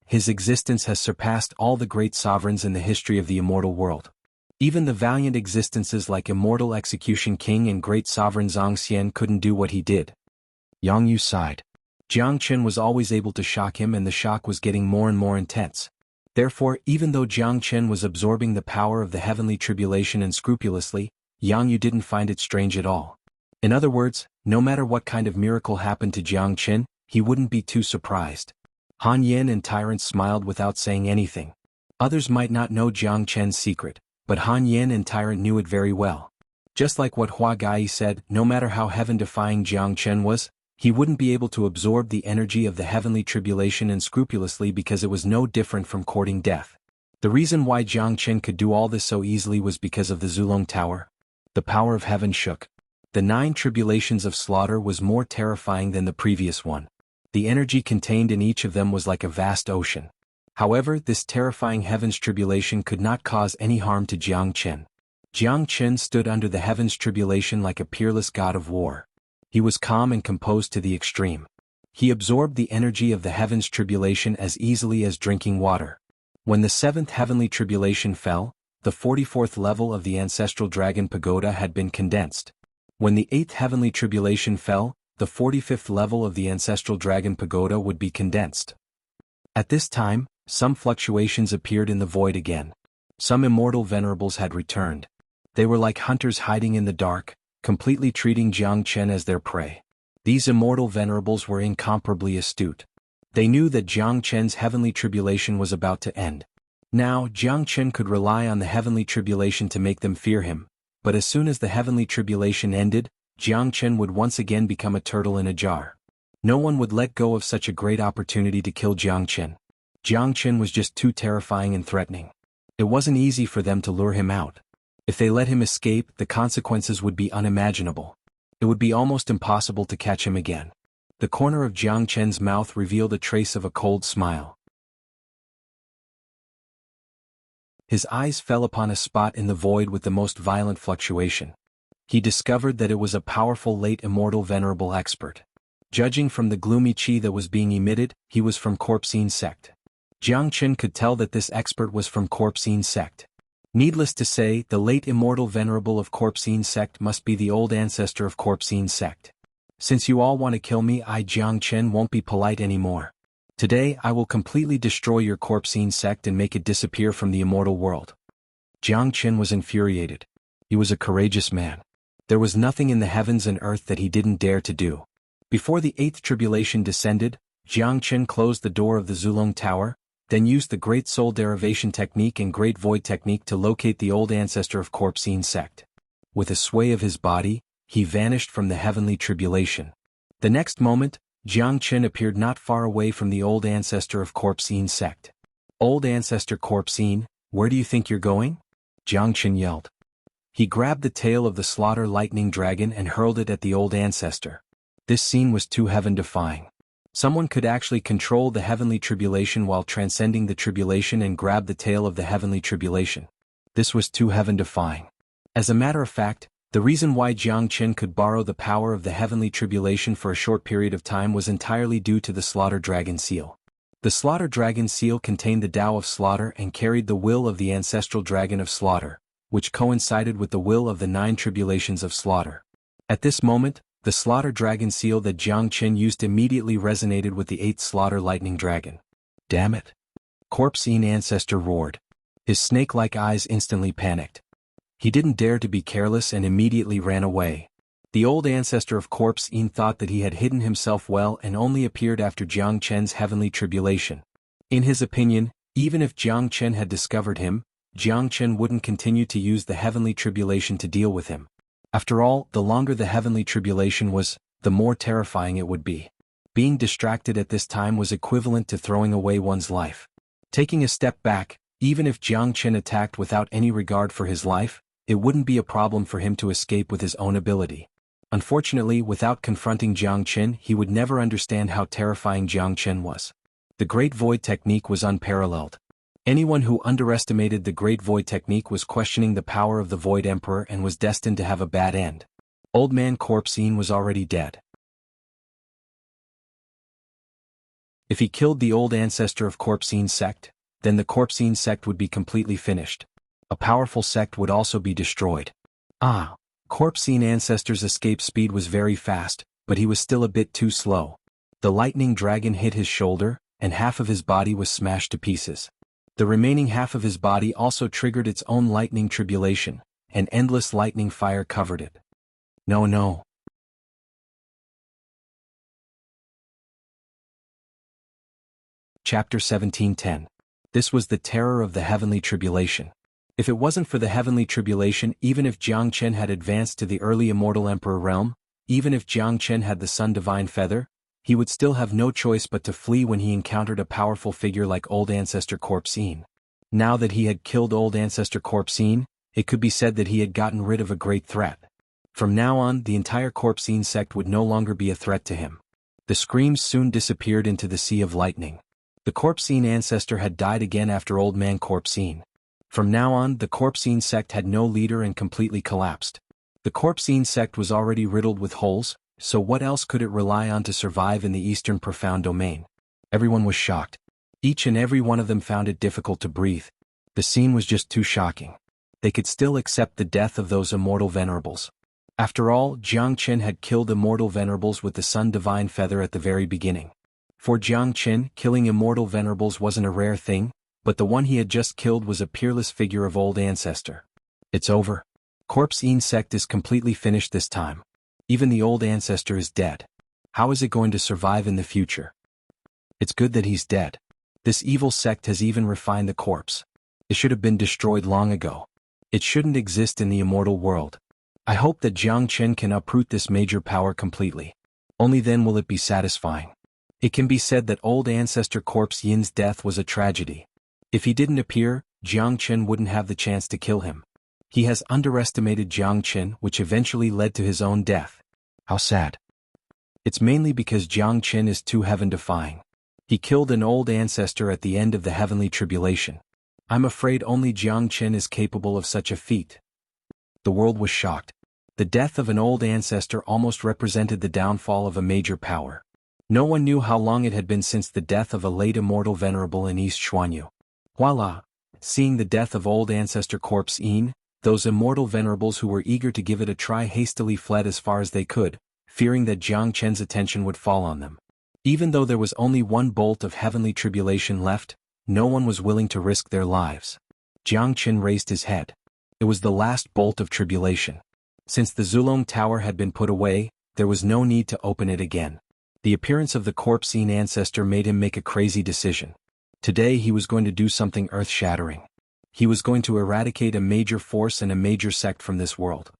His existence has surpassed all the great sovereigns in the history of the immortal world. Even the valiant existences like Immortal Execution King and Great Sovereign Zhongxian couldn't do what he did. Yang Yu sighed. Jiang Chen was always able to shock him, and the shock was getting more and more intense. Therefore, even though Jiang Chen was absorbing the power of the heavenly tribulation unscrupulously, Yang Yu didn't find it strange at all. In other words, no matter what kind of miracle happened to Jiang Chen, he wouldn't be too surprised. Han Yan and Tyrant smiled without saying anything. Others might not know Jiang Chen's secret, but Han Yan and Tyrant knew it very well. Just like what Hua Gai said, no matter how heaven-defying Jiang Chen was, he wouldn't be able to absorb the energy of the heavenly tribulation unscrupulously because it was no different from courting death. The reason why Jiang Chen could do all this so easily was because of the Zulong Tower. The power of heaven shook. The 9 tribulations of slaughter was more terrifying than the previous one. The energy contained in each of them was like a vast ocean. However, this terrifying heaven's tribulation could not cause any harm to Jiang Chen. Jiang Chen stood under the heaven's tribulation like a peerless god of war. He was calm and composed to the extreme. He absorbed the energy of the heaven's tribulation as easily as drinking water. When the 7th heavenly tribulation fell, the 44th level of the ancestral dragon pagoda had been condensed. When the 8th heavenly tribulation fell, the 45th level of the ancestral dragon pagoda would be condensed. At this time, some fluctuations appeared in the void again. Some immortal venerables had returned. They were like hunters hiding in the dark, completely treating Jiang Chen as their prey. These immortal venerables were incomparably astute. They knew that Jiang Chen's heavenly tribulation was about to end. Now, Jiang Chen could rely on the heavenly tribulation to make them fear him, but as soon as the heavenly tribulation ended, Jiang Chen would once again become a turtle in a jar. No one would let go of such a great opportunity to kill Jiang Chen. Jiang Chen was just too terrifying and threatening. It wasn't easy for them to lure him out. If they let him escape, the consequences would be unimaginable. It would be almost impossible to catch him again. The corner of Jiang Chen's mouth revealed a trace of a cold smile. His eyes fell upon a spot in the void with the most violent fluctuation. He discovered that it was a powerful late immortal venerable expert. Judging from the gloomy chi that was being emitted, he was from Corpsine sect. Jiang Chen could tell that this expert was from Corpsine sect. Needless to say, the late immortal venerable of Corpsine sect must be the old ancestor of Corpsine sect. Since you all want to kill me, I Jiang Chen won't be polite anymore. Today I will completely destroy your Corpsine sect and make it disappear from the immortal world. Jiang Chen was infuriated. He was a courageous man. There was nothing in the heavens and earth that he didn't dare to do. Before the 8th tribulation descended, Jiang Chen closed the door of the Zulong Tower, then used the Great Soul Derivation Technique and Great Void Technique to locate the old ancestor of Corpsine sect. With a sway of his body, he vanished from the heavenly tribulation. The next moment, Jiang Chen appeared not far away from the old ancestor of Corpsine sect. Old ancestor corpse scene, where do you think you're going? Jiang Chen yelled. He grabbed the tail of the slaughter lightning dragon and hurled it at the old ancestor. This scene was too heaven-defying. Someone could actually control the heavenly tribulation while transcending the tribulation and grab the tail of the heavenly tribulation. This was too heaven-defying. As a matter of fact, the reason why Jiang Chen could borrow the power of the heavenly tribulation for a short period of time was entirely due to the slaughter dragon seal. The slaughter dragon seal contained the Tao of slaughter and carried the will of the ancestral dragon of slaughter, which coincided with the will of the 9 tribulations of slaughter. At this moment, the slaughter dragon seal that Jiang Chen used immediately resonated with the 8th slaughter lightning dragon. Damn it! Corpse scene ancestor roared. His snake-like eyes instantly panicked. He didn't dare to be careless and immediately ran away. The old ancestor of Corpse Scene thought that he had hidden himself well and only appeared after Jiang Chen's heavenly tribulation. In his opinion, even if Jiang Chen had discovered him, Jiang Chen wouldn't continue to use the heavenly tribulation to deal with him. After all, the longer the heavenly tribulation was, the more terrifying it would be. Being distracted at this time was equivalent to throwing away one's life. Taking a step back, even if Jiang Chen attacked without any regard for his life, it wouldn't be a problem for him to escape with his own ability. Unfortunately, without confronting Jiang Chen, he would never understand how terrifying Jiang Chen was. The Great Void technique was unparalleled. Anyone who underestimated the Great Void technique was questioning the power of the Void Emperor and was destined to have a bad end. Old man Corpse Scene was already dead. If he killed the old ancestor of Corpse Scene sect, then the Corpse Scene sect would be completely finished. A powerful sect would also be destroyed. Corpse Scene ancestor's escape speed was very fast, but he was still a bit too slow. The lightning dragon hit his shoulder, and half of his body was smashed to pieces. The remaining half of his body also triggered its own lightning tribulation, and endless lightning fire covered it. No. Chapter 17:10. This was the terror of the heavenly tribulation. If it wasn't for the heavenly tribulation, even if Jiang Chen had advanced to the early immortal emperor realm, even if Jiang Chen had the sun divine feather, he would still have no choice but to flee when he encountered a powerful figure like old ancestor Corpse Scene. Now that he had killed old ancestor Corpse Scene, it could be said that he had gotten rid of a great threat. From now on, the entire Corpse Scene sect would no longer be a threat to him. The screams soon disappeared into the sea of lightning. The Corpse Scene ancestor had died again after old man Corpse Scene. From now on, the Corpse Scene sect had no leader and completely collapsed. The Corpse Scene sect was already riddled with holes, so what else could it rely on to survive in the Eastern Profound Domain? Everyone was shocked. Each and every one of them found it difficult to breathe. The scene was just too shocking. They could still accept the death of those immortal venerables. After all, Jiang Chen had killed immortal venerables with the sun divine feather at the very beginning. For Jiang Chen, killing immortal venerables wasn't a rare thing, but the one he had just killed was a peerless figure of old ancestor. It's over. Corpse Scene sect is completely finished this time. Even the old ancestor is dead. How is it going to survive in the future? It's good that he's dead. This evil sect has even refined the corpse. It should have been destroyed long ago. It shouldn't exist in the immortal world. I hope that Jiang Chen can uproot this major power completely. Only then will it be satisfying. It can be said that old ancestor Corpse Yin's death was a tragedy. If he didn't appear, Jiang Chen wouldn't have the chance to kill him. He has underestimated Jiang Chen, which eventually led to his own death. How sad. It's mainly because Jiang Chen is too heaven-defying. He killed an old ancestor at the end of the heavenly tribulation. I'm afraid only Jiang Chen is capable of such a feat. The world was shocked. The death of an old ancestor almost represented the downfall of a major power. No one knew how long it had been since the death of a late immortal venerable in East Xuanhu. Voila! Seeing the death of old ancestor Corpse Scene, those immortal venerables who were eager to give it a try hastily fled as far as they could, fearing that Jiang Chen's attention would fall on them. Even though there was only one bolt of heavenly tribulation left, no one was willing to risk their lives. Jiang Chen raised his head. It was the last bolt of tribulation. Since the Zulong Tower had been put away, there was no need to open it again. The appearance of the Corpse Scene ancestor made him make a crazy decision. Today he was going to do something earth-shattering. He was going to eradicate a major force and a major sect from this world.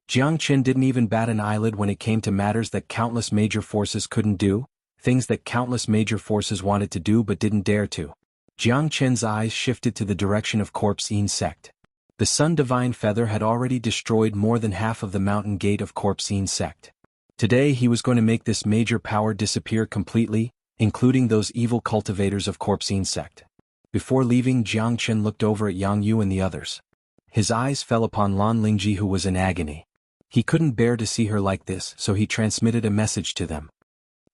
Jiang Chen didn't even bat an eyelid when it came to matters that countless major forces couldn't do, things that countless major forces wanted to do but didn't dare to. Jiang Chen's eyes shifted to the direction of Corpse Yin sect. The Sun Divine Feather had already destroyed more than half of the mountain gate of Corpse Yin sect. Today he was going to make this major power disappear completely, including those evil cultivators of Corpse Yin sect. Before leaving, Jiang Chen looked over at Xianxia and the others. His eyes fell upon Lan Lingji, who was in agony. He couldn't bear to see her like this, so he transmitted a message to them.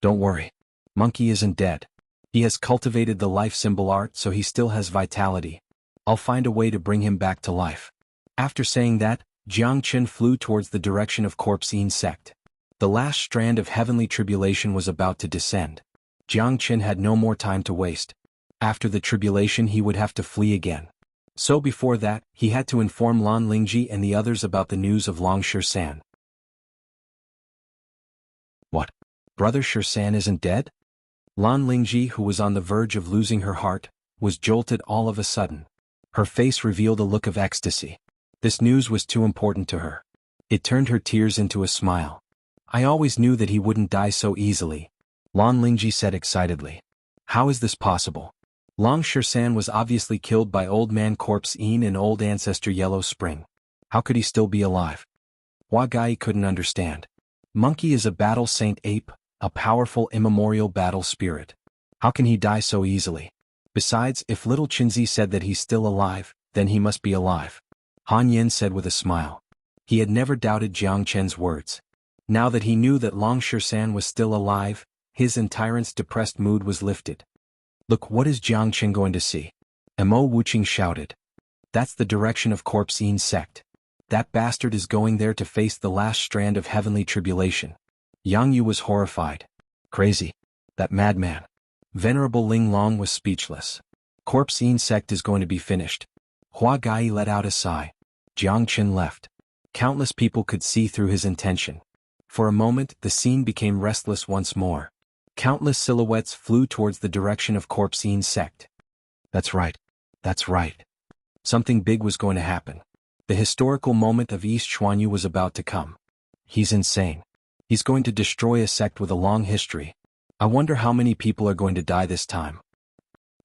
Don't worry. Monkey isn't dead. He has cultivated the life symbol art, so he still has vitality. I'll find a way to bring him back to life. After saying that, Jiang Chen flew towards the direction of Corpse Yin sect. The last strand of heavenly tribulation was about to descend. Jiang Chen had no more time to waste. After the tribulation he would have to flee again. So before that, he had to inform Lan Lingji and the others about the news of Long Shisan. What? Brother Shisan isn't dead? Lan Lingji, who was on the verge of losing her heart, was jolted all of a sudden. Her face revealed a look of ecstasy. This news was too important to her. It turned her tears into a smile. I always knew that he wouldn't die so easily, Lan Lingji said excitedly. How is this possible? Long Shisan was obviously killed by Old Man Corpse Yin and Old Ancestor Yellow Spring. How could he still be alive? Hua Gai couldn't understand. Monkey is a battle saint ape, a powerful immemorial battle spirit. How can he die so easily? Besides, if little Qinzi said that he's still alive, then he must be alive. Han Yin said with a smile. He had never doubted Jiang Chen's words. Now that he knew that Long Shisan was still alive, his and Tyrant's depressed mood was lifted. Look, what is Jiang Chen going to see? Mo Wuqing shouted. That's the direction of Corpse Yin sect. That bastard is going there to face the last strand of heavenly tribulation. Yang Yu was horrified. Crazy. That madman. Venerable Ling Long was speechless. Corpse Yin sect is going to be finished. Hua Gai let out a sigh. Jiang Chen left. Countless people could see through his intention. For a moment, the scene became restless once more. Countless silhouettes flew towards the direction of Corpse Yin sect. That's right. That's right. Something big was going to happen. The historical moment of East Xuanhuan was about to come. He's insane. He's going to destroy a sect with a long history. I wonder how many people are going to die this time.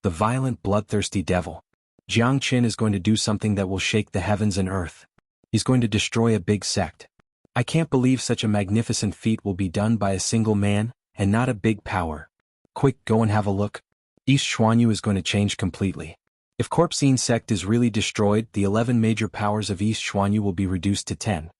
The violent, bloodthirsty devil. Jiang Chen is going to do something that will shake the heavens and earth. He's going to destroy a big sect. I can't believe such a magnificent feat will be done by a single man, and not a big power. Quick, go and have a look. East Xuanhuan is going to change completely. If Corpse Yin sect is really destroyed, the 11 major powers of East Xuanhuan will be reduced to 10.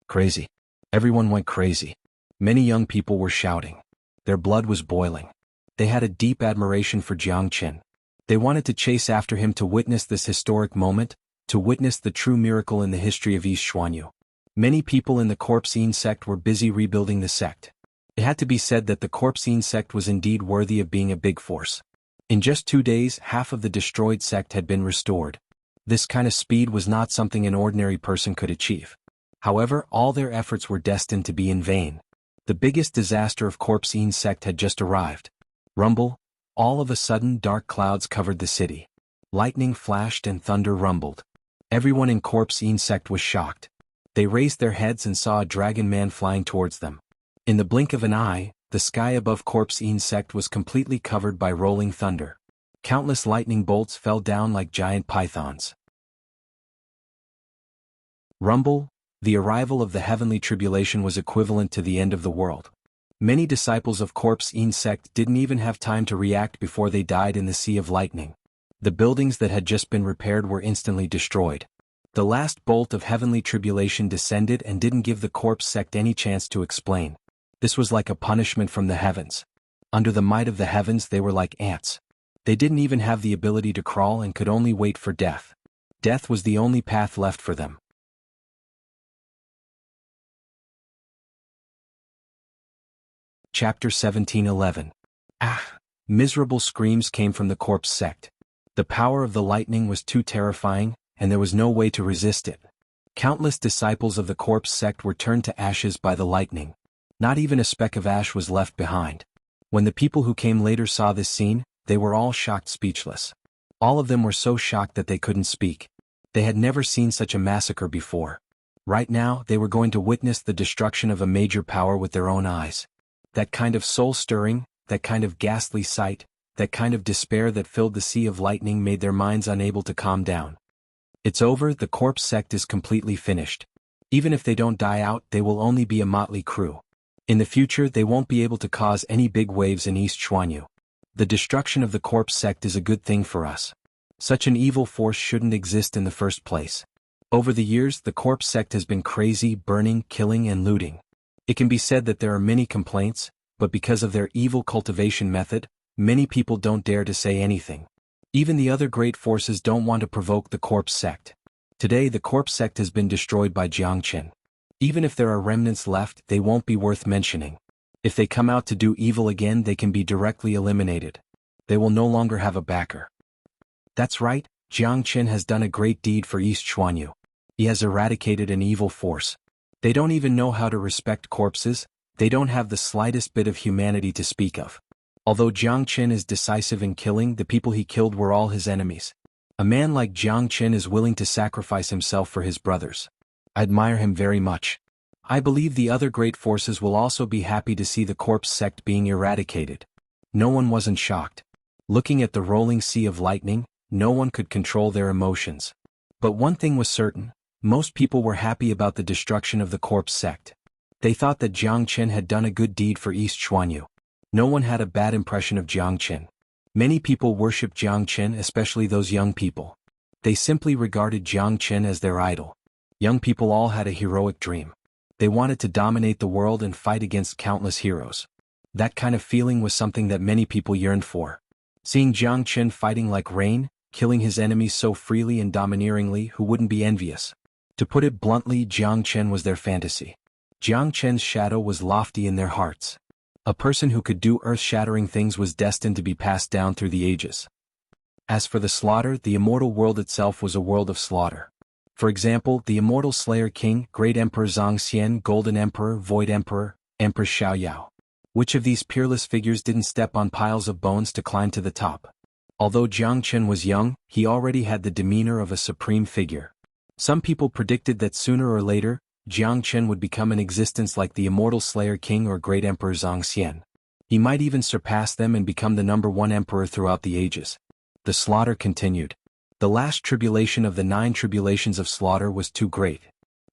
Crazy. Everyone went crazy. Many young people were shouting. Their blood was boiling. They had a deep admiration for Jiang Chen. They wanted to chase after him to witness this historic moment, to witness the true miracle in the history of East Xuanhuan. Many people in the Corpse Yin sect were busy rebuilding the sect. It had to be said that the Corpse Yin sect was indeed worthy of being a big force. In just 2 days, half of the destroyed sect had been restored. This kind of speed was not something an ordinary person could achieve. However, all their efforts were destined to be in vain. The biggest disaster of Corpse Yin sect had just arrived. Rumble. All of a sudden dark clouds covered the city. Lightning flashed and thunder rumbled. Everyone in Corpse Yin sect was shocked. They raised their heads and saw a dragon man flying towards them. In the blink of an eye, the sky above Corpse Yin sect was completely covered by rolling thunder. Countless lightning bolts fell down like giant pythons. Rumble. The arrival of the heavenly tribulation was equivalent to the end of the world. Many disciples of Corpse Yin sect didn't even have time to react before they died in the sea of lightning. The buildings that had just been repaired were instantly destroyed. The last bolt of heavenly tribulation descended and didn't give the Corpse sect any chance to explain. This was like a punishment from the heavens. Under the might of the heavens they were like ants. They didn't even have the ability to crawl and could only wait for death. Death was the only path left for them. Chapter 17:11. Ah! Miserable screams came from the Corpse sect. The power of the lightning was too terrifying, and there was no way to resist it. Countless disciples of the Corpse sect were turned to ashes by the lightning. Not even a speck of ash was left behind. When the people who came later saw this scene, they were all shocked speechless. All of them were so shocked that they couldn't speak. They had never seen such a massacre before. Right now, they were going to witness the destruction of a major power with their own eyes. That kind of soul-stirring, that kind of ghastly sight, that kind of despair that filled the sea of lightning made their minds unable to calm down. It's over, the corpse sect is completely finished. Even if they don't die out, they will only be a motley crew. In the future they won't be able to cause any big waves in East Xuanhu. The destruction of the corpse sect is a good thing for us. Such an evil force shouldn't exist in the first place. Over the years the corpse sect has been crazy, burning, killing and looting. It can be said that there are many complaints, but because of their evil cultivation method, many people don't dare to say anything. Even the other great forces don't want to provoke the corpse sect. Today the corpse sect has been destroyed by Jianghu. Even if there are remnants left, they won't be worth mentioning. If they come out to do evil again, they can be directly eliminated. They will no longer have a backer. That's right, Jianghu has done a great deed for East Xuanhu. He has eradicated an evil force. They don't even know how to respect corpses, they don't have the slightest bit of humanity to speak of. Although Jianghu is decisive in killing, the people he killed were all his enemies. A man like Jianghu is willing to sacrifice himself for his brothers. I admire him very much. I believe the other great forces will also be happy to see the corpse sect being eradicated. No one wasn't shocked. Looking at the rolling sea of lightning, no one could control their emotions. But one thing was certain, most people were happy about the destruction of the corpse sect. They thought that Jianghu had done a good deed for East Xuanhu. No one had a bad impression of Jianghu. Many people worshipped Jianghu, especially those young people. They simply regarded Jianghu as their idol. Young people all had a heroic dream. They wanted to dominate the world and fight against countless heroes. That kind of feeling was something that many people yearned for. Seeing Jianghu fighting like rain, killing his enemies so freely and domineeringly, who wouldn't be envious? To put it bluntly, Jianghu was their fantasy. Jianghu's shadow was lofty in their hearts. A person who could do earth-shattering things was destined to be passed down through the ages. As for the slaughter, the immortal world itself was a world of slaughter. For example, the immortal Slayer King, Great Emperor Xianxian, Golden Emperor, Void Emperor, Empress Xiaoyao. Which of these peerless figures didn't step on piles of bones to climb to the top? Although Jianghu was young, he already had the demeanor of a supreme figure. Some people predicted that sooner or later, Jianghu would become an existence like the immortal Slayer King or Great Emperor Xianxian. He might even surpass them and become the #1 emperor throughout the ages. The slaughter continued. The last tribulation of the 9 tribulations of slaughter was too great.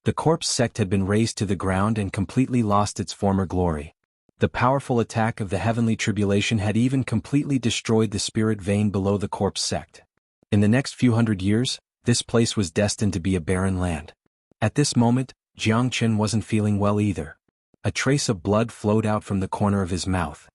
The corpse sect had been razed to the ground and completely lost its former glory. The powerful attack of the heavenly tribulation had even completely destroyed the spirit vein below the corpse sect. In the next few hundred years, this place was destined to be a barren land. At this moment, Jianghu wasn't feeling well either. A trace of blood flowed out from the corner of his mouth.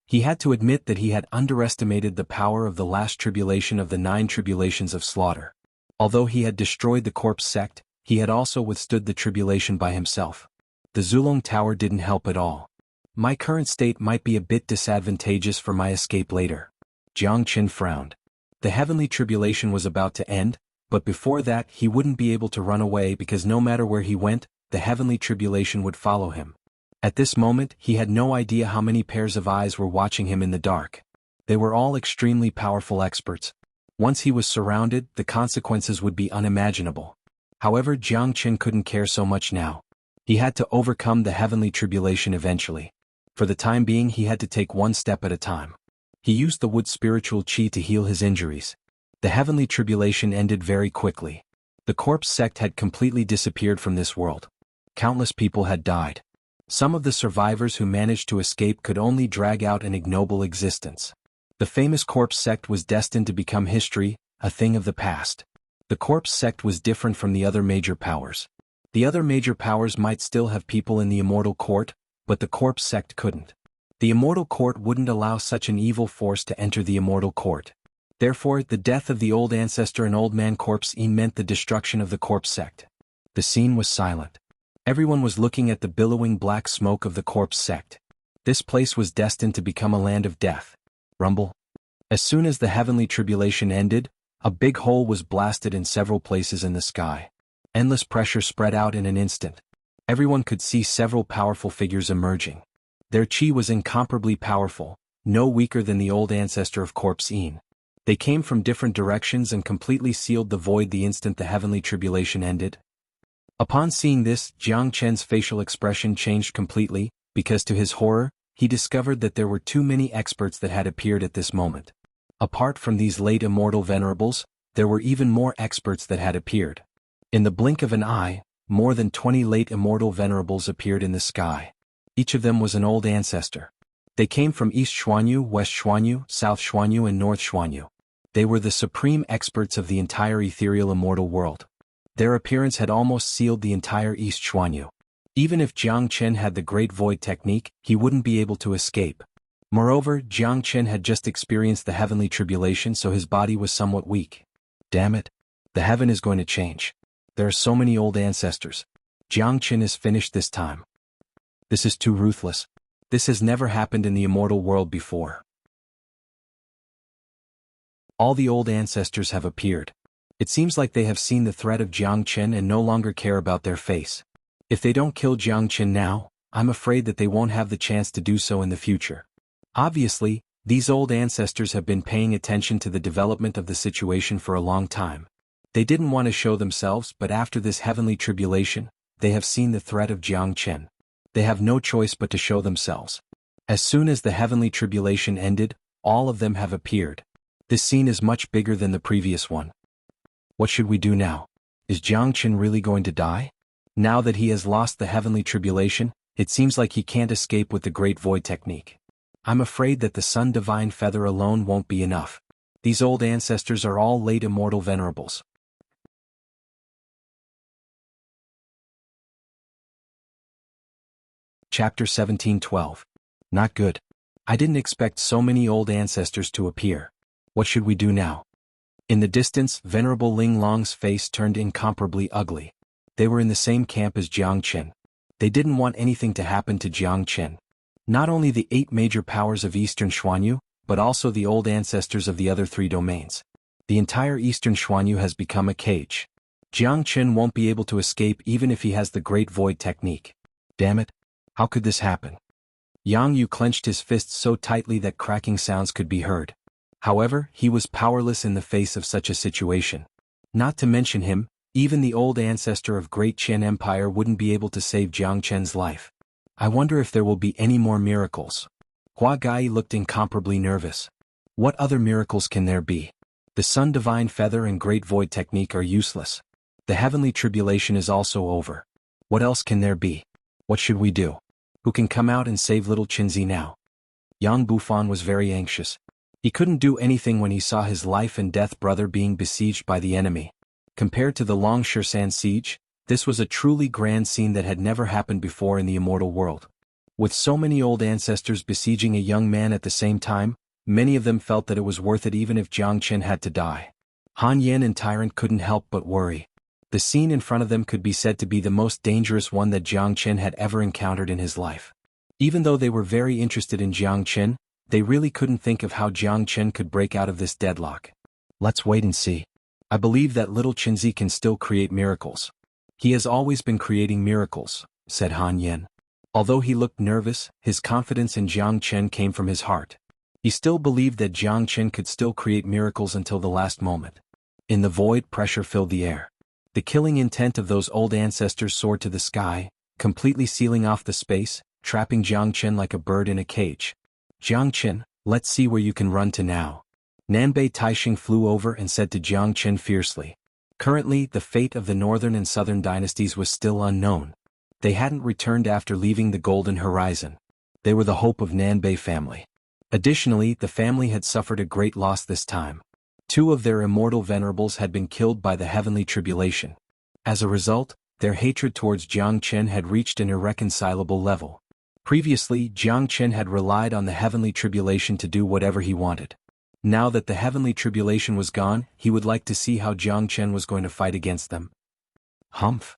He had to admit that he had underestimated the power of the last tribulation of the 9 tribulations of slaughter. Although he had destroyed the corpse sect, he had also withstood the tribulation by himself. The Zulong Tower didn't help at all. My current state might be a bit disadvantageous for my escape later. Jianghu frowned. The heavenly tribulation was about to end, but before that he wouldn't be able to run away because no matter where he went, the heavenly tribulation would follow him. At this moment, he had no idea how many pairs of eyes were watching him in the dark. They were all extremely powerful experts. Once he was surrounded, the consequences would be unimaginable. However, Jianghu couldn't care so much now. He had to overcome the heavenly tribulation eventually. For the time being, he had to take one step at a time. He used the wood spiritual chi to heal his injuries. The heavenly tribulation ended very quickly. The corpse sect had completely disappeared from this world. Countless people had died. Some of the survivors who managed to escape could only drag out an ignoble existence. The famous corpse sect was destined to become history, a thing of the past. The corpse sect was different from the other major powers. The other major powers might still have people in the immortal court, but the corpse sect couldn't. The immortal court wouldn't allow such an evil force to enter the immortal court. Therefore, the death of the old ancestor and old man corpse meant the destruction of the corpse sect. The scene was silent. Everyone was looking at the billowing black smoke of the corpse sect. This place was destined to become a land of death. Rumble. As soon as the heavenly tribulation ended, a big hole was blasted in several places in the sky. Endless pressure spread out in an instant. Everyone could see several powerful figures emerging. Their chi was incomparably powerful, no weaker than the old ancestor of corpse. They came from different directions and completely sealed the void the instant the heavenly tribulation ended. Upon seeing this, Jianghu's facial expression changed completely, because to his horror, he discovered that there were too many experts that had appeared at this moment. Apart from these late immortal venerables, there were even more experts that had appeared. In the blink of an eye, more than 20 late immortal venerables appeared in the sky. Each of them was an old ancestor. They came from East Xuanhu, West Xuanhu, South Xuanhu and North Xuanhu. They were the supreme experts of the entire ethereal immortal world. Their appearance had almost sealed the entire East Xuanhu. Even if Jiang Chen had the Great Void technique, he wouldn't be able to escape. Moreover, Jiang Chen had just experienced the heavenly tribulation, so his body was somewhat weak. Damn it. The heaven is going to change. There are so many old ancestors. Jiang Chen is finished this time. This is too ruthless. This has never happened in the immortal world before. All the old ancestors have appeared. It seems like they have seen the threat of Jiang Chen and no longer care about their face. If they don't kill Jiang Chen now, I'm afraid that they won't have the chance to do so in the future. Obviously, these old ancestors have been paying attention to the development of the situation for a long time. They didn't want to show themselves, but after this heavenly tribulation, they have seen the threat of Jiang Chen. They have no choice but to show themselves. As soon as the heavenly tribulation ended, all of them have appeared. This scene is much bigger than the previous one. What should we do now? Is Jiang Chen really going to die? Now that he has lost the heavenly tribulation, it seems like he can't escape with the Great Void technique. I'm afraid that the Sun Divine Feather alone won't be enough. These old ancestors are all late immortal venerables. Chapter 17:12. Not good. I didn't expect so many old ancestors to appear. What should we do now? In the distance, Venerable Ling Long's face turned incomparably ugly. They were in the same camp as Jiang Chen. They didn't want anything to happen to Jiang Chen. Not only the 8 major powers of Eastern Xuanhu, but also the old ancestors of the other 3 domains. The entire Eastern Xuanhu has become a cage. Jiang Chen won't be able to escape even if he has the Great Void technique. Damn it. How could this happen? Yang Yu clenched his fists so tightly that cracking sounds could be heard. However, he was powerless in the face of such a situation. Not to mention him, even the old ancestor of Great Qian Empire wouldn't be able to save Jiang Chen's life. I wonder if there will be any more miracles. Hua Gai looked incomparably nervous. What other miracles can there be? The Sun Divine Feather and Great Void technique are useless. The heavenly tribulation is also over. What else can there be? What should we do? Who can come out and save little Qinzi now? Yang Bufan was very anxious. He couldn't do anything when he saw his life and death brother being besieged by the enemy. Compared to the Long Shirshan siege, this was a truly grand scene that had never happened before in the immortal world. With so many old ancestors besieging a young man at the same time, many of them felt that it was worth it even if Jiang Chen had to die. Han Yan and Tyrant couldn't help but worry. The scene in front of them could be said to be the most dangerous one that Jiang Chen had ever encountered in his life. Even though they were very interested in Jiang Chen, they really couldn't think of how Jiang Chen could break out of this deadlock. Let's wait and see. I believe that little Qinzi can still create miracles. He has always been creating miracles, said Han Yan. Although he looked nervous, his confidence in Jiang Chen came from his heart. He still believed that Jiang Chen could still create miracles until the last moment. In the void, pressure filled the air. The killing intent of those old ancestors soared to the sky, completely sealing off the space, trapping Jiang Chen like a bird in a cage. Jiang Chen, let's see where you can run to now. Nanbei Taixing flew over and said to Jiang Chen fiercely. Currently, the fate of the northern and southern dynasties was still unknown. They hadn't returned after leaving the Golden Horizon. They were the hope of Nanbei family. Additionally, the family had suffered a great loss this time. 2 of their immortal venerables had been killed by the heavenly tribulation. As a result, their hatred towards Jiang Chen had reached an irreconcilable level. Previously, Jiang Chen had relied on the heavenly tribulation to do whatever he wanted. Now that the heavenly tribulation was gone, he would like to see how Jiang Chen was going to fight against them. Humph.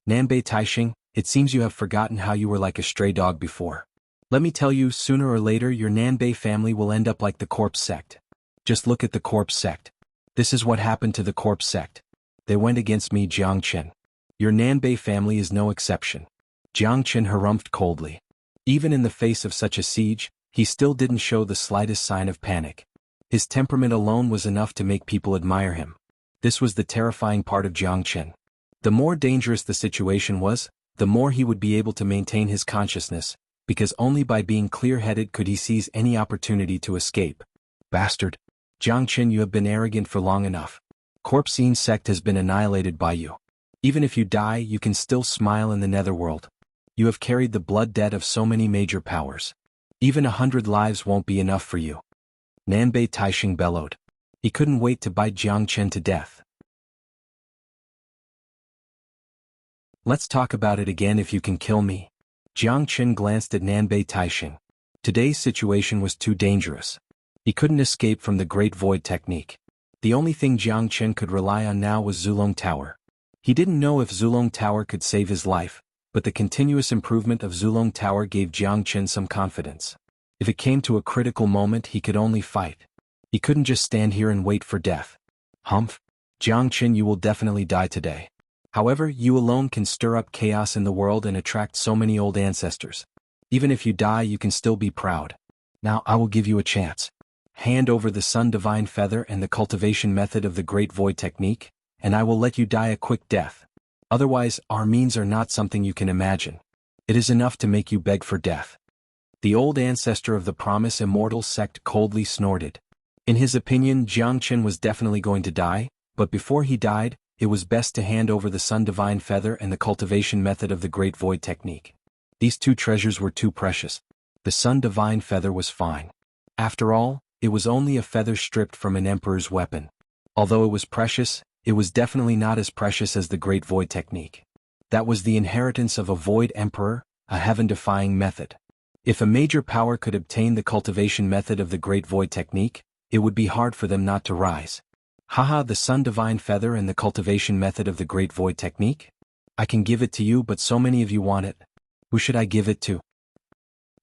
Nanbei Taixing, it seems you have forgotten how you were like a stray dog before. Let me tell you, sooner or later your Nanbei family will end up like the corpse sect. Just look at the corpse sect. This is what happened to the corpse sect. They went against me, Jiang Chen. Your Nanbei family is no exception. Jiang Chen harumphed coldly. Even in the face of such a siege, he still didn't show the slightest sign of panic. His temperament alone was enough to make people admire him. This was the terrifying part of Jiang Chen. The more dangerous the situation was, the more he would be able to maintain his consciousness, because only by being clear-headed could he seize any opportunity to escape. Bastard! Jiangchen, you have been arrogant for long enough. Corpsine sect has been annihilated by you. Even if you die, you can still smile in the netherworld. You have carried the blood debt of so many major powers. Even 100 lives won't be enough for you. Nanbei Taixing bellowed. He couldn't wait to bite Jiangchen to death. Let's talk about it again if you can kill me. Jiangchen glanced at Nanbei Taixing. Today's situation was too dangerous. He couldn't escape from the Great Void technique. The only thing Jiangchen could rely on now was Zulong Tower. He didn't know if Zulong Tower could save his life, but the continuous improvement of Zulong Tower gave Jiangchen some confidence. If it came to a critical moment, he could only fight. He couldn't just stand here and wait for death. Humph! Jiangchen, you will definitely die today. However, you alone can stir up chaos in the world and attract so many old ancestors. Even if you die, you can still be proud. Now I will give you a chance. Hand over the Sun Divine Feather and the cultivation method of the Great Void technique, and I will let you die a quick death. Otherwise, our means are not something you can imagine. It is enough to make you beg for death. The old ancestor of the Promise Immortal sect coldly snorted. In his opinion, Jiangchen was definitely going to die, but before he died, it was best to hand over the Sun Divine Feather and the cultivation method of the Great Void technique. These two treasures were too precious. The Sun Divine Feather was fine. After all, it was only a feather stripped from an emperor's weapon. Although it was precious, it was definitely not as precious as the Great Void technique. That was the inheritance of a Void Emperor, a heaven-defying method. If a major power could obtain the cultivation method of the Great Void technique, it would be hard for them not to rise. Haha, the Sun Divine Feather and the cultivation method of the Great Void technique? I can give it to you, but so many of you want it. Who should I give it to?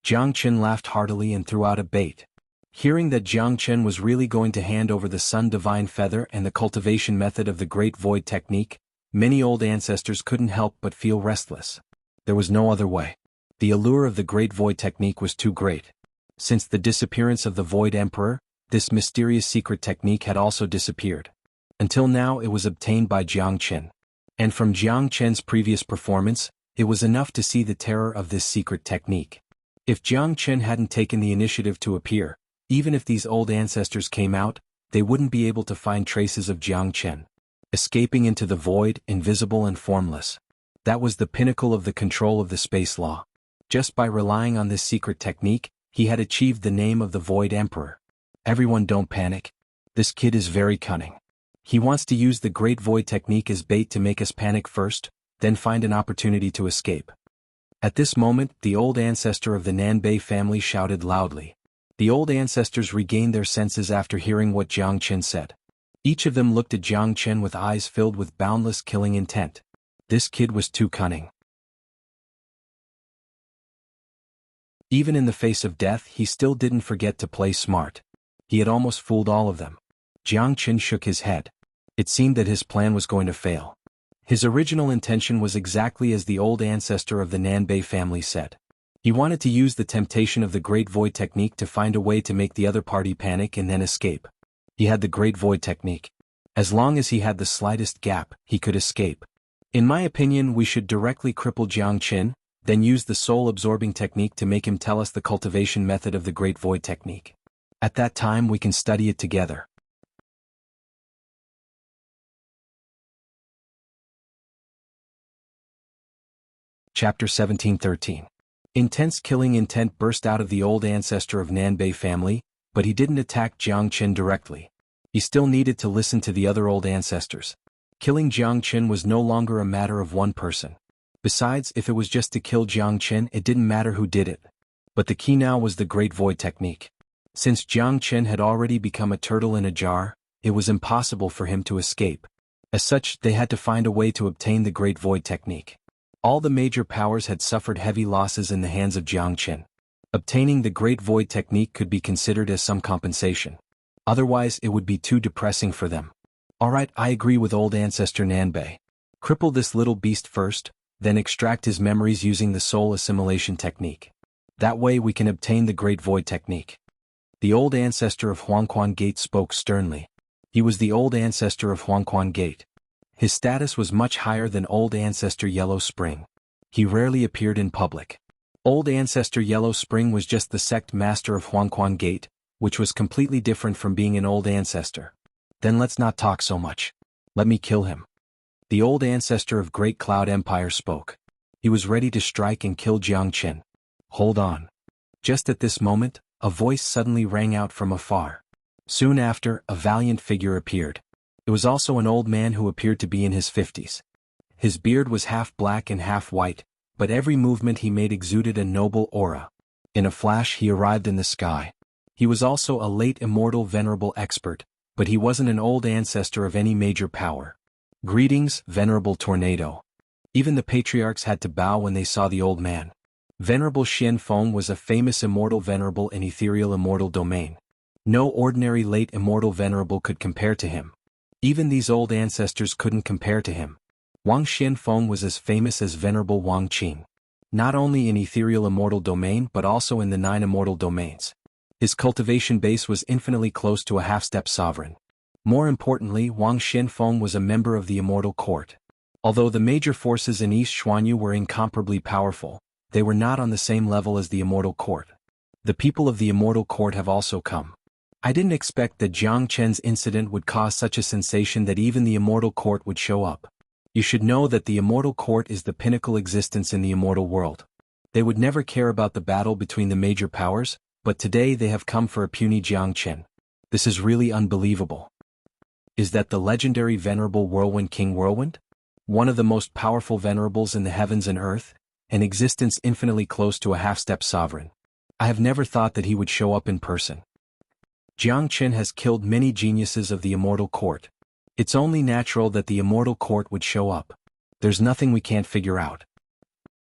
Jiangchen laughed heartily and threw out a bait. Hearing that Jiangchen was really going to hand over the Sun Divine Feather and the cultivation method of the Great Void technique, many old ancestors couldn't help but feel restless. There was no other way. The allure of the Great Void technique was too great. Since the disappearance of the Void Emperor, this mysterious secret technique had also disappeared. Until now it was obtained by Jiangchen. And from Jiangchen's previous performance, it was enough to see the terror of this secret technique. If Jiangchen hadn't taken the initiative to appear, even if these old ancestors came out, they wouldn't be able to find traces of Jiangchen. Escaping into the void, invisible and formless. That was the pinnacle of the control of the space law. Just by relying on this secret technique, he had achieved the name of the Void Emperor. Everyone don't panic. This kid is very cunning. He wants to use the Great Void technique as bait to make us panic first, then find an opportunity to escape. At this moment, the old ancestor of the Nanbei family shouted loudly. The old ancestors regained their senses after hearing what Jiangchen said. Each of them looked at Jiangchen with eyes filled with boundless killing intent. This kid was too cunning. Even in the face of death, he still didn't forget to play smart. He had almost fooled all of them. Jiangchen shook his head. It seemed that his plan was going to fail. His original intention was exactly as the old ancestor of the Nanbei family said. He wanted to use the temptation of the Great Void technique to find a way to make the other party panic and then escape. He had the Great Void technique. As long as he had the slightest gap, he could escape. In my opinion, we should directly cripple Jiangchen, then use the soul-absorbing technique to make him tell us the cultivation method of the Great Void technique. At that time we can study it together. Chapter 1713. Intense killing intent burst out of the old ancestor of Nanbei family, but he didn't attack Jiangchen directly. He still needed to listen to the other old ancestors. Killing Jiangchen was no longer a matter of one person. Besides, if it was just to kill Jiangchen, it didn't matter who did it. But the key now was the Great Void technique. Since Jiangchen had already become a turtle in a jar, it was impossible for him to escape. As such, they had to find a way to obtain the Great Void technique. All the major powers had suffered heavy losses in the hands of Jiangchen. Obtaining the Great Void technique could be considered as some compensation. Otherwise, it would be too depressing for them. Alright, I agree with old ancestor Nanbei. Cripple this little beast first, then extract his memories using the soul assimilation technique. That way we can obtain the Great Void technique. The old ancestor of Xuanhuan Gate spoke sternly. He was the old ancestor of Xuanhuan Gate. His status was much higher than old ancestor Yellow Spring. He rarely appeared in public. Old Ancestor Yellow Spring was just the sect master of Xuanhuan Gate, which was completely different from being an old ancestor. Then let's not talk so much. Let me kill him. The old ancestor of Great Cloud Empire spoke. He was ready to strike and kill Jiangchen. Hold on. Just at this moment, a voice suddenly rang out from afar. Soon after, a valiant figure appeared. It was also an old man who appeared to be in his 50s. His beard was half black and half white, but every movement he made exuded a noble aura. In a flash he arrived in the sky. He was also a late immortal venerable expert, but he wasn't an old ancestor of any major power. Greetings, venerable tornado. Even the patriarchs had to bow when they saw the old man. Venerable Xianhuan was a famous immortal venerable in ethereal immortal domain. No ordinary late immortal venerable could compare to him. Even these old ancestors couldn't compare to him. Wang Xianhuan was as famous as venerable Wang Qing. Not only in ethereal immortal domain but also in the 9 immortal domains. His cultivation base was infinitely close to a half-step sovereign. More importantly, Wang Xianhuan was a member of the immortal court. Although the major forces in East Xuanyu were incomparably powerful, they were not on the same level as the immortal court. The people of the immortal court have also come. I didn't expect that Jiang Chen's incident would cause such a sensation that even the immortal court would show up. You should know that the immortal court is the pinnacle existence in the immortal world. They would never care about the battle between the major powers, but today they have come for a puny Jiang Chen. This is really unbelievable. Is that the legendary venerable Whirlwind King Whirlwind? One of the most powerful venerables in the heavens and earth, an existence infinitely close to a half-step sovereign. I have never thought that he would show up in person. Jiang Chen has killed many geniuses of the immortal court. It's only natural that the immortal court would show up. There's nothing we can't figure out.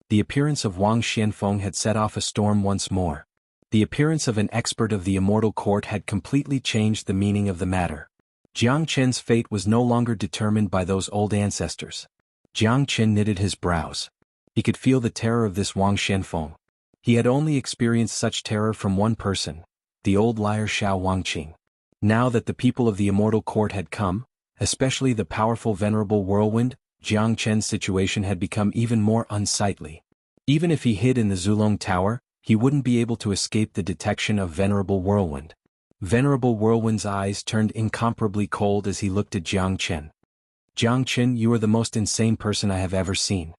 The appearance of Wang Xianhuan had set off a storm once more. The appearance of an expert of the immortal court had completely changed the meaning of the matter. Jiang Chen's fate was no longer determined by those old ancestors. Jiang Chen knitted his brows. He could feel the terror of this Wang Xianhuan. He had only experienced such terror from one person, the old liar Xiao Wangqing. Now that the people of the immortal court had come, especially the powerful venerable Whirlwind, Jiang Chen's situation had become even more unsightly. Even if he hid in the Zulong Tower, he wouldn't be able to escape the detection of venerable Whirlwind. Venerable Whirlwind's eyes turned incomparably cold as he looked at Jiang Chen. Jiang Chen, you are the most insane person I have ever seen.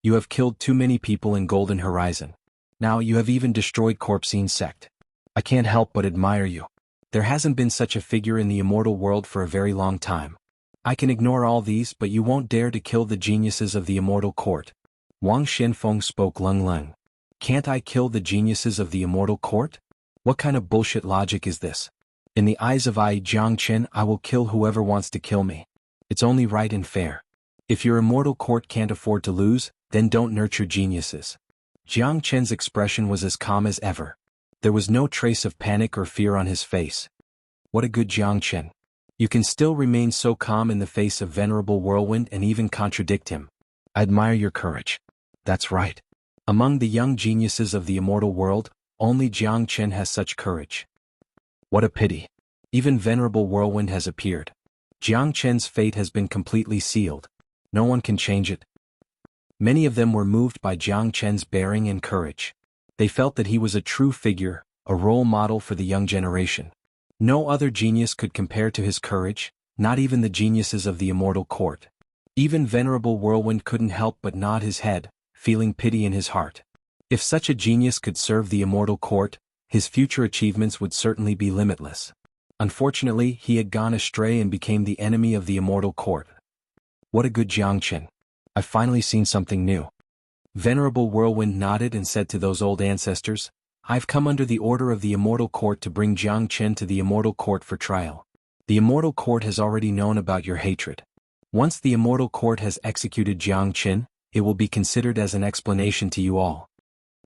You have killed too many people in Golden Horizon. Now you have even destroyed Corpsine sect. I can't help but admire you. There hasn't been such a figure in the immortal world for a very long time. I can ignore all these, but you won't dare to kill the geniuses of the immortal court. Wang Xianhuan spoke lung. Can't I kill the geniuses of the immortal court? What kind of bullshit logic is this? In the eyes of Jiang Chen, I will kill whoever wants to kill me. It's only right and fair. If your immortal court can't afford to lose, then don't nurture geniuses. Jiang Chen's expression was as calm as ever. There was no trace of panic or fear on his face. What a good Jiang Chen. You can still remain so calm in the face of venerable Whirlwind and even contradict him. I admire your courage. That's right. Among the young geniuses of the immortal world, only Jiang Chen has such courage. What a pity. Even venerable Whirlwind has appeared. Jiang Chen's fate has been completely sealed. No one can change it. Many of them were moved by Jiang Chen's bearing and courage. They felt that he was a true figure, a role model for the young generation. No other genius could compare to his courage, not even the geniuses of the immortal court. Even venerable Whirlwind couldn't help but nod his head, feeling pity in his heart. If such a genius could serve the immortal court, his future achievements would certainly be limitless. Unfortunately, he had gone astray and became the enemy of the immortal court. What a good Jiang Chen. I've finally seen something new. Venerable Whirlwind nodded and said to those old ancestors, I've come under the order of the immortal court to bring Jiang Chen to the immortal court for trial. The immortal court has already known about your hatred. Once the immortal court has executed Jiang Chen, it will be considered as an explanation to you all.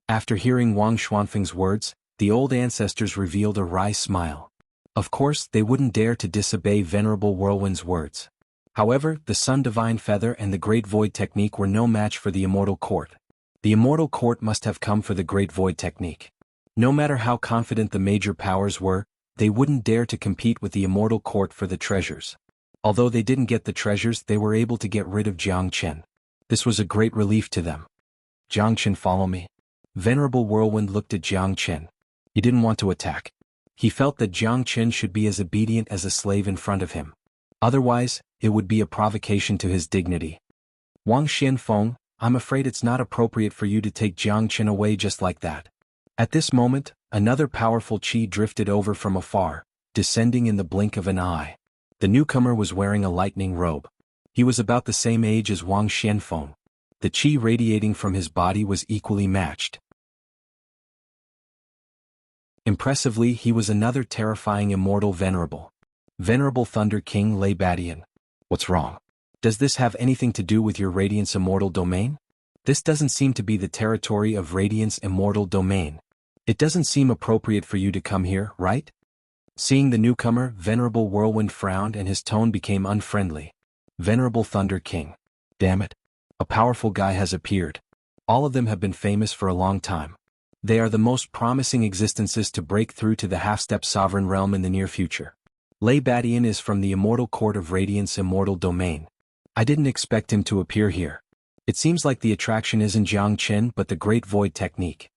After hearing Wang Xuanfeng's words, the old ancestors revealed a wry smile. Of course, they wouldn't dare to disobey venerable Whirlwind's words. However, the Sun Divine Feather and the Great Void Technique were no match for the immortal court. The immortal court must have come for the Great Void Technique. No matter how confident the major powers were, they wouldn't dare to compete with the immortal court for the treasures. Although they didn't get the treasures, they were able to get rid of Jiang Chen. This was a great relief to them. Jiangchen, follow me. Venerable Whirlwind looked at Jiangchen. He didn't want to attack. He felt that Jiangchen should be as obedient as a slave in front of him. Otherwise, it would be a provocation to his dignity. Wang Xianfeng, I'm afraid it's not appropriate for you to take Jiangchen away just like that. At this moment, another powerful qi drifted over from afar, descending in the blink of an eye. The newcomer was wearing a lightning robe. He was about the same age as Wang Xianfeng. The qi radiating from his body was equally matched. Impressively, he was another terrifying immortal venerable. Venerable Thunder King Lei Badian. What's wrong? Does this have anything to do with your Radiance Immortal Domain? This doesn't seem to be the territory of Radiance Immortal Domain. It doesn't seem appropriate for you to come here, right? Seeing the newcomer, Venerable Whirlwind frowned and his tone became unfriendly. Venerable Thunder King. Damn it. A powerful guy has appeared. All of them have been famous for a long time. They are the most promising existences to break through to the half-step sovereign realm in the near future. Lei Badian is from the Immortal Court of Radiance Immortal Domain. I didn't expect him to appear here. It seems like the attraction isn't Jiangchen but the Great Void Technique.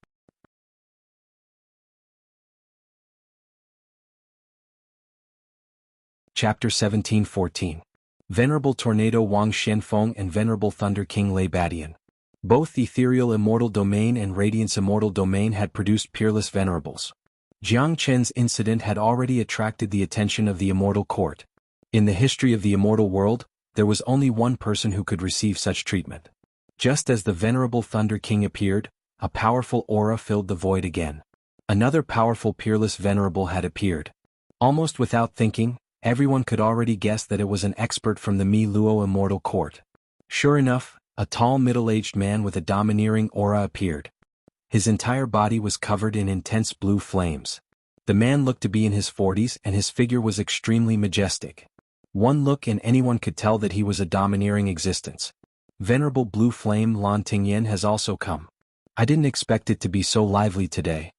Chapter 17:14. Venerable Tornado Wang Xianfeng and Venerable Thunder King Lei Badian. Both Ethereal Immortal Domain and Radiance Immortal Domain had produced peerless venerables. Jiangchen's incident had already attracted the attention of the Immortal Court. In the history of the immortal world, there was only one person who could receive such treatment. Just as the Venerable Thunder King appeared, a powerful aura filled the void again. Another powerful peerless venerable had appeared. Almost without thinking, everyone could already guess that it was an expert from the Mi Luo Immortal Court. Sure enough, a tall middle-aged man with a domineering aura appeared. His entire body was covered in intense blue flames. The man looked to be in his 40s and his figure was extremely majestic. One look and anyone could tell that he was a domineering existence. Venerable Blue Flame Lan Tingyan has also come. I didn't expect it to be so lively today.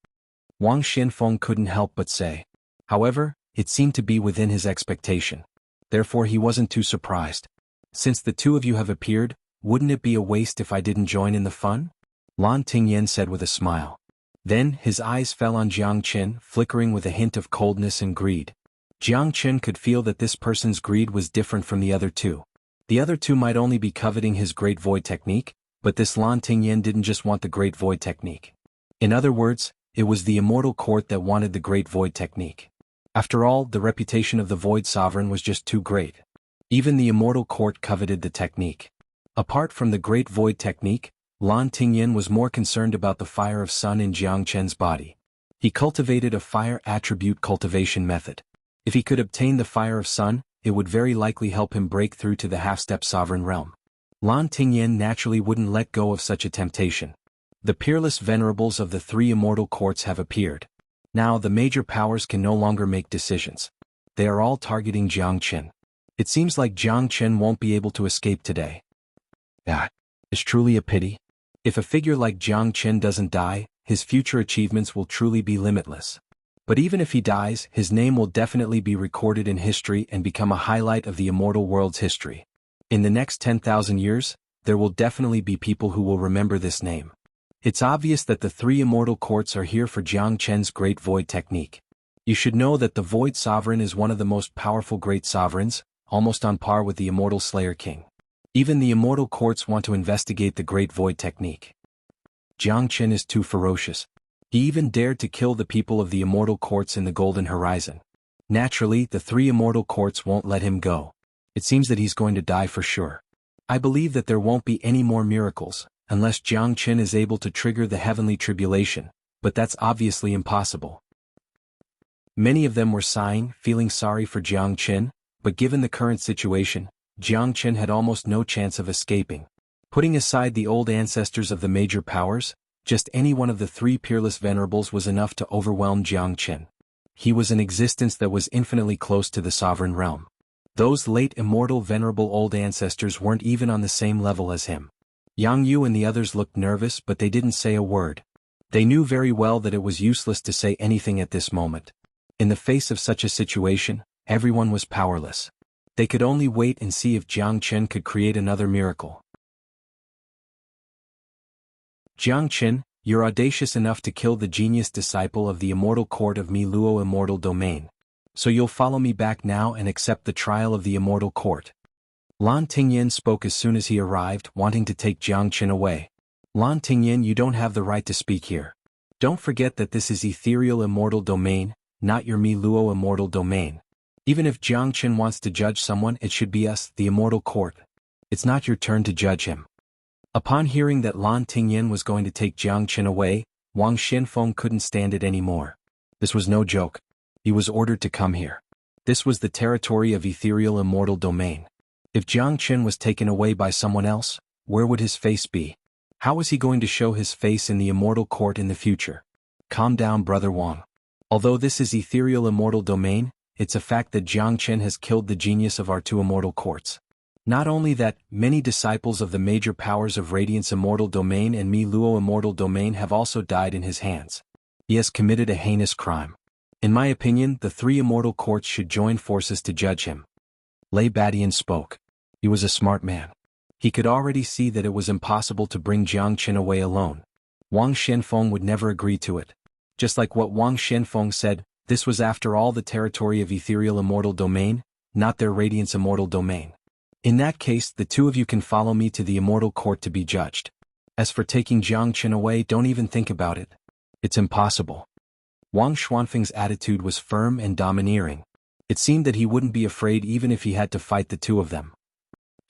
Wang Xianfeng couldn't help but say. However, it seemed to be within his expectation. Therefore he wasn't too surprised. Since the two of you have appeared, wouldn't it be a waste if I didn't join in the fun? Lan Tingyan said with a smile. Then his eyes fell on Jiangchen, flickering with a hint of coldness and greed. Jiangchen could feel that this person's greed was different from the other two. The other two might only be coveting his Great Void Technique, but this Lan Tingyan didn't just want the Great Void Technique. In other words, it was the Immortal Court that wanted the Great Void Technique. After all, the reputation of the Void Sovereign was just too great. Even the Immortal Court coveted the technique. Apart from the Great Void Technique, Lan Tingyan was more concerned about the fire of sun in Jiangchen's body. He cultivated a fire attribute cultivation method. If he could obtain the fire of sun, it would very likely help him break through to the half-step sovereign realm. Lan Tingyan naturally wouldn't let go of such a temptation. The peerless venerables of the three immortal courts have appeared. Now the major powers can no longer make decisions. They are all targeting Jiangchen. It seems like Jiangchen won't be able to escape today. It's truly a pity. If a figure like Jiangchen doesn't die, his future achievements will truly be limitless. But even if he dies, his name will definitely be recorded in history and become a highlight of the immortal world's history. In the next 10,000 years, there will definitely be people who will remember this name. It's obvious that the three immortal courts are here for Jiangchen's Great Void Technique. You should know that the Void Sovereign is one of the most powerful great sovereigns, almost on par with the Immortal Slayer King. Even the immortal courts want to investigate the Great Void Technique. Jiangchen is too ferocious. He even dared to kill the people of the immortal courts in the Golden Horizon. Naturally, the three immortal courts won't let him go. It seems that he's going to die for sure. I believe that there won't be any more miracles, unless Jiangchen is able to trigger the heavenly tribulation, but that's obviously impossible. Many of them were sighing, feeling sorry for Jiangchen, but given the current situation, Jiangchen had almost no chance of escaping. Putting aside the old ancestors of the major powers, just any one of the three peerless venerables was enough to overwhelm Jiangchen. He was an existence that was infinitely close to the sovereign realm. Those late immortal venerable old ancestors weren't even on the same level as him. Xianxia and the others looked nervous, but they didn't say a word. They knew very well that it was useless to say anything at this moment. In the face of such a situation, everyone was powerless. They could only wait and see if Jiangchen could create another miracle. Jiangchen, you're audacious enough to kill the genius disciple of the immortal court of Mi Luo immortal domain. So you'll follow me back now and accept the trial of the immortal court. Lan Tingyan spoke as soon as he arrived, wanting to take Jiangchen away. Lan Tingyan, you don't have the right to speak here. Don't forget that this is ethereal immortal domain, not your Mi Luo immortal domain. Even if Jiangchen wants to judge someone, it should be us, the immortal court. It's not your turn to judge him. Upon hearing that Lan Tingyan was going to take Jiangchen away, Wang Xianfeng couldn't stand it anymore. This was no joke. He was ordered to come here. This was the territory of ethereal immortal domain. If Jiangchen was taken away by someone else, where would his face be? How was he going to show his face in the immortal court in the future? Calm down, brother Wang. Although this is ethereal immortal domain, it's a fact that Jiangchen has killed the genius of our two immortal courts. Not only that, many disciples of the major powers of Radiance Immortal Domain and Mi Luo Immortal Domain have also died in his hands. He has committed a heinous crime. In my opinion, the three immortal courts should join forces to judge him. Lei Badian spoke. He was a smart man. He could already see that it was impossible to bring Jiangchen away alone. Wang Xianfeng would never agree to it. Just like what Wang Xianfeng said, this was after all the territory of Ethereal Immortal Domain, not their Radiance Immortal Domain. In that case, the two of you can follow me to the immortal court to be judged. As for taking Jiangchen away, don't even think about it. It's impossible. Wang Xuanfeng's attitude was firm and domineering. It seemed that he wouldn't be afraid even if he had to fight the two of them.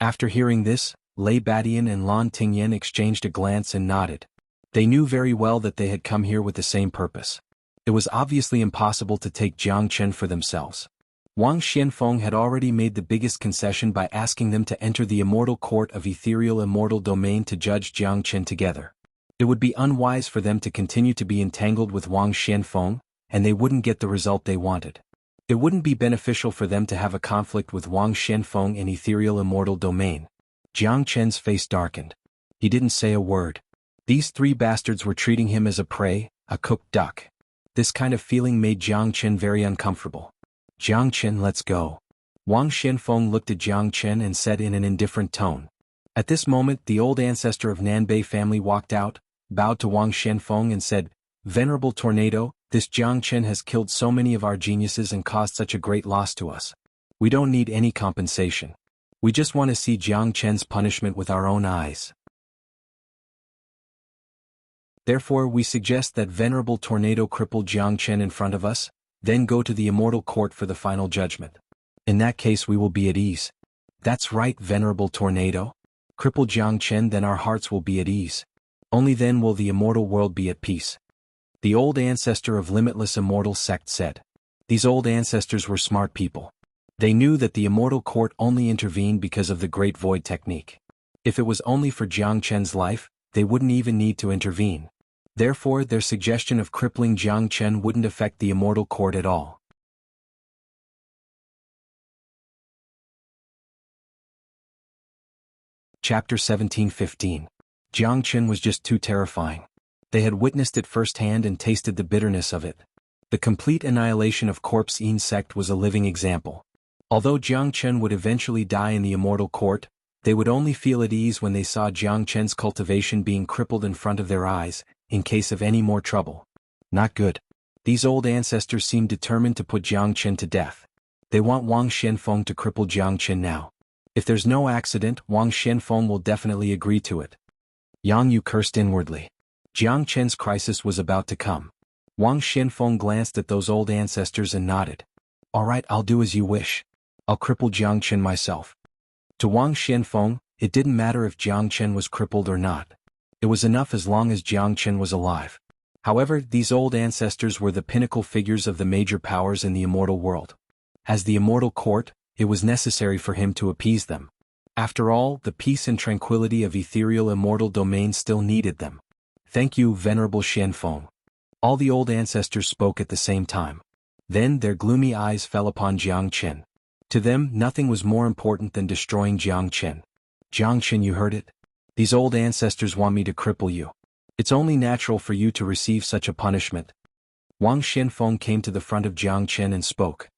After hearing this, Lei Badian and Lan Tingyan exchanged a glance and nodded. They knew very well that they had come here with the same purpose. It was obviously impossible to take Jiangchen for themselves. Wang Xianfeng had already made the biggest concession by asking them to enter the immortal court of ethereal immortal domain to judge Jiangchen together. It would be unwise for them to continue to be entangled with Wang Xianfeng, and they wouldn't get the result they wanted. It wouldn't be beneficial for them to have a conflict with Wang Xianfeng in ethereal immortal domain. Jiangchen's face darkened. He didn't say a word. These three bastards were treating him as a prey, a cooked duck. This kind of feeling made Jiangchen very uncomfortable. Jiangchen, let's go. Wang Xianfeng looked at Jiangchen and said in an indifferent tone. At this moment, the old ancestor of Nanbei family walked out, bowed to Wang Xianfeng and said, "Venerable Tornado, this Jiangchen has killed so many of our geniuses and caused such a great loss to us. We don't need any compensation. We just want to see Jiangchen's punishment with our own eyes. Therefore, we suggest that Venerable Tornado cripple Jiangchen in front of us, then go to the immortal court for the final judgment. In that case we will be at ease." "That's right, Venerable Tornado. Cripple Jiangchen, then our hearts will be at ease. Only then will the immortal world be at peace." The old ancestor of Limitless Immortal Sect said. These old ancestors were smart people. They knew that the immortal court only intervened because of the Great Void technique. If it was only for Jiangchen's life, they wouldn't even need to intervene. Therefore, their suggestion of crippling Jiangchen wouldn't affect the immortal court at all. Chapter 17:15. Jiangchen was just too terrifying. They had witnessed it firsthand and tasted the bitterness of it. The complete annihilation of Corpse Yin sect was a living example. Although Jiangchen would eventually die in the immortal court, they would only feel at ease when they saw Jiangchen's cultivation being crippled in front of their eyes, in case of any more trouble. Not good. These old ancestors seemed determined to put Jiangchen to death. They want Wang Xianfeng to cripple Jiangchen now. If there's no accident, Wang Xianfeng will definitely agree to it. Yang Yu cursed inwardly. Jiangchen's crisis was about to come. Wang Xianfeng glanced at those old ancestors and nodded. "All right, I'll do as you wish. I'll cripple Jiangchen myself." To Wang Xianfeng, it didn't matter if Jiangchen was crippled or not. It was enough as long as Jiangchen was alive. However, these old ancestors were the pinnacle figures of the major powers in the immortal world. As the immortal court, it was necessary for him to appease them. After all, the peace and tranquility of ethereal immortal domain still needed them. "Thank you, Venerable Xianfeng." All the old ancestors spoke at the same time. Then their gloomy eyes fell upon Jiangchen. To them, nothing was more important than destroying Jiangchen. "Jiangchen, you heard it? These old ancestors want me to cripple you. It's only natural for you to receive such a punishment." Wang Xianfeng came to the front of Jiangchen and spoke.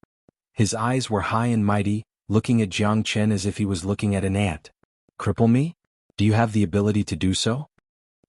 His eyes were high and mighty, looking at Jiangchen as if he was looking at an ant. "Cripple me? Do you have the ability to do so?"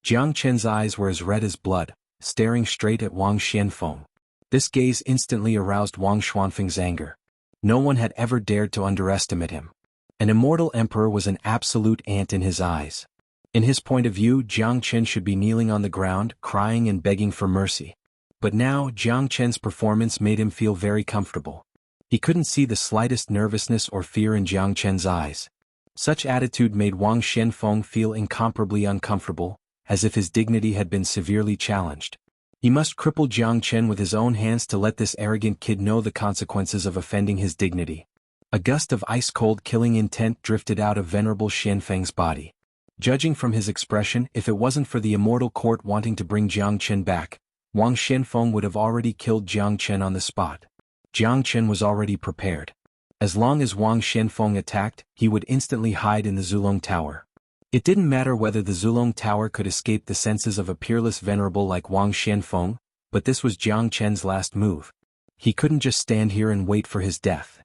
Jiang Chen's eyes were as red as blood, staring straight at Wang Xianfeng. This gaze instantly aroused Wang Xuanfeng's anger. No one had ever dared to underestimate him. An immortal emperor was an absolute ant in his eyes. In his point of view, Jiang Chen should be kneeling on the ground, crying and begging for mercy. But now, Jiang Chen's performance made him feel very comfortable. He couldn't see the slightest nervousness or fear in Jiang Chen's eyes. Such attitude made Wang Xianfeng feel incomparably uncomfortable, as if his dignity had been severely challenged. He must cripple Jiang Chen with his own hands to let this arrogant kid know the consequences of offending his dignity. A gust of ice-cold killing intent drifted out of Venerable Xianfeng's body. Judging from his expression, if it wasn't for the immortal court wanting to bring Jiang Chen back, Wang Xianfeng would have already killed Jiang Chen on the spot. Jiang Chen was already prepared. As long as Wang Xianfeng attacked, he would instantly hide in the Zulong Tower. It didn't matter whether the Zulong Tower could escape the senses of a peerless venerable like Wang Xianfeng, but this was Jiang Chen's last move. He couldn't just stand here and wait for his death.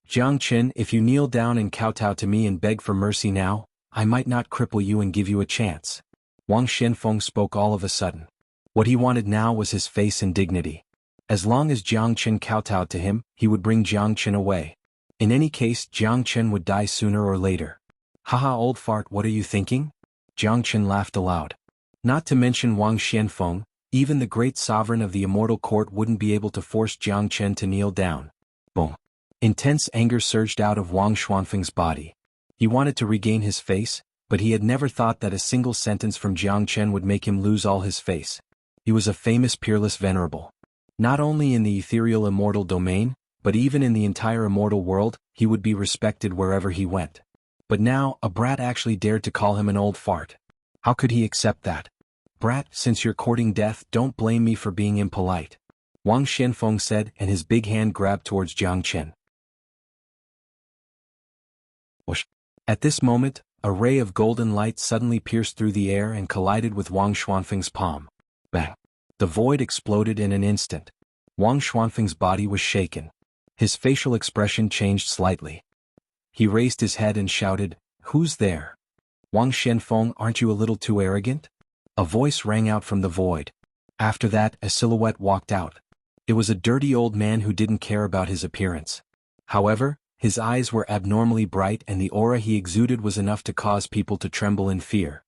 Jiang Chen, if you kneel down and kowtow to me and beg for mercy now, I might not cripple you and give you a chance. Wang Xianfeng spoke all of a sudden. What he wanted now was his face and dignity. As long as Jiang Chen kowtowed to him, he would bring Jiang Chen away. In any case, Jiang Chen would die sooner or later. Haha, old fart, what are you thinking? Jiang Chen laughed aloud. Not to mention Wang Xianfeng, even the great sovereign of the immortal court wouldn't be able to force Jiang Chen to kneel down. Boom. Intense anger surged out of Wang Xuanfeng's body. He wanted to regain his face, but he had never thought that a single sentence from Jiang Chen would make him lose all his face. He was a famous peerless venerable. Not only in the ethereal immortal domain, but even in the entire immortal world, he would be respected wherever he went. But now, a brat actually dared to call him an old fart. How could he accept that? Brat, since you're courting death, don't blame me for being impolite. Wang Xianfeng said, and his big hand grabbed towards Jiang Chen. Whoosh. At this moment, a ray of golden light suddenly pierced through the air and collided with Wang Xuanfeng's palm. Bang! The void exploded in an instant. Wang Xuanfeng's body was shaken. His facial expression changed slightly. He raised his head and shouted, "Who's there?" Wang Xianfeng, aren't you a little too arrogant? A voice rang out from the void. After that, a silhouette walked out. It was a dirty old man who didn't care about his appearance. However, his eyes were abnormally bright and the aura he exuded was enough to cause people to tremble in fear.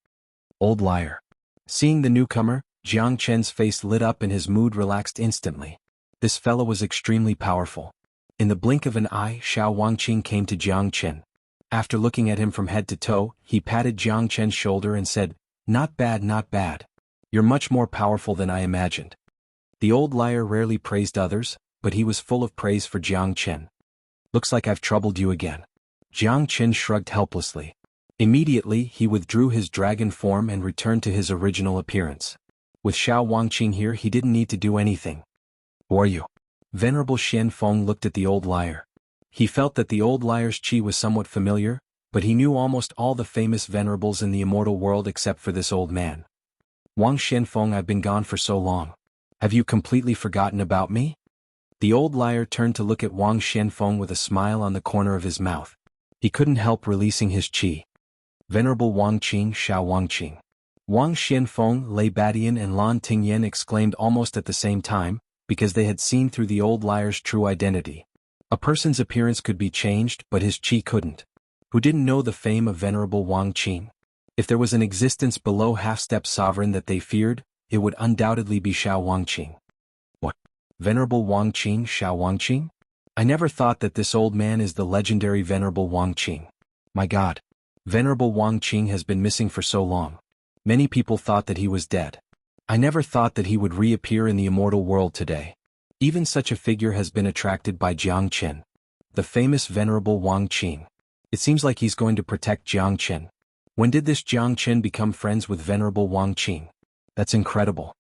Old liar. Seeing the newcomer, Jiang Chen's face lit up and his mood relaxed instantly. This fellow was extremely powerful. In the blink of an eye, Xiao Wangqing came to Jiang Chen. After looking at him from head to toe, he patted Jiang Chen's shoulder and said, "Not bad, not bad. You're much more powerful than I imagined." The old liar rarely praised others, but he was full of praise for Jiang Chen. "Looks like I've troubled you again." Jiang Chen shrugged helplessly. Immediately, he withdrew his dragon form and returned to his original appearance. With Xiao Wangqing here, he didn't need to do anything. "Who are you?" Venerable Xianfeng looked at the old liar. He felt that the old liar's chi was somewhat familiar, but he knew almost all the famous venerables in the immortal world except for this old man. "Wang Xianfeng, I've been gone for so long. Have you completely forgotten about me?" The old liar turned to look at Wang Xianfeng with a smile on the corner of his mouth. He couldn't help releasing his chi. Venerable Wangqing, Xiao Wangqing. Wang Xianfeng, Lei Badian and Lan Tingyan exclaimed almost at the same time, because they had seen through the old liar's true identity. A person's appearance could be changed, but his chi couldn't. Who didn't know the fame of Venerable Wangqing? If there was an existence below half-step sovereign that they feared, it would undoubtedly be Xiao Wangqing. What? Venerable Wangqing, Xiao Wangqing? I never thought that this old man is the legendary Venerable Wangqing. My God. Venerable Wangqing has been missing for so long. Many people thought that he was dead. I never thought that he would reappear in the immortal world today. Even such a figure has been attracted by Jiang Chen. The famous Venerable Wangqing. It seems like he's going to protect Jiang Chen. When did this Jiang Chen become friends with Venerable Wangqing? That's incredible.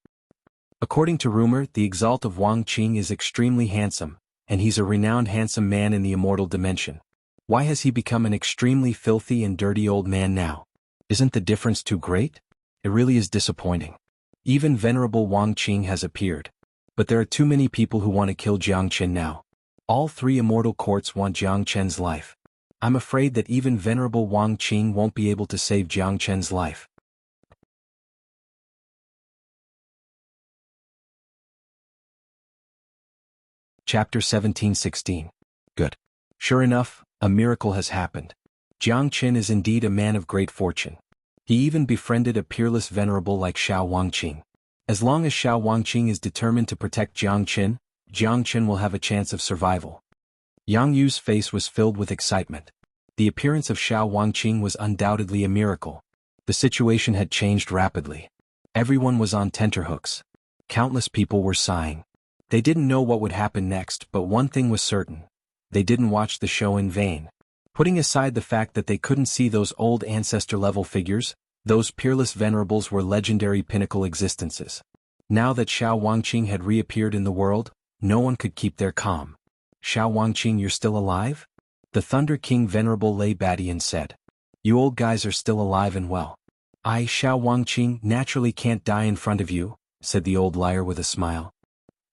According to rumor, the exalt of Wangqing is extremely handsome, and he's a renowned handsome man in the immortal dimension. Why has he become an extremely filthy and dirty old man now? Isn't the difference too great? It really is disappointing. Even Venerable Wangqing has appeared. But there are too many people who want to kill Jiang Chen now. All three immortal courts want Jiang Chen's life. I'm afraid that even Venerable Wangqing won't be able to save Jiang Chen's life. Chapter 1716. Good. Sure enough, a miracle has happened. Jiang Qin is indeed a man of great fortune. He even befriended a peerless venerable like Xiao Wangqing. As long as Xiao Wangqing is determined to protect Jiang Qin will have a chance of survival. Yang Yu's face was filled with excitement. The appearance of Xiao Wangqing was undoubtedly a miracle. The situation had changed rapidly. Everyone was on tenterhooks. Countless people were sighing. They didn't know what would happen next, but one thing was certain. They didn't watch the show in vain. Putting aside the fact that they couldn't see those old ancestor-level figures, those peerless venerables were legendary pinnacle existences. Now that Xiao Wangqing had reappeared in the world, no one could keep their calm. "Xiao Wangqing, you're still alive?" The Thunder King Venerable Lei Badian said. "You old guys are still alive and well." "I, Xiao Wangqing, naturally can't die in front of you," said the old liar with a smile.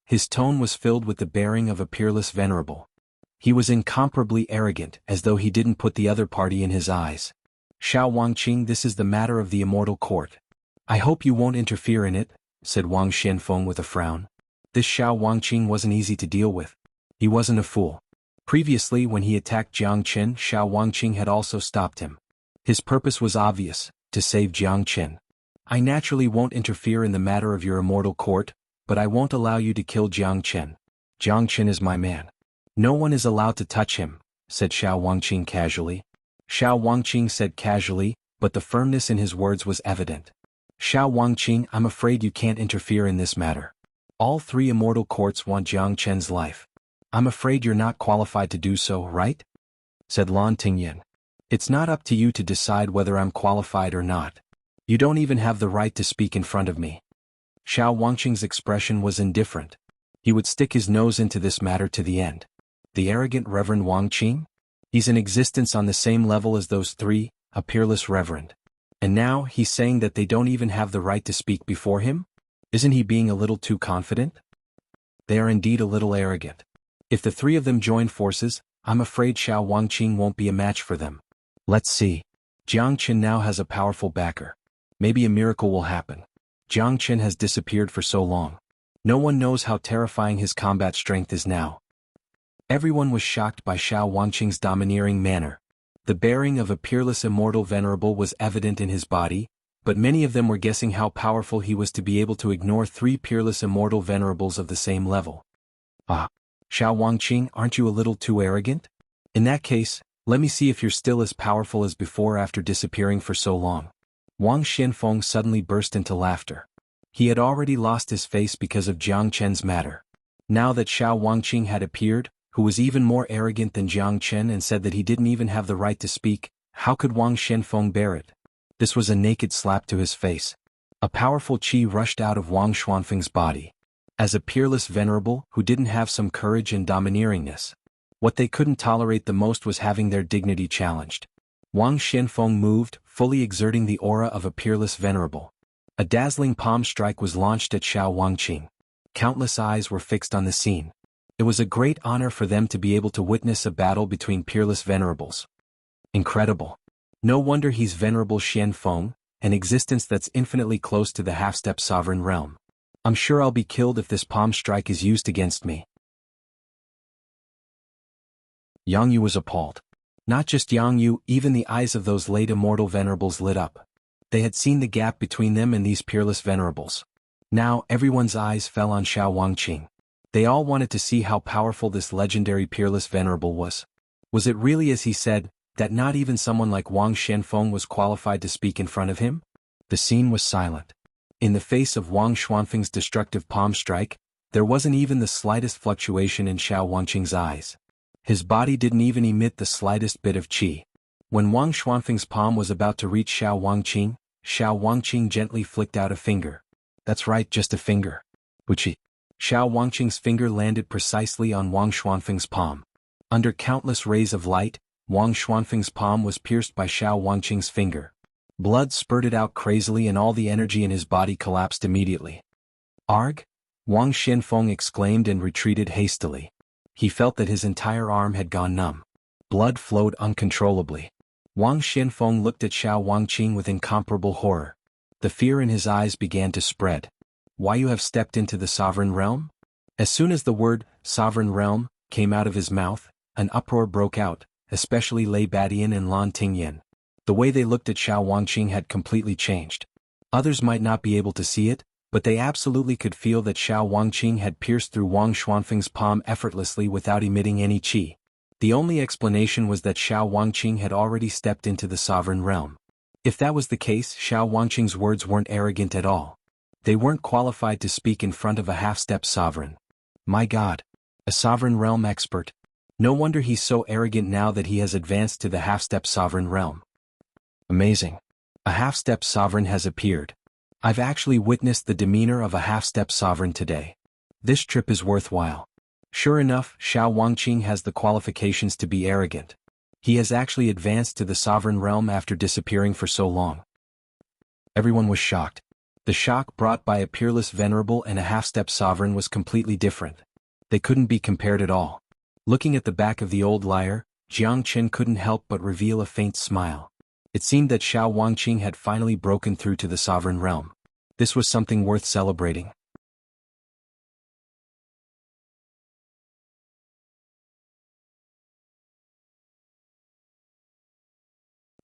His tone was filled with the bearing of a peerless venerable. He was incomparably arrogant, as though he didn't put the other party in his eyes. "Xiao Wangqing, this is the matter of the immortal court. I hope you won't interfere in it," said Wang Xianfeng with a frown. This Xiao Wangqing wasn't easy to deal with. He wasn't a fool. Previously, when he attacked Jiang Qin, Xiao Wangqing had also stopped him. His purpose was obvious, to save Jiang Qin. "I naturally won't interfere in the matter of your immortal court, but I won't allow you to kill Jiang Qin. Jiang Qin is my man. No one is allowed to touch him," said Xiao Wangqing casually. Xiao Wangqing said casually, but the firmness in his words was evident. "Xiao Wangqing, I'm afraid you can't interfere in this matter. All three immortal courts want Jiang Qin's life. I'm afraid you're not qualified to do so, right?" said Lan Tingyan. "It's not up to you to decide whether I'm qualified or not. You don't even have the right to speak in front of me." Xiao Wangqing's expression was indifferent. He would stick his nose into this matter to the end. The arrogant Reverend Wangqing? He's in existence on the same level as those three, a peerless reverend. And now he's saying that they don't even have the right to speak before him? Isn't he being a little too confident? They are indeed a little arrogant. If the three of them join forces, I'm afraid Xiao Wangqing won't be a match for them. Let's see. Jiang Qin now has a powerful backer. Maybe a miracle will happen. Jiang Qin has disappeared for so long. No one knows how terrifying his combat strength is now. Everyone was shocked by Xiao Wangqing's domineering manner. The bearing of a peerless immortal venerable was evident in his body, but many of them were guessing how powerful he was to be able to ignore three peerless immortal venerables of the same level. "Ah, Xiao Wangqing, aren't you a little too arrogant? In that case, let me see if you're still as powerful as before after disappearing for so long." Wang Xianfeng suddenly burst into laughter. He had already lost his face because of Jiang Qin's matter. Now that Xiao Wangqing had appeared, who was even more arrogant than Jiang Qin and said that he didn't even have the right to speak, how could Wang Xianfeng bear it? This was a naked slap to his face. A powerful qi rushed out of Wang Xuanfeng's body. As a peerless venerable who didn't have some courage and domineeringness, what they couldn't tolerate the most was having their dignity challenged. Wang Xianfeng moved, fully exerting the aura of a peerless venerable. A dazzling palm strike was launched at Xiao Wangqing. Countless eyes were fixed on the scene. It was a great honor for them to be able to witness a battle between peerless venerables. Incredible. No wonder he's Venerable Xianfeng, an existence that's infinitely close to the half-step sovereign realm. I'm sure I'll be killed if this palm strike is used against me. Yang Yu was appalled. Not just Yang Yu, even the eyes of those late immortal venerables lit up. They had seen the gap between them and these peerless venerables. Now everyone's eyes fell on Xiao Wangqing. They all wanted to see how powerful this legendary peerless venerable was. Was it really as he said, that not even someone like Wang Xianfeng was qualified to speak in front of him? The scene was silent. In the face of Wang Xuanfeng's destructive palm strike, there wasn't even the slightest fluctuation in Xiao Wangqing's eyes. His body didn't even emit the slightest bit of qi. When Wang Xuanfeng's palm was about to reach Xiao Wangqing gently flicked out a finger. That's right, just a finger. Wuxia. Xiao Wangqing's finger landed precisely on Wang Xuanfeng's palm. Under countless rays of light, Wang Xuanfeng's palm was pierced by Xiao Wangqing's finger. Blood spurted out crazily and all the energy in his body collapsed immediately. "Arg!" Wang Xianfeng exclaimed and retreated hastily. He felt that his entire arm had gone numb. Blood flowed uncontrollably. Wang Xianfeng looked at Xiao Wangqing with incomparable horror. The fear in his eyes began to spread. "Why you have stepped into the sovereign realm? As soon as the word, sovereign realm, came out of his mouth, an uproar broke out, especially Lei Badian and Lan Tingyan. The way they looked at Xiao Wangqing had completely changed. Others might not be able to see it, but they absolutely could feel that Xiao Wangqing had pierced through Wang Xuanfeng's palm effortlessly without emitting any qi. The only explanation was that Xiao Wangqing had already stepped into the sovereign realm. If that was the case, Xiao Wangqing's words weren't arrogant at all. They weren't qualified to speak in front of a half-step sovereign. My God! A sovereign realm expert. No wonder he's so arrogant now that he has advanced to the half-step sovereign realm. Amazing. A half-step sovereign has appeared. I've actually witnessed the demeanor of a half-step sovereign today. This trip is worthwhile. Sure enough, Xiao Wangqing has the qualifications to be arrogant. He has actually advanced to the sovereign realm after disappearing for so long. Everyone was shocked. The shock brought by a peerless venerable and a half-step sovereign was completely different. They couldn't be compared at all. Looking at the back of the old liar, Jiang Chen couldn't help but reveal a faint smile. It seemed that Xiao Wangqing had finally broken through to the sovereign realm. This was something worth celebrating.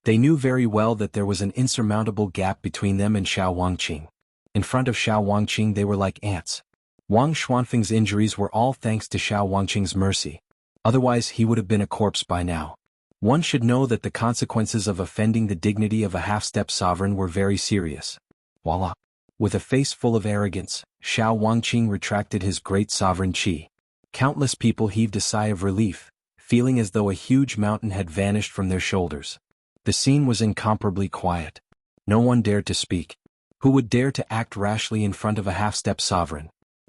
They knew very well that there was an insurmountable gap between them and Xiao Wangqing. In front of Xiao Wangqing they were like ants. Wang Xuanfeng's injuries were all thanks to Xiao Wangqing's mercy. Otherwise he would have been a corpse by now. One should know that the consequences of offending the dignity of a half-step sovereign were very serious. Voila! With a face full of arrogance, Xiao Wangqing retracted his great sovereign qi. Countless people heaved a sigh of relief, feeling as though a huge mountain had vanished from their shoulders. The scene was incomparably quiet. No one dared to speak. Who would dare to act rashly in front of a half-step sovereign?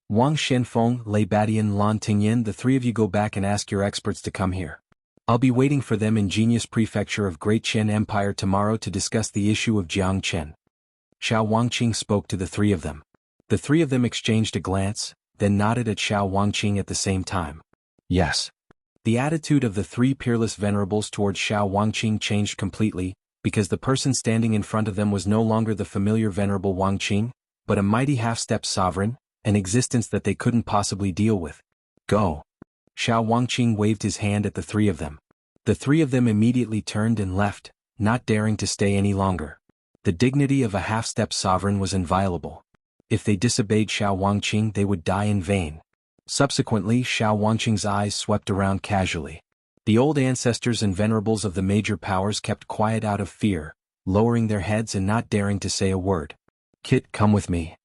Wang Shenfeng, Lei Badian, Lan Tingyan, the three of you go back and ask your experts to come here. I'll be waiting for them in Genius Prefecture of Great Qian Empire tomorrow to discuss the issue of Jiang Chen. Xiao Wangqing spoke to the three of them. The three of them exchanged a glance, then nodded at Xiao Wangqing at the same time. Yes. The attitude of the three peerless venerables towards Xiao Wangqing changed completely, because the person standing in front of them was no longer the familiar venerable Wangqing, but a mighty half-step sovereign, an existence that they couldn't possibly deal with. Go. Xiao Wangqing waved his hand at the three of them. The three of them immediately turned and left, not daring to stay any longer. The dignity of a half-step sovereign was inviolable. If they disobeyed Xiao Wangqing they would die in vain. Subsequently, Xiao Wangqing's eyes swept around casually. The old ancestors and venerables of the major powers kept quiet out of fear, lowering their heads and not daring to say a word. Kit, come with me.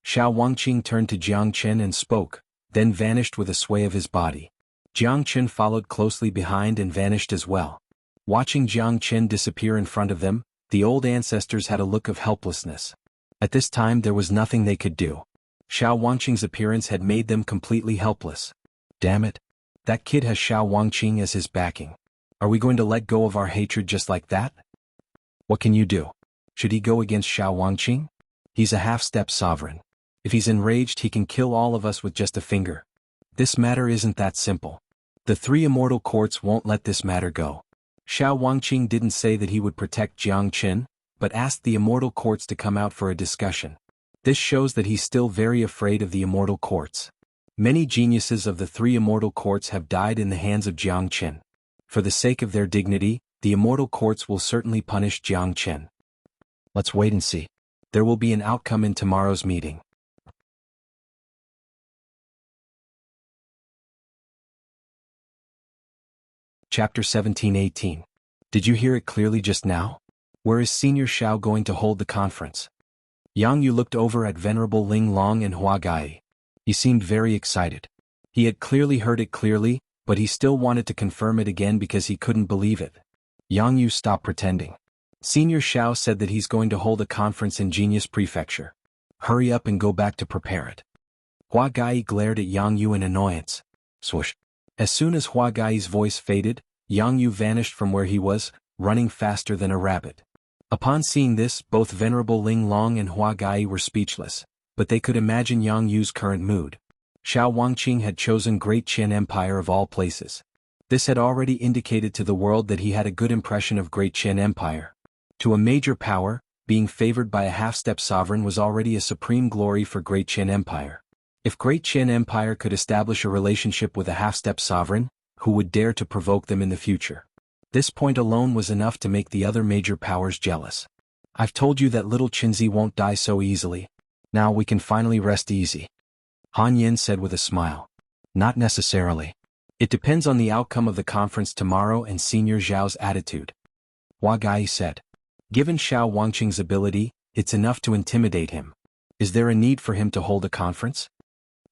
Xiao Wangqing turned to Jiang Chen and spoke, then vanished with a sway of his body. Jiang Chen followed closely behind and vanished as well. Watching Jiang Chen disappear in front of them, the old ancestors had a look of helplessness. At this time there was nothing they could do. Xiao Wangqing's appearance had made them completely helpless. Damn it. That kid has Xiao Wangqing as his backing. Are we going to let go of our hatred just like that? What can you do? Should he go against Xiao Wangqing? He's a half-step sovereign. If he's enraged he can kill all of us with just a finger. This matter isn't that simple. The three immortal courts won't let this matter go. Xiao Wangqing didn't say that he would protect Jiang Chen, but asked the immortal courts to come out for a discussion. This shows that he's still very afraid of the immortal courts. Many geniuses of the three immortal courts have died in the hands of Jiang Chen. For the sake of their dignity, the immortal courts will certainly punish Jiang Chen. Let's wait and see. There will be an outcome in tomorrow's meeting. Chapter 17-18. Did you hear it clearly just now? Where is Senior Xiao going to hold the conference? Yang Yu looked over at Venerable Ling Long and Hua Gai. He seemed very excited. He had clearly heard it clearly, but he still wanted to confirm it again because he couldn't believe it. Yang Yu stopped pretending. Senior Xiao said that he's going to hold a conference in Genius Prefecture. Hurry up and go back to prepare it. Hua Gai glared at Yang Yu in annoyance. Swoosh. As soon as Hua Gai's voice faded, Yang Yu vanished from where he was, running faster than a rabbit. Upon seeing this, both Venerable Ling Long and Hua Gai were speechless, but they could imagine Yang Yu's current mood. Xiao Wangqing had chosen Great Qian Empire of all places. This had already indicated to the world that he had a good impression of Great Qian Empire. To a major power, being favored by a half-step sovereign was already a supreme glory for Great Qian Empire. If Great Qin Empire could establish a relationship with a half-step sovereign, who would dare to provoke them in the future? This point alone was enough to make the other major powers jealous. I've told you that little Qinzi won't die so easily. Now we can finally rest easy. Han Yin said with a smile. Not necessarily. It depends on the outcome of the conference tomorrow and Senior Zhao's attitude. Hua Gai said. Given Xiao Wangqing's ability, it's enough to intimidate him. Is there a need for him to hold a conference?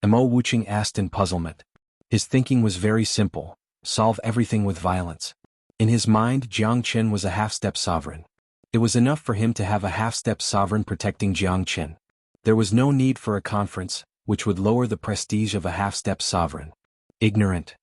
Mo Wuqing asked in puzzlement. His thinking was very simple: solve everything with violence. In his mind, Jiang Qin was a half-step sovereign. It was enough for him to have a half-step sovereign protecting Jiang Qin. There was no need for a conference, which would lower the prestige of a half-step sovereign. Ignorant.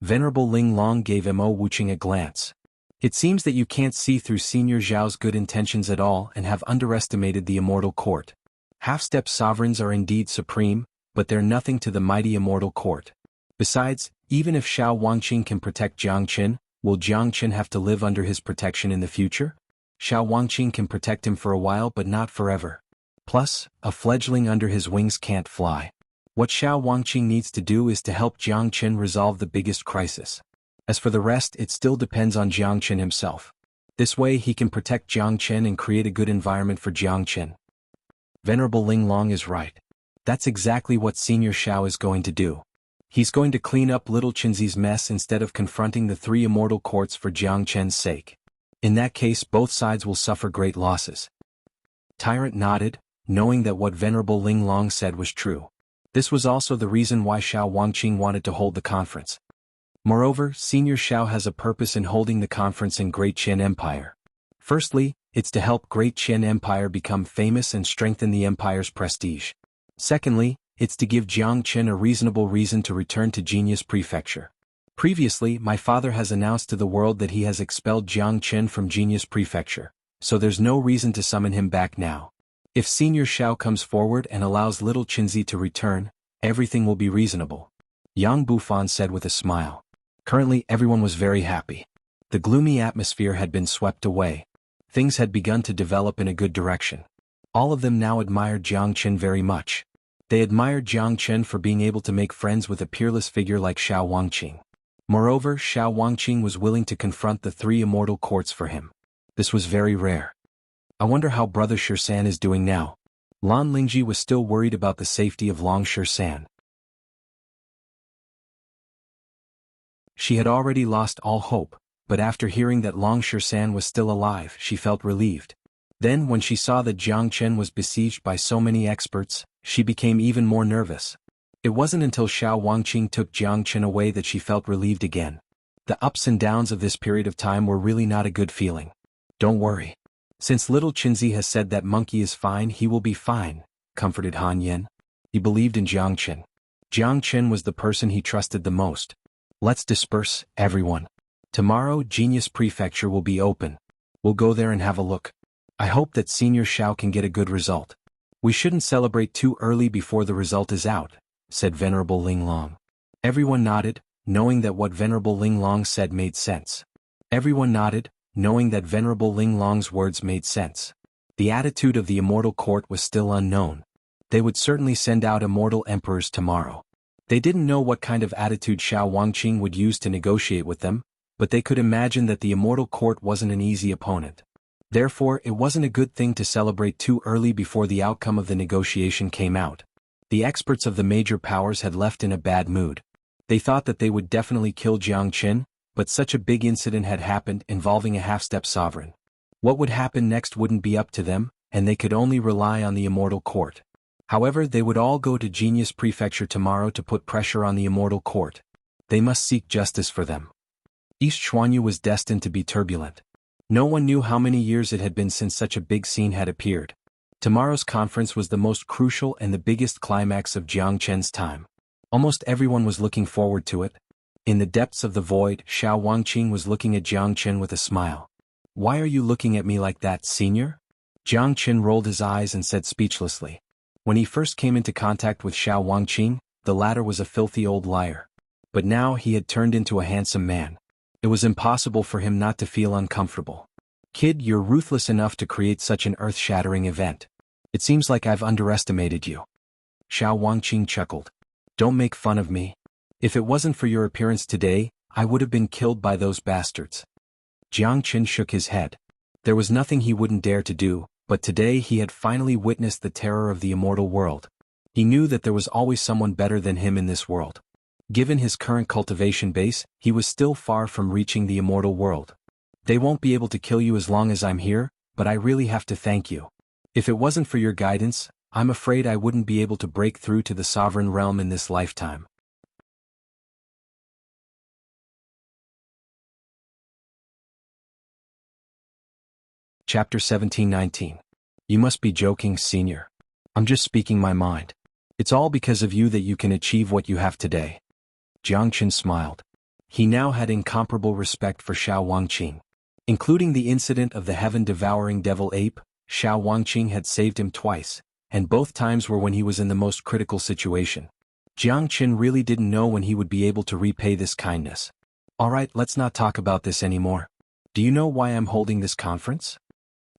Venerable Ling Long gave Mo Wuqing a glance. It seems that you can't see through Senior Zhao's good intentions at all and have underestimated the immortal court. Half-step sovereigns are indeed supreme, but they're nothing to the mighty immortal court. Besides, even if Xiao Wangqing can protect Jiang Qin, will Jiang Qin have to live under his protection in the future? Xiao Wangqing can protect him for a while but not forever. Plus, a fledgling under his wings can't fly. What Xiao Wangqing needs to do is to help Jiang Qin resolve the biggest crisis. As for the rest, it still depends on Jiang Qin himself. This way he can protect Jiang Qin and create a good environment for Jiang Qin. Venerable Ling Long is right. That's exactly what Senior Xiao is going to do. He's going to clean up little Qinzi's mess instead of confronting the three immortal courts for Jiang Qin's sake. In that case, both sides will suffer great losses. Tyrant nodded, knowing that what Venerable Ling Long said was true. This was also the reason why Xiao Wangqing wanted to hold the conference. Moreover, Senior Xiao has a purpose in holding the conference in Great Qin Empire. Firstly, it's to help Great Qin Empire become famous and strengthen the empire's prestige. Secondly, it's to give Jiang Qin a reasonable reason to return to Genius Prefecture. Previously, my father has announced to the world that he has expelled Jiang Qin from Genius Prefecture, so there's no reason to summon him back now. If Senior Xiao comes forward and allows little Qinzi to return, everything will be reasonable. Yang Bufan said with a smile. Currently, everyone was very happy. The gloomy atmosphere had been swept away. Things had begun to develop in a good direction. All of them now admired Jiang Qin very much. They admired Jiang Qin for being able to make friends with a peerless figure like Xiao Wangqing. Moreover, Xiao Wangqing was willing to confront the three immortal courts for him. This was very rare. I wonder how Brother Shirsan is doing now. Lan Lingji was still worried about the safety of Long Shirsan. She had already lost all hope, but after hearing that Long Shirsan was still alive, she felt relieved. Then when she saw that Jiang Qin was besieged by so many experts, she became even more nervous. It wasn't until Xiao Wangqing took Jiang Qin away that she felt relieved again. The ups and downs of this period of time were really not a good feeling. Don't worry. Since little Qinzi has said that monkey is fine, he will be fine, comforted Han Yin. He believed in Jiang Qin. Jiang Qin was the person he trusted the most. Let's disperse, everyone. Tomorrow, Genius Prefecture will be open. We'll go there and have a look. I hope that Senior Xiao can get a good result. We shouldn't celebrate too early before the result is out, said Venerable Ling Long. Everyone nodded, knowing that what Venerable Ling Long said made sense. Everyone nodded, knowing that Venerable Ling Long's words made sense. The attitude of the immortal court was still unknown. They would certainly send out immortal emperors tomorrow. They didn't know what kind of attitude Xiao Wangqing would use to negotiate with them, but they could imagine that the immortal court wasn't an easy opponent. Therefore, it wasn't a good thing to celebrate too early before the outcome of the negotiation came out. The experts of the major powers had left in a bad mood. They thought that they would definitely kill Jiang Qin, but such a big incident had happened involving a half-step sovereign. What would happen next wouldn't be up to them, and they could only rely on the immortal court. However, they would all go to Genius Prefecture tomorrow to put pressure on the immortal court. They must seek justice for them. East Xuanhuan was destined to be turbulent. No one knew how many years it had been since such a big scene had appeared. Tomorrow's conference was the most crucial and the biggest climax of Jiang Qin's time. Almost everyone was looking forward to it. In the depths of the void, Xiao Wangqing was looking at Jiang Qin with a smile. Why are you looking at me like that, senior? Jiang Qin rolled his eyes and said speechlessly. When he first came into contact with Xiao Wangqing, the latter was a filthy old liar. But now he had turned into a handsome man. It was impossible for him not to feel uncomfortable. Kid, you're ruthless enough to create such an earth-shattering event. It seems like I've underestimated you. Xuanhuan chuckled. Don't make fun of me. If it wasn't for your appearance today, I would have been killed by those bastards. Jianghu shook his head. There was nothing he wouldn't dare to do, but today he had finally witnessed the terror of the immortal world. He knew that there was always someone better than him in this world. Given his current cultivation base, he was still far from reaching the immortal world. They won't be able to kill you as long as I'm here, but I really have to thank you. If it wasn't for your guidance, I'm afraid I wouldn't be able to break through to the sovereign realm in this lifetime. Chapter 17-19. You must be joking, Senior. I'm just speaking my mind. It's all because of you that you can achieve what you have today. Jianghu smiled. He now had incomparable respect for Xuanhuan. Including the incident of the heaven-devouring devil ape, Xuanhuan had saved him twice, and both times were when he was in the most critical situation. Jianghu really didn't know when he would be able to repay this kindness. Alright, let's not talk about this anymore. Do you know why I'm holding this conference?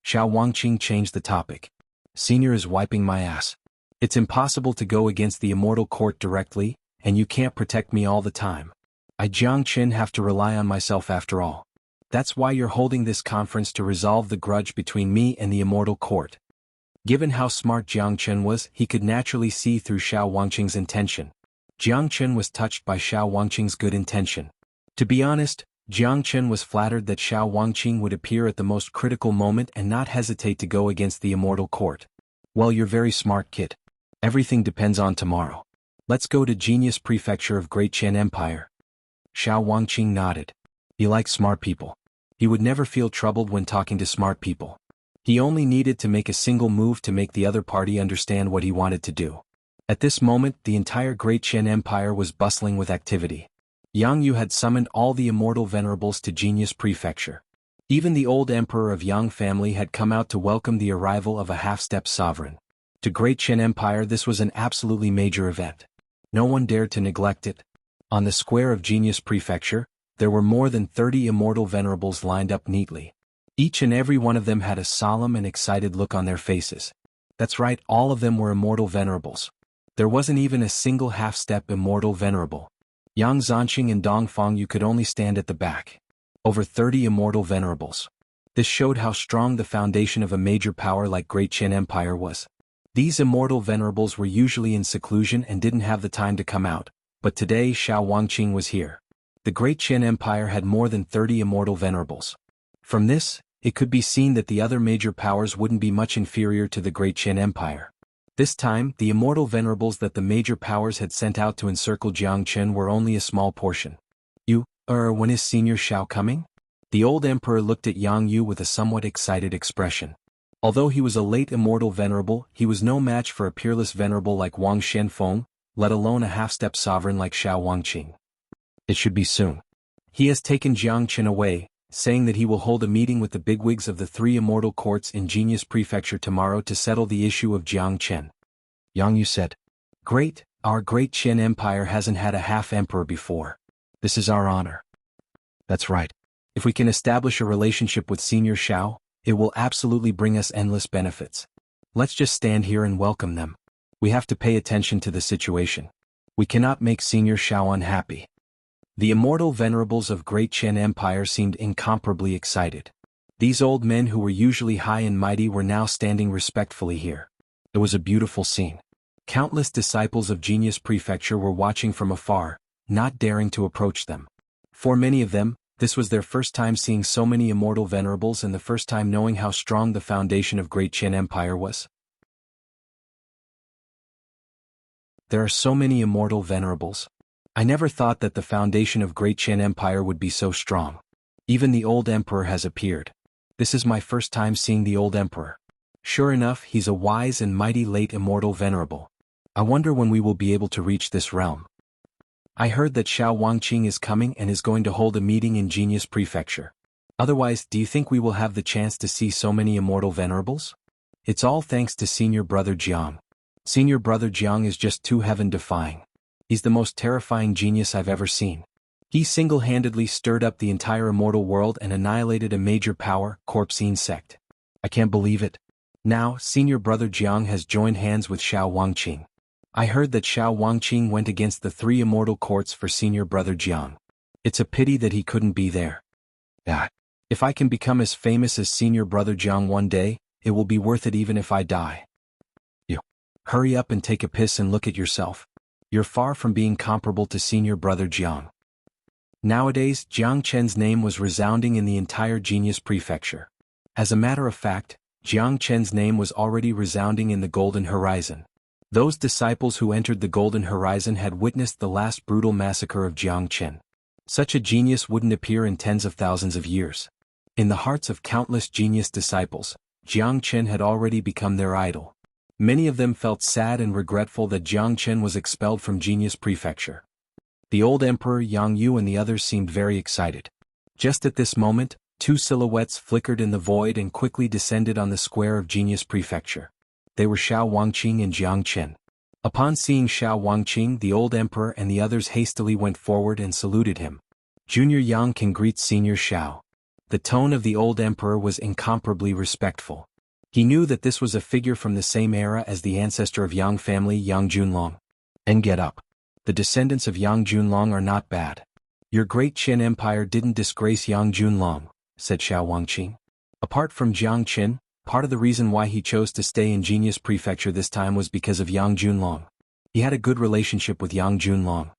Xuanhuan changed the topic. Senior is wiping my ass. It's impossible to go against the immortal court directly, and you can't protect me all the time. I Jianghu have to rely on myself after all. That's why you're holding this conference, to resolve the grudge between me and the immortal court. Given how smart Jianghu was, he could naturally see through Xuanhuan's intention. Jianghu was touched by Xuanhuan's good intention. To be honest, Jianghu was flattered that Xuanhuan would appear at the most critical moment and not hesitate to go against the immortal court. Well, you're very smart, kid. Everything depends on tomorrow. Let's go to Genius Prefecture of Great Qian Empire. Xuanhuan nodded. He likes smart people. He would never feel troubled when talking to smart people. He only needed to make a single move to make the other party understand what he wanted to do. At this moment, the entire Great Qian Empire was bustling with activity. Xianxia had summoned all the immortal venerables to Genius Prefecture. Even the old emperor of Yang family had come out to welcome the arrival of a half-step sovereign. To Great Qian Empire, this was an absolutely major event. No one dared to neglect it. On the square of Genius Prefecture, there were more than 30 immortal venerables lined up neatly. Each and every one of them had a solemn and excited look on their faces. That's right, all of them were immortal venerables. There wasn't even a single half-step immortal venerable. Yang Zanqing and Dongfang you could only stand at the back. Over 30 immortal venerables. This showed how strong the foundation of a major power like Great Qian Empire was. These immortal venerables were usually in seclusion and didn't have the time to come out, but today Xuanhuan was here. The Great Qian Empire had more than 30 immortal venerables. From this, it could be seen that the other major powers wouldn't be much inferior to the Great Qian Empire. This time, the immortal venerables that the major powers had sent out to encircle Jianghu were only a small portion. When is Senior Xiao coming? The old emperor looked at Xianxia with a somewhat excited expression. Although he was a late immortal venerable, he was no match for a peerless venerable like Wang Shenfeng, let alone a half-step sovereign like Xuanhuan. It should be soon. He has taken Jianghu away, saying that he will hold a meeting with the bigwigs of the 3 immortal courts in Genius Prefecture tomorrow to settle the issue of Jianghu. Xianxia said. Great, our Great Qian Empire hasn't had a half-emperor before. This is our honor. That's right. If we can establish a relationship with Senior Xiao, it will absolutely bring us endless benefits. Let's just stand here and welcome them. We have to pay attention to the situation. We cannot make Senior Xiao unhappy. The immortal venerables of Great Qian Empire seemed incomparably excited. These old men who were usually high and mighty were now standing respectfully here. It was a beautiful scene. Countless disciples of Genius Prefecture were watching from afar, not daring to approach them. For many of them, this was their first time seeing so many immortal venerables and the first time knowing how strong the foundation of Great Qian Empire was. There are so many immortal venerables. I never thought that the foundation of Great Qian Empire would be so strong. Even the old emperor has appeared. This is my first time seeing the old emperor. Sure enough, he's a wise and mighty late immortal venerable. I wonder when we will be able to reach this realm. I heard that Xuanhuan is coming and is going to hold a meeting in Genius Prefecture. Otherwise, do you think we will have the chance to see so many immortal venerables? It's all thanks to Senior Brother Jiang. Senior Brother Jiang is just too heaven-defying. He's the most terrifying genius I've ever seen. He single-handedly stirred up the entire immortal world and annihilated a major power, Corpsine sect. I can't believe it. Now, Senior Brother Jiang has joined hands with Xuanhuan. I heard that Xiao Wangqing went against the 3 immortal courts for senior brother Jiang. It's a pity that he couldn't be there. If I can become as famous as senior brother Jiang one day, it will be worth it even if I die. You. Hurry up and take a piss and look at yourself. You're far from being comparable to senior brother Jiang. Nowadays, Jiang Chen's name was resounding in the entire Genius Prefecture. As a matter of fact, Jiang Chen's name was already resounding in the Golden Horizon. Those disciples who entered the Golden Horizon had witnessed the last brutal massacre of Jiang Chen. Such a genius wouldn't appear in tens of thousands of years. In the hearts of countless genius disciples, Jiang Chen had already become their idol. Many of them felt sad and regretful that Jiang Chen was expelled from Genius Prefecture. The old emperor Yang Yu and the others seemed very excited. Just at this moment, 2 silhouettes flickered in the void and quickly descended on the square of Genius Prefecture. They were Xiao Wangqing and Jiang Chen. Upon seeing Xiao Wangqing, the old emperor and the others hastily went forward and saluted him. Junior Yang can greet Senior Xiao. The tone of the old emperor was incomparably respectful. He knew that this was a figure from the same era as the ancestor of Yang family, Yang Junlong. And get up. The descendants of Yang Junlong are not bad. Your great Qin Empire didn't disgrace Yang Junlong, said Xiao Wangqing. Apart from Jiang Qin, part of the reason why he chose to stay in Genius Prefecture this time was because of Yang Junlong. He had a good relationship with Yang Junlong.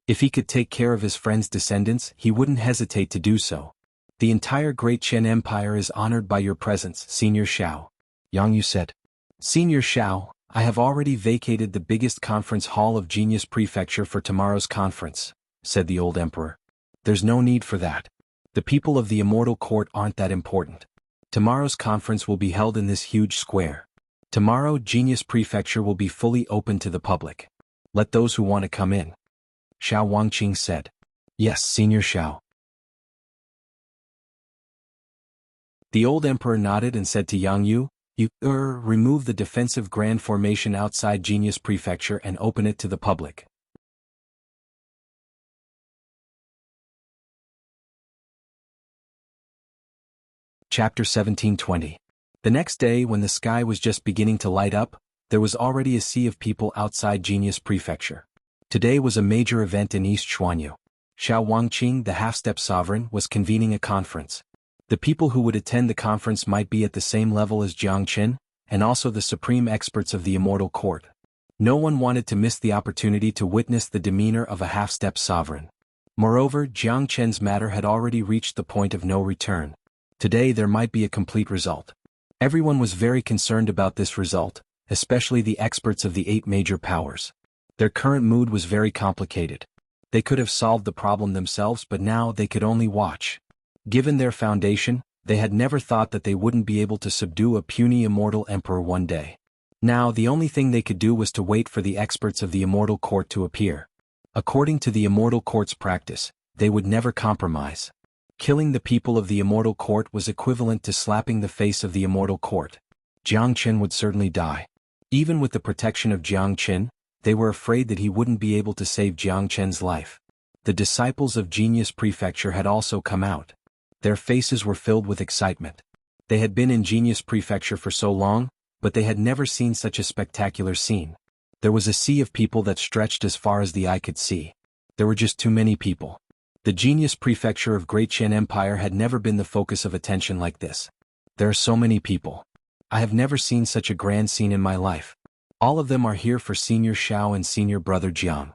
If he could take care of his friend's descendants, he wouldn't hesitate to do so. The entire Great Qin Empire is honored by your presence, Senior Xiao. Yang Yu said. Senior Xiao, I have already vacated the biggest conference hall of Genius Prefecture for tomorrow's conference, said the old emperor. There's no need for that. The people of the Immortal Court aren't that important. Tomorrow's conference will be held in this huge square. Tomorrow Genius Prefecture will be fully open to the public. Let those who want to come in. Xiao Wangqing said. Yes, Senior Xiao. The old emperor nodded and said to Yang Yu, remove the defensive grand formation outside Genius Prefecture and open it to the public. Chapter 1720. The next day, when the sky was just beginning to light up, there was already a sea of people outside Genius Prefecture. Today was a major event in East Xuanhu. Xiao Wangqing, the half-step sovereign, was convening a conference. The people who would attend the conference might be at the same level as Jiang Qin, and also the supreme experts of the Immortal Court. No one wanted to miss the opportunity to witness the demeanor of a half-step sovereign. Moreover, Jiang Chen's matter had already reached the point of no return. Today there might be a complete result. Everyone was very concerned about this result, especially the experts of the 8 major powers. Their current mood was very complicated. They could have solved the problem themselves, but now they could only watch. Given their foundation, they had never thought that they wouldn't be able to subdue a puny immortal emperor one day. Now the only thing they could do was to wait for the experts of the Immortal Court to appear. According to the Immortal Court's practice, they would never compromise. Killing the people of the Immortal Court was equivalent to slapping the face of the Immortal Court. Jiang Chen would certainly die. Even with the protection of Jiang Chen, they were afraid that he wouldn't be able to save Jiang Chen's life. The disciples of Genius Prefecture had also come out. Their faces were filled with excitement. They had been in Genius Prefecture for so long, but they had never seen such a spectacular scene. There was a sea of people that stretched as far as the eye could see. There were just too many people. The Genius Prefecture of Great Qin Empire had never been the focus of attention like this. There are so many people. I have never seen such a grand scene in my life. All of them are here for Senior Xiao and Senior Brother Jiang.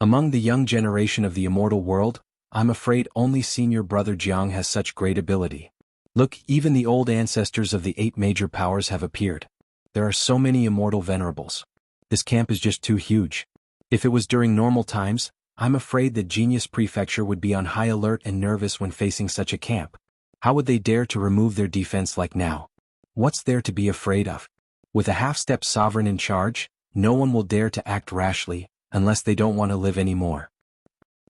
Among the young generation of the immortal world, I'm afraid only Senior Brother Jiang has such great ability. Look, even the old ancestors of the 8 major powers have appeared. There are so many immortal venerables. This camp is just too huge. If it was during normal times, I'm afraid that Genius Prefecture would be on high alert and nervous when facing such a camp. How would they dare to remove their defense like now? What's there to be afraid of? With a half-step sovereign in charge, no one will dare to act rashly, unless they don't want to live anymore.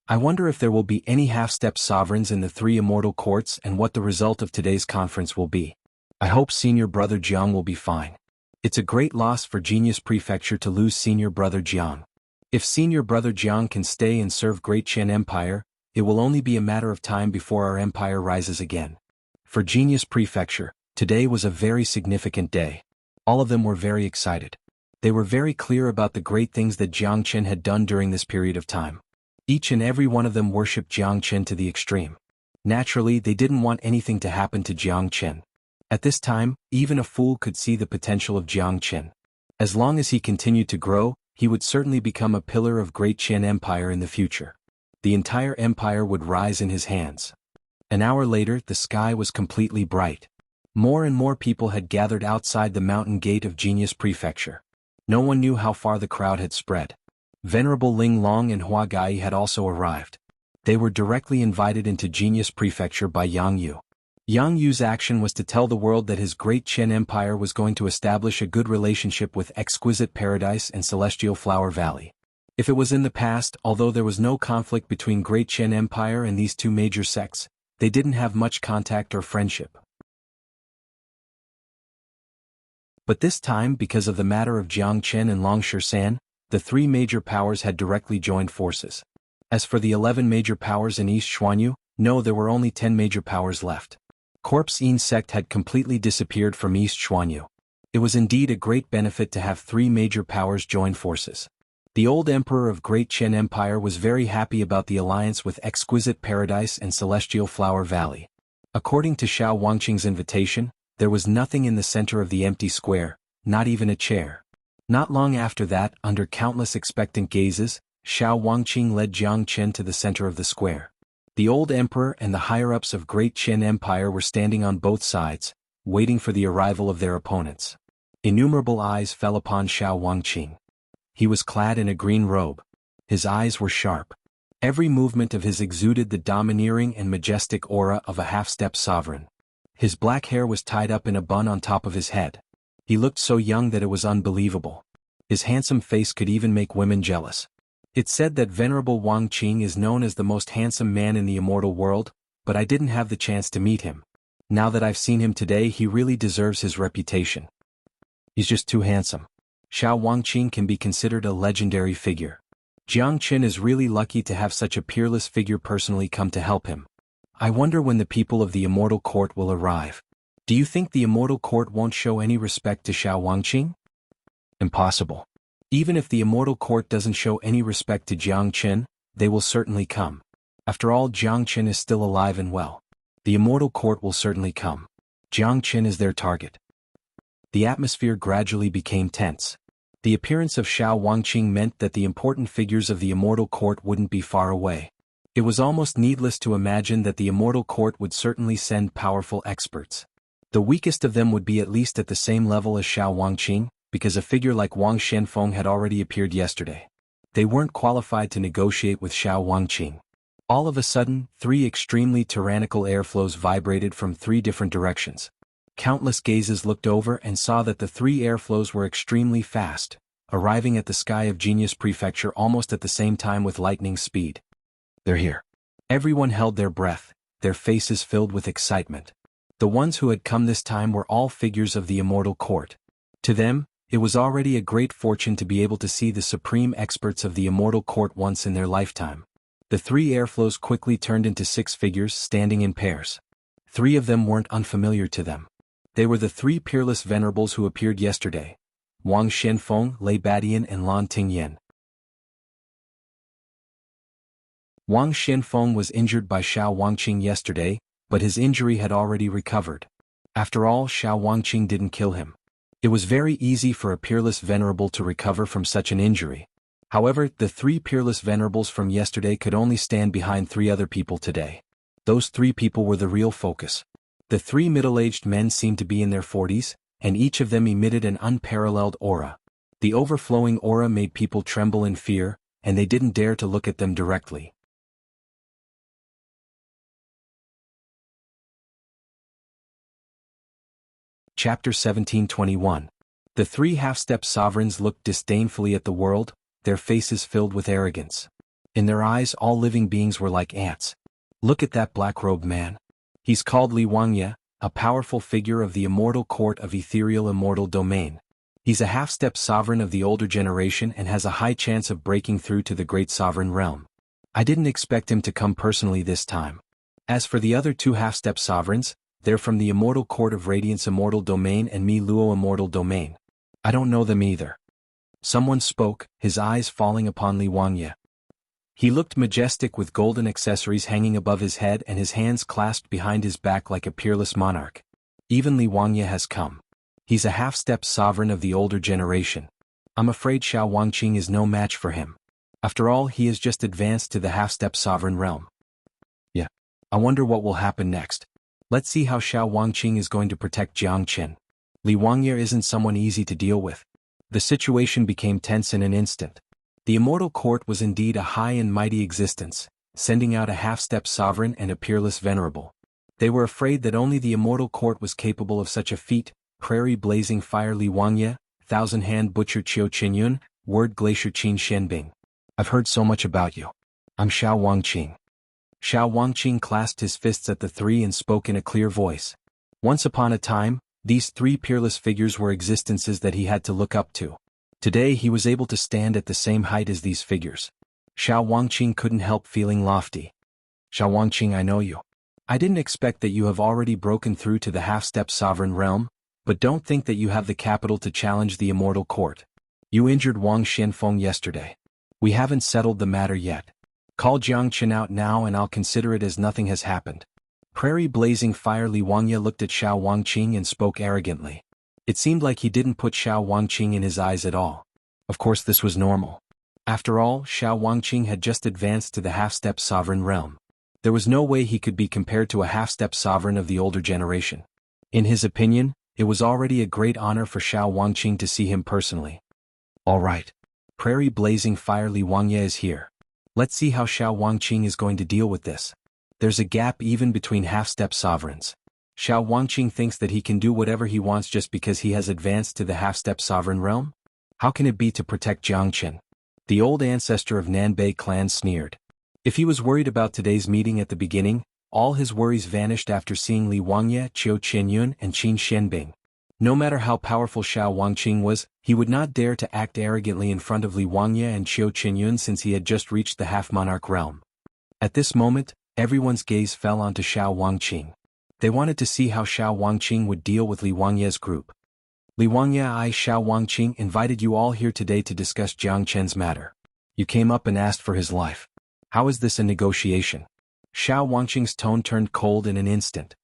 I wonder if there will be any half-step sovereigns in the 3 immortal courts and what the result of today's conference will be. I hope Senior Brother Jiang will be fine. It's a great loss for Genius Prefecture to lose Senior Brother Jiang. If Senior Brother Jiang can stay and serve Great Qin Empire, it will only be a matter of time before our empire rises again. For Genius Prefecture, today was a very significant day. All of them were very excited. They were very clear about the great things that Jiang Chen had done during this period of time. Each and every one of them worshipped Jiang Chen to the extreme. Naturally, they didn't want anything to happen to Jiang Chen. At this time, even a fool could see the potential of Jiang Chen. As long as he continued to grow, he would certainly become a pillar of Great Qian Empire in the future. The entire empire would rise in his hands. An hour later, the sky was completely bright. More and more people had gathered outside the mountain gate of Genius Prefecture. No one knew how far the crowd had spread. Venerable Ling Long and Hua Gai had also arrived. They were directly invited into Genius Prefecture by Yang Yu. Yang Yu's action was to tell the world that his Great Qian Empire was going to establish a good relationship with Exquisite Paradise and Celestial Flower Valley. If it was in the past, although there was no conflict between Great Qian Empire and these two major sects, they didn't have much contact or friendship. But this time, because of the matter of Jiang Chen and Long Shisan, the three major powers had directly joined forces. As for the 11 major powers in East Xuanhu, no, there were only 10 major powers left. Corpse Yin sect had completely disappeared from East Xuanhu. It was indeed a great benefit to have three major powers join forces. The old emperor of Great Qian Empire was very happy about the alliance with Exquisite Paradise and Celestial Flower Valley. According to Xiao Wangqing's invitation, there was nothing in the center of the empty square, not even a chair. Not long after that, under countless expectant gazes, Xiao Wangqing led Jiang Chen to the center of the square. The old emperor and the higher-ups of Great Qian Empire were standing on both sides, waiting for the arrival of their opponents. Innumerable eyes fell upon Xiao Wangqing. He was clad in a green robe. His eyes were sharp. Every movement of his exuded the domineering and majestic aura of a half-step sovereign. His black hair was tied up in a bun on top of his head. He looked so young that it was unbelievable. His handsome face could even make women jealous. It's said that Venerable Wang Qing is known as the most handsome man in the immortal world, but I didn't have the chance to meet him. Now that I've seen him today, he really deserves his reputation. He's just too handsome. Xiao Wangqing can be considered a legendary figure. Jiang Chen is really lucky to have such a peerless figure personally come to help him. I wonder when the people of the Immortal Court will arrive. Do you think the Immortal Court won't show any respect to Xiao Wangqing? Impossible. Even if the Immortal Court doesn't show any respect to Jiang Chen, they will certainly come. After all, Jiang Chen is still alive and well. The Immortal Court will certainly come. Jiang Chen is their target. The atmosphere gradually became tense. The appearance of Xiao Wangqing meant that the important figures of the Immortal Court wouldn't be far away. It was almost needless to imagine that the Immortal Court would certainly send powerful experts. The weakest of them would be at least at the same level as Xiao Wangqing, because a figure like Wang Shenfeng had already appeared yesterday. They weren't qualified to negotiate with Xiao Wangqing. All of a sudden, three extremely tyrannical airflows vibrated from three different directions. Countless gazes looked over and saw that the three airflows were extremely fast, arriving at the sky of Genius Prefecture almost at the same time with lightning speed. They're here. Everyone held their breath, their faces filled with excitement. The ones who had come this time were all figures of the Immortal Court. To them, it was already a great fortune to be able to see the supreme experts of the Immortal Court once in their lifetime. The three airflows quickly turned into 6 figures standing in pairs. 3 of them weren't unfamiliar to them. They were the 3 peerless venerables who appeared yesterday: Wang Shenfeng, Lei Badian and Lan Tingyan. Wang Shenfeng was injured by Xiao Wangqing yesterday, but his injury had already recovered. After all, Xiao Wangqing didn't kill him. It was very easy for a peerless venerable to recover from such an injury. However, the 3 peerless venerables from yesterday could only stand behind 3 other people today. Those 3 people were the real focus. The 3 middle-aged men seemed to be in their 40s, and each of them emitted an unparalleled aura. The overflowing aura made people tremble in fear, and they didn't dare to look at them directly. Chapter 1721. The 3 half-step sovereigns looked disdainfully at the world, their faces filled with arrogance. In their eyes, all living beings were like ants. Look at that black-robed man. He's called Li Wangya, a powerful figure of the immortal court of ethereal immortal domain. He's a half-step sovereign of the older generation and has a high chance of breaking through to the great sovereign realm. I didn't expect him to come personally this time. As for the other 2 half-step sovereigns, they're from the Immortal Court of Radiance Immortal Domain and Mi Luo Immortal Domain. I don't know them either. Someone spoke, his eyes falling upon Li Wangye. He looked majestic with golden accessories hanging above his head and his hands clasped behind his back like a peerless monarch. Even Li Wangye has come. He's a half-step sovereign of the older generation. I'm afraid Xiao Wangqing is no match for him. After all, he has just advanced to the half-step sovereign realm. Yeah. I wonder what will happen next. Let's see how Xiao Wangqing is going to protect Jiangchen. Li Wangye isn't someone easy to deal with. The situation became tense in an instant. The immortal court was indeed a high and mighty existence, sending out a half-step sovereign and a peerless venerable. They were afraid that only the immortal court was capable of such a feat. Prairie blazing fire Li Wangye, thousand-hand butcher Qiu Qinyun, word glacier Qin Shenbing. I've heard so much about you. I'm Xiao Wangqing. Xiao Wangqing clasped his fists at the three and spoke in a clear voice. Once upon a time, these three peerless figures were existences that he had to look up to. Today he was able to stand at the same height as these figures. Xiao Wangqing couldn't help feeling lofty. Xiao Wangqing, I know you. I didn't expect that you have already broken through to the half-step sovereign realm, but don't think that you have the capital to challenge the immortal court. You injured Wang Xianfeng yesterday. We haven't settled the matter yet. Call Jiangchen out now and I'll consider it as nothing has happened. Prairie blazing fire Li Wangye looked at Xiao Wangqing and spoke arrogantly. It seemed like he didn't put Xiao Wangqing in his eyes at all. Of course this was normal. After all, Xiao Wangqing had just advanced to the half-step sovereign realm. There was no way he could be compared to a half-step sovereign of the older generation. In his opinion, it was already a great honor for Xiao Wangqing to see him personally. All right. Prairie blazing fire Li Wangye is here. Let's see how Xiao Wangqing is going to deal with this. There's a gap even between half-step sovereigns. Xiao Wangqing thinks that he can do whatever he wants just because he has advanced to the half-step sovereign realm? How can it be to protect Jiangchen? The old ancestor of Nanbei clan sneered. If he was worried about today's meeting at the beginning, all his worries vanished after seeing Li Wangye, Qiu Qinyun and Qin Shenbing. No matter how powerful Xiao Wangqing was, he would not dare to act arrogantly in front of Li Wangye and Qiu Qinyun since he had just reached the half-monarch realm. At this moment, everyone's gaze fell onto Xiao Wangqing. They wanted to see how Xiao Wangqing would deal with Li Wangye's group. Li Wangye, I, Xiao Wangqing, invited you all here today to discuss Jiangchen's matter. You came up and asked for his life. How is this a negotiation? Xiao Wangqing's tone turned cold in an instant.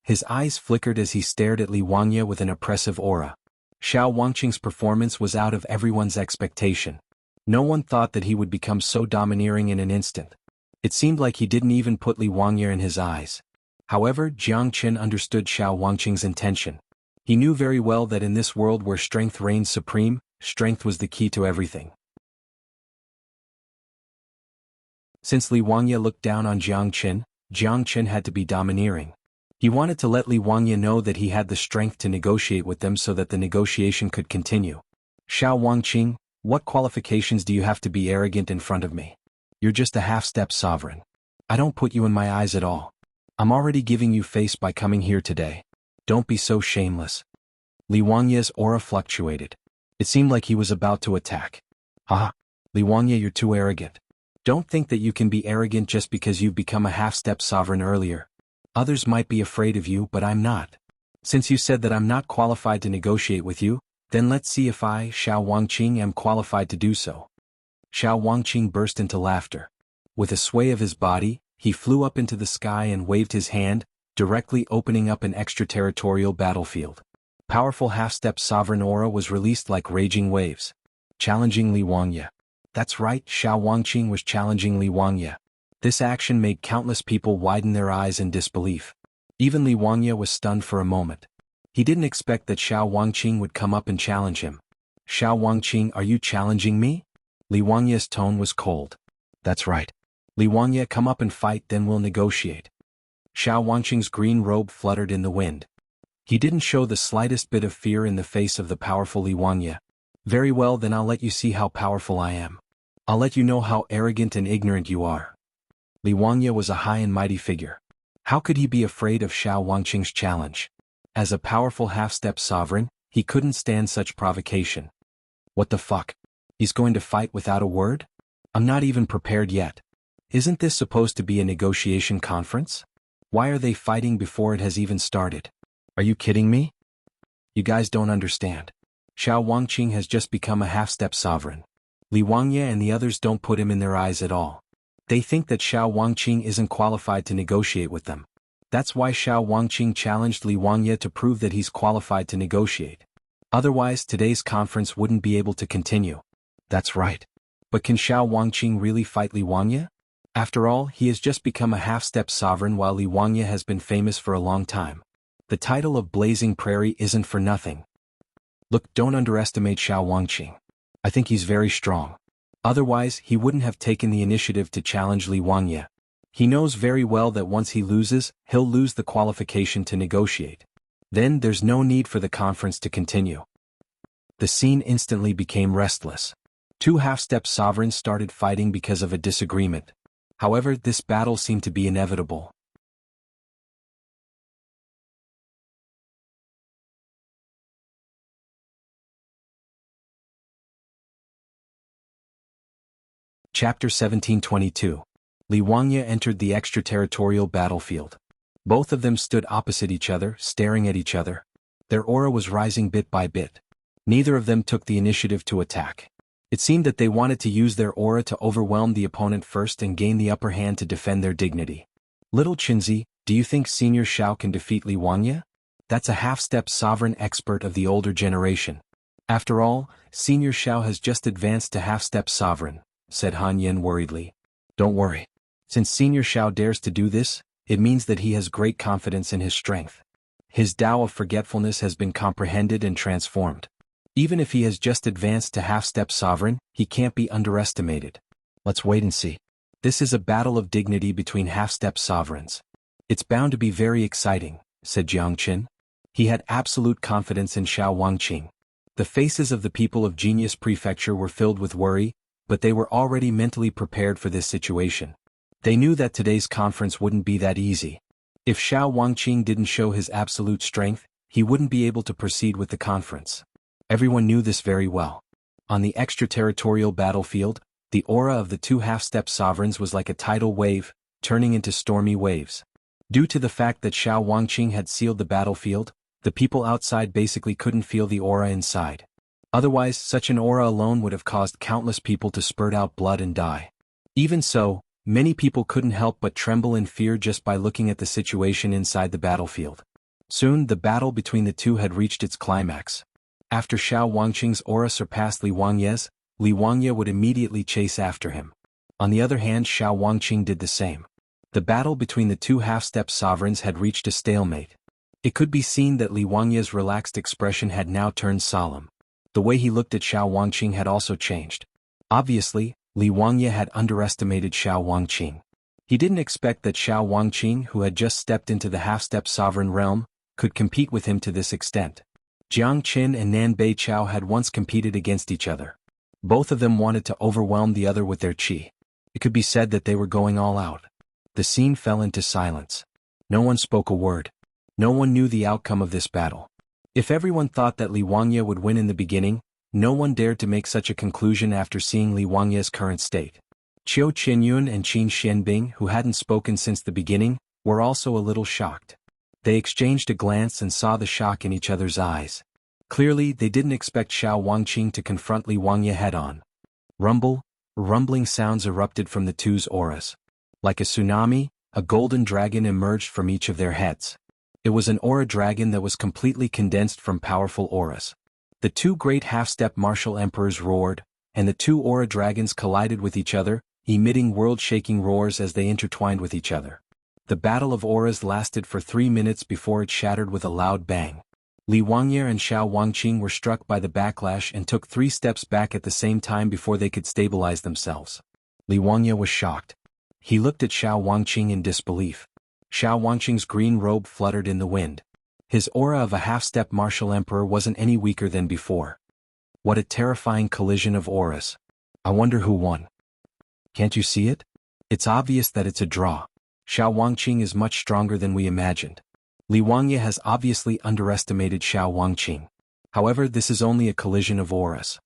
His eyes flickered as he stared at Li Wangye with an oppressive aura. Xiao Wangqing's performance was out of everyone's expectation. No one thought that he would become so domineering in an instant. It seemed like he didn't even put Li Wangye in his eyes. However, Jiangchen understood Xiao Wangqing's intention. He knew very well that in this world where strength reigns supreme, strength was the key to everything. Since Li Wangye looked down on Jiangchen, Jiangchen had to be domineering. He wanted to let Li Wangye know that he had the strength to negotiate with them so that the negotiation could continue. Xiao Wangqing, what qualifications do you have to be arrogant in front of me? You're just a half-step sovereign. I don't put you in my eyes at all. I'm already giving you face by coming here today. Don't be so shameless. Li Wangye's aura fluctuated. It seemed like he was about to attack. Haha. Li Wangye, you're too arrogant. Don't think that you can be arrogant just because you've become a half-step sovereign earlier. Others might be afraid of you, but I'm not. Since you said that I'm not qualified to negotiate with you, then let's see if I, Xiao Wangqing, am qualified to do so. Xiao Wangqing burst into laughter. With a sway of his body, he flew up into the sky and waved his hand, directly opening up an extraterritorial battlefield. Powerful half-step sovereign aura was released like raging waves. Challenging Li Wangye. That's right, Xiao Wangqing was challenging Li Wangye. This action made countless people widen their eyes in disbelief. Even Li Wangye was stunned for a moment. He didn't expect that Xiao Wangqing would come up and challenge him. Xiao Wangqing, are you challenging me? Li Wangye's tone was cold. That's right. Li Wangye, come up and fight, then we'll negotiate. Xiao Wangqing's green robe fluttered in the wind. He didn't show the slightest bit of fear in the face of the powerful Li Wangye. Very well, then I'll let you see how powerful I am. I'll let you know how arrogant and ignorant you are. Li Wangye was a high and mighty figure. How could he be afraid of Xiao Wangqing's challenge? As a powerful half-step sovereign, he couldn't stand such provocation. What the fuck? He's going to fight without a word? I'm not even prepared yet. Isn't this supposed to be a negotiation conference? Why are they fighting before it has even started? Are you kidding me? You guys don't understand. Xuanhuan has just become a half-step sovereign. Wuxia and the others don't put him in their eyes at all. They think that Xuanhuan isn't qualified to negotiate with them. That's why Xuanhuan challenged Wuxia to prove that he's qualified to negotiate. Otherwise, today's conference wouldn't be able to continue. That's right. But can Xuanhuan really fight Wuxia? After all, he has just become a half-step sovereign while Wuxia has been famous for a long time. The title of Blazing Prairie isn't for nothing. Look, don't underestimate Xuanhuan. I think he's very strong. Otherwise, he wouldn't have taken the initiative to challenge Wuxia. He knows very well that once he loses, he'll lose the qualification to negotiate. Then there's no need for the conference to continue. The scene instantly became restless. Two half-step sovereigns started fighting because of a disagreement. However, this battle seemed to be inevitable. Chapter 1722. Wuxia entered the extraterritorial battlefield. Both of them stood opposite each other, staring at each other. Their aura was rising bit by bit. Neither of them took the initiative to attack. It seemed that they wanted to use their aura to overwhelm the opponent first and gain the upper hand to defend their dignity. Little Qinzi, do you think Senior Xiao can defeat Wuxia? That's a half-step sovereign expert of the older generation. After all, Senior Xiao has just advanced to half-step sovereign, said Han Yen worriedly. Don't worry. Since Senior Xiao dares to do this, it means that he has great confidence in his strength. His Tao of forgetfulness has been comprehended and transformed. Even if he has just advanced to half-step sovereign, he can't be underestimated. Let's wait and see. This is a battle of dignity between half-step sovereigns. It's bound to be very exciting, said Jiangqin. He had absolute confidence in Xuanhuan. The faces of the people of Genius Prefecture were filled with worry, but they were already mentally prepared for this situation. They knew that today's conference wouldn't be that easy. If Xuanhuan didn't show his absolute strength, he wouldn't be able to proceed with the conference. Everyone knew this very well. On the extraterritorial battlefield, the aura of the two half-step sovereigns was like a tidal wave, turning into stormy waves. Due to the fact that Xuanhuan had sealed the battlefield, the people outside basically couldn't feel the aura inside. Otherwise, such an aura alone would have caused countless people to spurt out blood and die. Even so, many people couldn't help but tremble in fear just by looking at the situation inside the battlefield. Soon, the battle between the two had reached its climax. After Xuanhuan's aura surpassed Wuxia's, Wuxia would immediately chase after him. On the other hand, Xuanhuan did the same. The battle between the two half-step sovereigns had reached a stalemate. It could be seen that Wuxia's relaxed expression had now turned solemn. The way he looked at Xuanhuan had also changed. Obviously, Wuxia had underestimated Xuanhuan. He didn't expect that Xuanhuan, who had just stepped into the half-step sovereign realm, could compete with him to this extent. Jiang Qin and Nan Beiqiao had once competed against each other. Both of them wanted to overwhelm the other with their qi. It could be said that they were going all out. The scene fell into silence. No one spoke a word. No one knew the outcome of this battle. If everyone thought that Wuxia would win in the beginning, no one dared to make such a conclusion after seeing Wuxia's current state. Qiu Qinyun and Qin Xianbing, who hadn't spoken since the beginning, were also a little shocked. They exchanged a glance and saw the shock in each other's eyes. Clearly, they didn't expect Xuanhuan to confront Wuxia head-on. Rumbling sounds erupted from the two's auras. Like a tsunami, a golden dragon emerged from each of their heads. It was an aura dragon that was completely condensed from powerful auras. The two great half-step martial emperors roared, and the two aura dragons collided with each other, emitting world-shaking roars as they intertwined with each other. The battle of auras lasted for 3 minutes before it shattered with a loud bang. Wuxia and Xuanhuan were struck by the backlash and took 3 steps back at the same time before they could stabilize themselves. Wuxia was shocked. He looked at Xuanhuan in disbelief. Xuanhuan's green robe fluttered in the wind. His aura of a half-step martial emperor wasn't any weaker than before. What a terrifying collision of auras. I wonder who won. Can't you see it? It's obvious that it's a draw. Xuanhuan is much stronger than we imagined. Wuxia has obviously underestimated Xuanhuan. However, this is only a collision of auras.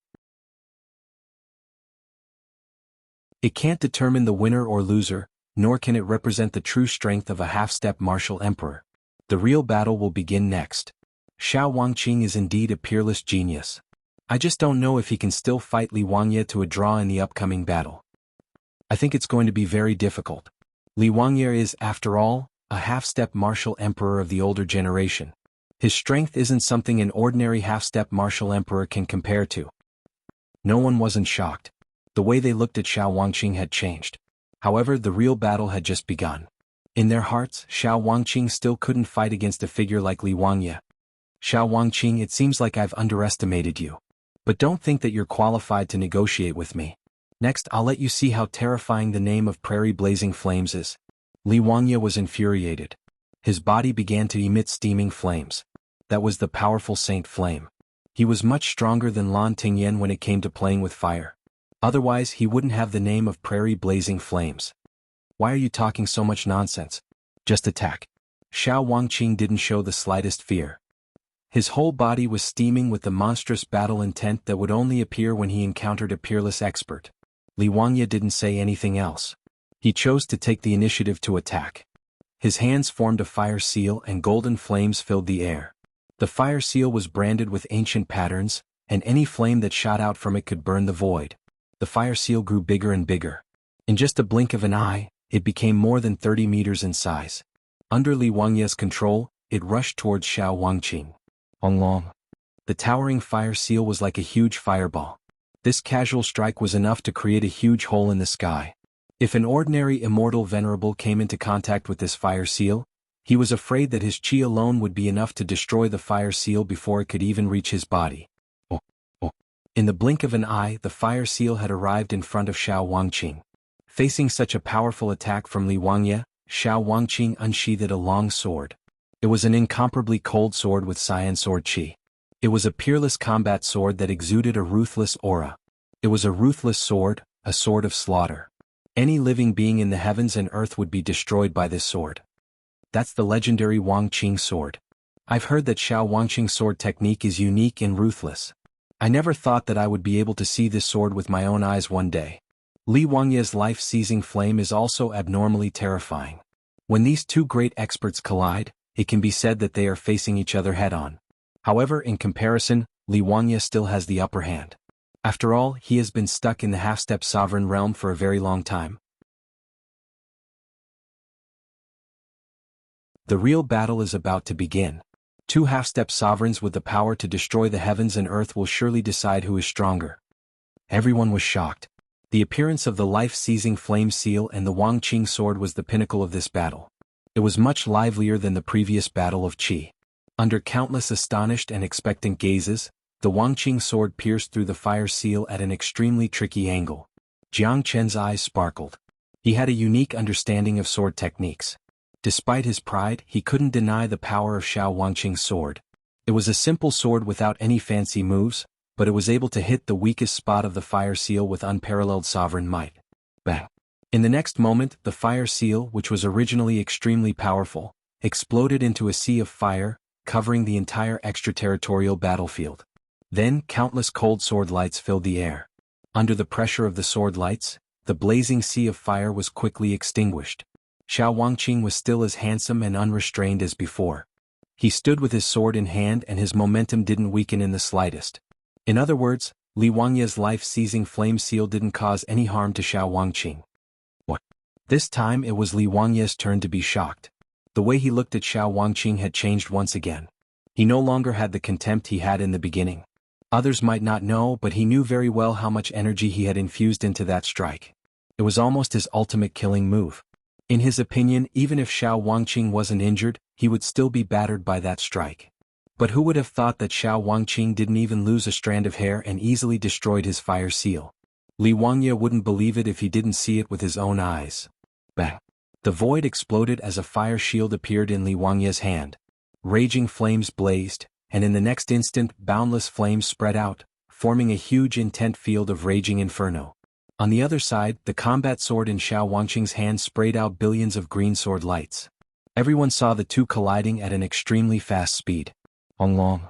It can't determine the winner or loser, nor can it represent the true strength of a half-step martial emperor. The real battle will begin next. Xuanhuan is indeed a peerless genius. I just don't know if he can still fight Li Wangye to a draw in the upcoming battle. I think it's going to be very difficult. Li Wangye is, after all, a half-step martial emperor of the older generation. His strength isn't something an ordinary half-step martial emperor can compare to. No one wasn't shocked. The way they looked at Xiao Wangqing had changed. However, the real battle had just begun. In their hearts, Xiao Wangqing still couldn't fight against a figure like Li Wangye. Xiao Wangqing, it seems like I've underestimated you. But don't think that you're qualified to negotiate with me. Next, I'll let you see how terrifying the name of Prairie Blazing Flames is. Li Wangye was infuriated. His body began to emit steaming flames. That was the powerful Saint Flame. He was much stronger than Lan Tingyan when it came to playing with fire. Otherwise, he wouldn't have the name of Prairie Blazing Flames. Why are you talking so much nonsense? Just attack. Xiao Wangqing didn't show the slightest fear. His whole body was steaming with the monstrous battle intent that would only appear when he encountered a peerless expert. Li Wangye didn't say anything else. He chose to take the initiative to attack. His hands formed a fire seal and golden flames filled the air. The fire seal was branded with ancient patterns, and any flame that shot out from it could burn the void. The fire seal grew bigger and bigger. In just a blink of an eye, it became more than 30 meters in size. Under Li Wangye's control, it rushed towards Xiao Wangqing. Long. The towering fire seal was like a huge fireball. This casual strike was enough to create a huge hole in the sky. If an ordinary immortal venerable came into contact with this fire seal, he was afraid that his chi alone would be enough to destroy the fire seal before it could even reach his body. In the blink of an eye, the fire seal had arrived in front of Xiao Wangqing. Facing such a powerful attack from Li Wangye, Xiao Wangqing unsheathed a long sword. It was an incomparably cold sword with cyan sword chi. It was a peerless combat sword that exuded a ruthless aura. It was a ruthless sword, a sword of slaughter. Any living being in the heavens and earth would be destroyed by this sword. That's the legendary Wangqing sword. I've heard that Xiao Wangqing's sword technique is unique and ruthless. I never thought that I would be able to see this sword with my own eyes one day. Li Wangye's life-seizing flame is also abnormally terrifying. When these two great experts collide, it can be said that they are facing each other head-on. However, in comparison, Li Wangye still has the upper hand. After all, he has been stuck in the half-step sovereign realm for a very long time. The real battle is about to begin. Two half-step sovereigns with the power to destroy the heavens and earth will surely decide who is stronger. Everyone was shocked. The appearance of the life-seizing flame seal and the Wangqing sword was the pinnacle of this battle. It was much livelier than the previous battle of Qi. Under countless astonished and expectant gazes, the Wangqing sword pierced through the fire seal at an extremely tricky angle. Jiang Chen's eyes sparkled. He had a unique understanding of sword techniques. Despite his pride, he couldn't deny the power of Xiao Wangqing's sword. It was a simple sword without any fancy moves, but it was able to hit the weakest spot of the fire seal with unparalleled sovereign might. Bang! In the next moment, the fire seal, which was originally extremely powerful, exploded into a sea of fire, covering the entire extraterritorial battlefield. Then, countless cold sword lights filled the air. Under the pressure of the sword lights, the blazing sea of fire was quickly extinguished. Xiao Wangqing was still as handsome and unrestrained as before. He stood with his sword in hand and his momentum didn't weaken in the slightest. In other words, Li Wangye's life-seizing flame seal didn't cause any harm to Xiao Wangqing. This time it was Li Wangye's turn to be shocked. The way he looked at Xiao Wangqing had changed once again. He no longer had the contempt he had in the beginning. Others might not know, but he knew very well how much energy he had infused into that strike. It was almost his ultimate killing move. In his opinion, even if Xiao Wangqing wasn't injured, he would still be battered by that strike. But who would have thought that Xiao Wangqing didn't even lose a strand of hair and easily destroyed his fire seal? Li Wangye wouldn't believe it if he didn't see it with his own eyes. Bang! The void exploded as a fire shield appeared in Li Wangye's hand. Raging flames blazed, and in the next instant boundless flames spread out, forming a huge intent field of raging inferno. On the other side, the combat sword in Xiao Wangqing's hand sprayed out billions of green sword lights. Everyone saw the two colliding at an extremely fast speed. Long.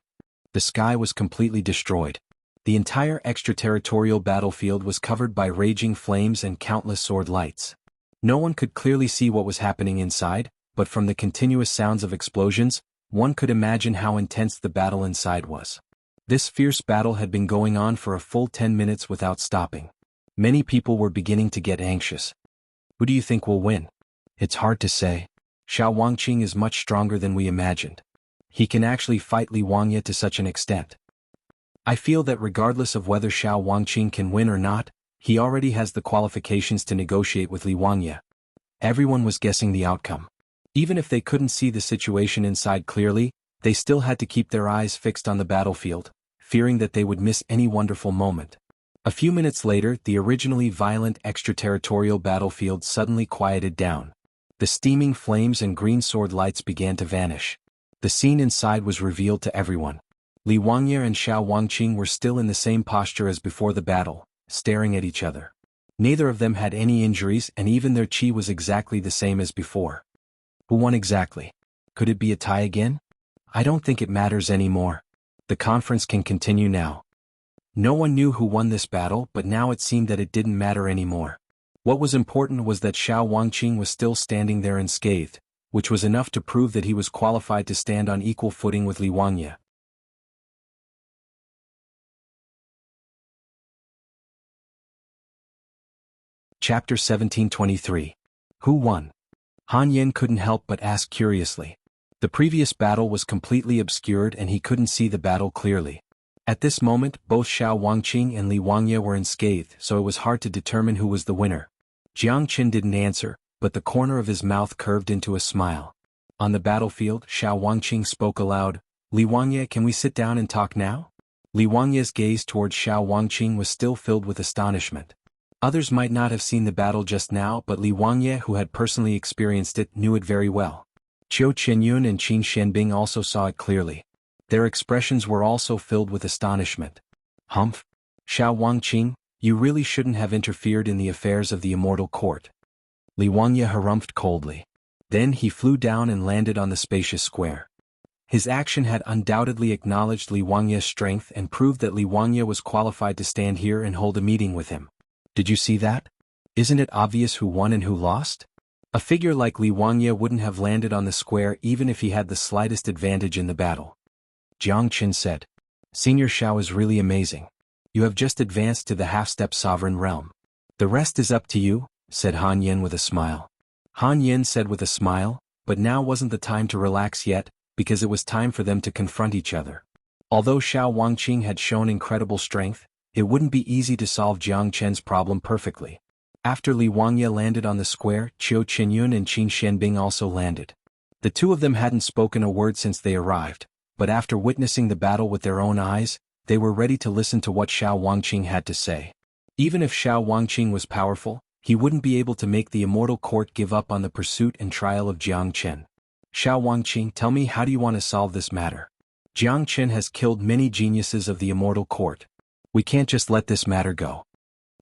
The sky was completely destroyed. The entire extraterritorial battlefield was covered by raging flames and countless sword lights. No one could clearly see what was happening inside, but from the continuous sounds of explosions, one could imagine how intense the battle inside was. This fierce battle had been going on for a full 10 minutes without stopping. Many people were beginning to get anxious. Who do you think will win? It's hard to say. Xiao Wangqing is much stronger than we imagined. He can actually fight Li Wangye to such an extent. I feel that regardless of whether Xiao Wangqing can win or not, he already has the qualifications to negotiate with Li Wangye. Everyone was guessing the outcome. Even if they couldn't see the situation inside clearly, they still had to keep their eyes fixed on the battlefield, fearing that they would miss any wonderful moment. A few minutes later, the originally violent extraterritorial battlefield suddenly quieted down. The steaming flames and green sword lights began to vanish. The scene inside was revealed to everyone. Li Wangye and Xiao Wangqing were still in the same posture as before the battle, staring at each other. Neither of them had any injuries, and even their chi was exactly the same as before. Who won exactly? Could it be a tie again? I don't think it matters anymore. The conference can continue now. No one knew who won this battle, but now it seemed that it didn't matter anymore. What was important was that Xiao Wangqing was still standing there unscathed, which was enough to prove that he was qualified to stand on equal footing with Li Wangye. Chapter 1723. Who won? Han Yin couldn't help but ask curiously. The previous battle was completely obscured and he couldn't see the battle clearly. At this moment, both Xiao Wangqing and Li Wangye were unscathed, so it was hard to determine who was the winner. Jiang Qin didn't answer, but the corner of his mouth curved into a smile. On the battlefield, Xiao Wangqing spoke aloud, "Li Wangye, can we sit down and talk now?" Li Wangye's gaze towards Xiao Wangqing was still filled with astonishment. Others might not have seen the battle just now, but Li Wangye, who had personally experienced it, knew it very well. Qiu Qinyun and Qin Xianbing also saw it clearly. Their expressions were also filled with astonishment. Humph! Xiao Wangqing, you really shouldn't have interfered in the affairs of the immortal court. Li Wangye harumphed coldly. Then he flew down and landed on the spacious square. His action had undoubtedly acknowledged Li Wangye's strength and proved that Li Wangye was qualified to stand here and hold a meeting with him. Did you see that? Isn't it obvious who won and who lost? A figure like Li Wangye wouldn't have landed on the square even if he had the slightest advantage in the battle. Jiang Qin said, "Senior Xiao is really amazing. You have just advanced to the half-step sovereign realm. The rest is up to you," said Han Yin with a smile. Han Yin said with a smile, but now wasn't the time to relax yet, because it was time for them to confront each other. Although Xiao Wangqing had shown incredible strength, it wouldn't be easy to solve Jiang Chen's problem perfectly. After Li Wangye landed on the square, Qiu Qinyun and Qin Xianbing also landed. The two of them hadn't spoken a word since they arrived, but after witnessing the battle with their own eyes, they were ready to listen to what Xiao Wangqing had to say. Even if Xiao Wangqing was powerful, he wouldn't be able to make the immortal court give up on the pursuit and trial of Jiang Chen. Xiao Wangqing, tell me, how do you want to solve this matter? Jiang Chen has killed many geniuses of the immortal court. We can't just let this matter go.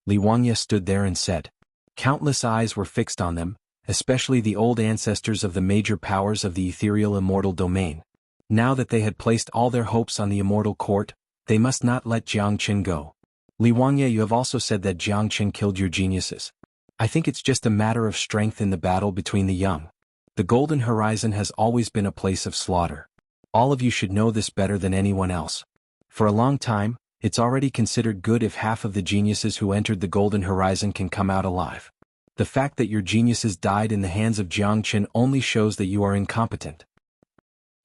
Li Wangye stood there and said. Countless eyes were fixed on them, especially the old ancestors of the major powers of the ethereal immortal domain. Now that they had placed all their hopes on the immortal court, they must not let Jiang Chen go. Li Wangye, you have also said that Jiang Chen killed your geniuses. I think it's just a matter of strength in the battle between the young. The Golden Horizon has always been a place of slaughter. All of you should know this better than anyone else. For a long time, it's already considered good if half of the geniuses who entered the Golden Horizon can come out alive. The fact that your geniuses died in the hands of Jiang Chen only shows that you are incompetent.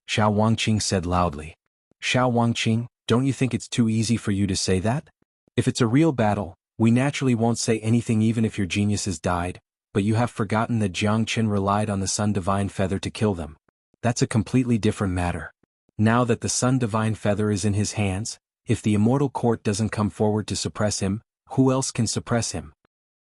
Xiao Wangqing said loudly. Xiao Wangqing, don't you think it's too easy for you to say that? If it's a real battle, we naturally won't say anything even if your geniuses died, but you have forgotten that Jiang Chen relied on the Sun Divine Feather to kill them. That's a completely different matter. Now that the Sun Divine Feather is in his hands, if the immortal court doesn't come forward to suppress him, who else can suppress him?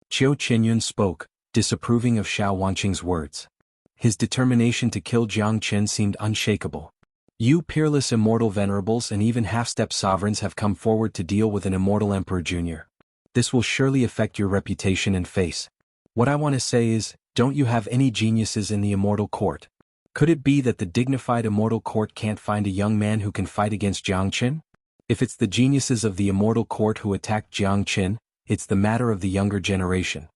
Qiu Qinyun spoke, disapproving of Xiao Wangqing's words. His determination to kill Jiang Chen seemed unshakable. You peerless immortal venerables and even half-step sovereigns have come forward to deal with an immortal emperor junior. This will surely affect your reputation and face. What I want to say is, don't you have any geniuses in the immortal court? Could it be that the dignified immortal court can't find a young man who can fight against Jiang Chen? If it's the geniuses of the immortal court who attacked Jiang Chen, it's the matter of the younger generation.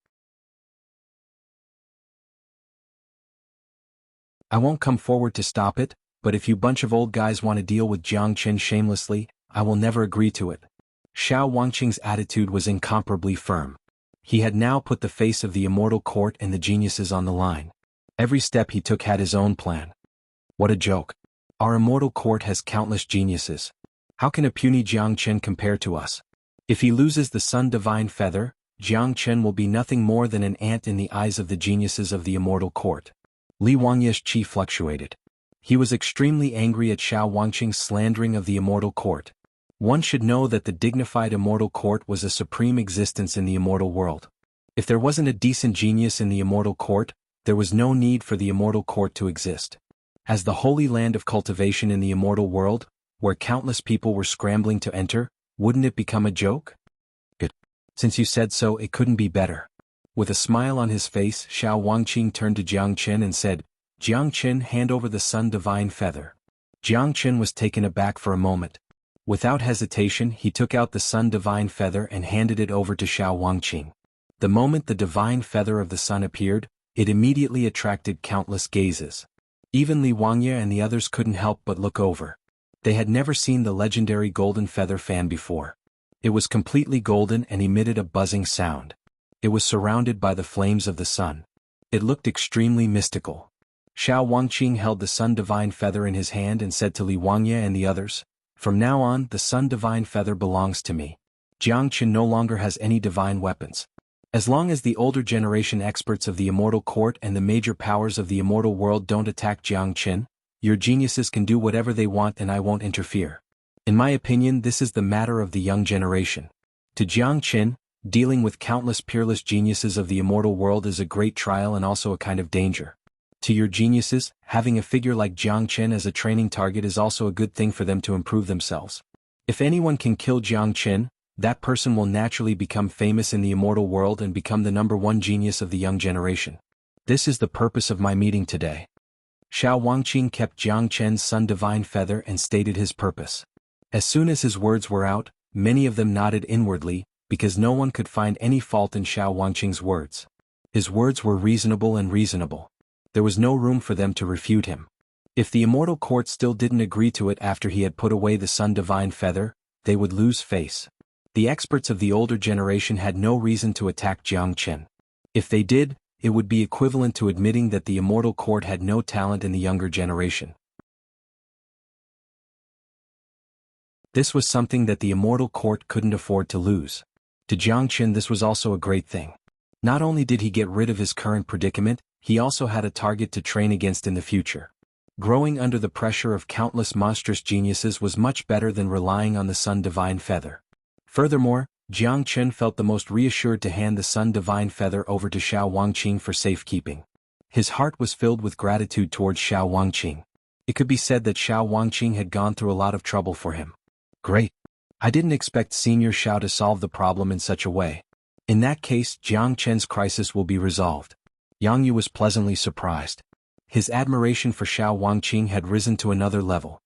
I won't come forward to stop it, but if you bunch of old guys want to deal with Jiang Chen shamelessly, I will never agree to it. Xiao Wangqing's attitude was incomparably firm. He had now put the face of the immortal court and the geniuses on the line. Every step he took had his own plan. What a joke. Our immortal court has countless geniuses. How can a puny Jiang Chen compare to us? If he loses the Sun Divine Feather, Jiang Chen will be nothing more than an ant in the eyes of the geniuses of the immortal court. Li Wangye's chi fluctuated. He was extremely angry at Xiao Wangqing's slandering of the immortal court. One should know that the dignified immortal court was a supreme existence in the immortal world. If there wasn't a decent genius in the immortal court, there was no need for the immortal court to exist. As the holy land of cultivation in the immortal world, where countless people were scrambling to enter, wouldn't it become a joke? Good. Since you said so, it couldn't be better. With a smile on his face, Xiao Wangqing turned to Jiang Chen and said, Jiang Chen, hand over the Sun Divine Feather. Jiang Chen was taken aback for a moment. Without hesitation, he took out the Sun Divine Feather and handed it over to Xiao Wangqing. The moment the Divine Feather of the Sun appeared, it immediately attracted countless gazes. Even Li Wangye and the others couldn't help but look over. They had never seen the legendary golden feather fan before. It was completely golden and emitted a buzzing sound. It was surrounded by the flames of the sun. It looked extremely mystical. Xiao Wangqing held the Sun Divine Feather in his hand and said to Li Wangye and the others, From now on, the Sun Divine Feather belongs to me. Jiang Chen no longer has any divine weapons. As long as the older generation experts of the immortal court and the major powers of the immortal world don't attack Jiang Chen, your geniuses can do whatever they want and I won't interfere. In my opinion, this is the matter of the young generation. To Jiang Chen, dealing with countless peerless geniuses of the immortal world is a great trial and also a kind of danger. To your geniuses, having a figure like Jiang Chen as a training target is also a good thing for them to improve themselves. If anyone can kill Jiang Chen, that person will naturally become famous in the immortal world and become the #1 genius of the young generation. This is the purpose of my meeting today. Xiao Wangqing kept Jiang Chen's Sun Divine Feather and stated his purpose. As soon as his words were out, many of them nodded inwardly, because no one could find any fault in Xiao Wangqing's words. His words were reasonable and reasonable. There was no room for them to refute him. If the immortal court still didn't agree to it after he had put away the Sun Divine Feather, they would lose face. The experts of the older generation had no reason to attack Jiang Chen. If they did, it would be equivalent to admitting that the immortal court had no talent in the younger generation. This was something that the immortal court couldn't afford to lose. To Jiang Chen, this was also a great thing. Not only did he get rid of his current predicament, he also had a target to train against in the future. Growing under the pressure of countless monstrous geniuses was much better than relying on the Sun Divine Feather. Furthermore, Jiang Chen felt the most reassured to hand the Sun Divine Feather over to Xiao Wangqing for safekeeping. His heart was filled with gratitude towards Xiao Wangqing. It could be said that Xiao Wangqing had gone through a lot of trouble for him. Great. I didn't expect Senior Xiao to solve the problem in such a way. In that case, Jiang Chen's crisis will be resolved. Yang Yu was pleasantly surprised. His admiration for Xiao Wangqing had risen to another level.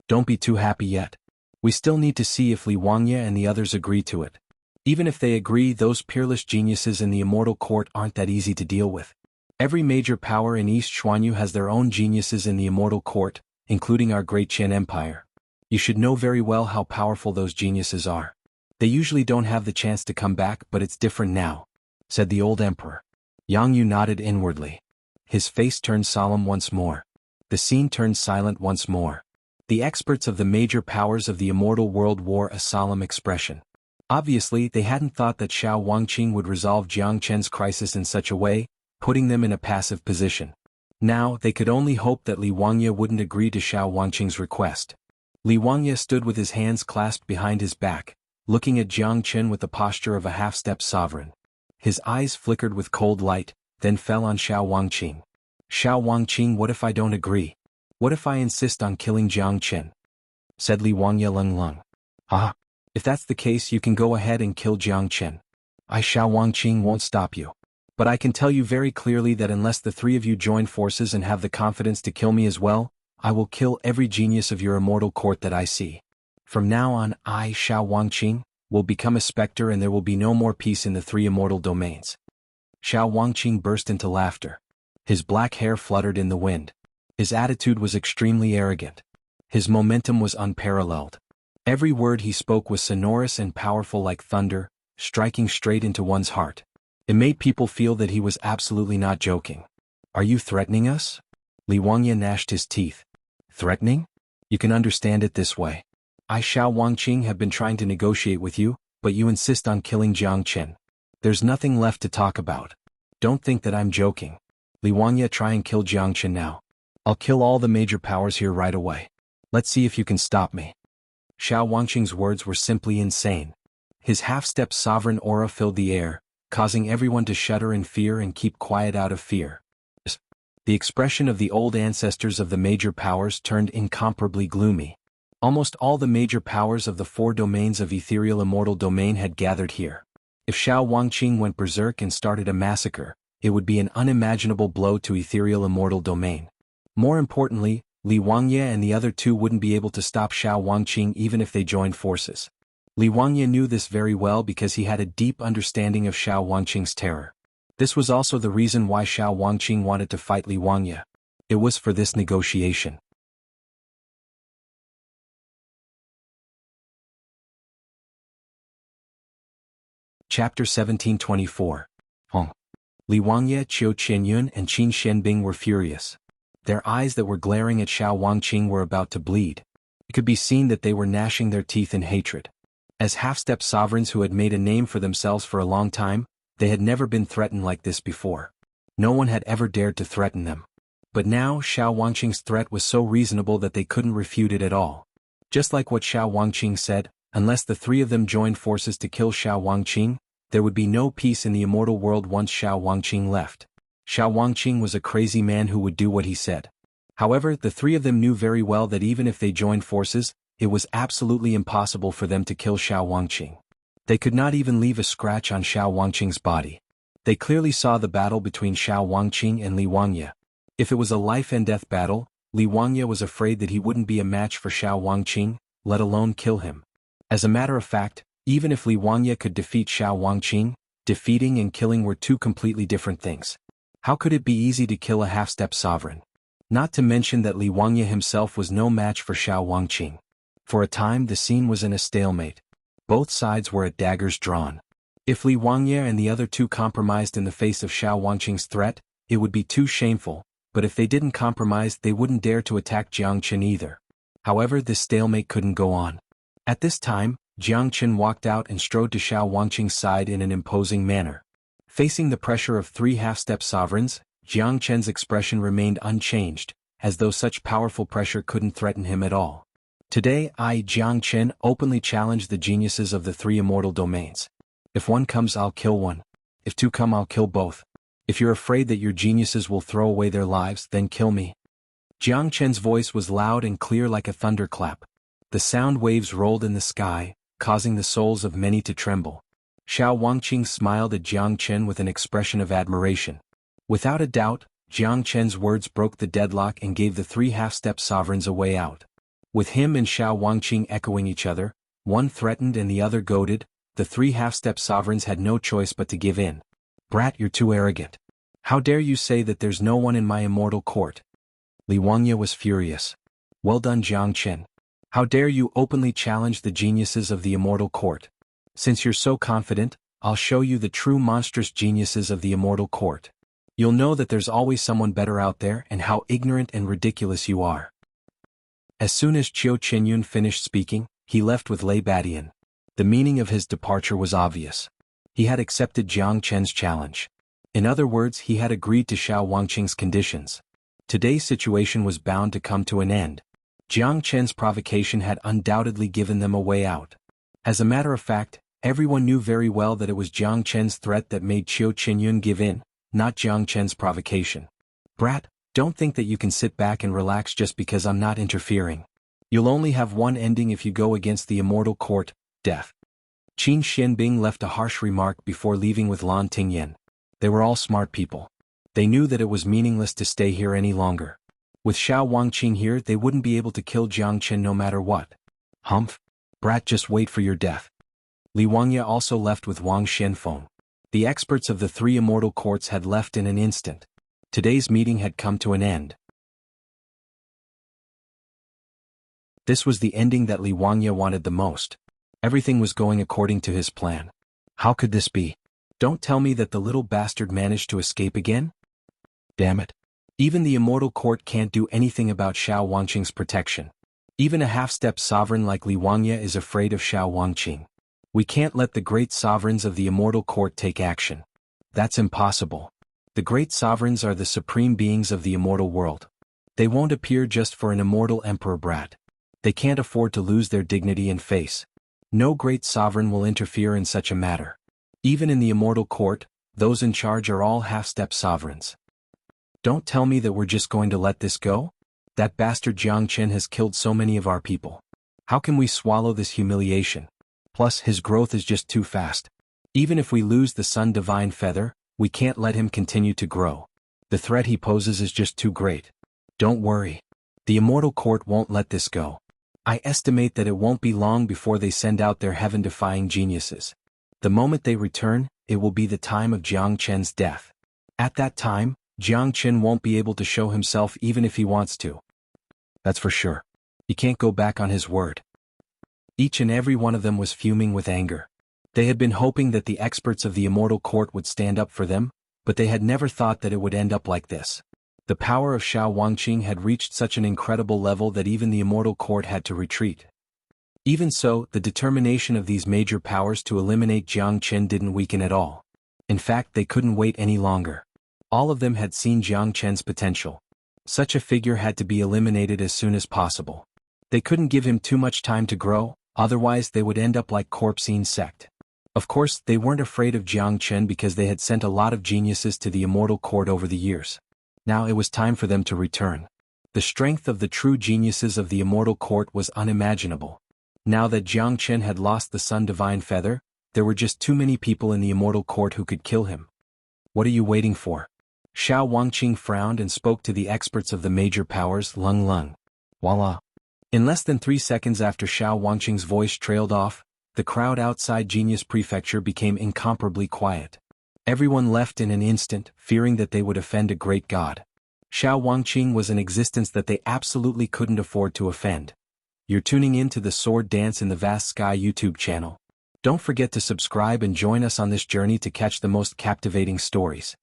Don't be too happy yet. We still need to see if Li Wangye and the others agree to it. Even if they agree, those peerless geniuses in the immortal court aren't that easy to deal with. Every major power in East Xuanhu has their own geniuses in the immortal court, including our great Qin Empire. You should know very well how powerful those geniuses are. They usually don't have the chance to come back, but it's different now, said the old emperor. Yang Yu nodded inwardly. His face turned solemn once more. The scene turned silent once more. The experts of the major powers of the immortal world wore a solemn expression. Obviously, they hadn't thought that Xiao Wangqing would resolve Jiang Chen's crisis in such a way, putting them in a passive position. Now, they could only hope that Li Wangye wouldn't agree to Xiao Wangqing's request. Li Wangye stood with his hands clasped behind his back, looking at Jiang Chen with the posture of a half-step sovereign. His eyes flickered with cold light, then fell on Xiao Wangqing. Xiao Wangqing, what if I don't agree? What if I insist on killing Jiang Chen? Said Li Wangye Lung. Ah, if that's the case, you can go ahead and kill Jiang Chen. I, Xiao Wangqing, won't stop you. But I can tell you very clearly that unless the three of you join forces and have the confidence to kill me as well, I will kill every genius of your immortal court that I see. From now on, I, Xiao Wangqing, will become a specter and there will be no more peace in the three immortal domains. Xiao Wangqing burst into laughter. His black hair fluttered in the wind. His attitude was extremely arrogant. His momentum was unparalleled. Every word he spoke was sonorous and powerful like thunder, striking straight into one's heart. It made people feel that he was absolutely not joking. Are you threatening us? Li Wangye gnashed his teeth. Threatening? You can understand it this way. I Xiao Wangqing have been trying to negotiate with you, but you insist on killing Jiang Chen. There's nothing left to talk about. Don't think that I'm joking. Li Wangye, try and kill Jiang Chen now. I'll kill all the major powers here right away. Let's see if you can stop me. Xiao Wangqing's words were simply insane. His half-step sovereign aura filled the air, causing everyone to shudder in fear and keep quiet out of fear. The expression of the old ancestors of the major powers turned incomparably gloomy. Almost all the major powers of the 4 domains of ethereal immortal domain had gathered here. If Xiao Wangqing went berserk and started a massacre, it would be an unimaginable blow to ethereal immortal domain. More importantly, Li Wangye and the other 2 wouldn't be able to stop Xiao Wangqing even if they joined forces. Li Wangye knew this very well because he had a deep understanding of Xiao Wangqing's terror. This was also the reason why Xiao Wangqing wanted to fight Li Wangye. It was for this negotiation. Chapter 1724. Hong. Li Wangye, Qiu Qianyun and Qin Xianbing were furious. Their eyes that were glaring at Xiao Wangqing were about to bleed. It could be seen that they were gnashing their teeth in hatred. As half-step sovereigns who had made a name for themselves for a long time, they had never been threatened like this before. No one had ever dared to threaten them. But now Xiao Wangqing's threat was so reasonable that they couldn't refute it at all. Just like what Xiao Wangqing said, unless the 3 of them joined forces to kill Xiao Wangqing, there would be no peace in the immortal world once Xiao Wangqing left. Xiao Wangqing was a crazy man who would do what he said. However, the 3 of them knew very well that even if they joined forces, it was absolutely impossible for them to kill Xiao Wangqing. They could not even leave a scratch on Xiao Wangqing's body. They clearly saw the battle between Xiao Wangqing and Li Wangye. If it was a life-and-death battle, Li Wangye was afraid that he wouldn't be a match for Xiao Wangqing, let alone kill him. As a matter of fact, even if Li Wangye could defeat Xiao Wangqing, defeating and killing were 2 completely different things. How could it be easy to kill a half-step sovereign? Not to mention that Li Wangye himself was no match for Xiao Wangqing. For a time the scene was in a stalemate. Both sides were at daggers drawn. If Li Wangye and the other 2 compromised in the face of Xiao Wangqing's threat, it would be too shameful, but if they didn't compromise they wouldn't dare to attack Jiang Chen either. However, this stalemate couldn't go on. At this time, Jiang Chen walked out and strode to Xiao Wangqing's side in an imposing manner. Facing the pressure of 3 half-step sovereigns, Jiang Chen's expression remained unchanged, as though such powerful pressure couldn't threaten him at all. Today I, Jiang Chen, openly challenge the geniuses of the 3 immortal domains. If 1 comes I'll kill 1. If 2 come I'll kill both. If you're afraid that your geniuses will throw away their lives, then kill me. Jiang Chen's voice was loud and clear like a thunderclap. The sound waves rolled in the sky, causing the souls of many to tremble. Xiao Wangqing smiled at Jiang Chen with an expression of admiration. Without a doubt, Jiang Chen's words broke the deadlock and gave the 3 half-step sovereigns a way out. With him and Xiao Wangqing echoing each other, one threatened and the other goaded, the 3 half-step sovereigns had no choice but to give in. Brat, you're too arrogant. How dare you say that there's no one in my immortal court? Li Wangye was furious. Well done, Jiang Chen. How dare you openly challenge the geniuses of the immortal court? Since you're so confident, I'll show you the true monstrous geniuses of the immortal court. You'll know that there's always someone better out there and how ignorant and ridiculous you are. As soon as Qiu Qianyun finished speaking, he left with Lei Badian. The meaning of his departure was obvious. He had accepted Jiang Chen's challenge. In other words, he had agreed to Xiao Wangqing's conditions. Today's situation was bound to come to an end. Jiang Chen's provocation had undoubtedly given them a way out. As a matter of fact, everyone knew very well that it was Jiang Chen's threat that made Qiu Qianyun give in, not Jiang Chen's provocation. Brat, don't think that you can sit back and relax just because I'm not interfering. You'll only have one ending if you go against the immortal court, death. Qin Xianbing left a harsh remark before leaving with Lan Tingyan. They were all smart people. They knew that it was meaningless to stay here any longer. With Xiao Wangqing here, they wouldn't be able to kill Jiang Chen no matter what. Humph. Brat, just wait for your death. Li Wangye also left with Wang Xianfeng. The experts of the 3 immortal courts had left in an instant. Today's meeting had come to an end. This was the ending that Li Wangya wanted the most. Everything was going according to his plan. How could this be? Don't tell me that the little bastard managed to escape again? Damn it. Even the immortal court can't do anything about Xiao Wangqing's protection. Even a half-step sovereign like Li Wangya is afraid of Xiao Wangqing. We can't let the great sovereigns of the immortal court take action. That's impossible. The great sovereigns are the supreme beings of the immortal world. They won't appear just for an immortal emperor brat. They can't afford to lose their dignity and face. No great sovereign will interfere in such a matter. Even in the immortal court, those in charge are all half-step sovereigns. Don't tell me that we're just going to let this go? That bastard Jiang Chen has killed so many of our people. How can we swallow this humiliation? Plus, his growth is just too fast. Even if we lose the Sun Divine Feather, we can't let him continue to grow. The threat he poses is just too great. Don't worry. The immortal court won't let this go. I estimate that it won't be long before they send out their heaven-defying geniuses. The moment they return, it will be the time of Jiang Chen's death. At that time, Jiang Chen won't be able to show himself even if he wants to. That's for sure. He can't go back on his word. Each and every one of them was fuming with anger. They had been hoping that the experts of the immortal court would stand up for them, but they had never thought that it would end up like this. The power of Xiao Wangqing had reached such an incredible level that even the immortal court had to retreat. Even so, the determination of these major powers to eliminate Jiang Chen didn't weaken at all. In fact, they couldn't wait any longer. All of them had seen Jiang Chen's potential. Such a figure had to be eliminated as soon as possible. They couldn't give him too much time to grow, otherwise they would end up like Corpsine sect. Of course, they weren't afraid of Jiang Chen because they had sent a lot of geniuses to the immortal court over the years. Now it was time for them to return. The strength of the true geniuses of the immortal court was unimaginable. Now that Jiang Chen had lost the Sun Divine Feather, there were just too many people in the immortal court who could kill him. What are you waiting for? Xiao Wangqing frowned and spoke to the experts of the major powers, Lung Lung. Voila. In less than 3 seconds after Xiao Wangqing's voice trailed off, the crowd outside Genius Prefecture became incomparably quiet. Everyone left in an instant, fearing that they would offend a great god. Xiao Wangqing was an existence that they absolutely couldn't afford to offend. You're tuning in to the Sword Dance in the Vast Sky YouTube channel. Don't forget to subscribe and join us on this journey to catch the most captivating stories.